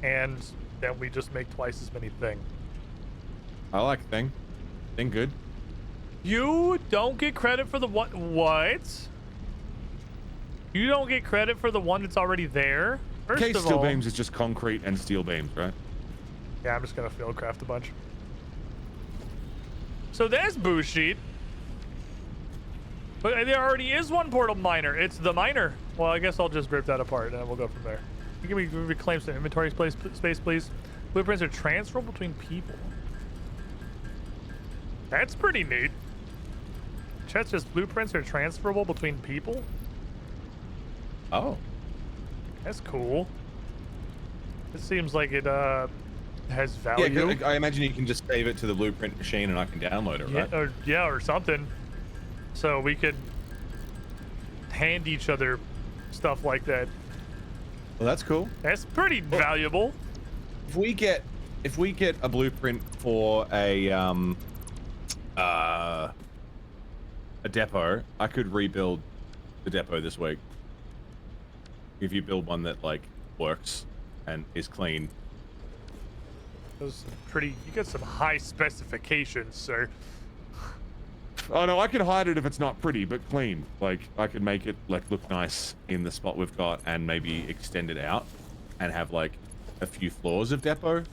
and then we just make twice as many thing. I like thing. Thing good. You don't get credit for the what? You don't get credit for the one that's already there? First Case of steel all, beams is just concrete and steel beams, right? yeah, I'm just gonna field craft a bunch. So there's Boo Sheet. But there already is one portal miner. It's the miner. Well, I guess I'll just rip that apart and then we'll go from there. Can we reclaim some inventory space, please? Blueprints are transferable between people. That's pretty neat. Chat says blueprints are transferable between people. Oh. That's cool. It seems like it has value. Yeah, I imagine you can just save it to the blueprint machine and I can download it, right? Yeah, or something. So we could hand each other stuff like that. Well, that's cool. That's pretty valuable. If we get a blueprint for a depot, I could rebuild the depot this week. If you build one that like works and is clean. Those pretty. You got some high specifications, sir. Oh no, I could hide it if it's not pretty, but clean. Like I could make it like look nice in the spot we've got, and maybe extend it out, and have like a few floors of depot.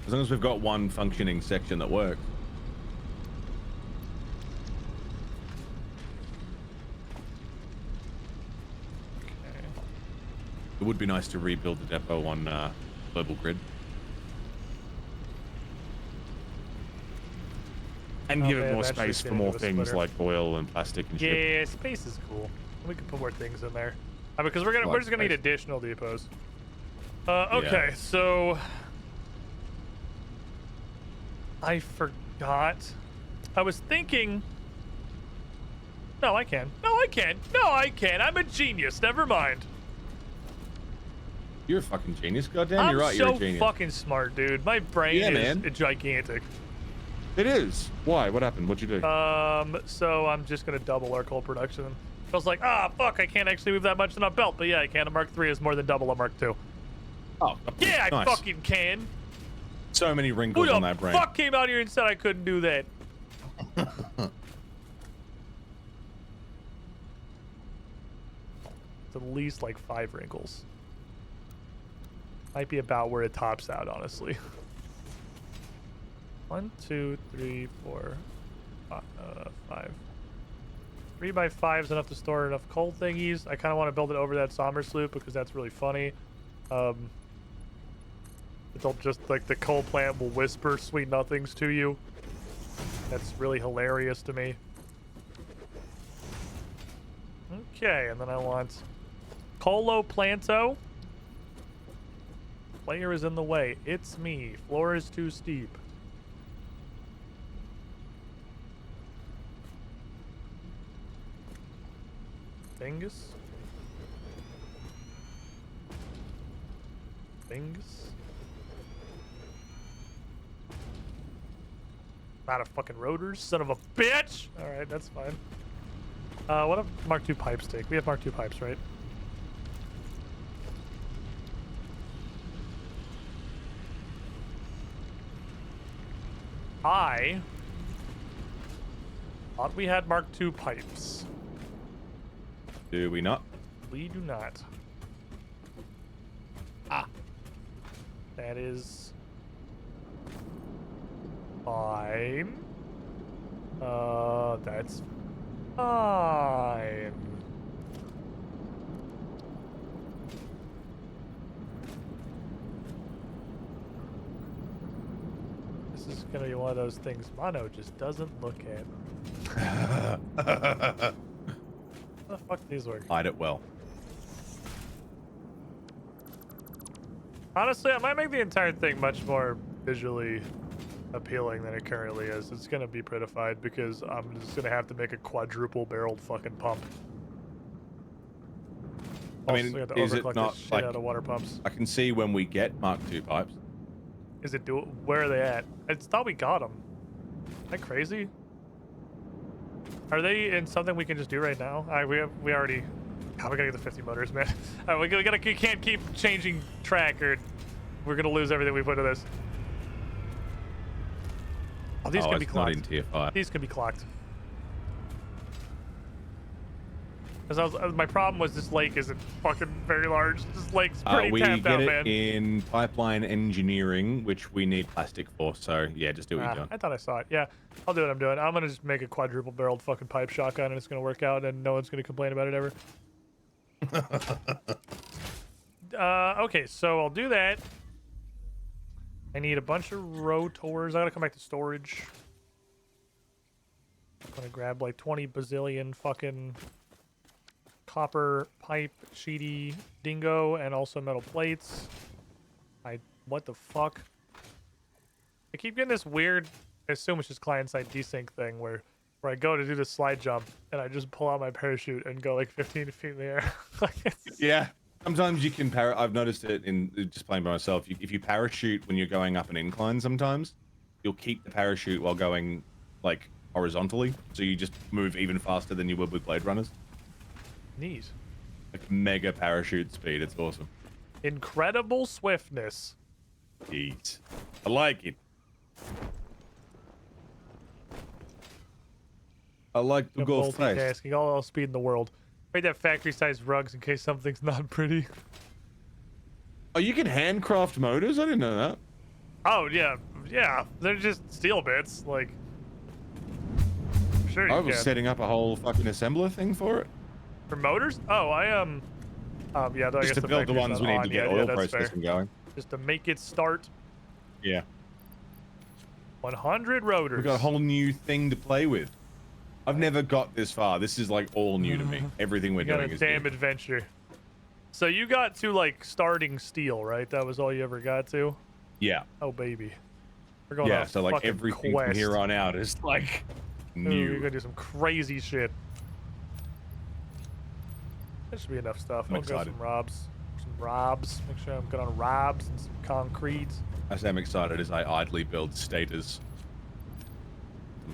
As long as we've got one functioning section that works. It would be nice to rebuild the depot on global grid. And give it more space for more things like oil and plastic and shit. Yeah, space is cool. We can put more things in there. Because we're just gonna need additional depots. Okay, so I forgot. I was thinking. No, I can. No, I can. No, I can. I'm a genius. Never mind. You're a fucking genius. Goddamn, you're right. You're a genius. I'm so fucking smart, dude. My brain is gigantic. It is. Why? What happened? What'd you do? So I'm just gonna double our coal production. I was like, fuck, I can't actually move that much in a belt, but yeah, I can. A Mark III is more than double a Mark II. Oh, yeah, nice. I fucking can. So many wrinkles on that brain. Who the fuck came out here and said I couldn't do that? It's at least like 5 wrinkles. Might be about where it tops out, honestly. 1, 2, 3, 4, 5. 3 by 5 is enough to store enough coal thingies. I kind of want to build it over that somber sloop because that's really funny. It'll just like the coal plant will whisper sweet nothings to you. That's really hilarious to me. Okay, and then I want Colo Planto. Player is in the way. It's me. Floor is too steep. Bingus. Bingus. Not a fucking rotors, son of a bitch! Alright, that's fine. What if Mark II pipes take? We have Mark II pipes, right? I thought we had Mark II pipes. Do we not? We do not. That is fine. That's fine. This is gonna be one of those things Mono just doesn't look at. How the fuck do these work? Hide it well. Honestly, I might make the entire thing much more visually appealing than it currently is. It's gonna be prettified because I'm just gonna have to make a quadruple barreled fucking pump. I mean, is it not like out of water pumps? I can see when we get Mark II pipes. Is it where are they at? I thought we got them. Is that crazy? Are they in something we can just do right now? We already. God, we gotta get the 50 motors, man. We can't keep changing track or we're gonna lose everything we put into this. Oh, these can be clocked. Not in tier 5. These can be clocked. Because my problem was this lake isn't fucking very large. This lake's pretty tapped out, man. We get it in pipeline engineering, which we need plastic for. So yeah, just do what you're doing. I thought I saw it. Yeah, I'll do what I'm doing. I'm gonna just make a quadruple barreled fucking pipe shotgun, and it's gonna work out, and no one's gonna complain about it ever. Okay, so I'll do that. I need a bunch of rotors. I gotta come back to storage. I'm gonna grab like 20 bazillion fucking copper pipe sheety dingo and also metal plates. What the fuck? I keep getting this weird, I assume it's just client-side desync thing where I go to do the slide jump and I just pull out my parachute and go like 15 feet in the air. Yeah. Sometimes you can I've noticed it in just playing by myself. If you parachute when you're going up an incline, sometimes you'll keep the parachute while going like horizontally, so you just move even faster than you would with Blade Runners. Neat. Like mega parachute speed. It's awesome. Incredible swiftness. Jeez. I like it. I like to go fast. Multitasking, all speed in the world. Made that factory-sized rugs in case something's not pretty. Oh, you can handcraft motors? I didn't know that. Oh, yeah. Yeah. They're just steel bits. Like, sure you I was can. setting up a whole fucking assembler thing for it. For motors? Oh, Yeah, I Just guess to the build the factory's ones not we need on to get yet. oil Yeah, that's fair. processing going. Just to make it start. Yeah. 100 rotors. We've got a whole new thing to play with. I've never got this far. This is like all new to me. Everything we're You got doing a is damn new. adventure. So you got to like starting steel, right? That was all you ever got to? Yeah. Oh baby. We're going on Yeah, a so like fucking everything quest. from here on out is like Ooh, new. you're gonna do some crazy shit. That should be enough stuff. I'm I'll go excited. some robs. Make sure I'm good on robs and some concrete. I say I'm excited as I idly build status.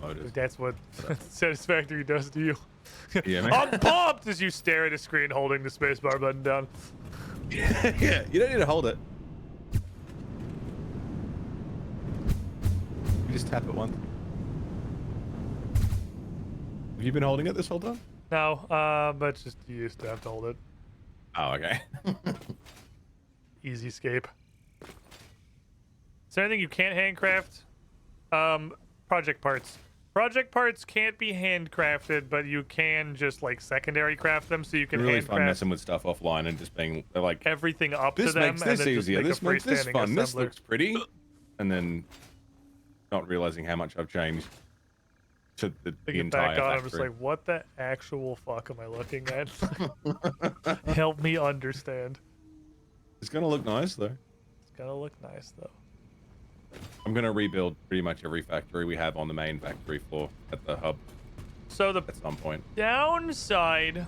Motors. That's what Satisfactory does to you. Yeah, man. I'm pumped as you stare at a screen holding the spacebar button down. Yeah, you don't need to hold it. You just tap it once. Have you been holding it this whole time? No, but just you used to have to hold it. Oh, okay. Easy escape. Is there anything you can't handcraft? Project parts. Project parts can't be handcrafted, but you can just like secondary craft them, so you can It's really fun handcraft messing with stuff offline and just being like everything up this to them. makes this and then just easier. make a This makes this freestanding fun. This assembler. looks pretty, and then not realizing how much I've changed to the Thinking entire back on, I'm just factory. like, what the actual fuck am I looking at? Help me understand. It's gonna look nice though. It's gonna look nice though. I'm gonna rebuild pretty much every factory we have on the main factory floor at the hub. So the at some point. downside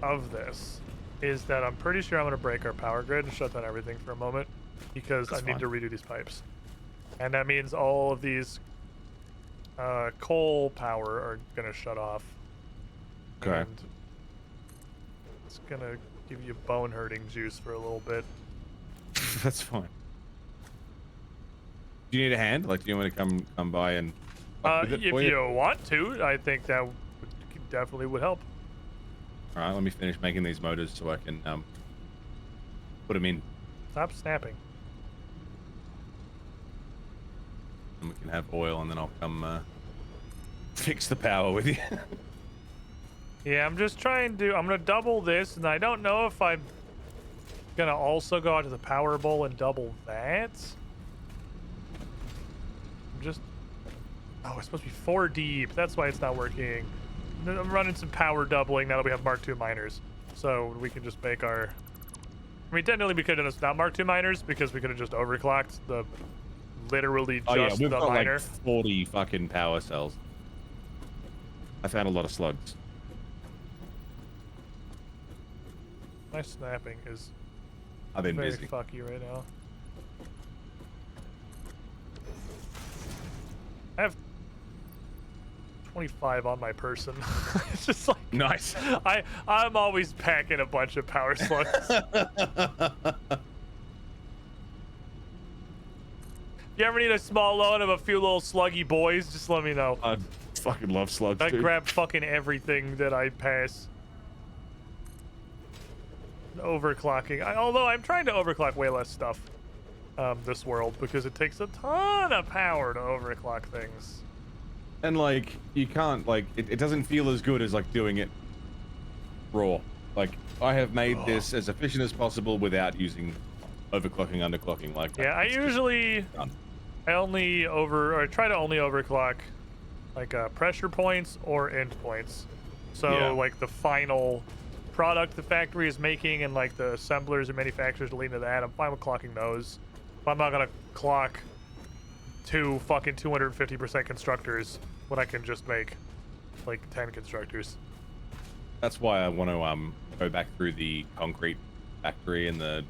of this is that I'm pretty sure I'm gonna break our power grid and shut down everything for a moment because That's I need fine. to redo these pipes, and that means all of these coal power are gonna shut off. Okay. And it's gonna give you bone hurting juice for a little bit. That's fine. Do you need a hand? Like, do you want me to come by and fuck with it If for you want to, I think that definitely would help. All right, let me finish making these motors so I can put them in, Stop snapping. and we can have oil, and then I'll come fix the power with you. Yeah, I'm just trying to. I'm gonna double this, and I don't know if I'm gonna also go out to the power bowl and double that. I'm just. Oh, it's supposed to be 4 deep. That's why it's not working. I'm running some power doubling now that we have Mark II miners, so we can just make our. I mean, technically we could have done this without Mark II miners because we could have just overclocked the. Literally just Oh yeah, we've the got miner. like 40 fucking power cells. I found a lot of slugs. My snapping is I've been very busy. fucky right now. I have 25 on my person. It's just like nice. I'm always packing a bunch of power slugs. If you ever need a small loan of a few little sluggy boys, just let me know. I fucking love slugs, I dude. grab fucking everything that I pass. Overclocking. Although I'm trying to overclock way less stuff this world because it takes a ton of power to overclock things. And like, you can't, like, it doesn't feel as good as like doing it raw. Like, I have made this as efficient as possible without using overclocking, underclocking like that. Yeah, I It's just usually done. I try to only overclock like pressure points or end points. So Yeah. like the final product the factory is making and like the assemblers and manufacturers leading to that, I'm fine with clocking those. But I'm not gonna clock 2 fucking 250% constructors when I can just make like 10 constructors. That's why I want to go back through the concrete factory and the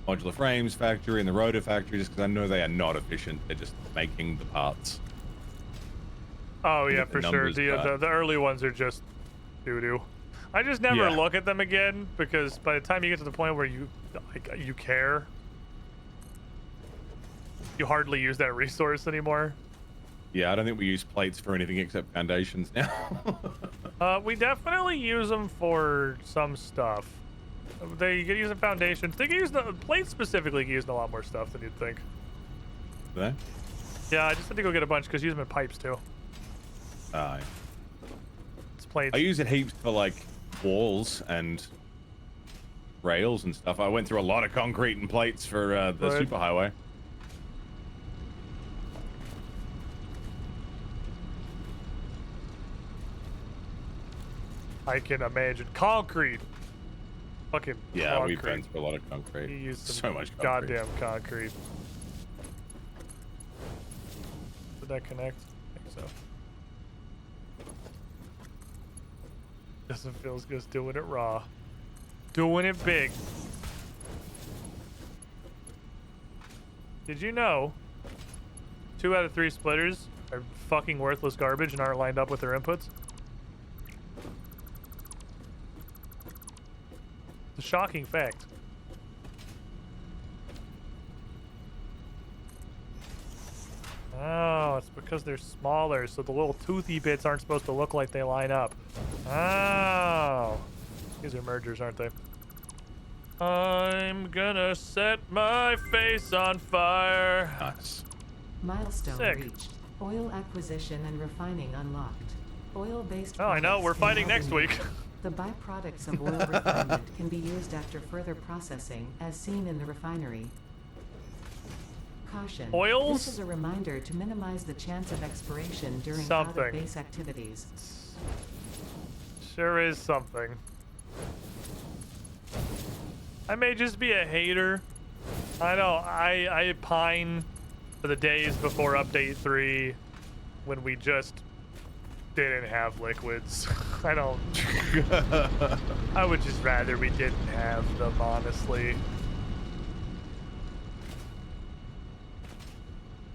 modular frames factory and the rotor factory, just because I know they are not efficient. They're just making the parts. Oh yeah, Get the for sure. numbers The cut. the early ones are just doo-doo. I just never Yeah. look at them again because by the time you get to the point where you care, you hardly use that resource anymore. Yeah, I don't think we use plates for anything except foundations now. We definitely use them for some stuff. They get used in foundations. They get used in plates specifically. Get used in a lot more stuff than you'd think. There? Yeah, I just had to go get a bunch because use them in pipes too. Aye. It's plates. I use it heaps for like walls and rails and stuff. I went through a lot of concrete and plates for the Right. superhighway. I can imagine concrete. Fucking Yeah, we've concrete. been through a lot of concrete. You used some So much concrete. goddamn concrete. Did that connect? I think so. Doesn't feel as good as doing it raw. Doing it big. Did you know 2 out of 3 splitters are fucking worthless garbage and aren't lined up with their inputs? It's a shocking fact. Oh, it's because they're smaller, so the little toothy bits aren't supposed to look like they line up. Oh. These are mergers, aren't they? I'm gonna set my face on fire. Nice. Milestone Sick. reached. Oil acquisition and refining unlocked. Oil-based. Oh, I know. products We're can fighting now next be week. made. The byproducts of oil refinement can be used after further processing, as seen in the refinery. Caution. Oils? This is a reminder to minimize the chance of expiration during Something. out-of-base activities. Sure is something. I may just be a hater. I know. I pine for the days before update 3 when we just didn't have liquids. I don't. I would just rather we didn't have them, honestly.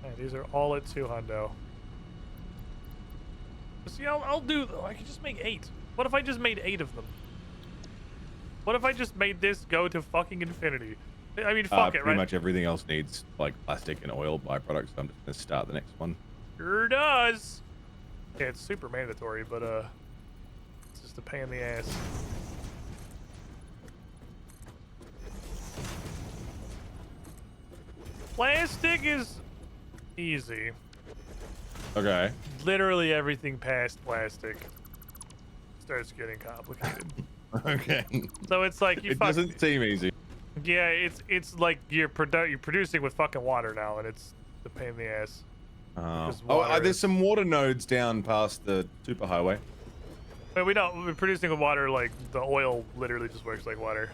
Yeah, these are all at 2 hundo. See, I'll do. I can just make 8. What if I just made 8 of them? What if I just made this go to fucking infinity? I mean, fuck it, Pretty right? much everything else needs like plastic and oil byproducts. So I'm just gonna start the next one. Sure does. Yeah, it's super mandatory, but it's just a pain in the ass. Plastic is easy. Okay. Literally everything past plastic starts getting complicated. Okay. So it's like you It doesn't seem easy. Yeah, it's like you're producing with fucking water now, and it's the pain in the ass. There's some water nodes down past the superhighway. But we're producing with water, like the oil literally just works like water.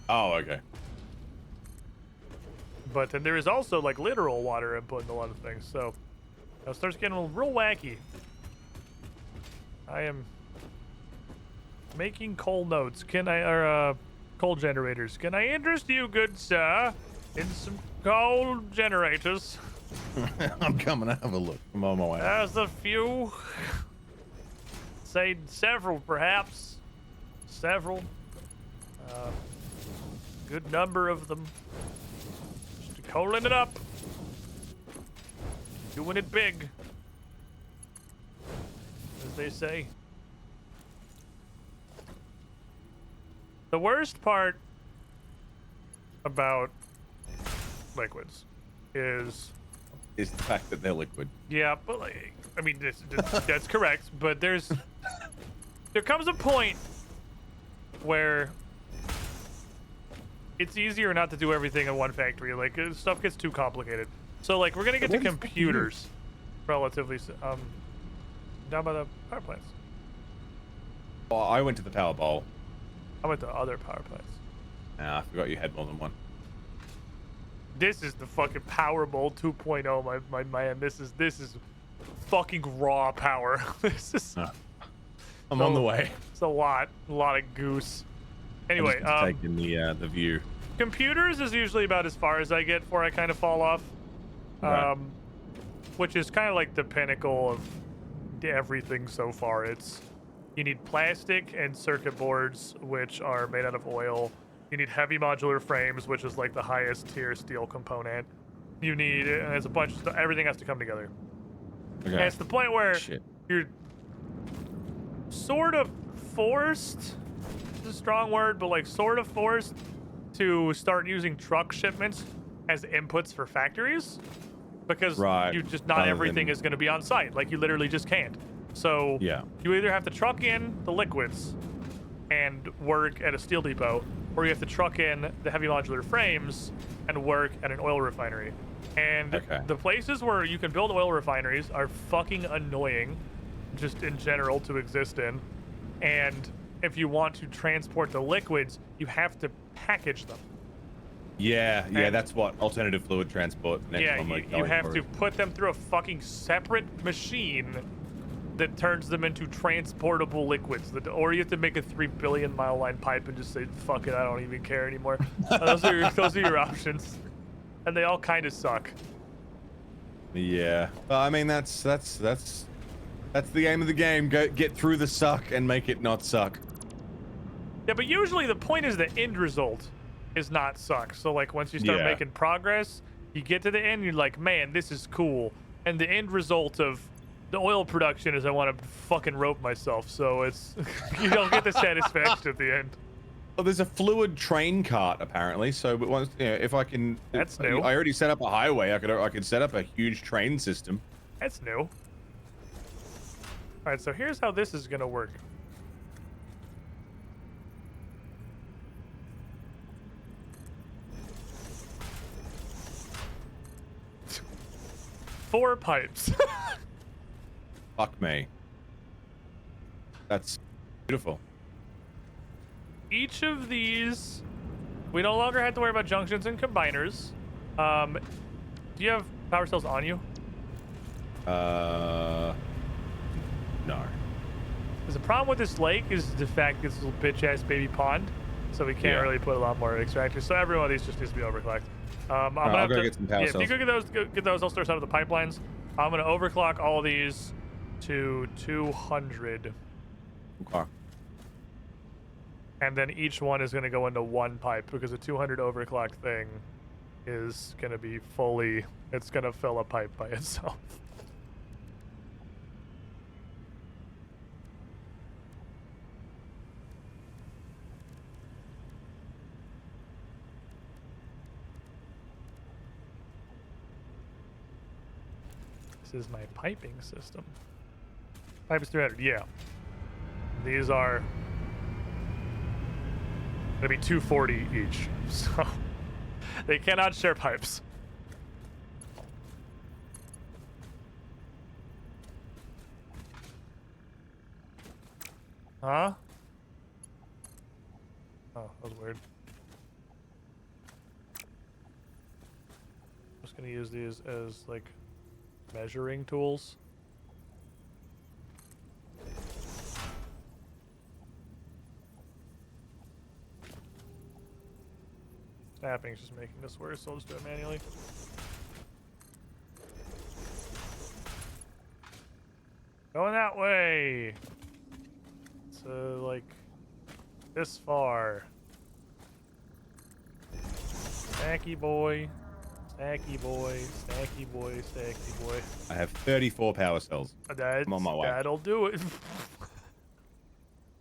Oh, okay. But then there is also like literal water input in a lot of things, so it starts getting real wacky. I am making coal nodes. Coal generators. Can I interest you, good sir, in some coal generators? I'm coming to have a look. I'm on my way. There's a few. Say several, perhaps. Several. Good number of them. Just coaling it up. Doing it big. As they say. The worst part about liquids is the fact that they're liquid. Yeah, but like, I mean, that's correct. But there comes a point where it's easier not to do everything in one factory. Like stuff gets too complicated. So like we're gonna get to computers relatively down by the power plants. Well, I went to the power bowl. I went to other power plants. I forgot you had more than one. This is the fucking Powerball 2.0, my man. This is fucking raw power. This is. I'm on the way. It's a lot of goose. Anyway, taking the view. Computers is usually about as far as I get before I kind of fall off. Right. Which is kind of like the pinnacle of everything so far. You need plastic and circuit boards, which are made out of oil. You need heavy modular frames, which is like the highest tier steel component. You need, and there's a bunch of stuff, everything has to come together. Okay. And it's the point where you're sort of forced, it's a strong word, but like sort of forced to start using truck shipments as inputs for factories. Because you just, not everything is going to be on site. Like you literally just can't. So you either have to truck in the liquids and work at a steel depot, or you have to truck in the heavy modular frames and work at an oil refinery. And the places where you can build oil refineries are fucking annoying, just in general, to exist in. And if you want to transport the liquids, you have to package them. Yeah, that's what alternative fluid transport. You have to put them through a fucking separate machine that turns them into transportable liquids. Or you have to make a 3 billion mile line pipe and just say, fuck it, I don't even care anymore. Those are your options. And they all kind of suck. Yeah. Well, I mean, that's the aim of the game. Get through the suck and make it not suck. Yeah, but usually the point is the end result is not suck. So like once you start making progress, you get to the end, you're like, man, this is cool. And the end result of the oil production is I want to fucking rope myself. So it's you don't get the satisfaction at the end. Well, there's a fluid train cart apparently. So, but once if I can, that's new. I already set up a highway. I could set up a huge train system. That's new. All right, so here's how this is gonna work. Four pipes. Fuck me. That's beautiful. Each of these, we no longer have to worry about junctions and combiners. Do you have power cells on you? No. Because the problem with this lake is the fact it's a little bitch-ass baby pond, so we can't really put a lot more extractors. So every one of these just needs to be overclocked. I'm gonna I'll go get some power cells. If you go get those, I'll start out of the pipelines. I'm gonna overclock all of these to 200. Okay. And then each one is gonna go into one pipe because a 200 overclock thing is gonna be fully. It's gonna fill a pipe by itself. Is my piping system. Pipe is 300, yeah. These are gonna be 240 each, so they cannot share pipes. Huh? Oh, that was weird. I'm just gonna use these as like measuring tools. Snapping's just making this worse, so I'll just do it manually. Going that way. So like this far. Snacky boy. Snacky boy, snacky boy, snacky boy. I have 34 power cells. I'm on my way. That'll do it.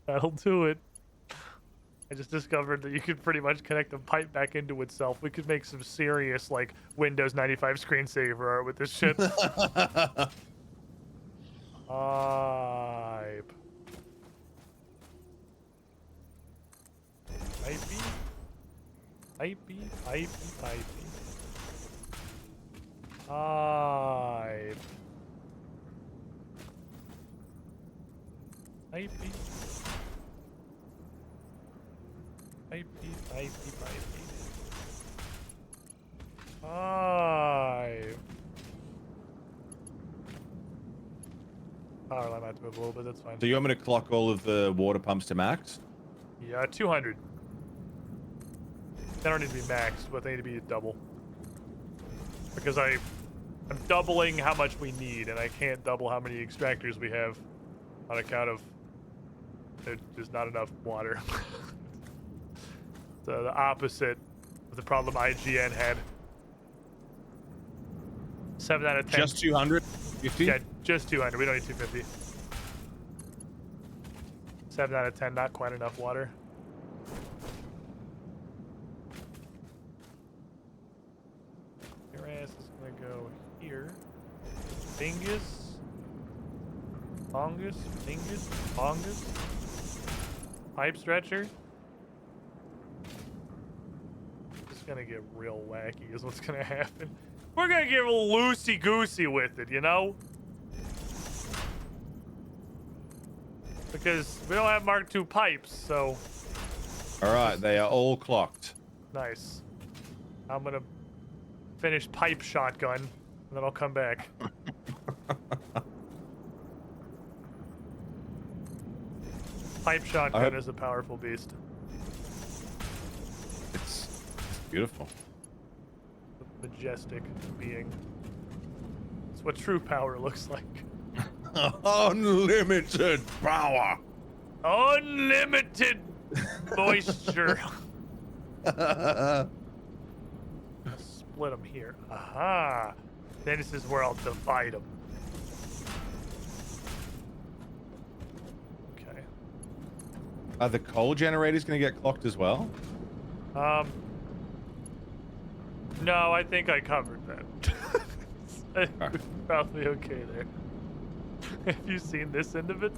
That'll do it. I just discovered that you could pretty much connect the pipe back into itself. We could make some serious, like, Windows 95 screensaver art with this shit. Pipe. Pipey. Pipey, pipey, pipey. Pipe. Pipey. Pipey, pipey, pipey. Pipe. Power line might have to move a little bit, that's fine. So you want me to clock all of the water pumps to max? Yeah, 200. They don't need to be maxed, but they need to be double. Because I'm doubling how much we need, and I can't double how many extractors we have on account of there's just not enough water. So the opposite of the problem IGN had. 7 out of 10. Just 250? Yeah, just 200. We don't need 250. 7 out of 10, not quite enough water. Your ass is gonna go here. Fingus. Fungus. Fingus. Fungus. Pipe stretcher. It's gonna get real wacky is what's gonna happen. We're gonna get real loosey-goosey with it, you know? Because we don't have Mark II pipes, so... Alright, they are all clocked. Nice. I'm gonna finish pipe shotgun, and then I'll come back. Pipe shotgun is a powerful beast. It's beautiful. A majestic being. It's what true power looks like. Unlimited power. Unlimited moisture. Split them here. Aha. Then this is where I'll divide them. Okay. Are the coal generators going to get clocked as well? No, I think I covered that. Probably okay there. Have you seen this end of it?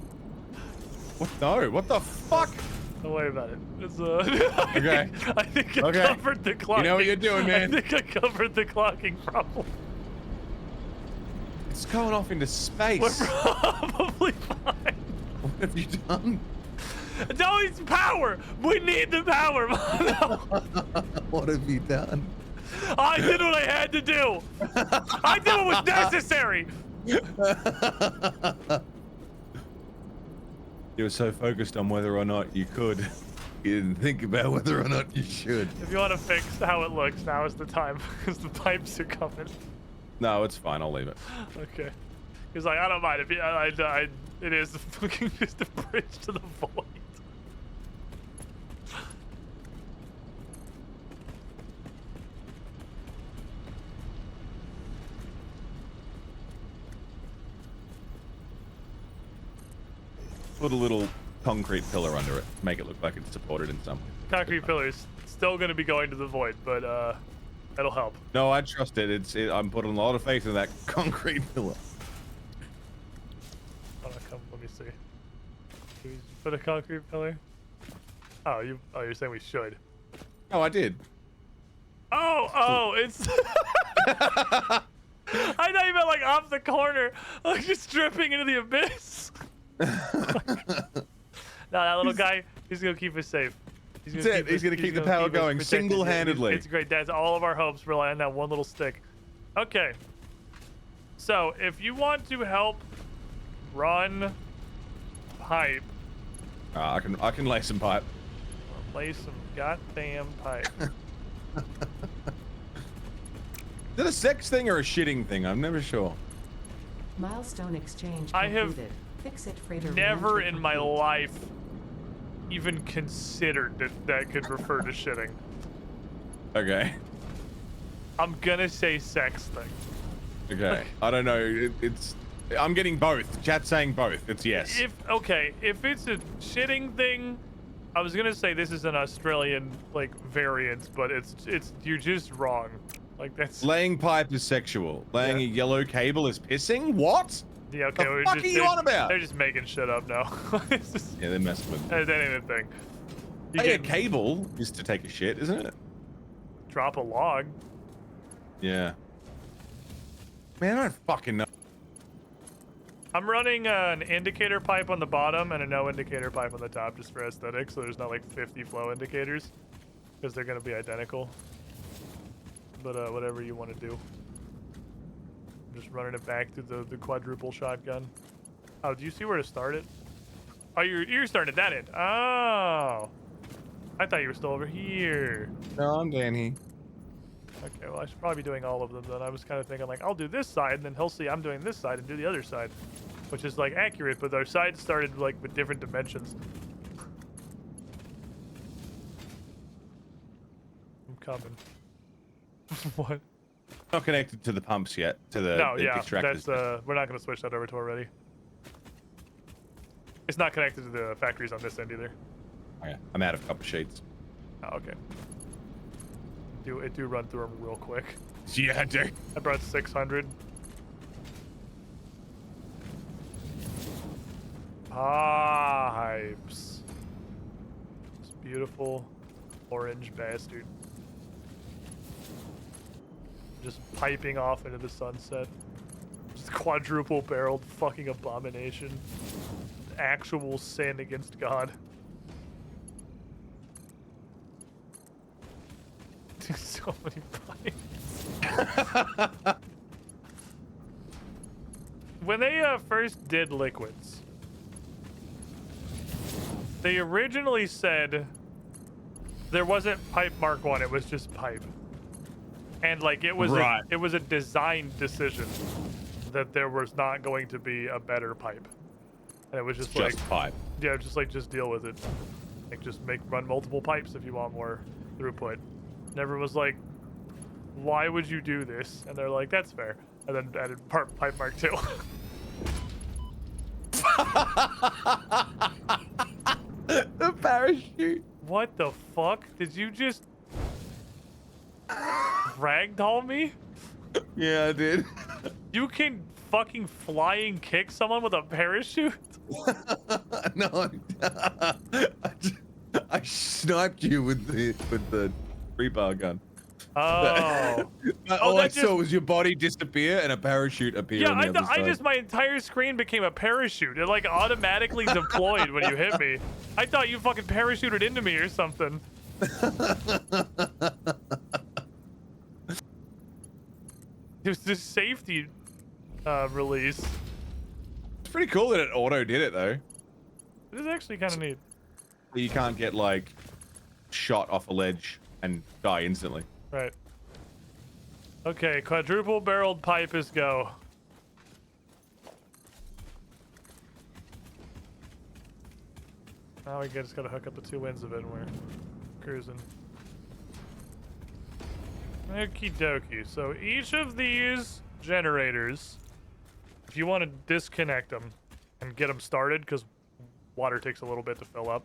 What? No, what the fuck? Don't worry about it. It's Okay. I think I covered the clocking. You know what you're doing, man. I think I covered the clocking problem. It's going off into space. We're probably fine. What have you done? No, it's power. We need the power. What have you done? I did what I had to do. I did what was necessary. You were so focused on whether or not you could, you didn't think about whether or not you should. If you want to fix how it looks, now is the time because the pipes are coming. No, it's fine. I'll leave it. Okay. Because like I don't mind if you, it is fucking just a bridge to the void. Put a little concrete pillar under it. Make it look like it's supported in something. Concrete pillars still going to be going to the void, but that'll help. No, I trust it. I'm putting a lot of faith in that concrete pillar. Let me see. Can we put a concrete pillar? Oh, you're saying we should. Oh, I did. Oh, it's. I thought you meant like off the corner, like just dripping into the abyss. No, that little guy, he's gonna keep us safe. He's gonna keep the power going single-handedly. It's great. That's all of our hopes rely on that one little stick. Okay. So if you want to help run pipe, I can lay some pipe. lay some goddamn pipe. Is it a sex thing or a shitting thing? I'm never sure. Milestone exchange I have concluded. Fix it, freighter never reentry in my complete. life even considered that could refer to shitting. Okay. I'm gonna say sex thing. Okay. I don't know. I'm getting both. Chat's saying both. It's yes. If it's a shitting thing, I was gonna say this is an Australian like variant, but it's you're just wrong. Like that's Laying pipe is sexual. Laying a yellow cable is pissing? What? Yeah, okay. The fuck are you on about? They're just making shit up now. Yeah, they're messing with That ain't a thing. A cable is to take a shit, isn't it? Drop a log. Yeah. Man, I don't fucking know. I'm running an indicator pipe on the bottom and a no indicator pipe on the top just for aesthetics, so there's not like 50 flow indicators because they're going to be identical. But whatever you want to do. I'm just running it back through the quadruple shotgun. Oh, do you see where to start it? Oh, you're starting at that end. Oh. I thought you were still over here. No, I'm Danny. Okay, well, I should probably be doing all of them then. I was kind of thinking, like, I'll do this side, and then he'll see I'm doing this side and do the other side. Which is, like, accurate, but our sides started, like, with different dimensions. I'm coming. What? Not connected to the pumps yet, to the No, yeah, extractors. that's, we're not going to switch that over to already. It's not connected to the factories on this end either. Okay, I'm out of copper sheets. Oh, okay. It do run through them real quick. Yeah, I do. I brought 600. Pipes. beautiful orange bastard. Just piping off into the sunset. Just quadruple barreled fucking abomination. Actual sin against God. So many pipes. When they first did liquids, they originally said there wasn't pipe Mark 1, it was just pipe. And like it was it was a design decision that there was not going to be a better pipe. And it was just like pipe. Yeah, just deal with it. Like just run multiple pipes if you want more throughput. And everyone was like, why would you do this? And they're like, that's fair. And then added pipe Mark 2. The parachute. What the fuck? Did you just ragdoll me? Yeah, I did. You can fucking flying kick someone with a parachute? No, I sniped you with the rebar gun. Oh. All I saw was your body disappear and a parachute appear. Yeah, on the other side. my entire screen became a parachute. It like automatically deployed when you hit me. I thought you fucking parachuted into me or something. There's this safety release. It's pretty cool that it auto did it though. It is actually kind of neat. You can't get like shot off a ledge and die instantly. Right. Okay, quadruple barreled pipe is go. Now we just gotta hook up the two ends of it and we're cruising. Okie dokie. So each of these generators, if you want to disconnect them and get them started, because water takes a little bit to fill up,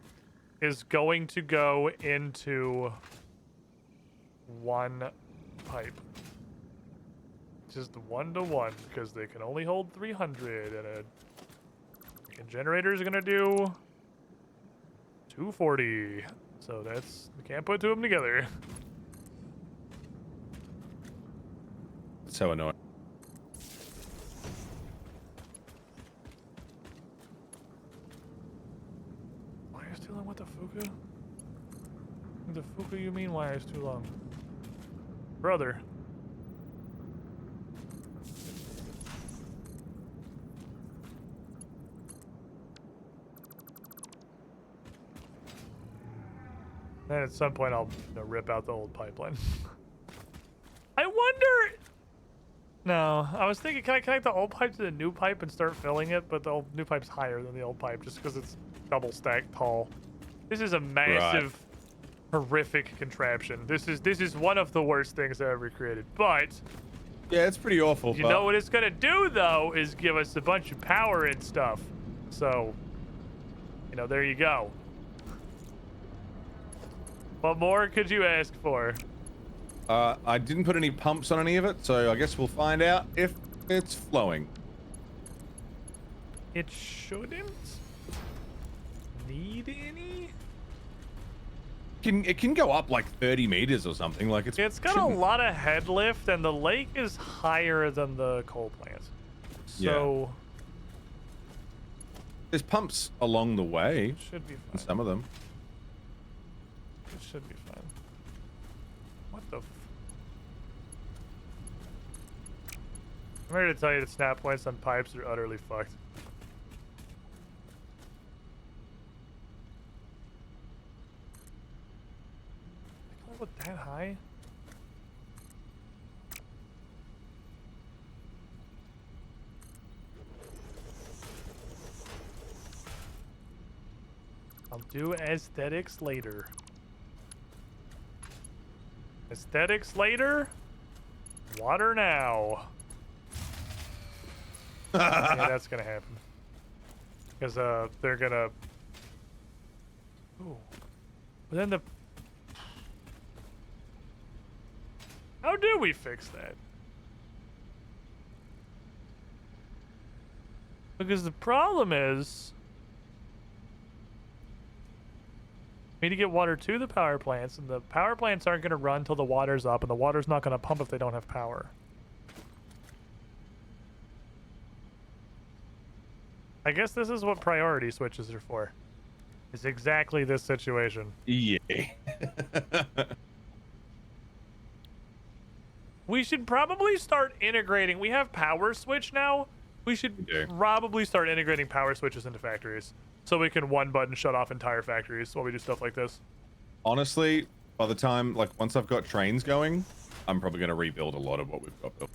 is going to go into one pipe. Just 1-to-1, because they can only hold 300, and a generator is gonna do 240. So that's, we can't put two of them together. So annoying. Wires too long? What the fuku? What the fuku you mean wires too long? Brother. Then at some point I'll rip out the old pipeline. I wonder... No, I was thinking, can I connect the old pipe to the new pipe and start filling it? But the old new pipe's higher than the old pipe just because it's double stacked tall. This is a massive, horrific contraption. This is one of the worst things I ever created. But yeah, it's pretty awful. You know what it's gonna do though is give us a bunch of power and stuff. So, there you go. What more could you ask for? I didn't put any pumps on any of it, so I guess we'll find out if it's flowing. It shouldn't need any. It can go up like 30 meters or something. Like it's got a lot of head lift, and the lake is higher than the coal plant. So there's pumps along the way. Should be fine. Some of them. It should be fine. What the? I'm here to tell you that snap points on pipes are utterly fucked. Can I look that high? I'll do aesthetics later. Aesthetics later? Water now. Yeah, that's gonna happen. Because they're gonna... Ooh. But then the... How do we fix that? Because the problem is... We need to get water to the power plants, and the power plants aren't going to run till the water's up, and the water's not going to pump if they don't have power. I guess this is what priority switches are for. Is exactly this situation. Yeah. We should probably start integrating. We have power switch now. We should probably start integrating power switches into factories, so we can one button shut off entire factories while we do stuff like this. Honestly, by the time, like, once I've got trains going, I'm probably going to rebuild a lot of what we've got built.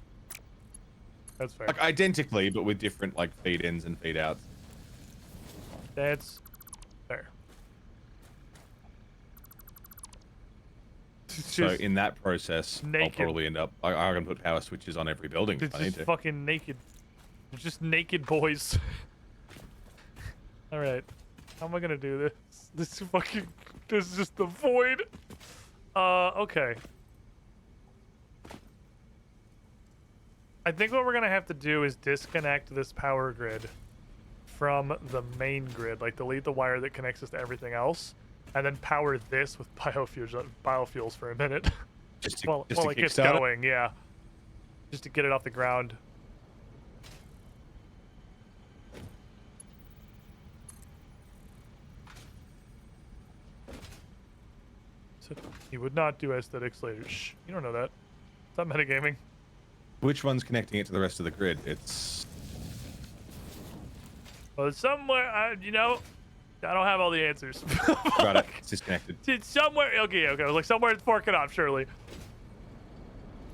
That's fair. Like, identically, but with different, like, feed-ins and feed-outs. That's fair. So in that process, I'll probably end up. I'm gonna put power switches on every building. It's if I need just to. fucking naked. It's just naked boys. All right, how am I gonna do this? This is just the void. Okay. I think what we're gonna have to do is disconnect this power grid from the main grid, like delete the wire that connects us to everything else, and then power this with biofuels for a minute. Just to, while it gets going, yeah. Just to get it off the ground. So he would not do aesthetics later. Shh, you don't know that. It's not metagaming. Which one's connecting it to the rest of the grid? It's. Well, it's somewhere, you know, I don't have all the answers. Got it. It's disconnected. It's somewhere. Okay. Like somewhere it's forking off, surely.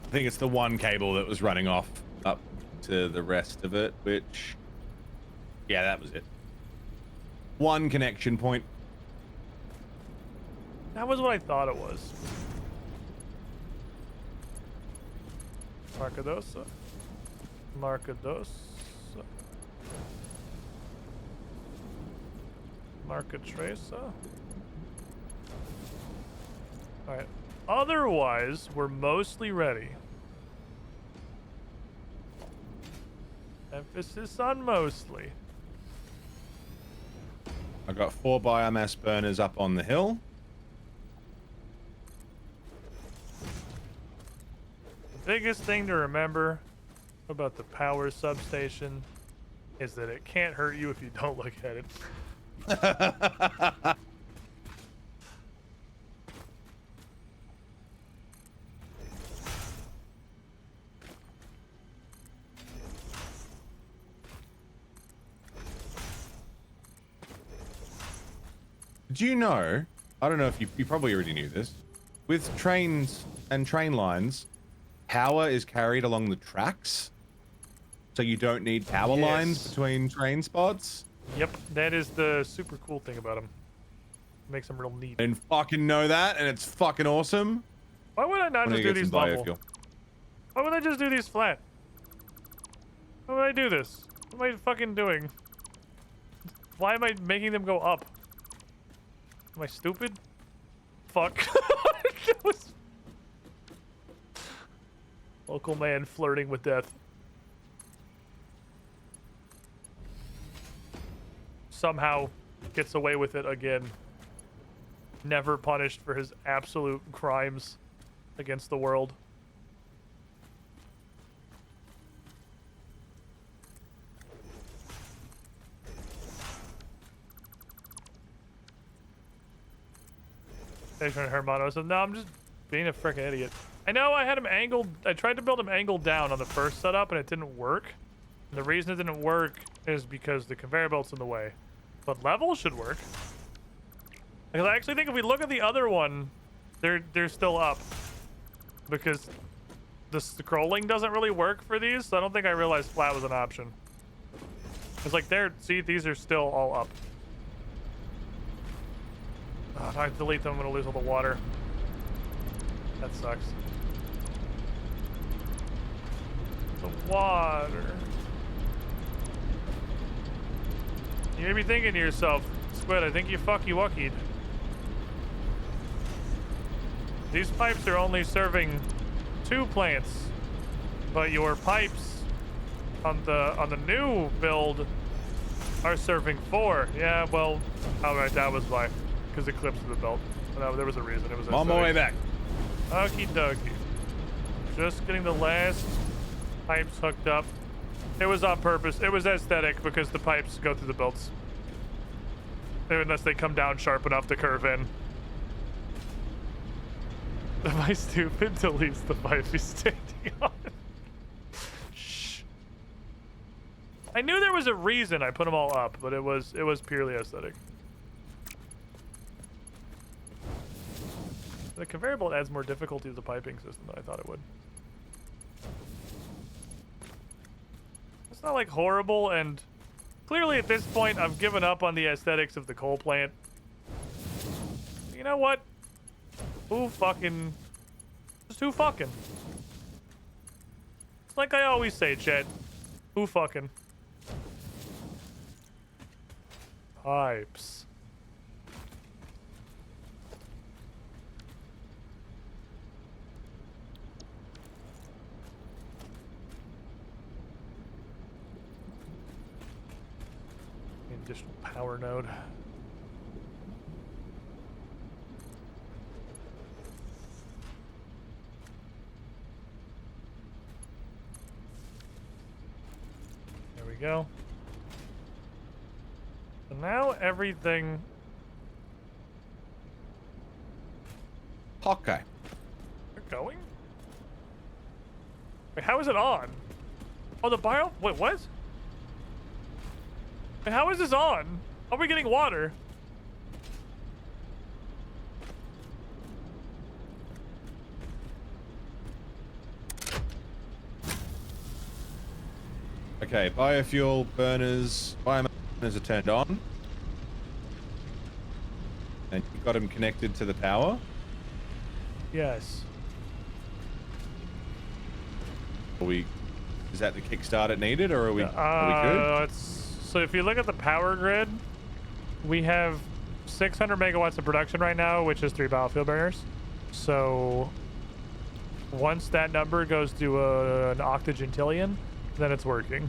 I think it's the one cable that was running off up to the rest of it, which. Yeah, that was it. One connection point. That was what I thought it was. Marcadosa. Marcadosa. Marcatresa. Alright. Otherwise, we're mostly ready. Emphasis on mostly. I got 4 biomass burners up on the hill. The biggest thing to remember about the power substation is that it can't hurt you if you don't look at it. Did you know? I don't know if you probably already knew this. With trains and train lines, power is carried along the tracks, so you don't need power lines between train spots. Yep, that is the super cool thing about them. Makes them real neat. And fucking know that, and it's fucking awesome. Why would I not just do these level? Biofuel. Why would I just do these flat? Why would I do this? What am I fucking doing? Why am I making them go up? Am I stupid? Fuck. Local man flirting with death. Somehow gets away with it again. Never punished for his absolute crimes against the world. Hermano said, no, I'm just being a freaking idiot. I know I had him angled. I tried to build him angled down on the first setup and it didn't work. And the reason it didn't work is because the conveyor belt's in the way. But level should work. Because I actually think if we look at the other one, they're still up. Because the scrolling doesn't really work for these, so I don't think I realized flat was an option. It's like see, these are still all up. Oh, if I delete them, I'm gonna lose all the water. That sucks. The water. You may be thinking to yourself, Squid, I think you wuckied. These pipes are only serving 2 plants, but your pipes on the new build are serving 4. Yeah, well, alright, that was why. because it clips to the belt. No, there was a reason. It was I'm on my way back. Okie dokie. Just getting the last pipes hooked up. It was on purpose. It was aesthetic because the pipes go through the belts. Unless they come down sharp enough to curve in. Am I stupid to leave the pipe he's standing on? Shh. I knew there was a reason I put them all up, but it was purely aesthetic. The conveyor belt adds more difficulty to the piping system than I thought it would. It's not like horrible, and clearly at this point I've given up on the aesthetics of the coal plant. You know what? Who fucking... Just who fucking? It's like I always say, Chet. Who fucking? Pipes. Additional power node. There we go. So now everything. Okay. They're going? Wait, how is it on? Oh, the bio. Wait, what? Wait, how is this on? How are we getting water? Okay, biofuel burners, biomass burners are turned on. And you've got them connected to the power. Yes. Is that the kickstart it needed, or are we good? So if you look at the power grid, we have 600 megawatts of production right now, which is 3 biofuel burners. So once that number goes to an octogentillion, then it's working.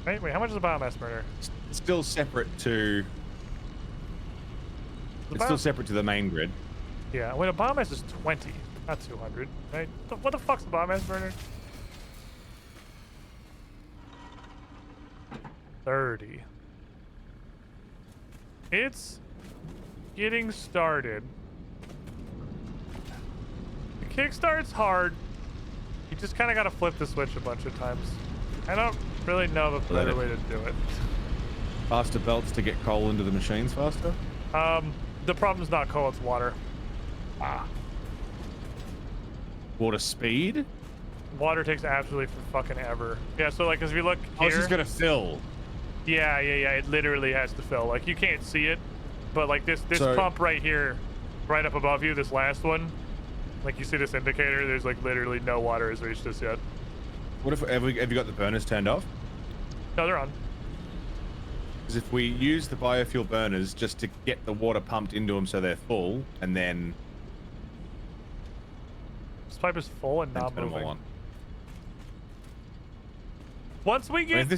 Wait, how much is a biomass burner? It's still separate to... It's still separate to the main grid. Yeah, wait, a biomass is 20, not 200, right? What the fuck's a biomass burner? 30. It's getting started. The kickstart's hard. You just kind of got to flip the switch a bunch of times. I don't really know of a better way to do it. Faster belts to get coal into the machines faster? The problem's not coal, it's water. Water speed? Water takes absolutely fucking ever. Yeah, so like, as we look here... Oh, it's just gonna fill. Yeah, it literally has to fill. Like, you can't see it, but like this pump right here, right up above you, this last one, like you see this indicator, there's like literally no water has reached us yet. What if, have you got the burners turned off? No, they're on. Because if we use the biofuel burners just to get the water pumped into them so they're full, and then... This pipe is full and not moving. On. Once we get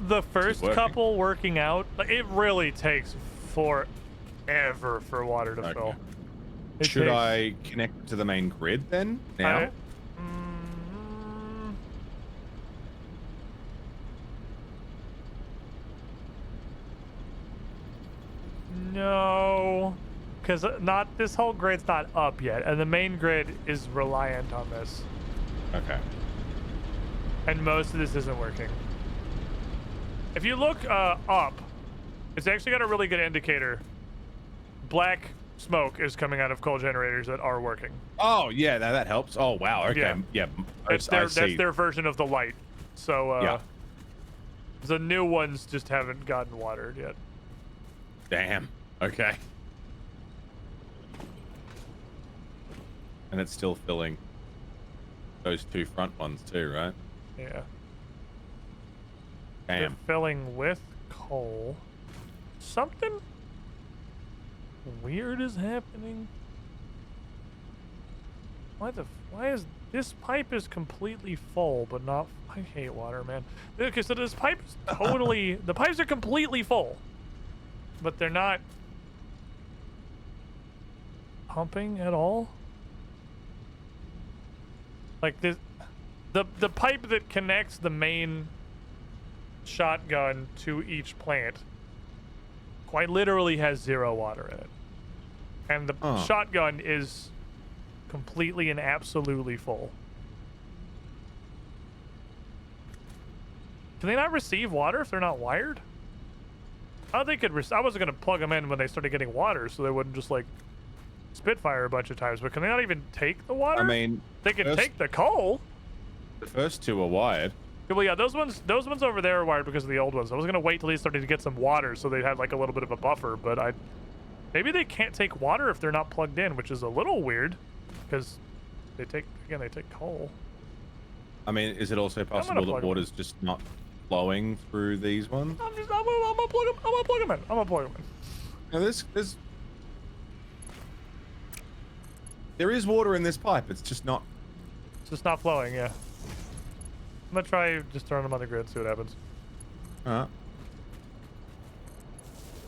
the first couple working out, like, it really takes forever for water to fill. Should I connect to the main grid then? Now? No, because this whole grid's not up yet, and the main grid is reliant on this. Okay. And most of this isn't working. If you look up, it's actually got a really good indicator. Black smoke is coming out of coal generators that are working. Oh yeah, that helps. Oh wow. Okay. Yeah. That's their version of the light. So the new ones just haven't gotten watered yet. Damn. Okay. And it's still filling those two front ones too, right? Yeah. Damn. They're filling with coal. Something weird is happening. Why This pipe is completely full, but not... I hate water, man. Okay, so this pipe is totally... the pipes are completely full. But they're not... pumping at all? Like, this... The pipe that connects the main shotgun to each plant quite literally has 0 water in it. And the shotgun is completely and absolutely full. Can they not receive water if they're not wired? I think I wasn't gonna plug them in when they started getting water, so they wouldn't just like spitfire a bunch of times. But can they not even take the water? I mean, they can take the coal. The first 2 are wired. Yeah, well, yeah, those ones over there are wired because of the old ones. I was gonna wait till they started to get some water, so they had like a little bit of a buffer. But maybe they can't take water if they're not plugged in, which is a little weird, because they take coal. I mean, is it also possible that water's just not flowing through these ones? I'm gonna plug them in. Now there is water in this pipe. It's just not flowing. Yeah. I'm gonna try just turn them on the grid, see what happens. I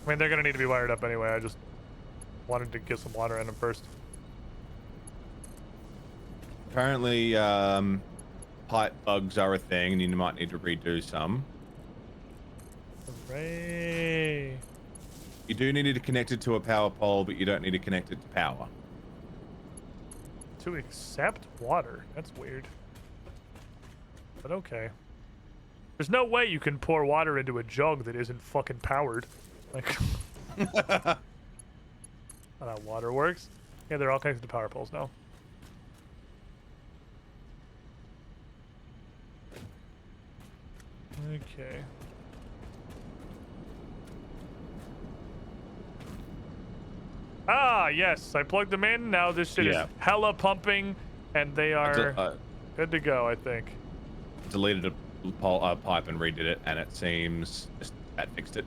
mean, they're gonna need to be wired up anyway. I just wanted to get some water in them first. Apparently, pipe bugs are a thing, and you might need to redo some. Hooray! You do need to connect it to a power pole, but you don't need to connect it to power. To accept water? That's weird. But okay. There's no way you can pour water into a jug that isn't fucking powered. Like, that's how water works. Yeah, they're all connected to power poles now. Okay. Ah, yes, I plugged them in. Now this shit is hella pumping, and they are good to go, I think. Deleted a pipe and redid it, and it seems that fixed it.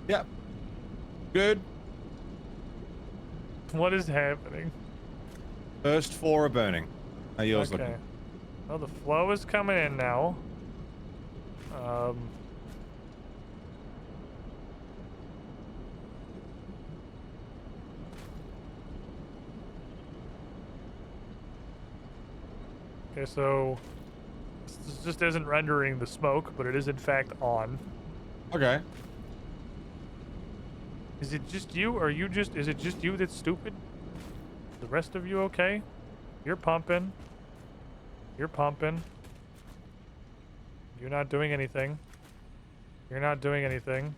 Yep. Good. What is happening? First 4 are burning. How yours looking? Well, the flow is coming in now. Okay, so this just isn't rendering the smoke, but it is in fact on. Okay. Is it just you, or is it just you that's stupid? The rest of you okay? You're pumping. You're pumping. You're not doing anything. You're not doing anything.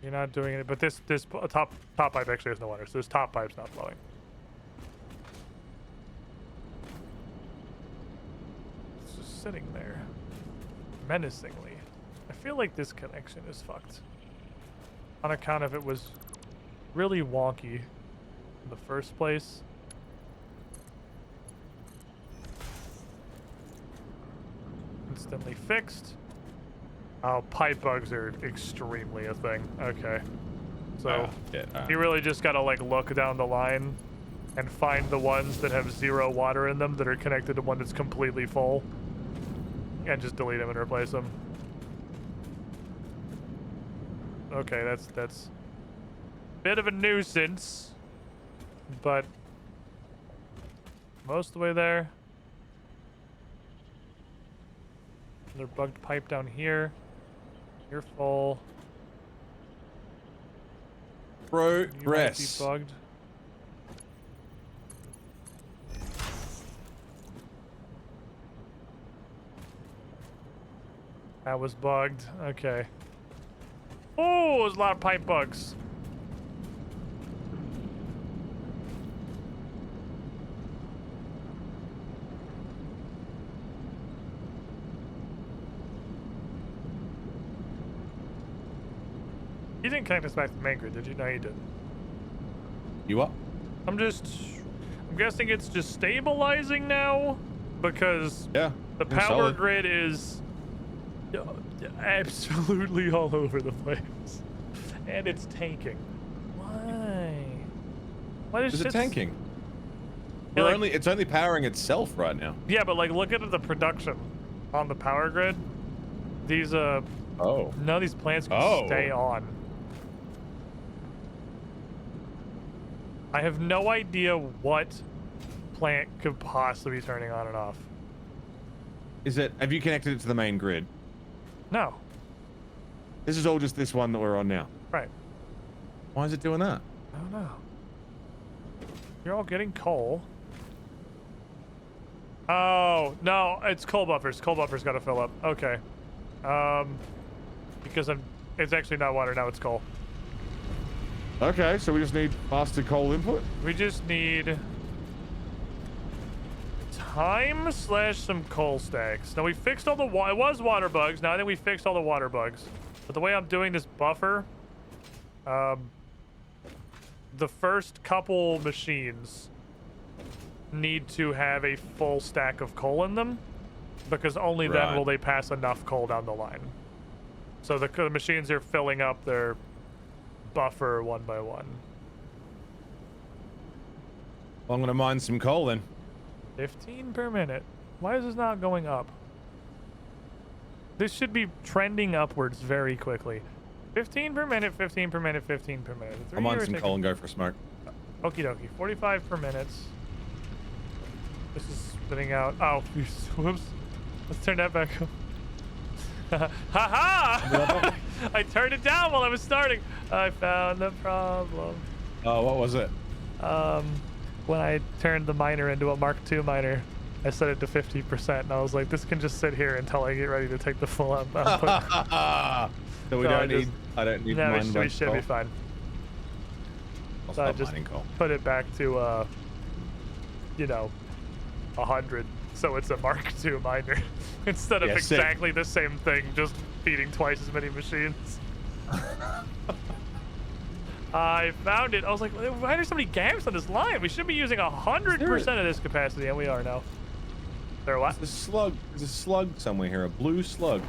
You're not doing it. But this top pipe actually has no water, so this top pipe's not flowing. It's just sitting there, menacingly. I feel like this connection is fucked. On account of it was really wonky in the first place. Instantly fixed. Oh, pipe bugs are extremely a thing. Okay. So you really just gotta like look down the line and find the ones that have 0 water in them that are connected to one that's completely full, and just delete them and replace them. Okay, that's a bit of a nuisance, but most of the way there. Another bugged pipe down here. You're full. Progress. You might be bugged. That was bugged. Okay. Oh, there's a lot of pipe bugs. You didn't connect us back to the main grid, did you? No, you didn't. You what? I'm guessing it's just stabilizing now, because the power grid is absolutely all over the place, and it's tanking. Why? Why is it tanking? It's only powering itself right now. Yeah, but like, look at the production on the power grid. These none of these plants can stay on. I have no idea what plant could possibly be turning on and off. Have you connected it to the main grid? No. This is all just this one that we're on now. Right. Why is it doing that? I don't know. You're all getting coal. Oh, no, it's coal buffers. Coal buffers gotta fill up. Okay. Because it's actually not water, now it's coal. Okay, so we just need faster coal input? We just need time / some coal stacks. Now we fixed all the it was water bugs. Now I think we fixed all the water bugs. But the way I'm doing this buffer, the first couple machines need to have a full stack of coal in them, because only then will they pass enough coal down the line. So the machines are filling up their buffer one by one. Well, I'm gonna mine some coal then. 15 per minute. Why is this not going up? This should be trending upwards very quickly. 15 per minute, 15 per minute, 15 per minute. I'll mine some coal and go for a smoke. Okie dokie. 45 per minute. This is spitting out. Oh, whoops. Let's turn that back up. Ha-ha! I turned it down while I was starting. I found the problem. Oh, what was it? When I turned the miner into a Mark II miner, I set it to 50%, and I was like, this can just sit here until I get ready to take the full output. So we don't need. I don't need. No, we should be fine. So I just put it back to, 100. So it's a Mark II miner instead of exactly the same thing, just feeding twice as many machines. I found it. I was like, why are there so many gaps on this line? We should be using 100% of this capacity, and we are now. There what? There's a slug. There's a slug somewhere here. A blue slug.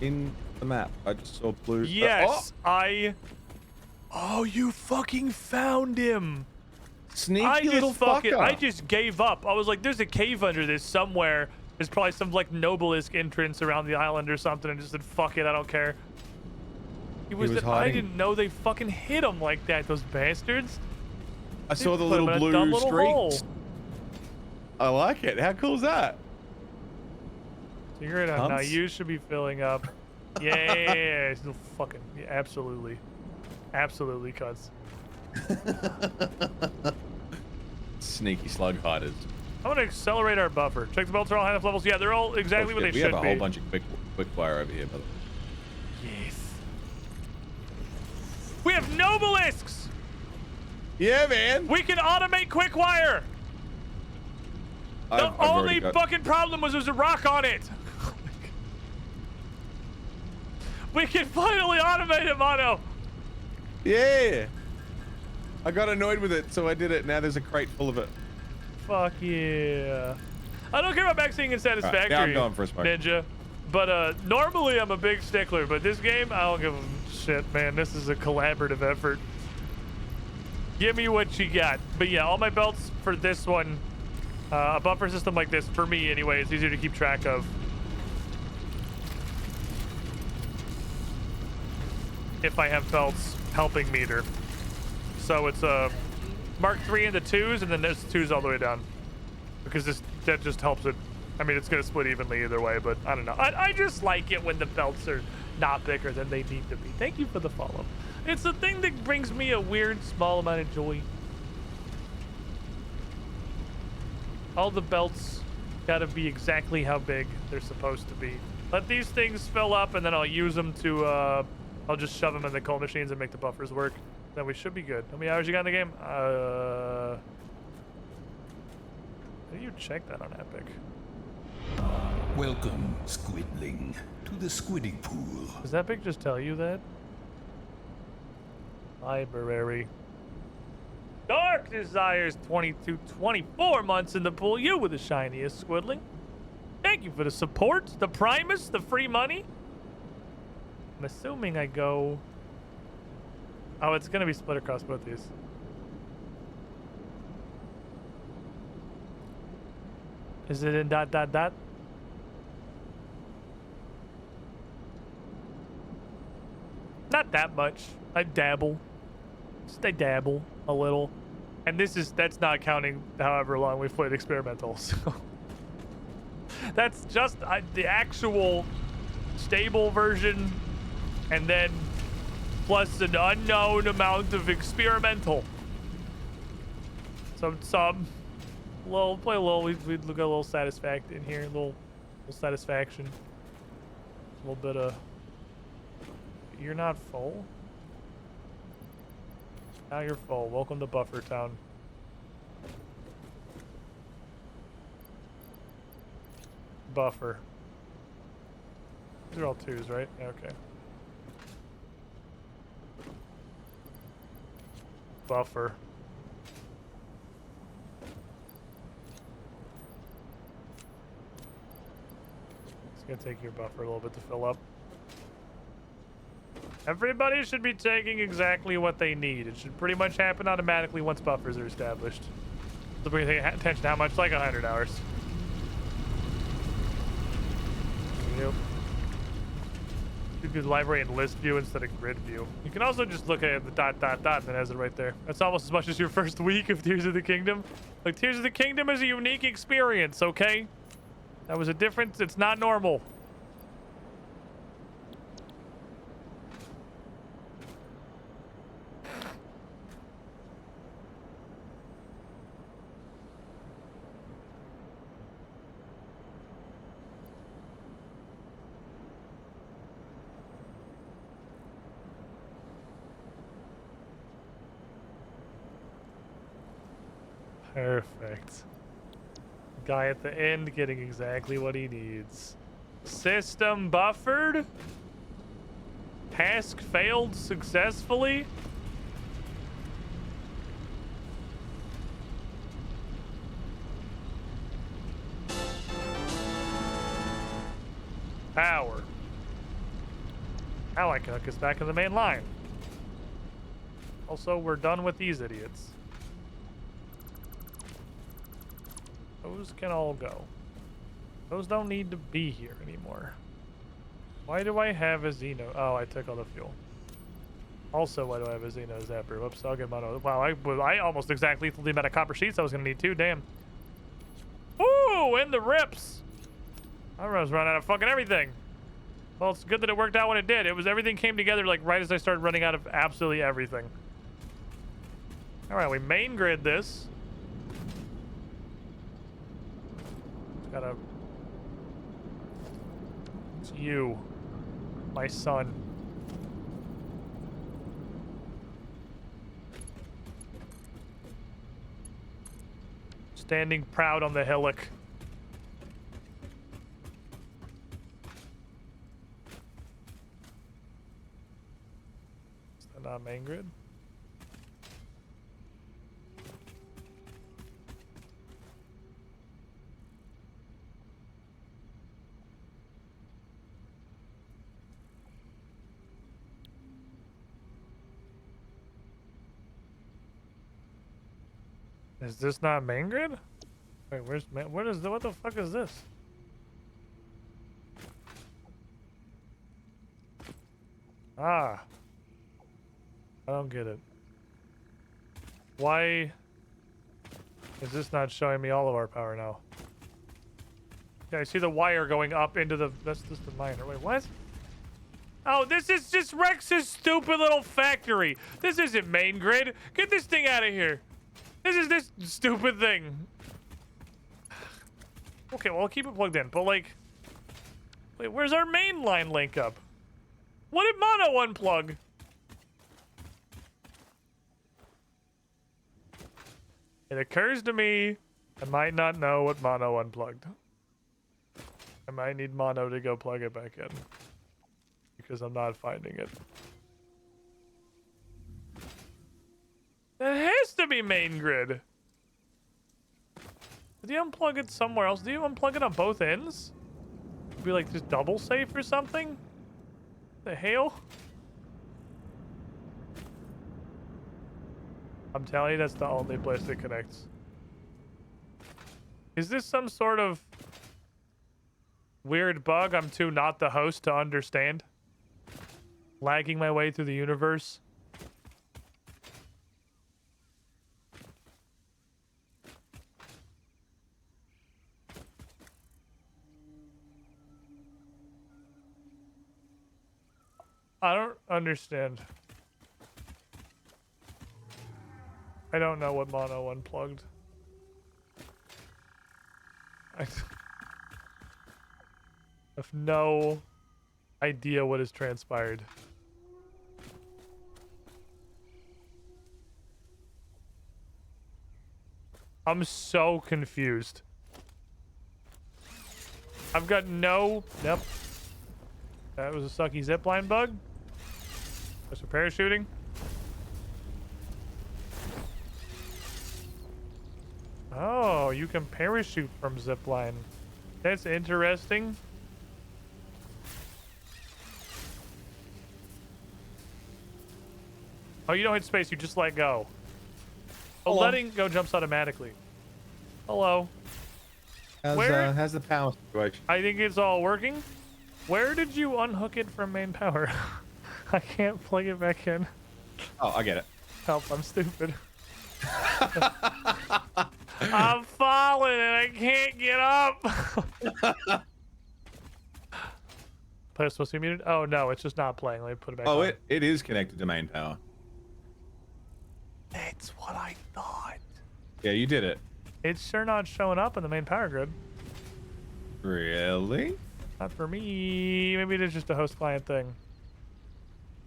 In the map. I just saw blue. Yes, Oh, you fucking found him. Sneaky little fucker. I just gave up. I was like, there's a cave under this somewhere. There's probably some like Nobelisk entrance around the island or something, and just said, fuck it, I don't care. I didn't know they fucking hit him like that, those bastards. I saw the little blue streaks. I like it. How cool is that? Figure it out now. You should be filling up. Yeah, fucking absolutely, absolutely, cuz. Sneaky slug hiders. I'm gonna accelerate our buffer. Check the belts are all high enough levels. Yeah, they're all exactly what they should be. We have a whole bunch of quick wire over here, brother. Yes. We have Nobelisks! Yeah, man. We can automate quick wire. The only fucking problem was there was a rock on it. We can finally automate it, Mono. Yeah. I got annoyed with it, so I did it. Now there's a crate full of it. Fuck yeah. I don't care about maxing in Satisfactory, yeah, I'm going for a smoke. Ninja. But normally I'm a big stickler, but this game, I don't give a shit, man. This is a collaborative effort. Give me what you got. But yeah, all my belts for this one, a buffer system like this, for me anyway, is easier to keep track of. If I have belts helping meter. So it's a Mark III in the 2s, and then there's 2s all the way down. Because that just helps it. I mean, it's going to split evenly either way, but I don't know. I just like it when the belts are not bigger than they need to be. Thank you for the follow. It's a thing that brings me a weird small amount of joy. All the belts got to be exactly how big they're supposed to be. Let these things fill up, and then I'll use them to, I'll just shove them in the coal machines and make the buffers work. Then we should be good. How many hours you got in the game? How do you check that on Epic? Welcome, Squidling, to the Squidding Pool. Does Epic just tell you that? Library. Dark Desires 24 months in the pool. You were the shiniest, Squidling. Thank you for the support, the Primus, the free money. I'm assuming I go... Oh, it's going to be split across both these. Is it in dot dot dot? Not that much. I dabble. Just I dabble a little. And that's not counting however long we've played experimental. So that's just the actual stable version, and then plus an unknown amount of experimental. Some play a little. We look at a little satisfact in here, a little satisfaction. A little bit of. You're not full. Now you're full. Welcome to Buffer Town. Buffer. These are all 2s, right? Okay. Buffer. It's gonna take your buffer a little bit to fill up. Everybody should be taking exactly what they need. It should pretty much happen automatically once buffers are established. So bring attention to how much? Like 100 hours. Yep. You could library and list view instead of grid view. You can also just look at the dot dot dot and it has it right there. That's almost as much as your first week of Tears of the Kingdom. Like, Tears of the Kingdom is a unique experience, okay? That was a difference. It's not normal. Perfect. Guy at the end getting exactly what he needs. System buffered? Task failed successfully? Power. Now I can hook us back in the main line. Also, we're done with these idiots. Those can all go. Those don't need to be here anymore. Why do I have a Xeno? Oh, I took all the fuel. Also, why do I have a Xeno Zapper? Whoops, I'll get mono. Wow, I almost exactly the amount of copper sheets I was going to need too. Damn. Ooh, in the rips. I was running out of fucking everything. Well, it's good that it worked out when it did. Everything came together like right as I started running out of absolutely everything. All right, we main grid this. Gotta. It's you, my son. Standing proud on the hillock. Is that not main grid? Is this not main grid? Wait, where's main? What the fuck is this? Ah. I don't get it. Why is this not showing me all of our power now? Yeah, I see the wire going up into the... That's just the miner. Wait, what? Oh, this is just Rex's stupid little factory. This isn't main grid. Get this thing out of here. This is this stupid thing. Okay, well, I'll keep it plugged in, but like... Wait, where's our main line link up? What did Mono unplug? It occurs to me I might not know what Mono unplugged. I might need Mono to go plug it back in. Because I'm not finding it. That has to be main grid. Did you unplug it somewhere else? Do you unplug it on both ends? Be like just double safe or something? The hell? I'm telling you, that's the only place it connects. Is this some sort of weird bug I'm too not the host to understand? Lagging my way through the universe? I don't understand. I don't know what mono unplugged. I have no idea what has transpired. I'm so confused. I've got no... Yep. That was a sucky zipline bug. That's for parachuting. Oh, you can parachute from zipline. That's interesting. Oh, you don't hit space, you just let go. Oh, Hello. letting go jumps automatically. Hello. How's the power situation? I think it's all working. Where did you unhook it from main power? I can't plug it back in. Oh, I get it. Help, I'm stupid. I'm falling and I can't get up. Player's supposed to be muted? Oh no, it's just not playing. Let me put it back on. Oh, it is connected to main power. It's what I thought. Yeah, you did it. It's sure not showing up in the main power grid. Really? Not for me. Maybe it is just a host client thing.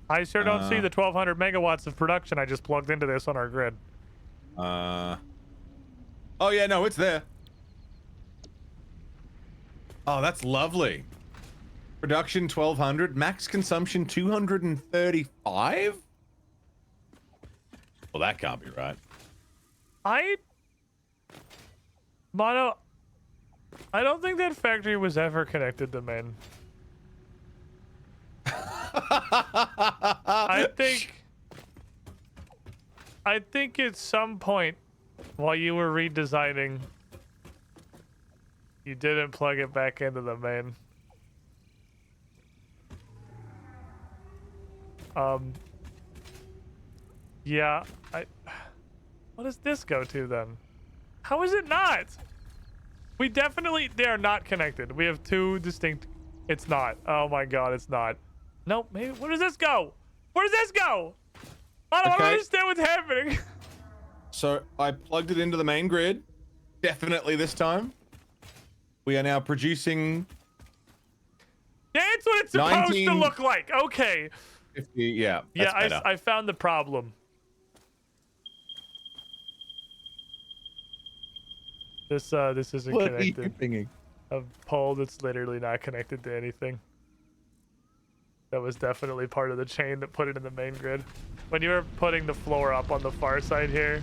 I sure don't see the 1200 megawatts of production I just plugged into this on our grid. Oh yeah, no, it's there. Oh, that's lovely. Production 1200, max consumption 235? Well, that can't be right. Mono, I don't think that factory was ever connected to main. I think at some point while you were redesigning, you didn't plug it back into the main. Yeah, what does this go to then? How is it not? They are not connected. We have two distinct, it's not. Oh my God, it's not. Nope, maybe, where does this go? Where does this go? I don't understand what's happening. So I plugged it into the main grid. Definitely this time. We are now producing. Yeah, it's what it's supposed to look like. Okay. 50, yeah. Yeah, That's better. I found the problem. This isn't What connected. are you thinking? A pole that's literally not connected to anything. That was definitely part of the chain that put it in the main grid. When you were putting the floor up on the far side here,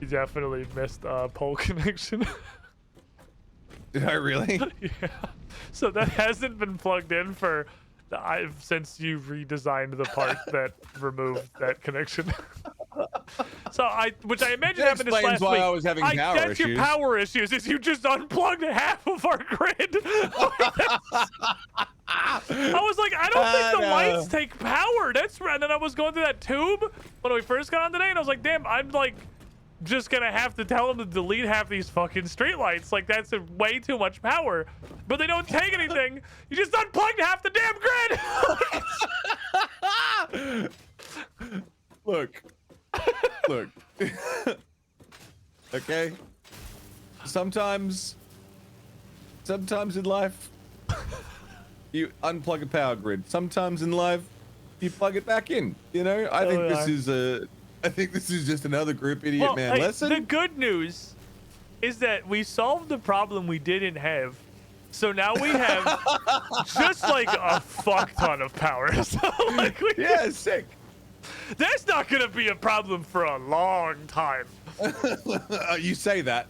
you definitely missed a pole connection. Did I really? Yeah. So that hasn't been plugged in for since you redesigned the part that removed that connection. So which I imagine happened this last why week. I was having power that's issues. your power issues. Is you just unplugged half of our grid. I was like, I don't think the lights take power. That's right. And then I was going through that tube when we first got on today, and I was like, damn, I'm like just gonna have to tell them to delete half these fucking streetlights. Like that's way too much power. But they don't take anything. You just unplugged half the damn grid. Look. Okay. Sometimes in life, you unplug a power grid. Sometimes in life, you plug it back in. You know, I think this is just another group idiot man lesson. The good news is that we solved the problem we didn't have. So now we have just like a fuck ton of power. So like sick. That's not gonna be a problem for a long time. You say that.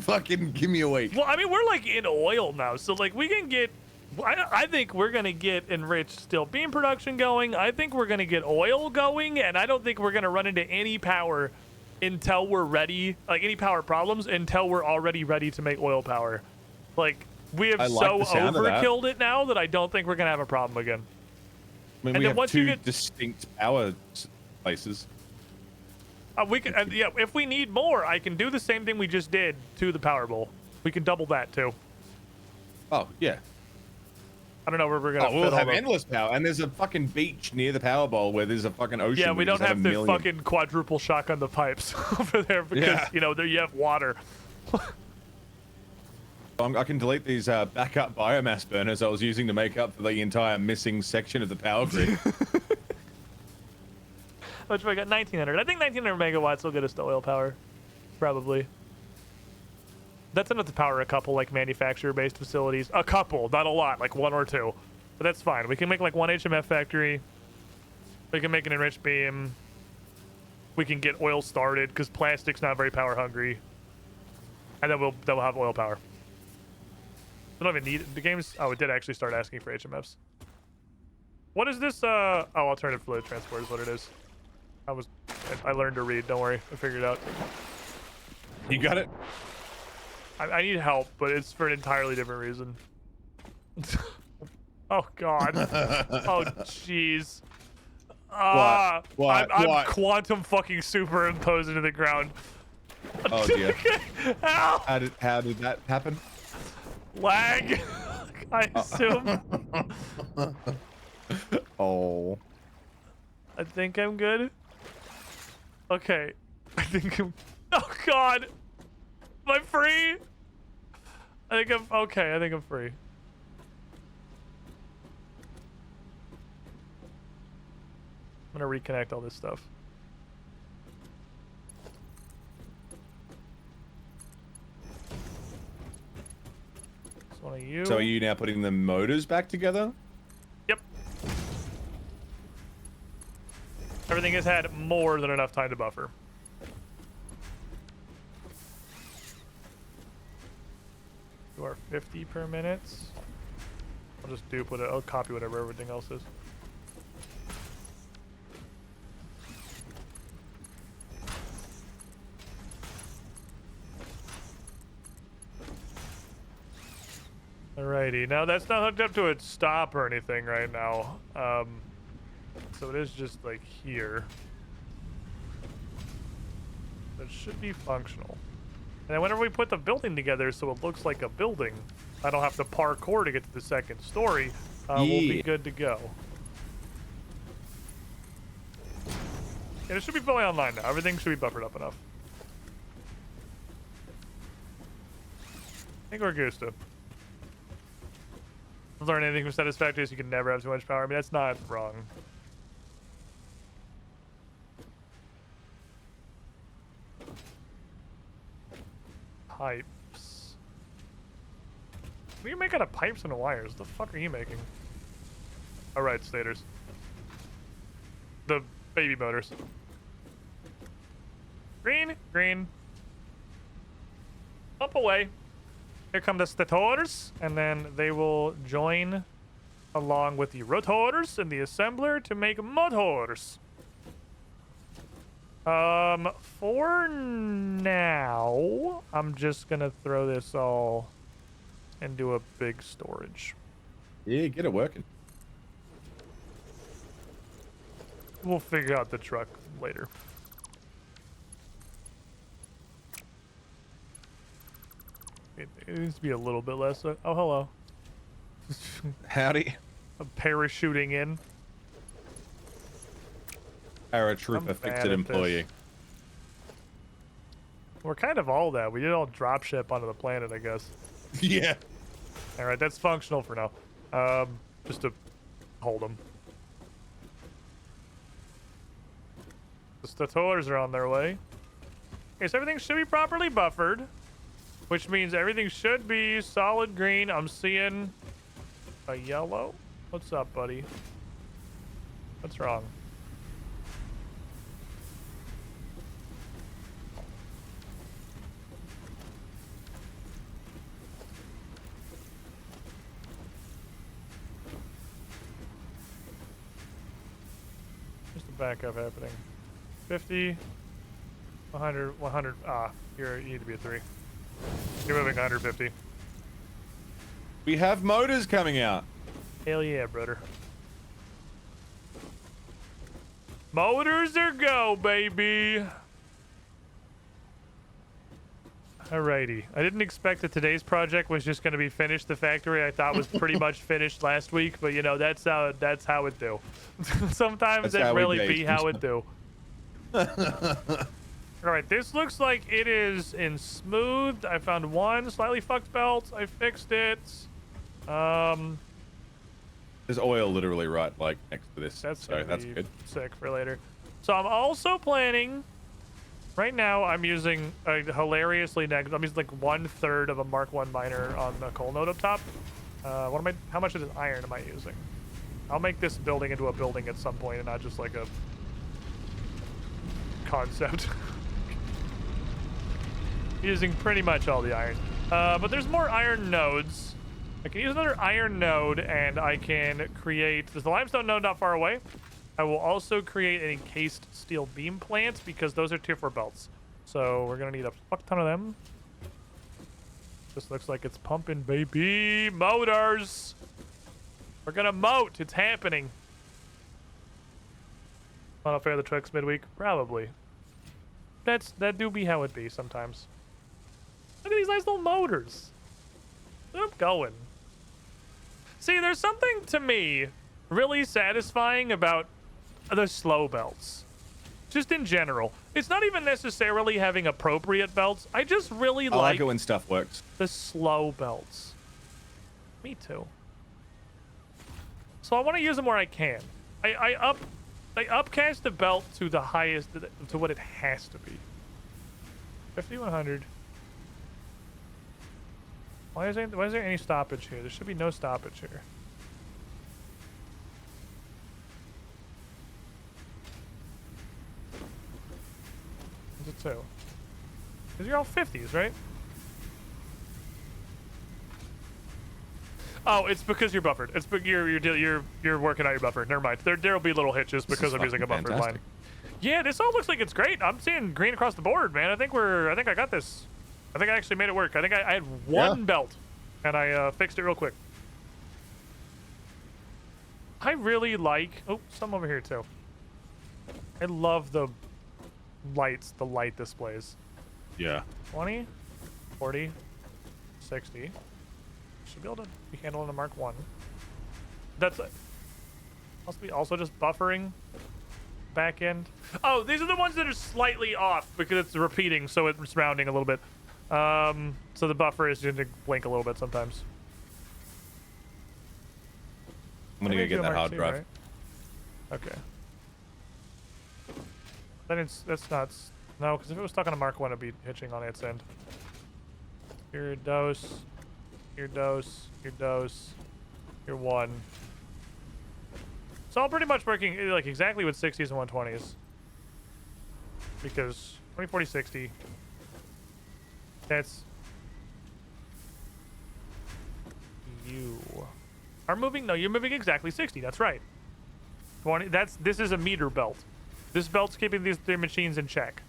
Fucking give me a week. Well, I mean, we're like in oil now, so like we can get. I think we're gonna get enriched steel beam production going. I think we're gonna get oil going, and I don't think we're gonna run into any power until we're ready, like any power problems, until we're already ready to make oil power. Like, we have I like so the sound of that. overkilled it now that I don't think we're going to have a problem again. I mean, And we then have once you two get- distinct power places. We can, yeah, if we need more, I can do the same thing we just did to the power bowl. We can double that too. Oh, yeah. I don't know where we're gonna. Oh, we'll fit all have the- endless power, and there's a fucking beach near the power bowl where there's a fucking ocean. Yeah, we don't just have a to million. fucking quadruple shotgun the pipes over there because Yeah. you know there you have water. I can delete these backup biomass burners I was using to make up for the entire missing section of the power grid. Which we got 1900. I think 1900 megawatts will get us to oil power, probably. That's enough to power a couple like manufacturer-based facilities. A couple, not a lot, like one or two. But that's fine. We can make like one HMF factory. We can make an enriched beam. We can get oil started because plastic's not very power hungry. And then we'll have oil power. We don't even need it. The game's. Oh, it did actually start asking for HMFs. What is this? Oh, alternative fluid transport is what it is. I learned to read. Don't worry, I figured it out. You got it? I need help, but it's for an entirely different reason. Oh God. Oh jeez. What? I'm quantum fucking superimposed into the ground. Oh dear. Ow! How did that happen? Lag. I assume. Oh. I think I'm good. Okay. I think I'm. Oh God. Am I free? I think I'm okay. I think I'm free. I'm gonna reconnect all this stuff. This one of you. So are you now putting the motors back together? Yep. Everything has had more than enough time to buffer. You are 50 per minute. I'll just duplicate it. I'll copy whatever everything else is. Alrighty, now that's not hooked up to a stop or anything right now. So it is just like here. It should be functional. And then whenever we put the building together so it looks like a building, I don't have to parkour to get to the second story, we'll be good to go. And it should be fully online now. Everything should be buffered up enough. I think we're good to learn anything from Satisfactory is you can never have too much power. I mean, that's not wrong. Pipes. What are you making out of pipes and wires? What the fuck are you making? Alright, stators. The baby motors. Green, green. Up away. Here come the stators, and then they will join along with the rotors and the assembler to make motors. For now, I'm just gonna throw this all into a big storage. Yeah, get it working. We'll figure out the truck later. It needs to be a little bit less. Oh, hello. Howdy. I'm parachuting in. Paratrooper, I'm fix bad it at employee. this. We're kind of all that. We did all drop ship onto the planet, I guess. Yeah. All right, that's functional for now. Just to hold them. The stators are on their way. Okay, so everything should be properly buffered, which means everything should be solid green. I'm seeing a yellow. What's up, buddy? What's wrong? Backup happening. 50. 100. You need to be a 3. You're moving 150. We have motors coming out. Hell yeah, brother. Motors are go, baby. Alrighty. I didn't expect that today's project was just going to be finished. The factory I thought was pretty much finished last week, but you know that's how it do. Sometimes That's it really be how it do. All right, this looks like it is in smooth. I found one slightly fucked belt. I fixed it. There's oil literally right like next to this. That's so that's good. Sick for later. So I'm also planning. Right now, I'm using a hilariously negative. I'm using like 1/3 of a Mark 1 miner on the coal node up top. How much of this iron am I using? I'll make this building into a building at some point and not just like a concept. Using pretty much all the iron. But there's more iron nodes. I can use another iron node and I can create, there's the limestone node not far away. I will also create an encased steel beam plant because those are tier 4 belts. So we're gonna need a fuck ton of them. This looks like it's pumping, baby. Motors. We're gonna moat. It's happening. Wanna fare the trucks midweek? Probably. That do be how it be sometimes. Look at these nice little motors. They're going. See, there's something to me really satisfying about the slow belts. Just in general. It's not even necessarily having appropriate belts. I just really I like it when stuff works. the slow belts. Me too. So I want to use them where I can. I upcast the belt to the highest, to what it has to be. 5100. Why is there any stoppage here? There should be no stoppage here. Is it so? Because you're all 50s, right? Oh, it's because you're buffered. It's you're working out your buffer. Never mind. There'll be little hitches because I'm using a buffered line. Yeah, this all looks like it's great. I'm seeing green across the board, man. I think I got this. I think I actually made it work. I think I had one belt, and I fixed it real quick. I really like... Oh, some over here, too. I love the lights, the light displays. Yeah. 20, 40, 60. Should be able to be handled in a Mark 1. That's... Must be also just buffering back end. Oh, these are the ones that are slightly off because it's repeating, so it's rounding a little bit. So the buffer is going to blink a little bit sometimes. I'm gonna go get that hard drive. Right? Okay. That's not... No, because if it was stuck on a Mark 1, it'd be hitching on its end. Your dose. Your dose. Your dose. Your 1. It's all pretty much working like exactly with 60s and 120s. Because 20, 40, 60. That's... You are moving... No, you're moving exactly 60. That's right. 20... This is a meter belt. This belt's keeping these 3 machines in check.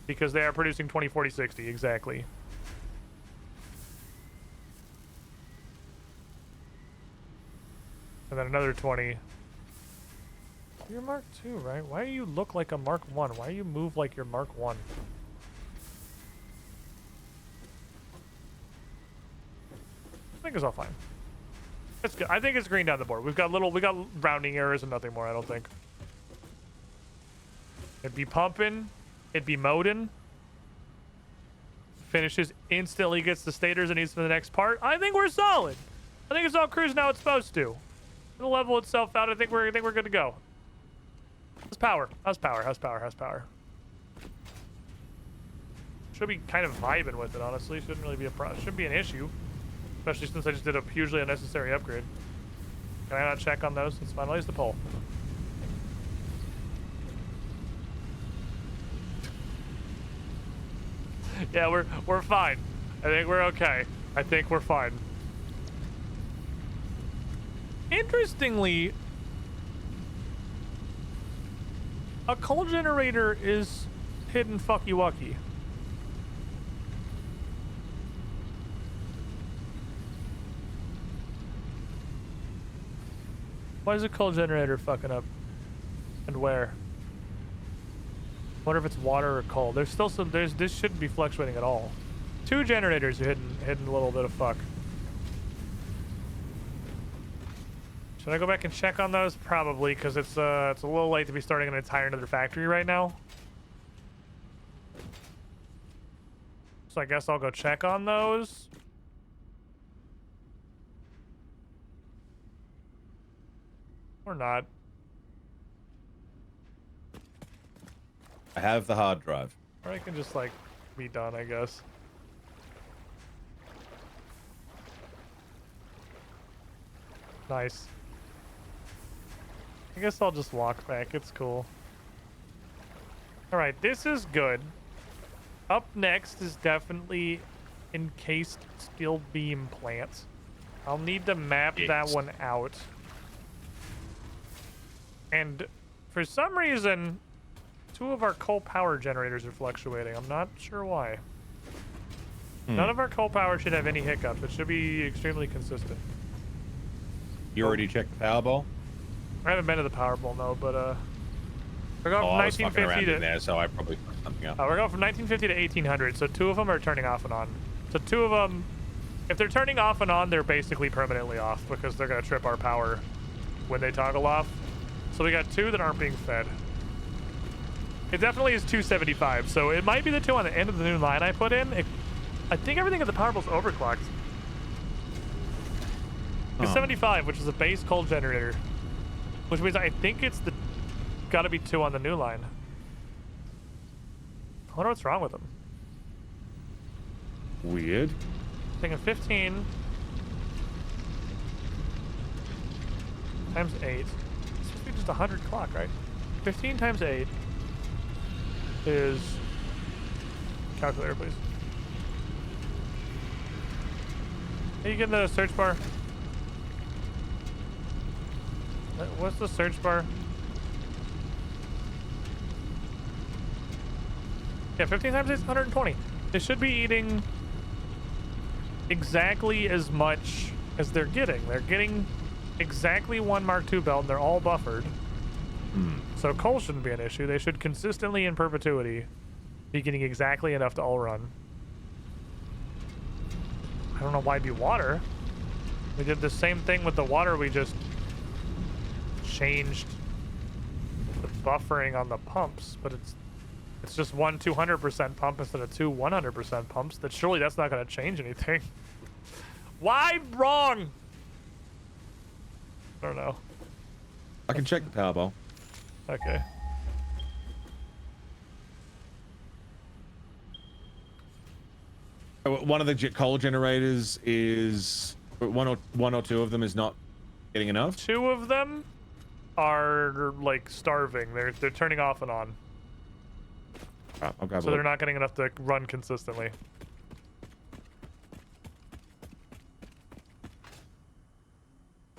Because they are producing 20, 40, 60. Exactly. And then another 20. You're Mark 2, right? Why do you look like a Mark 1? Why do you move like you're Mark 1? I think it's all fine. It's good. I think it's green down the board. We got rounding errors and nothing more, I don't think. It'd be pumping. It'd be moding. Finishes instantly, gets the stators and needs for the next part. I think we're solid. I think it's all cruising how it's supposed to. It'll level itself out. I think we're good to go. How's power? How's power? How's power? How's power? Should be kind of vibing with it, honestly. Shouldn't really be shouldn't be an issue. Especially since I just did a hugely unnecessary upgrade. Can I not check on those? It's fine. I'll use the pole. Yeah, we're fine. I think we're okay. I think we're fine. Interestingly, a coal generator is hidden fucky wucky. Why is the coal generator fucking up? And where? Wonder if it's water or coal. There's still some. This shouldn't be fluctuating at all. 2 generators are hidden a little bit of fuck. Should I go back and check on those? Probably, because it's a little late to be starting an entire another factory right now. So I guess I'll go check on those. Or not. I have the hard drive. Or I can just, like, be done, I guess. Nice. I guess I'll just walk back. It's cool. Alright, this is good. Up next is definitely encased steel beam plant. I'll need to map that one out. And for some reason, 2 of our coal power generators are fluctuating. I'm not sure why. None of our coal power should have any hiccups. It should be extremely consistent. You already checked the Powerball? I haven't been to the Powerball, no, but we're going from I was fucking 1950 around to in there, so I probably fucked something up. we're going from 1950 to 1800. So 2 of them are turning off and on. So 2 of them, if they're turning off and on, they're basically permanently off because they're gonna trip our power when they toggle off. So we got 2 that aren't being fed. It definitely is 275, so it might be the 2 on the end of the new line I put in. I think everything at the Powerball's overclocked. It's 75, which is a base coal generator, which means I think it's the gotta be 2 on the new line. I wonder what's wrong with them. Weird. Thinking 15 times 8. It's supposed to be just 100 clock, right? 15 times 8 is... Calculator, please. Hey, you get the search bar? What's the search bar? Yeah, 15 times 8 is 120. They should be eating exactly as much as they're getting. They're getting exactly 1 Mark II belt, and they're all buffered. So coal shouldn't be an issue. They should consistently, in perpetuity, be getting exactly enough to all run. I don't know why it'd be water. We did the same thing with the water. We just changed the buffering on the pumps, but it's just 1 200% pump instead of 2 100% pumps. That surely that's not going to change anything. Why wrong? I don't know. I can check the Powerball. Okay. One of the coal generators is one or 2 of them is not getting enough. 2 of them are like starving. They're turning off and on. Okay, so they're not getting enough to run consistently.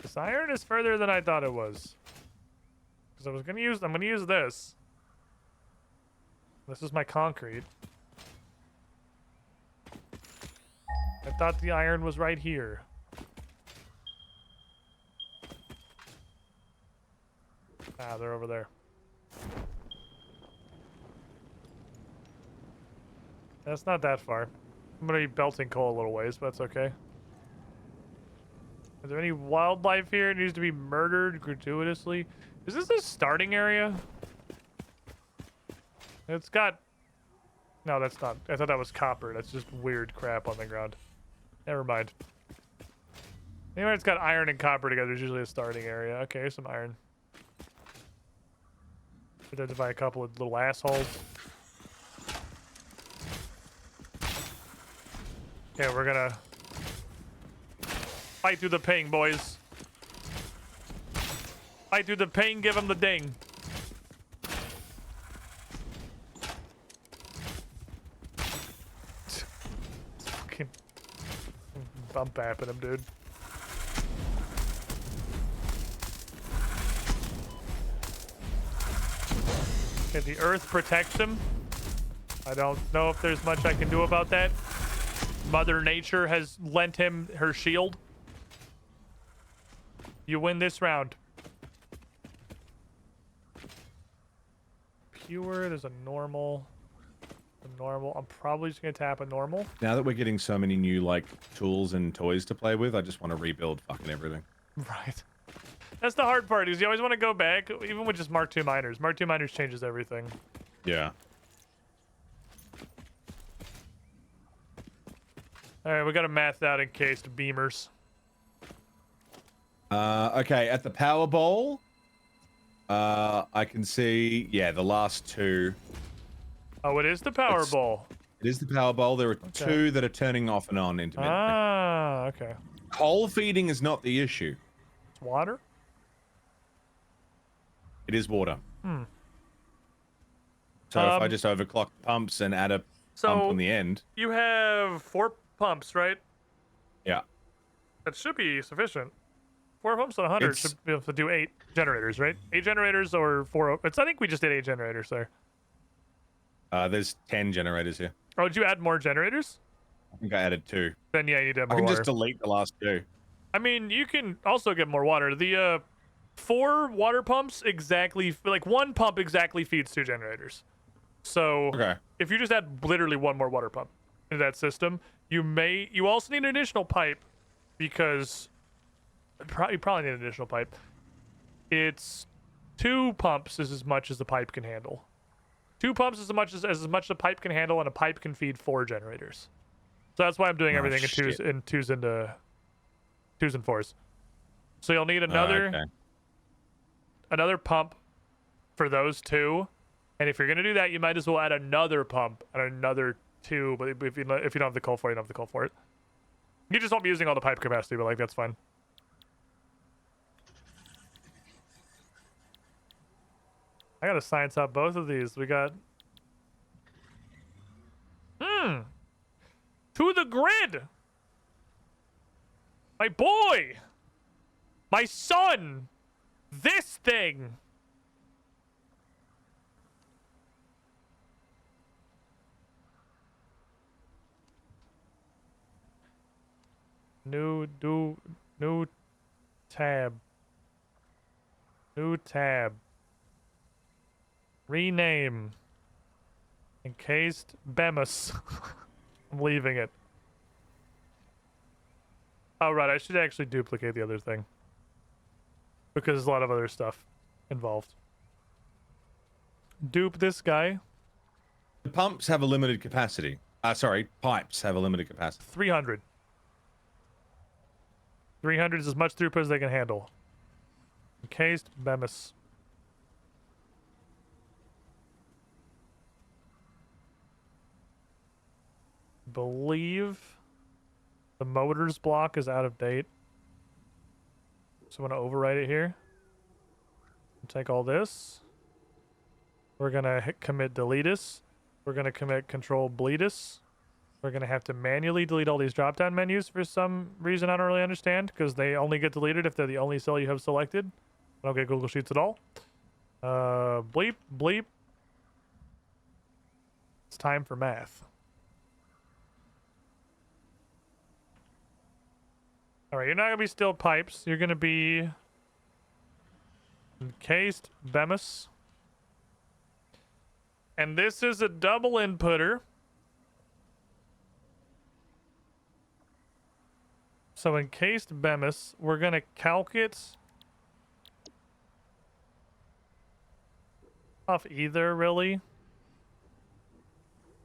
This iron is further than I thought it was. Because I'm gonna use this. This is my concrete. I thought the iron was right here. Ah, they're over there. That's not that far. I'm gonna be belting coal a little ways, but that's okay. Is there any wildlife here? It needs to be murdered gratuitously. Is this a starting area? It's got... No, that's not. I thought that was copper. That's just weird crap on the ground. Never mind. Anywhere it's got iron and copper together is usually a starting area. Okay, here's some iron. Identify a couple of little assholes. Okay, we're gonna fight through the pain, boys. Fight through the pain, give them the ding. Fucking bump bapping him, dude. Okay, the earth protects him. I don't know if there's much I can do about that. Mother Nature has lent him her shield. You win this round. Pure, there's a normal. A normal. I'm probably just gonna tap a normal. Now that we're getting so many new like tools and toys to play with, I just want to rebuild fucking everything. Right. That's the hard part, is you always want to go back, even with just Mark II miners. Mark II miners changes everything. Yeah. Alright, we got a mathed out encased beamers. Okay, at the power bowl, I can see, yeah, the last two. Oh, it is the power bowl. It is the power bowl. There are two that are turning off and on intermittently. Ah, okay. Coal feeding is not the issue. It's water? It is water. Hmm. So if I just overclock pumps and add a pump on the end. You have 4 pumps, right? Yeah. That should be sufficient. 4 pumps on 100 should be able to do 8 generators, right? 8 generators or 4. I think we just did 8 generators there. There's 10 generators here. Oh, did you add more generators? I think I added 2. Then yeah, you need to have more I can water. just delete the last 2. I mean, you can also get more water. The 4 water pumps exactly, like 1 pump exactly feeds 2 generators. So if you just add literally 1 more water pump into that system, you also need an additional pipe, because you probably need an additional pipe. It's 2 pumps is as much as the pipe can handle. 2 pumps is as much as a pipe can handle, and a pipe can feed 4 generators. So that's why I'm doing everything in twos and 4s. So you'll need another pump for those 2, and if you're gonna do that, you might as well add another pump and another 2. But if you don't have the coal for it, you don't have the coal for it. You just won't be using all the pipe capacity, but like that's fine. I gotta science out both of these. We got to the grid. My boy. My son. This thing. New tab. New tab. Rename. Encased Bemis. I'm leaving it. Oh, right. I should actually duplicate the other thing, because there's a lot of other stuff involved. Dupe this guy. The pumps have a limited capacity. Sorry, pipes have a limited capacity. 300. 300 is as much throughput as they can handle. Encased Bemis. Believe the motors block is out of date. So I'm going to overwrite it here. Take all this. We're going to hit commit deletus. We're going to commit control bleedus. We're going to have to manually delete all these drop-down menus for some reason I don't really understand, because they only get deleted if they're the only cell you have selected. I don't get Google Sheets at all. Bleep, bleep. It's time for math. All right, you're not going to be still pipes. You're going to be encased Bemis. And this is a double inputter. So encased Bemis, we're going to calc it off either, really.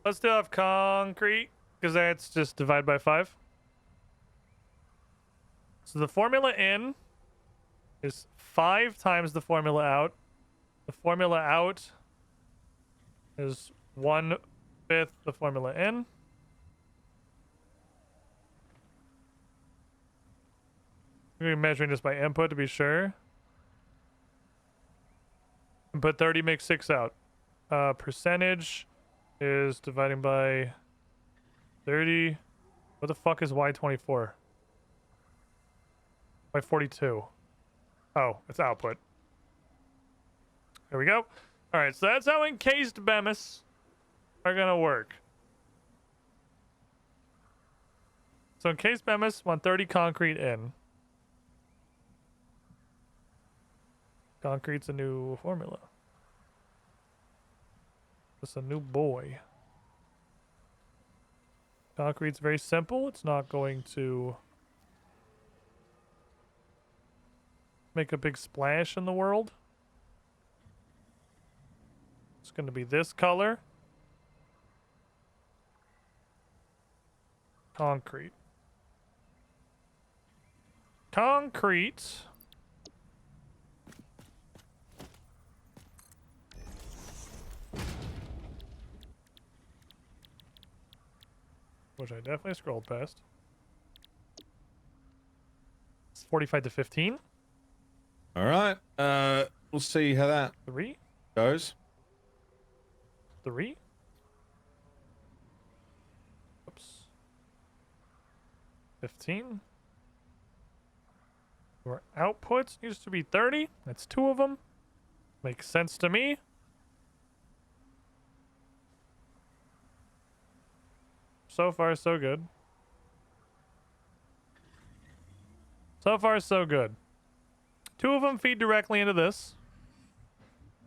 Let's do off concrete, because that's just divide by 5. So the formula in is 5 times the formula out. The formula out is 1/5 the formula in. We're measuring this by input to be sure. Input 30 makes 6 out. Percentage is dividing by 30. What the fuck is Y24? By 42. Oh, it's output. There we go. All right, so that's how encased Bemis are gonna work. So encased Bemis, 130 concrete in. Concrete's a new formula. It's a new boy. Concrete's very simple. It's not going to make a big splash in the world. It's going to be this color. Concrete. Concrete. Which I definitely scrolled past. It's 45 to 15. All right. We'll see how that 3. goes. 3. Oops. 15. Your outputs used to be 30. That's 2 of them. Makes sense to me. So far, so good. So far, so good. 2 of them feed directly into this.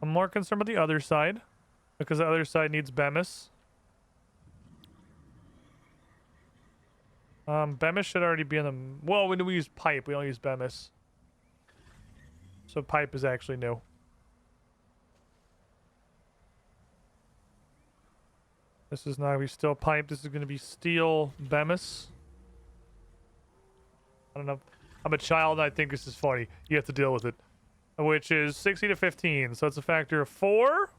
I'm more concerned with the other side, because the other side needs Bemis. Bemis should already be in the... Well, when we use pipe, we don't use Bemis. So pipe is actually new. This is not going to be steel pipe. This is going to be steel Bemis. I don't know. I'm a child and I think this is funny. You have to deal with it. Which is 60 to 15. So it's a factor of 4.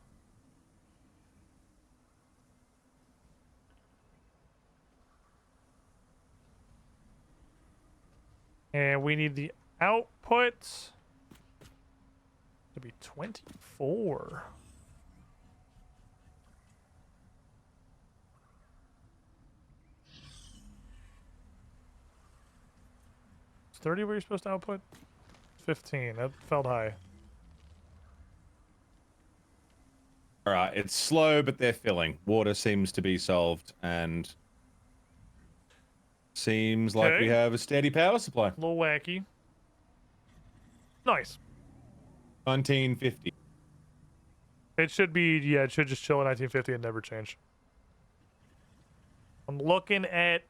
And we need the output to be 24. 30 where you're supposed to output? 15. That felt high. All right. It's slow, but they're filling. Water seems to be solved, and seems like we have a steady power supply. A little wacky. Nice. 1950. It should be, yeah, it should just chill at 1950 and never change. I'm looking at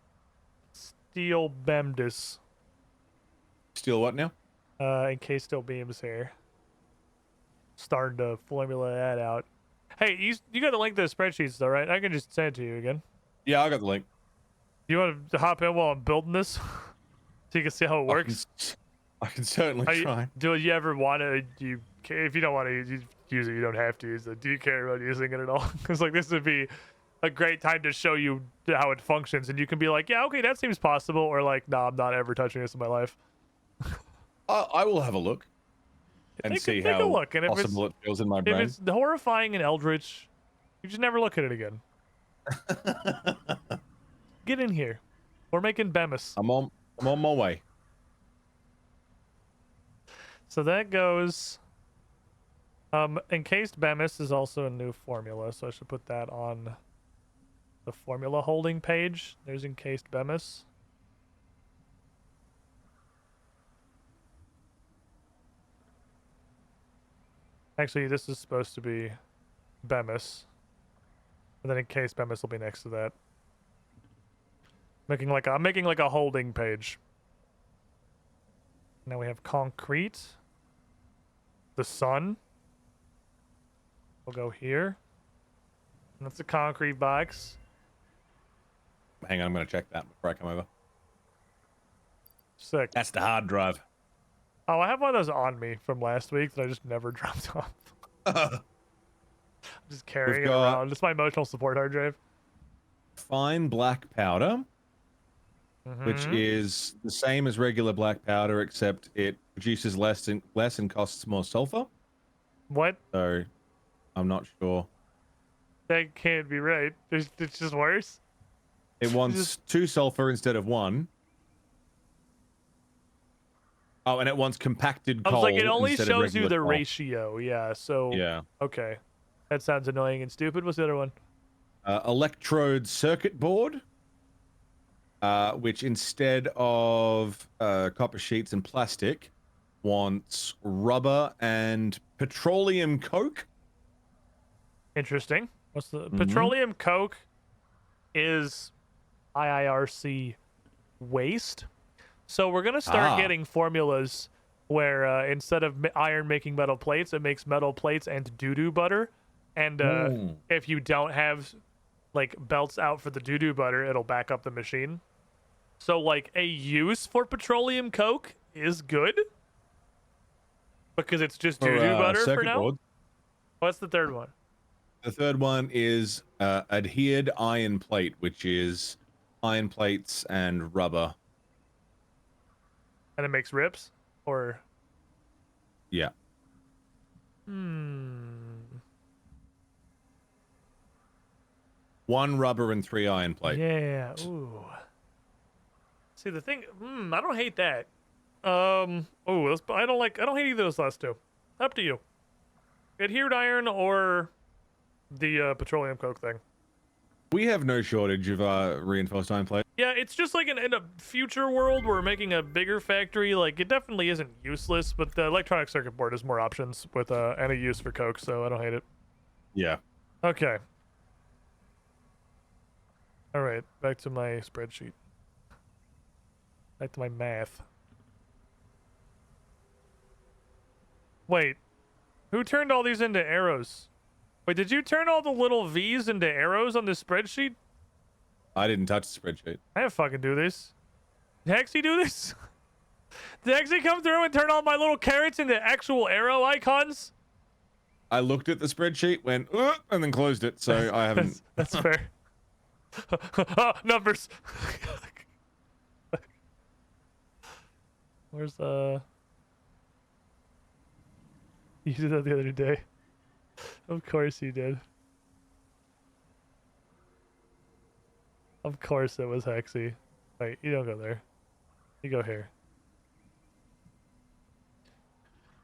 steel Bemdis. Steel what now? Encased steel beams here. Starting to formula that out. Hey, you got the link to the spreadsheets though, right? I can just send it to you again. Yeah, I got the link. You want to hop in while I'm building this? So you can see how it works? I can certainly try. Do you ever want to, if you don't want to use it, you don't have to use it. Do you care about using it at all? Because like this would be a great time to show you how it functions, and you can be like, yeah, okay, that seems possible, or like, no, I'm not ever touching this in my life. I will have a look and see how possible it feels in my brain. If it's horrifying and eldritch, you just never look at it again. Get in here. We're making Bemis. I'm on my way. So that goes. Encased Bemis is also a new formula, so I should put that on the formula holding page. There's encased Bemis. Actually, this is supposed to be Bemis. And then encased Bemis will be next to that. I'm making like a holding page. Now we have concrete. The sun. We'll go here. And that's a concrete box. Hang on, I'm going to check that before I come over. Sick. That's the hard drive. Oh, I have one of those on me from last week that I just never dropped off. I'm just carrying it around. It's my emotional support hard drive. Fine black powder, which is the same as regular black powder, except it produces less and costs more sulfur. What? So, I'm not sure. That can't be right. It's just worse. It wants 2 sulfur instead of 1. Oh, and it wants compacted coal. I was like, it only instead shows of you the coal. ratio. Yeah, so... Yeah. Okay. That sounds annoying and stupid. What's the other one? electrode circuit board, which instead of copper sheets and plastic, wants rubber and petroleum coke. Interesting. What's the petroleum coke? Is IIRC waste? So we're gonna start getting formulas where instead of iron making metal plates, it makes metal plates and doo-doo butter. And if you don't have like belts out for the doo-doo butter, it'll back up the machine. So like a use for petroleum coke is good because it's just doo-doo butter for now. Board. What's the third one? The third one is adhered iron plate, which is iron plates and rubber. And it makes rips, or yeah. One rubber and 3 iron plate. Yeah. Ooh. See the thing. I don't hate that. I don't hate either of those last two. Up to you. Adhered iron or the petroleum coke thing. We have no shortage of reinforced iron plate. Yeah, it's just like in a future world where we're making a bigger factory. Like it definitely isn't useless, but the electronic circuit board has more options with any use for coke, so I don't hate it. Yeah. Okay. All right, back to my spreadsheet. Back to my math. Wait, who turned all these into arrows? Wait, did you turn all the little V's into arrows on this spreadsheet? I didn't touch the spreadsheet. I didn't fucking do this. Did Hexy do this? Did Hexy come through and turn all my little carrots into actual arrow icons? I looked at the spreadsheet, went, and then closed it, so I haven't... That's fair. Numbers. Where's You did that the other day. Of course you did. Of course it was Hexy. Wait, you don't go there. You go here.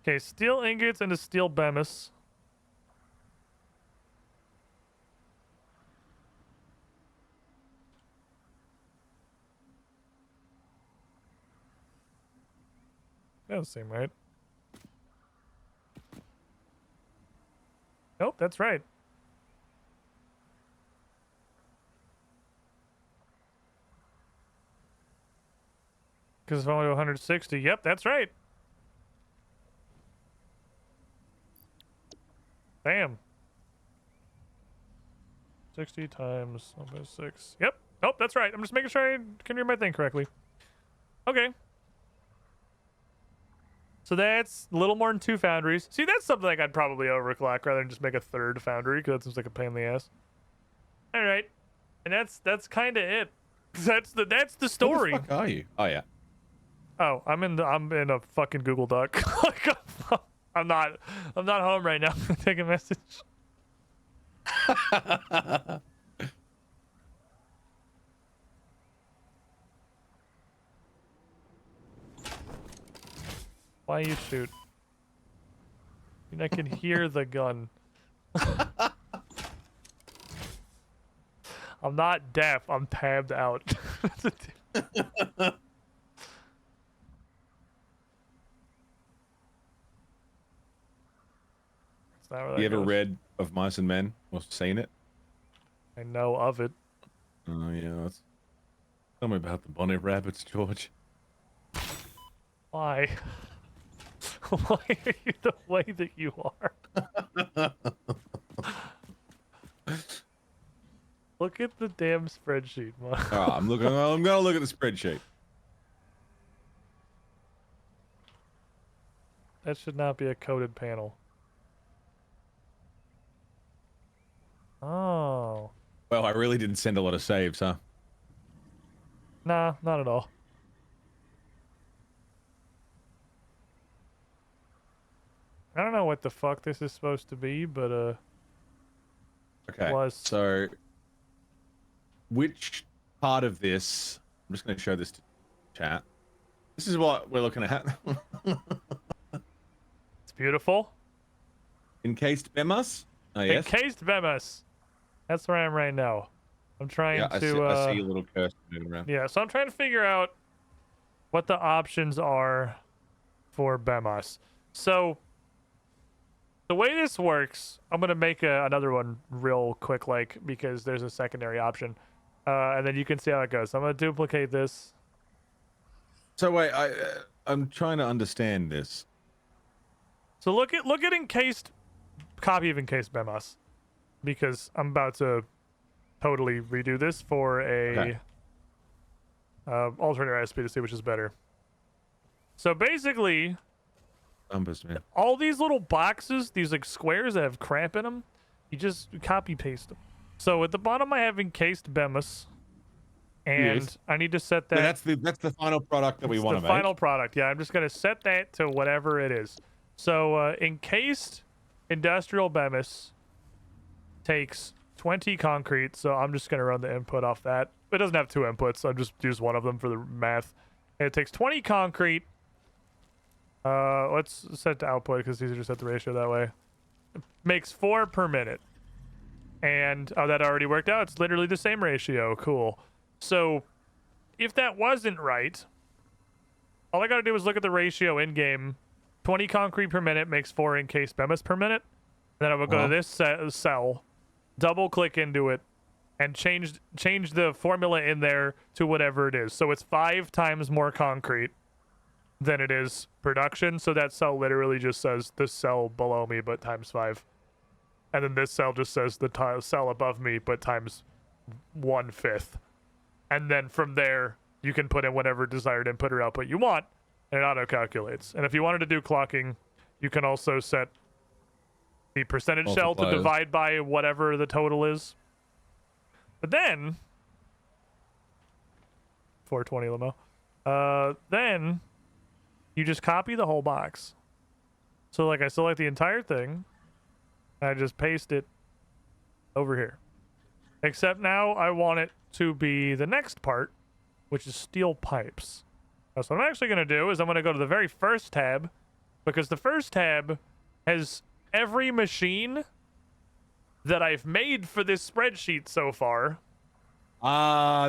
Okay, steel ingots and a steel bemis. That doesn't seem right. Nope, that's right. Because it's only 160. Yep, that's right. Bam. 60 times 1 by 6. Yep. Nope, that's right. I'm just making sure I can read my thing correctly. Okay. So that's a little more than 2 foundries. See, that's something like I'd probably overclock rather than just make a 3rd foundry, because that seems like a pain in the ass. All right, and that's kind of it. That's the story. Where the fuck are you? Oh yeah. Oh, I'm in a fucking Google Doc. I'm not home right now. Take a message. Why you shoot? I mean, I can hear the gun. I'm not deaf. I'm tabbed out. You ever read Of Mice and Men or seen it? I know of it. Oh yeah. Tell me about the bunny rabbits, George. Why? Why are you the way that you are? Look at the damn spreadsheet, man. Oh, I'm gonna look at the spreadsheet. That should not be a coded panel. Oh. Well, I really didn't send a lot of saves, huh? Nah, not at all. I don't know what the fuck this is supposed to be, but okay. So, which part of this? I'm just going to show this to chat. This is what we're looking at. It's beautiful. Encased bemas. Oh yes. Encased bemas. That's where I am right now. I'm trying Yeah, to. I see a little cursor moving around. Yeah, so I'm trying to figure out what the options are for BEMOS. So the way this works, I'm gonna make another one real quick, like, because there's a secondary option, and then you can see how it goes. So I'm gonna duplicate this. So wait, I'm trying to understand this. So look at encased copy of encased BEMOS, because I'm about to totally redo this for a alternate recipe to see which is better. So basically, all these little boxes, these like squares that have crap in them, you just copy paste them. So at the bottom I have encased BEMOS, and Yes. I need to set that. So that's the final product that we want to make. The final product, yeah. I'm just gonna set that to whatever it is. So encased industrial BEMOS takes 20 concrete, so I'm just gonna run the input off that. It doesn't have two inputs, so I just use one of them for the math. And it takes 20 concrete. Let's set to output because it's easier to set the ratio that way. It makes 4 per minute. And that already worked out. It's literally the same ratio. Cool. So if that wasn't right, all I gotta do is look at the ratio in game. 20 concrete per minute makes 4 encased BEMOS per minute. And then I would go to this cell, double click into it, and change the formula in there to whatever it is. So it's 5 times more concrete than it is production. So that cell literally just says the cell below me, but times 5. And then this cell just says the cell above me, but times 1/5. And then from there, you can put in whatever desired input or output you want, and it auto-calculates. And if you wanted to do clocking, you can also set the percentage cell to divide by whatever the total is. But then, 420 limo. Then you just copy the whole box. So like I select the entire thing, and I just paste it over here. Except now I want it to be the next part, which is steel pipes. So what I'm actually going to do is I'm going to go to the very first tab, because the first tab has every machine that I've made for this spreadsheet so far.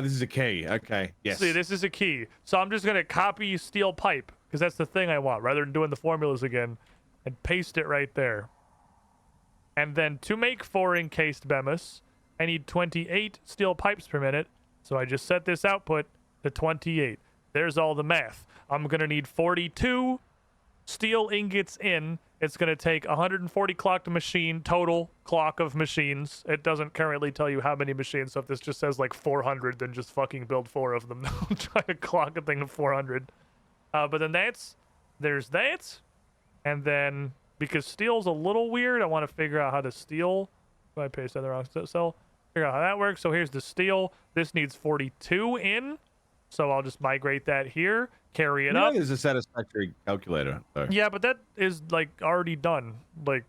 This is a key. Okay. Yes. See, this is a key. So I'm just going to copy steel pipe, because that's the thing I want, rather than doing the formulas again, and paste it right there. And then to make 4 encased BEMOS, I need 28 steel pipes per minute, so I just set this output to 28. There's all the math. I'm going to need 42 steel ingots in. It's going to take 140 clocked machine, total clock of machines. It doesn't currently tell you how many machines, so if this just says like 400, then just fucking build 4 of them. Don't try to clock a thing to 400. But then there's that, and then because steel's a little weird, I want to figure out how to steel. I paste in the wrong cell. Figure out how that works. So here's the steel. This needs 42 in. So I'll just migrate that here, carry it up. There's a satisfactory calculator, though. Yeah, but that is like already done. Like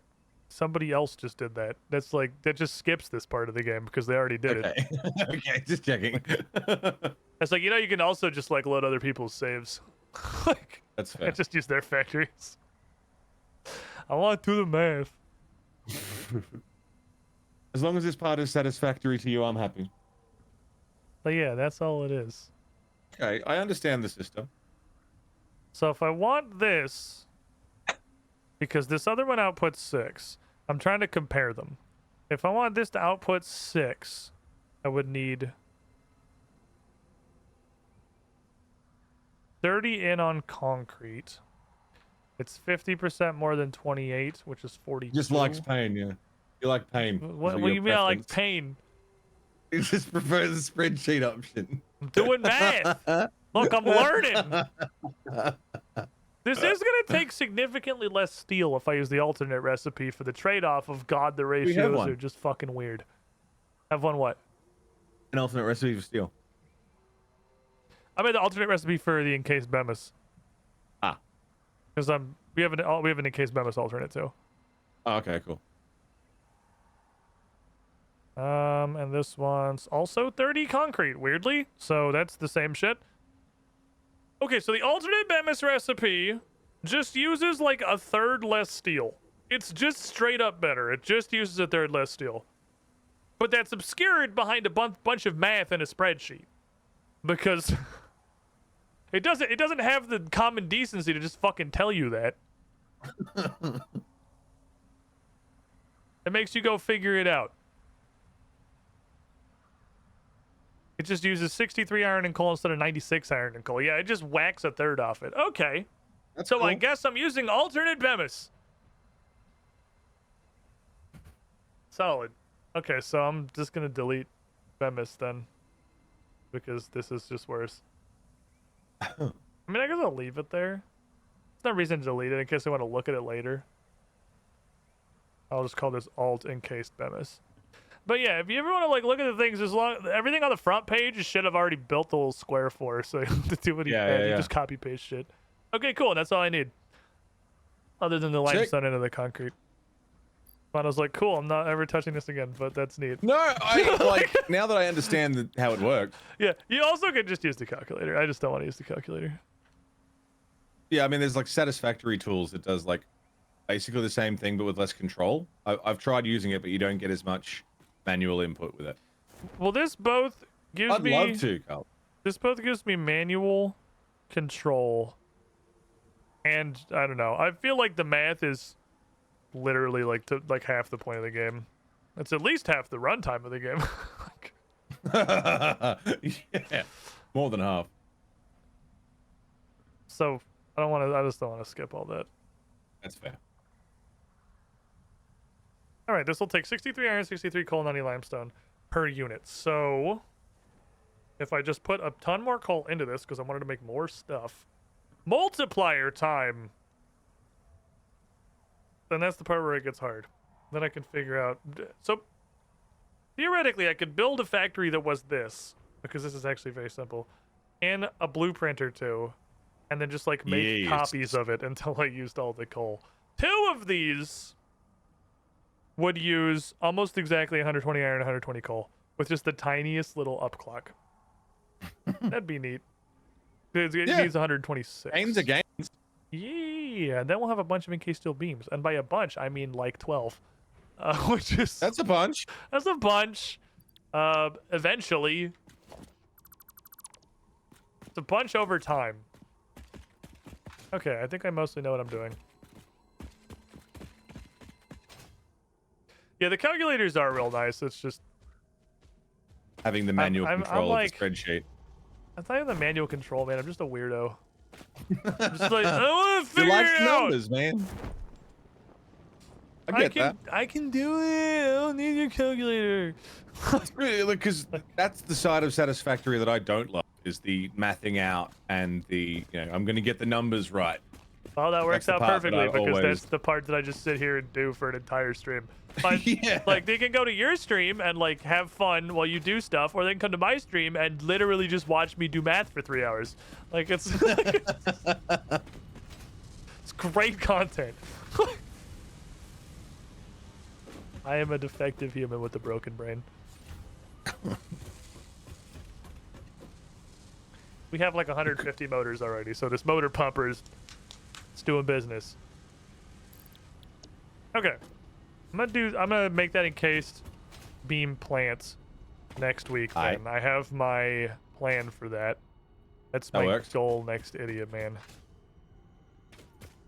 somebody else just did that. That's like that just skips this part of the game because they already did it. Okay, just checking. It's like, you can also just like load other people's saves. Like, that's fair. Just use their factories. I want to do the math. As long as this part is satisfactory to you, I'm happy. But yeah, that's all it is. Okay, I understand the system. So if I want this, because this other one outputs 6, I'm trying to compare them. If I want this to output 6, I would need 30 in on concrete. It's 50% more than 28, which is 42. Just likes pain, yeah. You like pain. What do you mean I like pain? You just prefer the spreadsheet option. I'm doing math. Look, I'm learning. This is going to take significantly less steel if I use the alternate recipe for the trade-off of God, the ratios are just fucking weird. Have one what? An alternate recipe for steel. I made the alternate recipe for the encased BEMOS. Ah. Because we have an encased BEMOS alternate too. Oh, okay, cool. And this one's also 30 concrete, weirdly. So that's the same shit. Okay, so the alternate BEMOS recipe just uses like a third less steel. It's just straight up better. It just uses a third less steel. but that's obscured behind a bunch of math in a spreadsheet because it doesn't have the common decency to just fucking tell you that. It makes you go figure it out. It just uses 63 iron and coal instead of 96 iron and coal. Yeah, it just whacks a third off it. Okay. That's so cool. I guess I'm using alternate Bemis. Solid. Okay, so I'm just gonna delete Bemis then, because this is just worse. I mean, I guess I'll leave it there. There's no reason to delete it in case I want to look at it later. I'll just call this alt encased Bemis. But yeah, if you ever want to like look at the things, everything on the front page is shit I've already built the little square for, so you don't have to do any bad. You just copy paste shit. Okay, cool. That's all I need. Other than the limestone into the concrete. But I was like, cool, I'm not ever touching this again, but that's neat. No, I like now that I understand how it works. Yeah, you also could just use the calculator. I just don't want to use the calculator. Yeah, I mean, there's like Satisfactory tools that does like basically the same thing but with less control. I've tried using it, but you don't get as much manual input with it. Well, this both gives me. I'd love to, Carl. This both gives me manual control, and I don't know. I feel like the math is literally like half the point of the game. It's at least half the runtime of the game. Yeah, more than half. So I just don't want to skip all that. That's fair. All right, this will take 63 iron, 63 coal, 90 limestone per unit. So if I just put a ton more coal into this because I wanted to make more stuff, multiplier time. Then that's the part where it gets hard. Then I can figure out. So theoretically, I could build a factory that was this, because this is actually very simple, and a blueprint or two, and then just like make copies of it until I used all the coal. 2 of these would use almost exactly 120 iron, 120 coal, with just the tiniest little up clock. That'd be neat. It needs 126. Games are games. Yeah, and then we'll have a bunch of encased steel beams, and by a bunch I mean like 12, which is that's a bunch. That's a bunch. Eventually, it's a bunch over time. Okay, I think I mostly know what I'm doing. Yeah, the calculators are real nice. It's just having the manual control I'm of the spreadsheet. I thought you had the manual control, man. I'm just a weirdo. I'm just like, I want to figure it out. Numbers, man. I get that. I can do it. I don't need your calculator. Because that's the side of Satisfactory that I don't love, is the mathing out and the, I'm going to get the numbers right. Oh, that works out perfectly because always... that's the part that I just sit here and do for an entire stream. But, like, they can go to your stream and, like, have fun while you do stuff, or they can come to my stream and literally just watch me do math for 3 hours. Like, it's great content. I am a defective human with a broken brain. We have like 150 motors already, so this motor pumper is doing business. Okay, I'm gonna make that encased beam plants next week. Then I have my plan for that. That's my goal next Idiot Man.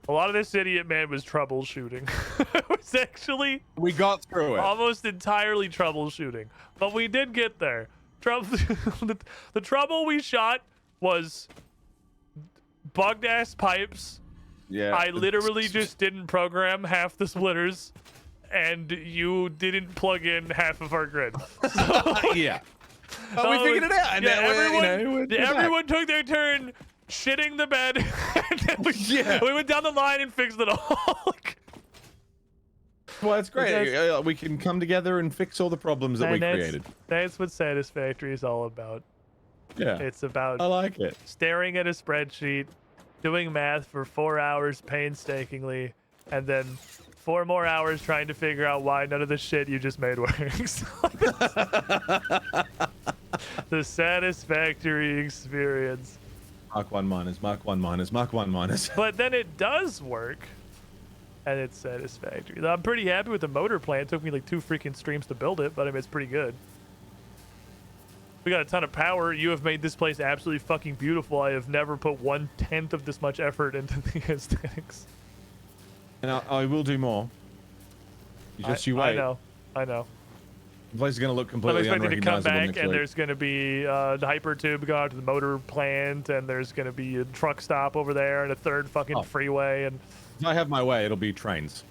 A lot of this Idiot Man was troubleshooting. It was actually... We got through it. Almost entirely troubleshooting. But we did get there. The trouble we shot was bugged-ass pipes. Yeah. I literally just didn't program half the splitters, and you didn't plug in half of our grid. So, yeah. But we figured it out. And everyone took their turn shitting the bed. And then we went down the line and fixed it all. Well, that's great. We can come together and fix all the problems that we created. That's what Satisfactory is all about. Yeah. It's about I like it. Staring at a spreadsheet, doing math for 4 hours painstakingly, and then 4 more hours trying to figure out why none of the shit you just made works. The Satisfactory experience. Mark 1 minus, Mark 1 minus, Mark 1 minus. But then it does work And it's satisfactory. I'm pretty happy with the motor plant. It took me like 2 freaking streams to build it, but I mean, it's pretty good. We got a ton of power. You have made this place absolutely fucking beautiful. I have never put 1/10 of this much effort into the aesthetics. And I will do more. You wait. I know. The place is going to look I'm completely expecting to come unrecognizable back, next and week. there's going to be the hyper tube go out to the motor plant, and there's going to be a truck stop over there, and a third fucking freeway. And if I have my way, it'll be trains.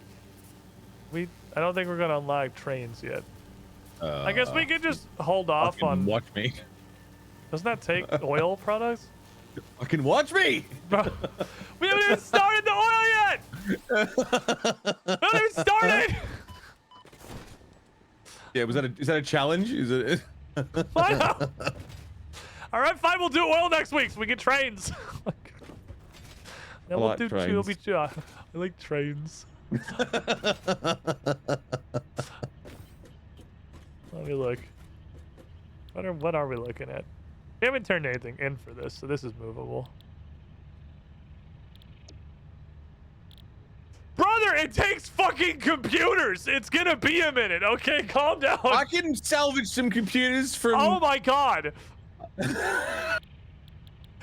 I don't think we're going to unlock trains yet. I guess we could just hold off on. Watch me. Doesn't that take oil products? Fucking watch me. We haven't even started the oil yet. We haven't even started. Yeah, is that a challenge? Is it? All right, fine. We'll do oil next week so we get trains. Then we'll do trains. I like trains. Let me look. What are we looking at? We haven't turned anything in for this, so this is movable. Brother, it takes fucking computers. It's gonna be a minute, okay? Calm down. I can salvage some computers from. Oh my god.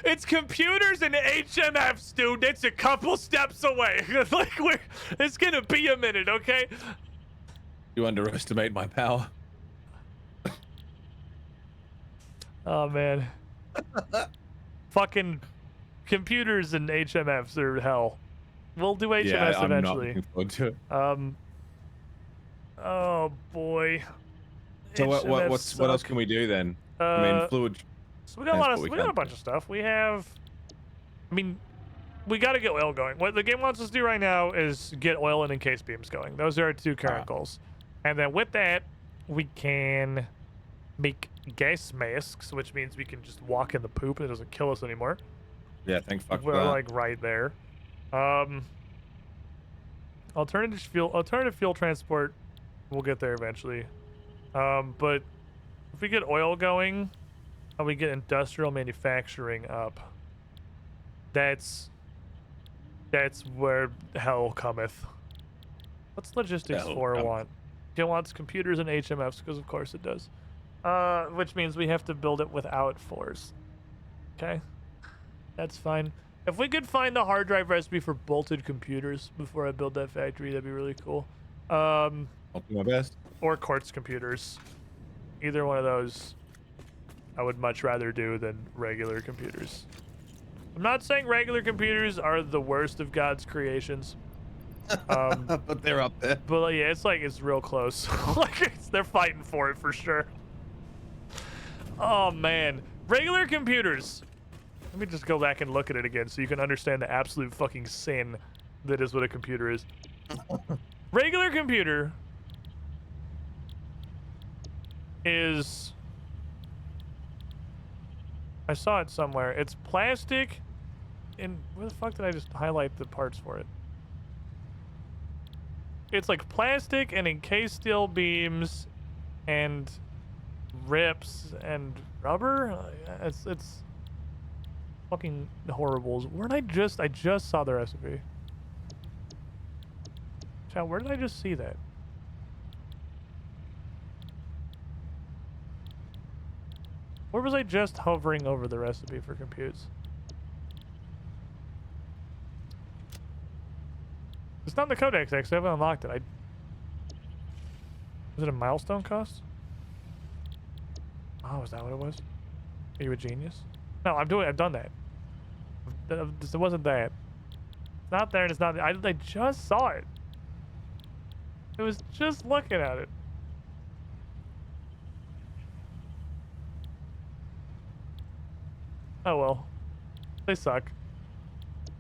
It's computers and HMFs, dude. It's a couple steps away. Like it's gonna be a minute, okay? You underestimate my power. Oh man. Fucking computers and HMFs are hell. We'll do HMS yeah, I'm eventually. not looking forward to it. Oh boy. So what else can we do then? I mean, fluid. So we got we got a bunch of stuff. We have. I mean, we got to get oil going. What the game wants us to do right now is get oil and encased beams going. Those are our 2 current goals. And then with that, we can make gas masks, which means we can just walk in the poop and it doesn't kill us anymore. Yeah, thank fuck for We're that. like right there. Alternative fuel transport. We'll get there eventually. But if we get oil going, and we get industrial manufacturing up, that's where hell cometh. What's logistics 4 want? It wants computers and HMFs because of course it does. Which means we have to build it without 4s. Okay, that's fine. If we could find the hard drive recipe for bolted computers before I build that factory, that'd be really cool. I'll do my best. Or quartz computers. Either one of those I would much rather do than regular computers. I'm not saying regular computers are the worst of God's creations. But they're up there. But yeah, it's real close. They're fighting for it for sure. Oh man, regular computers. Let me just go back and look at it again so you can understand the absolute fucking sin that is what a computer is. Regular computer is... I saw it somewhere. It's plastic and... Where the fuck did I just highlight the parts for it? It's like plastic and encased steel beams and rips and rubber. It's fucking horrible. I just saw the recipe. Chat, where did I just see that? Where was I just hovering over the recipe for computes? It's not in the codex, actually. I haven't unlocked it. Was it a milestone cost? Oh, is that what it was? Are you a genius? No, I've done that. It wasn't that. It's not there and it's not there. I just saw it. I was just looking at it. Oh well. They suck.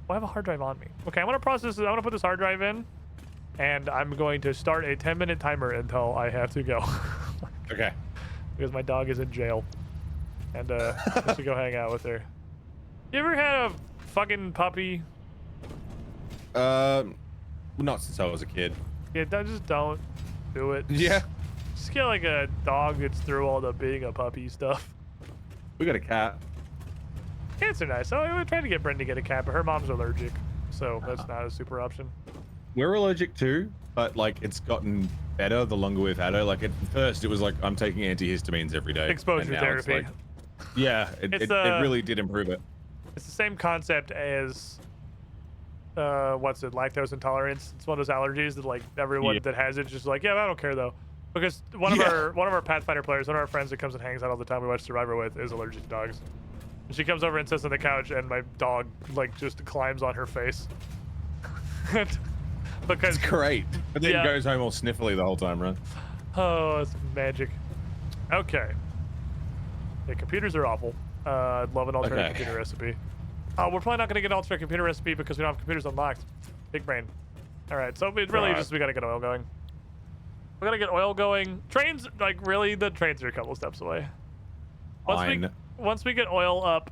Well, I have a hard drive on me. Okay, I'm gonna process it. I'm gonna put this hard drive in, and I'm going to start a 10-minute timer until I have to go. Okay. Because my dog is in jail, and I should go hang out with her. You ever had a fucking puppy? Not since I was a kid. Yeah, just don't do it. Yeah. Just get like a dog that's through all the being a puppy stuff. We got a cat. Cats are nice. Oh, we tried to get Brenda to get a cat, but her mom's allergic, so that's not a super option. we're allergic too, but like it's gotten better the longer we've had her. Like at first, it was like I'm taking antihistamines every day. Exposure and now it's therapy. like, yeah, it really did improve it. It's the same concept as what's it, lactose intolerance. It's one of those allergies that like everyone that has it just like, yeah, I don't care though. Because one of our Pathfinder players, one of our friends that comes and hangs out all the time we watch Survivor with, is allergic to dogs. And she comes over and sits on the couch, and my dog like just climbs on her face. Because it's great, but then goes home all sniffly the whole time, right? Oh, it's magic. Okay. Yeah, computers are awful. I'd love an alternate computer recipe. We're probably not gonna get an alternate computer recipe because we don't have computers unlocked. Big brain. All right, so it really just we gotta get oil going. We gotta get oil going. Trains, like really, the trains are a couple steps away. Once we get oil up,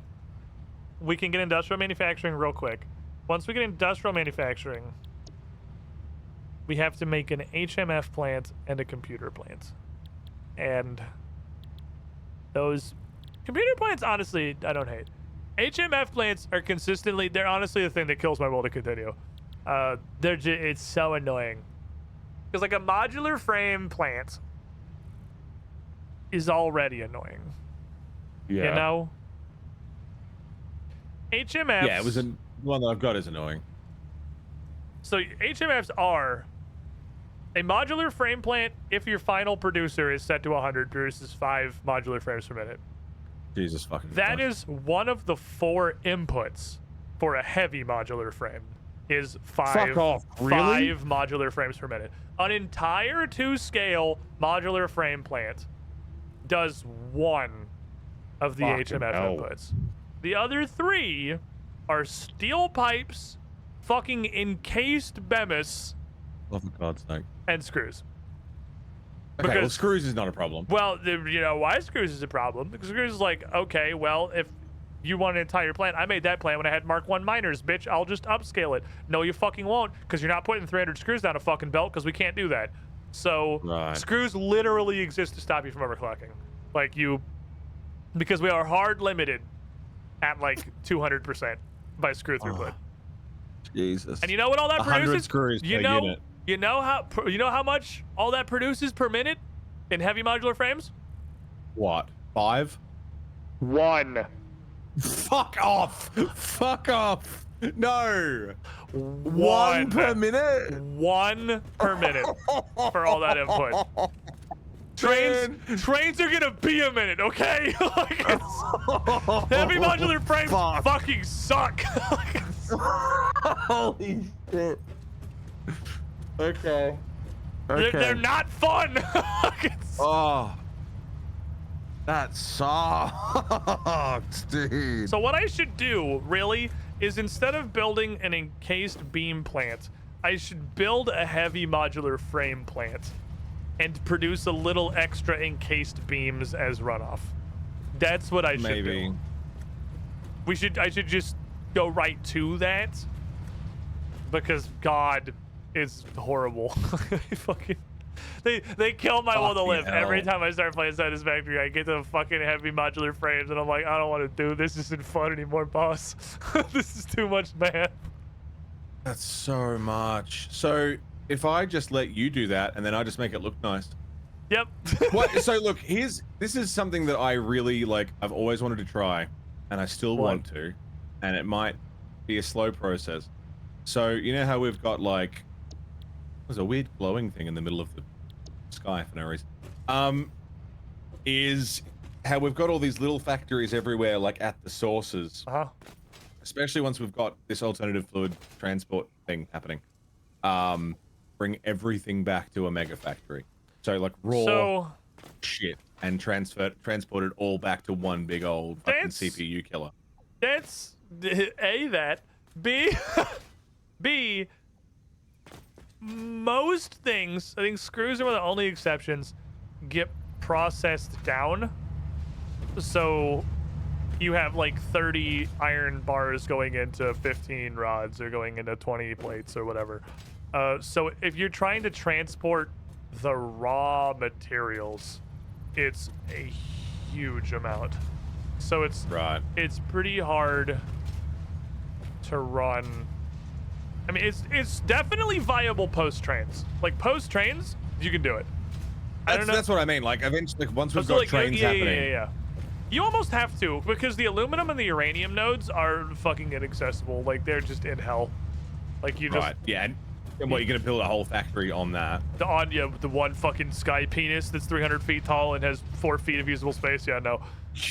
we can get industrial manufacturing real quick. Once we get industrial manufacturing, we have to make an HMF plant and a computer plant. And those computer plants, honestly, I don't hate. HMF plants are consistently, they're honestly the thing that kills my will to continue. It's so annoying. Because like a modular frame plant is already annoying. Yeah. You know? HMFs. Yeah, the one that I've got is annoying. So HMFs are a modular frame plant if your final producer is set to 100, produces 5 modular frames per minute. Jesus fucking That Christ. is one of the 4 inputs for a heavy modular frame. Is 5 Fuck off. Really? 5 modular frames per minute. An entire 2-scale modular frame plant does 1 of the HMF inputs. The other 3 are steel pipes, fucking encased bemis, Oh, for God's sake. and screws. Okay, well, screws is not a problem. Well, you know why screws is a problem? Because screws is like, okay, well, if you want an entire plant, I made that plant when I had Mark 1 miners, bitch. I'll just upscale it. No, you fucking won't, because you're not putting 300 screws down a fucking belt, because we can't do that. So screws literally exist to stop you from overclocking. Like because we are hard limited at like 200% by screw throughput. Jesus. And you know what all that 100 produces? screws per unit. You know how much all that produces per minute in heavy modular frames? What? 5? 1. Fuck off! Fuck off! No! 1 per minute? 1 per minute for all that input. Trains are gonna be a minute, okay? Like heavy modular frames fucking suck. Holy shit. Okay. They're not fun. Oh. That sucks, dude. So what I should do, really, is instead of building an encased beam plant, I should build a heavy modular frame plant and produce a little extra encased beams as runoff. That's what I should do. I should just go right to that, because God is horrible. They kill my will to live every time I start playing Satisfactory. I get the fucking heavy modular frames and I'm like, I don't want to do this. Isn't fun anymore, boss. This is too much math. That's so much. So if I just let you do that and then I just make it look nice. Yep. So look, this is something that I really like. I've always wanted to try, and I still want to, and it might be a slow process. So you know how we've got like, there's a weird glowing thing in the middle of the sky for no reason. Is how we've got all these little factories everywhere, like at the sources. Especially once we've got this alternative fluid transport thing happening. Bring everything back to a mega factory. So like raw shit and transport it all back to one big old fucking CPU killer. That's A, that. B, most things, I think screws are one of the only exceptions, get processed down. So you have like 30 iron bars going into 15 rods or going into 20 plates or whatever. So if you're trying to transport the raw materials, it's a huge amount. So it's pretty hard to run I mean, it's definitely viable post-trains. Like, post-trains, you can do it. That's what I mean. Like, eventually, once we've So, got like, trains happening. Yeah. You almost have to, because the aluminum and the uranium nodes are fucking inaccessible. Like, they're just in hell. Like, you just... Right, yeah. And what, you're going to build a whole factory on that? The one fucking sky penis that's 300 feet tall and has 4 feet of usable space? Yeah, no.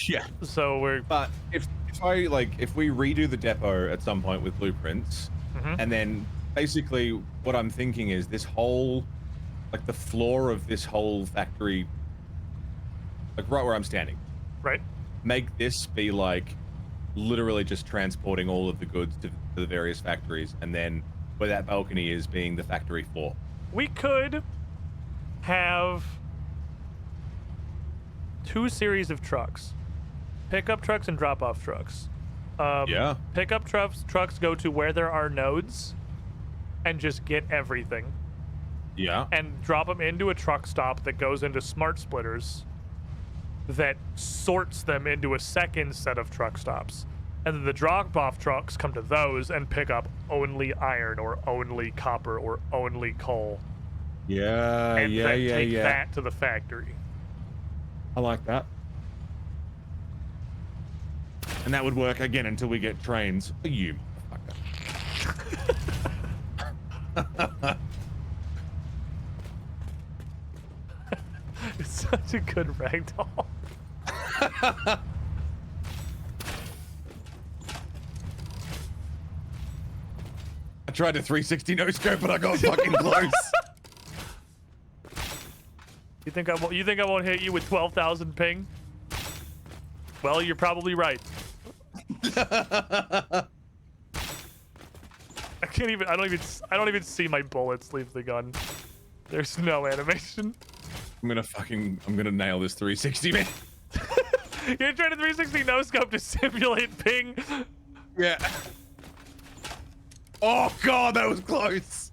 Yeah. So we're... But if we redo the depot at some point with blueprints, and then basically what I'm thinking is this whole, like the floor of this whole factory, like right where I'm standing. Right. Make this be like literally just transporting all of the goods to the various factories, and then where that balcony is being the factory floor. We could have 2 series of trucks. Pickup trucks and drop-off trucks. Yeah. Pickup trucks go to where there are nodes and just get everything. Yeah. And drop them into a truck stop that goes into smart splitters that sorts them into a second set of truck stops. And then the drop-off trucks come to those and pick up only iron or only copper or only coal. Yeah, and then take that to the factory. I like that. And that would work again until we get trains. You motherfucker. It's such a good ragdoll. I tried a 360 no scope, but I got fucking close. You think I won't hit you with 12,000 ping? Well, you're probably right. I don't even see my bullets leave the gun. There's no animation. I'm gonna nail this 360, man. You're trying to 360 no scope to simulate ping. Yeah. Oh god, that was close.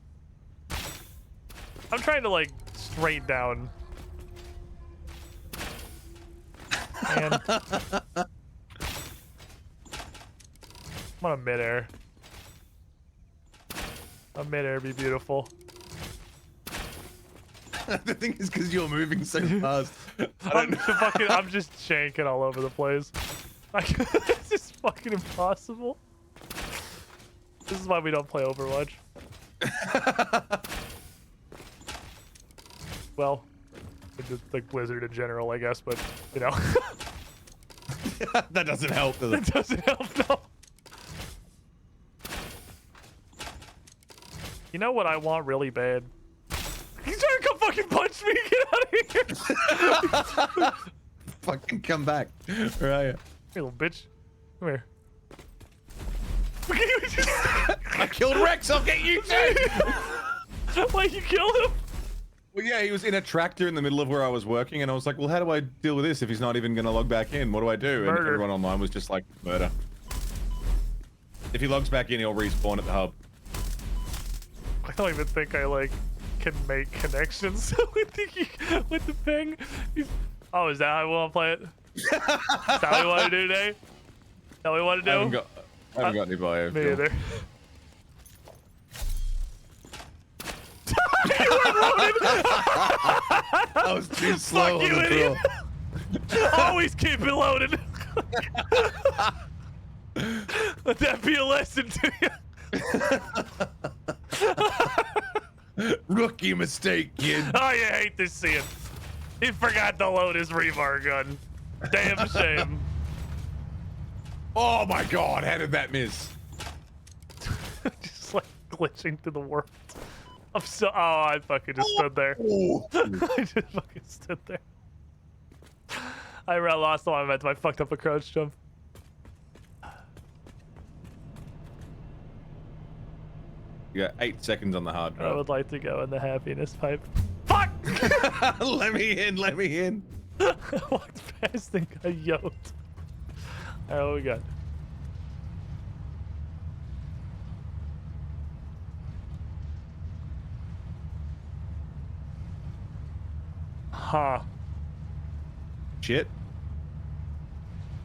I'm trying to like straight down. Man. I'm on a midair. A midair be beautiful. The thing is, because you're moving so fast. I'm just shanking all over the place. It's just fucking impossible. This is why we don't play Overwatch. Well, just like Blizzard in general, I guess, but you know. That doesn't help, does it? That doesn't help, no. You know what I want really bad? He's trying to come fucking punch me. Get out of here. Fucking come back. Where are you? Hey, little bitch. Come here. I killed Rex. I'll get you too. Wait, you killed him? Well, yeah, he was in a tractor in the middle of where I was working, and I was like, well, how do I deal with this if he's not even going to log back in? What do I do? And everyone online was just like, murder. If he logs back in, he'll respawn at the hub. I don't even think I, like, can make connections with the ping. Oh, is that how we want to play it? Is that what we want to do today? Is that what we want to do? I haven't got any bio. Me either. I was too slow. Fuck you, idiot. Always keep it loaded. Let that be a lesson to you. Rookie mistake, kid. Oh, you hate to see it. He forgot to load his rebar gun. Damn shame. Oh my god, how did that miss? Just like glitching through the world. I'm so. Oh, I fucking just stood there. I just fucking stood there. I lost the momentum. I fucked up a crouch jump. You got 8 seconds on the hard drive. I would like to go in the happiness pipe. Fuck! Let me in, let me in. I walked past and got yoked. Alright, what we got? Huh. Shit.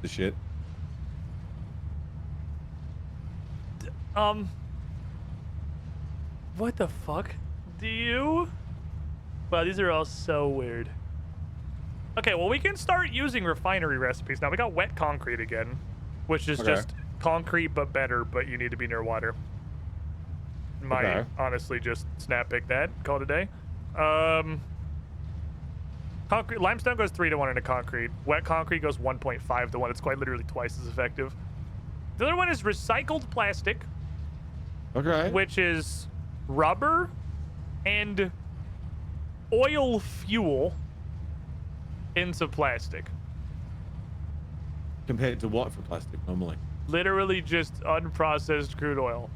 The shit. What the fuck? Do you? Wow, these are all so weird. Okay, well, we can start using refinery recipes. Now, we got wet concrete again, which is just concrete but better, but you need to be near water. Might honestly just snap pick that, call it a day. Concrete, limestone goes 3-1 into concrete. Wet concrete goes 1.5 to 1. It's quite literally twice as effective. The other one is recycled plastic. Okay. Which is rubber and oil fuel into plastic. Compared to what for plastic normally? Literally just unprocessed crude oil.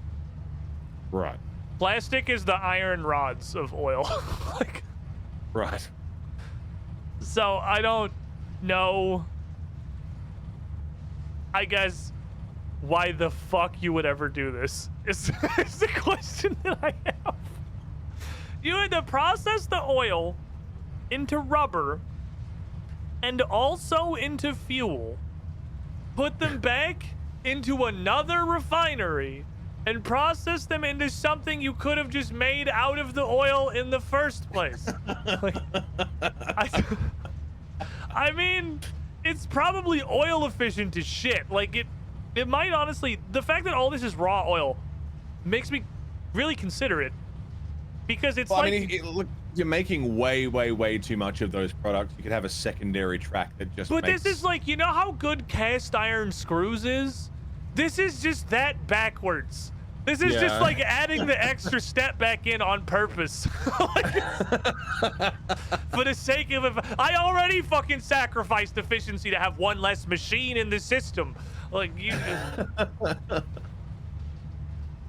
Right. Plastic is the iron rods of oil. Like, right. so I don't know, I guess, why the fuck you would ever do this is the question that I have. You had to process the oil into rubber and also into fuel, put them back into another refinery, and process them into something you could have just made out of the oil in the first place. Like, I mean, it's probably oil efficient as shit. Like, it might honestly, the fact that all this is raw oil makes me really consider it, because it's I mean, look, you're making way too much of those products. You could have a secondary track that just But this is like, you know how good cast iron screws is? This is just that backwards. This is just like adding the extra step back in on purpose. Like, for the sake of it. I already fucking sacrificed efficiency to have one less machine in the system. Like, you.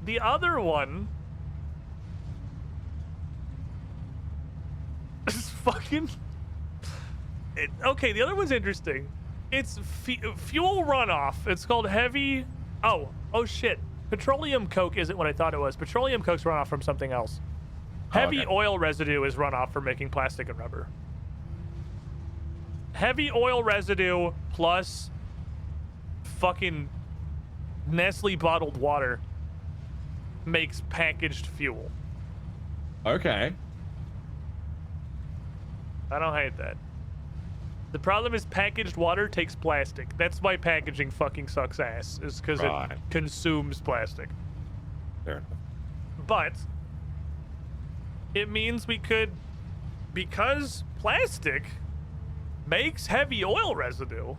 The other one is fucking. Okay, the other one's interesting. It's fuel runoff. It's called heavy. Oh shit. Petroleum coke isn't what I thought it was. Petroleum coke's runoff from something else. Heavy oil residue is runoff for making plastic and rubber. Heavy oil residue plus fucking Nestle bottled water makes packaged fuel. Okay. I don't hate that. The problem is packaged water takes plastic. That's why packaging fucking sucks ass, is because it consumes plastic. Fair enough. But it means we could, because plastic makes heavy oil residue,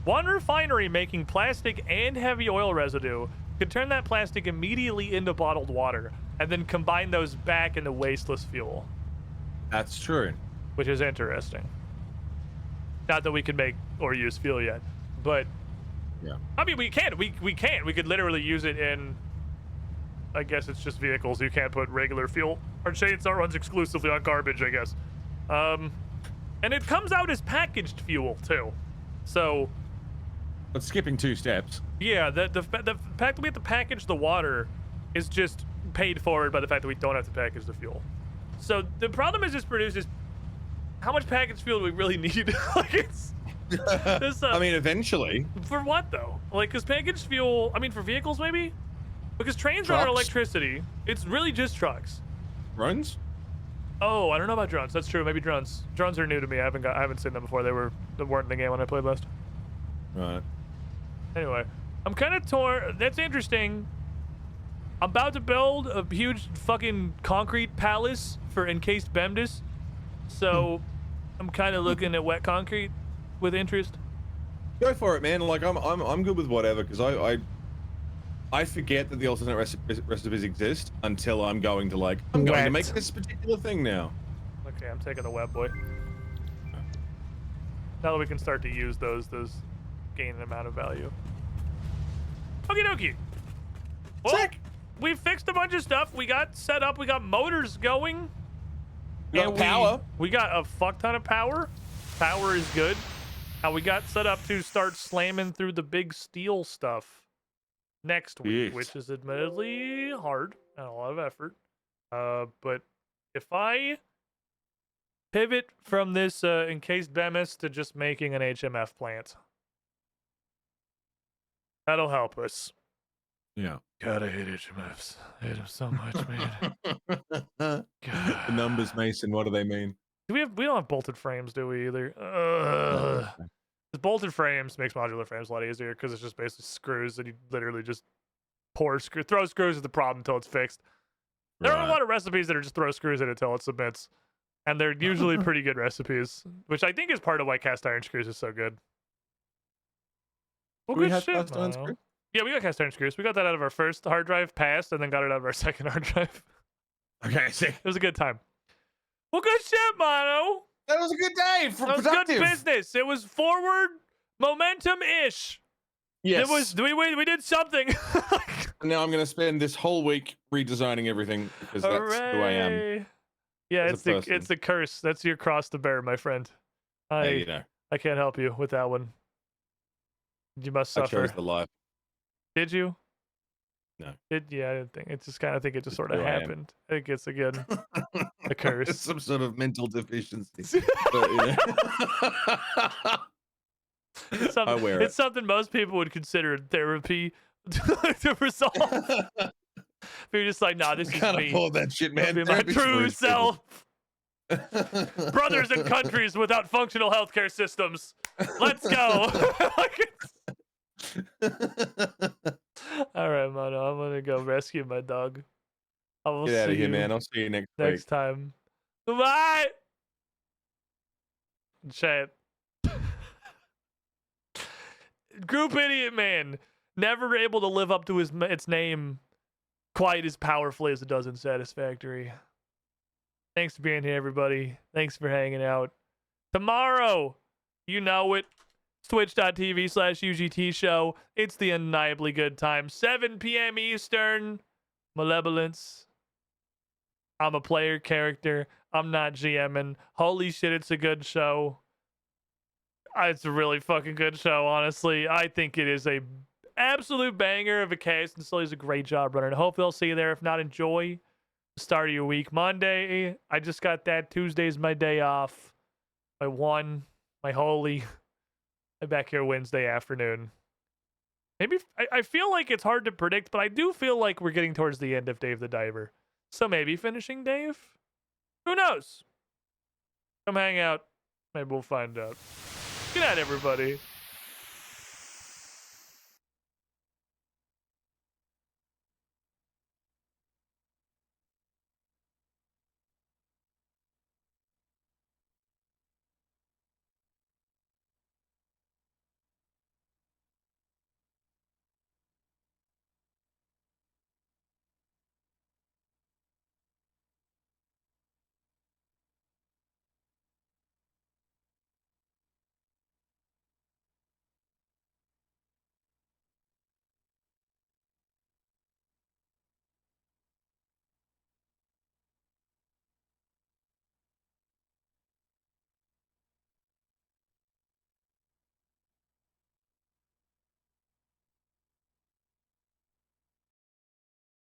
one refinery making plastic and heavy oil residue could turn that plastic immediately into bottled water and then combine those back into wasteless fuel. That's true. Which is interesting. Not that we can make or use fuel yet, but yeah. I mean, we can. We can. We could literally use it in. I guess it's just vehicles. You can't put regular fuel. Our chainsaw runs exclusively on garbage, I guess. And it comes out as packaged fuel too. So. But skipping 2 steps. Yeah, the fact that we have to package the water is just paid forward by the fact that we don't have to package the fuel. So the problem is this produces. How much packaged fuel do we really need? Like, it's. I mean, eventually. For what though? Like, because packaged fuel. I mean, for vehicles maybe. Because trains run on electricity. It's really just trucks. Drones? Oh, I don't know about drones. That's true. Maybe drones. Drones are new to me. I haven't seen them before. They weren't in the game when I played last. Right. Anyway, I'm kind of torn. That's interesting. I'm about to build a huge fucking concrete palace for encased Bemdis. So, I'm kind of looking at wet concrete with interest. Go for it, man. Like, I'm good with whatever, because I forget that the alternate recipes exist until I'm going to I'm going to make this particular thing now. Okay, I'm taking the wet boy. Now that we can start to use those gain an amount of value. Okie dokie. Well, we fixed a bunch of stuff. We got set up. We got motors going. We got power. We got a fuck ton of power. Power is good. Now we got set up to start slamming through the big steel stuff next week, which is admittedly hard and a lot of effort. But if I pivot from this encased Bemis to just making an HMF plant, that'll help us. Yeah. God, I hate HMFs. I hate them so much, man. The numbers, Mason. What do they mean? We don't have bolted frames, do we either? The bolted frames makes modular frames a lot easier because it's just basically screws and you literally just throw screws at the problem until it's fixed. There are a lot of recipes that are just throw screws in until it submits, and they're usually pretty good recipes, which I think is part of why cast iron screws is so good. Well, Do we good have shit, cast iron Mono. screws? Yeah, we got cast iron screws. We got that out of our first hard drive, passed, and then got it out of our second hard drive. Okay, see. It was a good time. Well, good shit, Mono. That was a good day for that productive. was good business. It was forward momentum-ish. Yes. We did something. Now I'm going to spend this whole week redesigning everything because that's who I am. Yeah, as a person. it's the curse. That's your cross to bear, my friend. Hey, you know. I can't help you with that one. You must I suffer. chose the life. Did you? No. I didn't think. It's just kind of think it just sort of who I am. happened. I think it's again a curse. It's some sort of mental deficiency. But, you know. It's something most people would consider therapy to resolve. But you're just like, nah, this is Can't me. afford that shit, man. Be my Therapy's for true rich people. self. Brothers in countries without functional healthcare systems. Let's go. All right, Mono. I'm gonna go rescue my dog. I will Get out see of here, you man. I'll see you next next week. time. Goodbye. Chat. Group Idiot Man. Never able to live up to its name quite as powerfully as it does in Satisfactory. Thanks for being here, everybody. Thanks for hanging out. Tomorrow, you know it. It's twitch.tv/UGT show. It's the undeniably good time. 7 p.m. Eastern. Malevolence. I'm a player character. I'm not GMing. Holy shit, it's a good show. It's a really fucking good show, honestly. I think it is a absolute banger of a case, and Sully's a great job running. I hope they'll see you there. If not, enjoy the start of your week. Monday, I just got that. Tuesday's my day off. My one, my holy. I'm back here Wednesday afternoon. Maybe I feel like it's hard to predict, but I do feel like we're getting towards the end of Dave the Diver. So maybe finishing Dave? Who knows? Come hang out. Maybe we'll find out. Good night, everybody.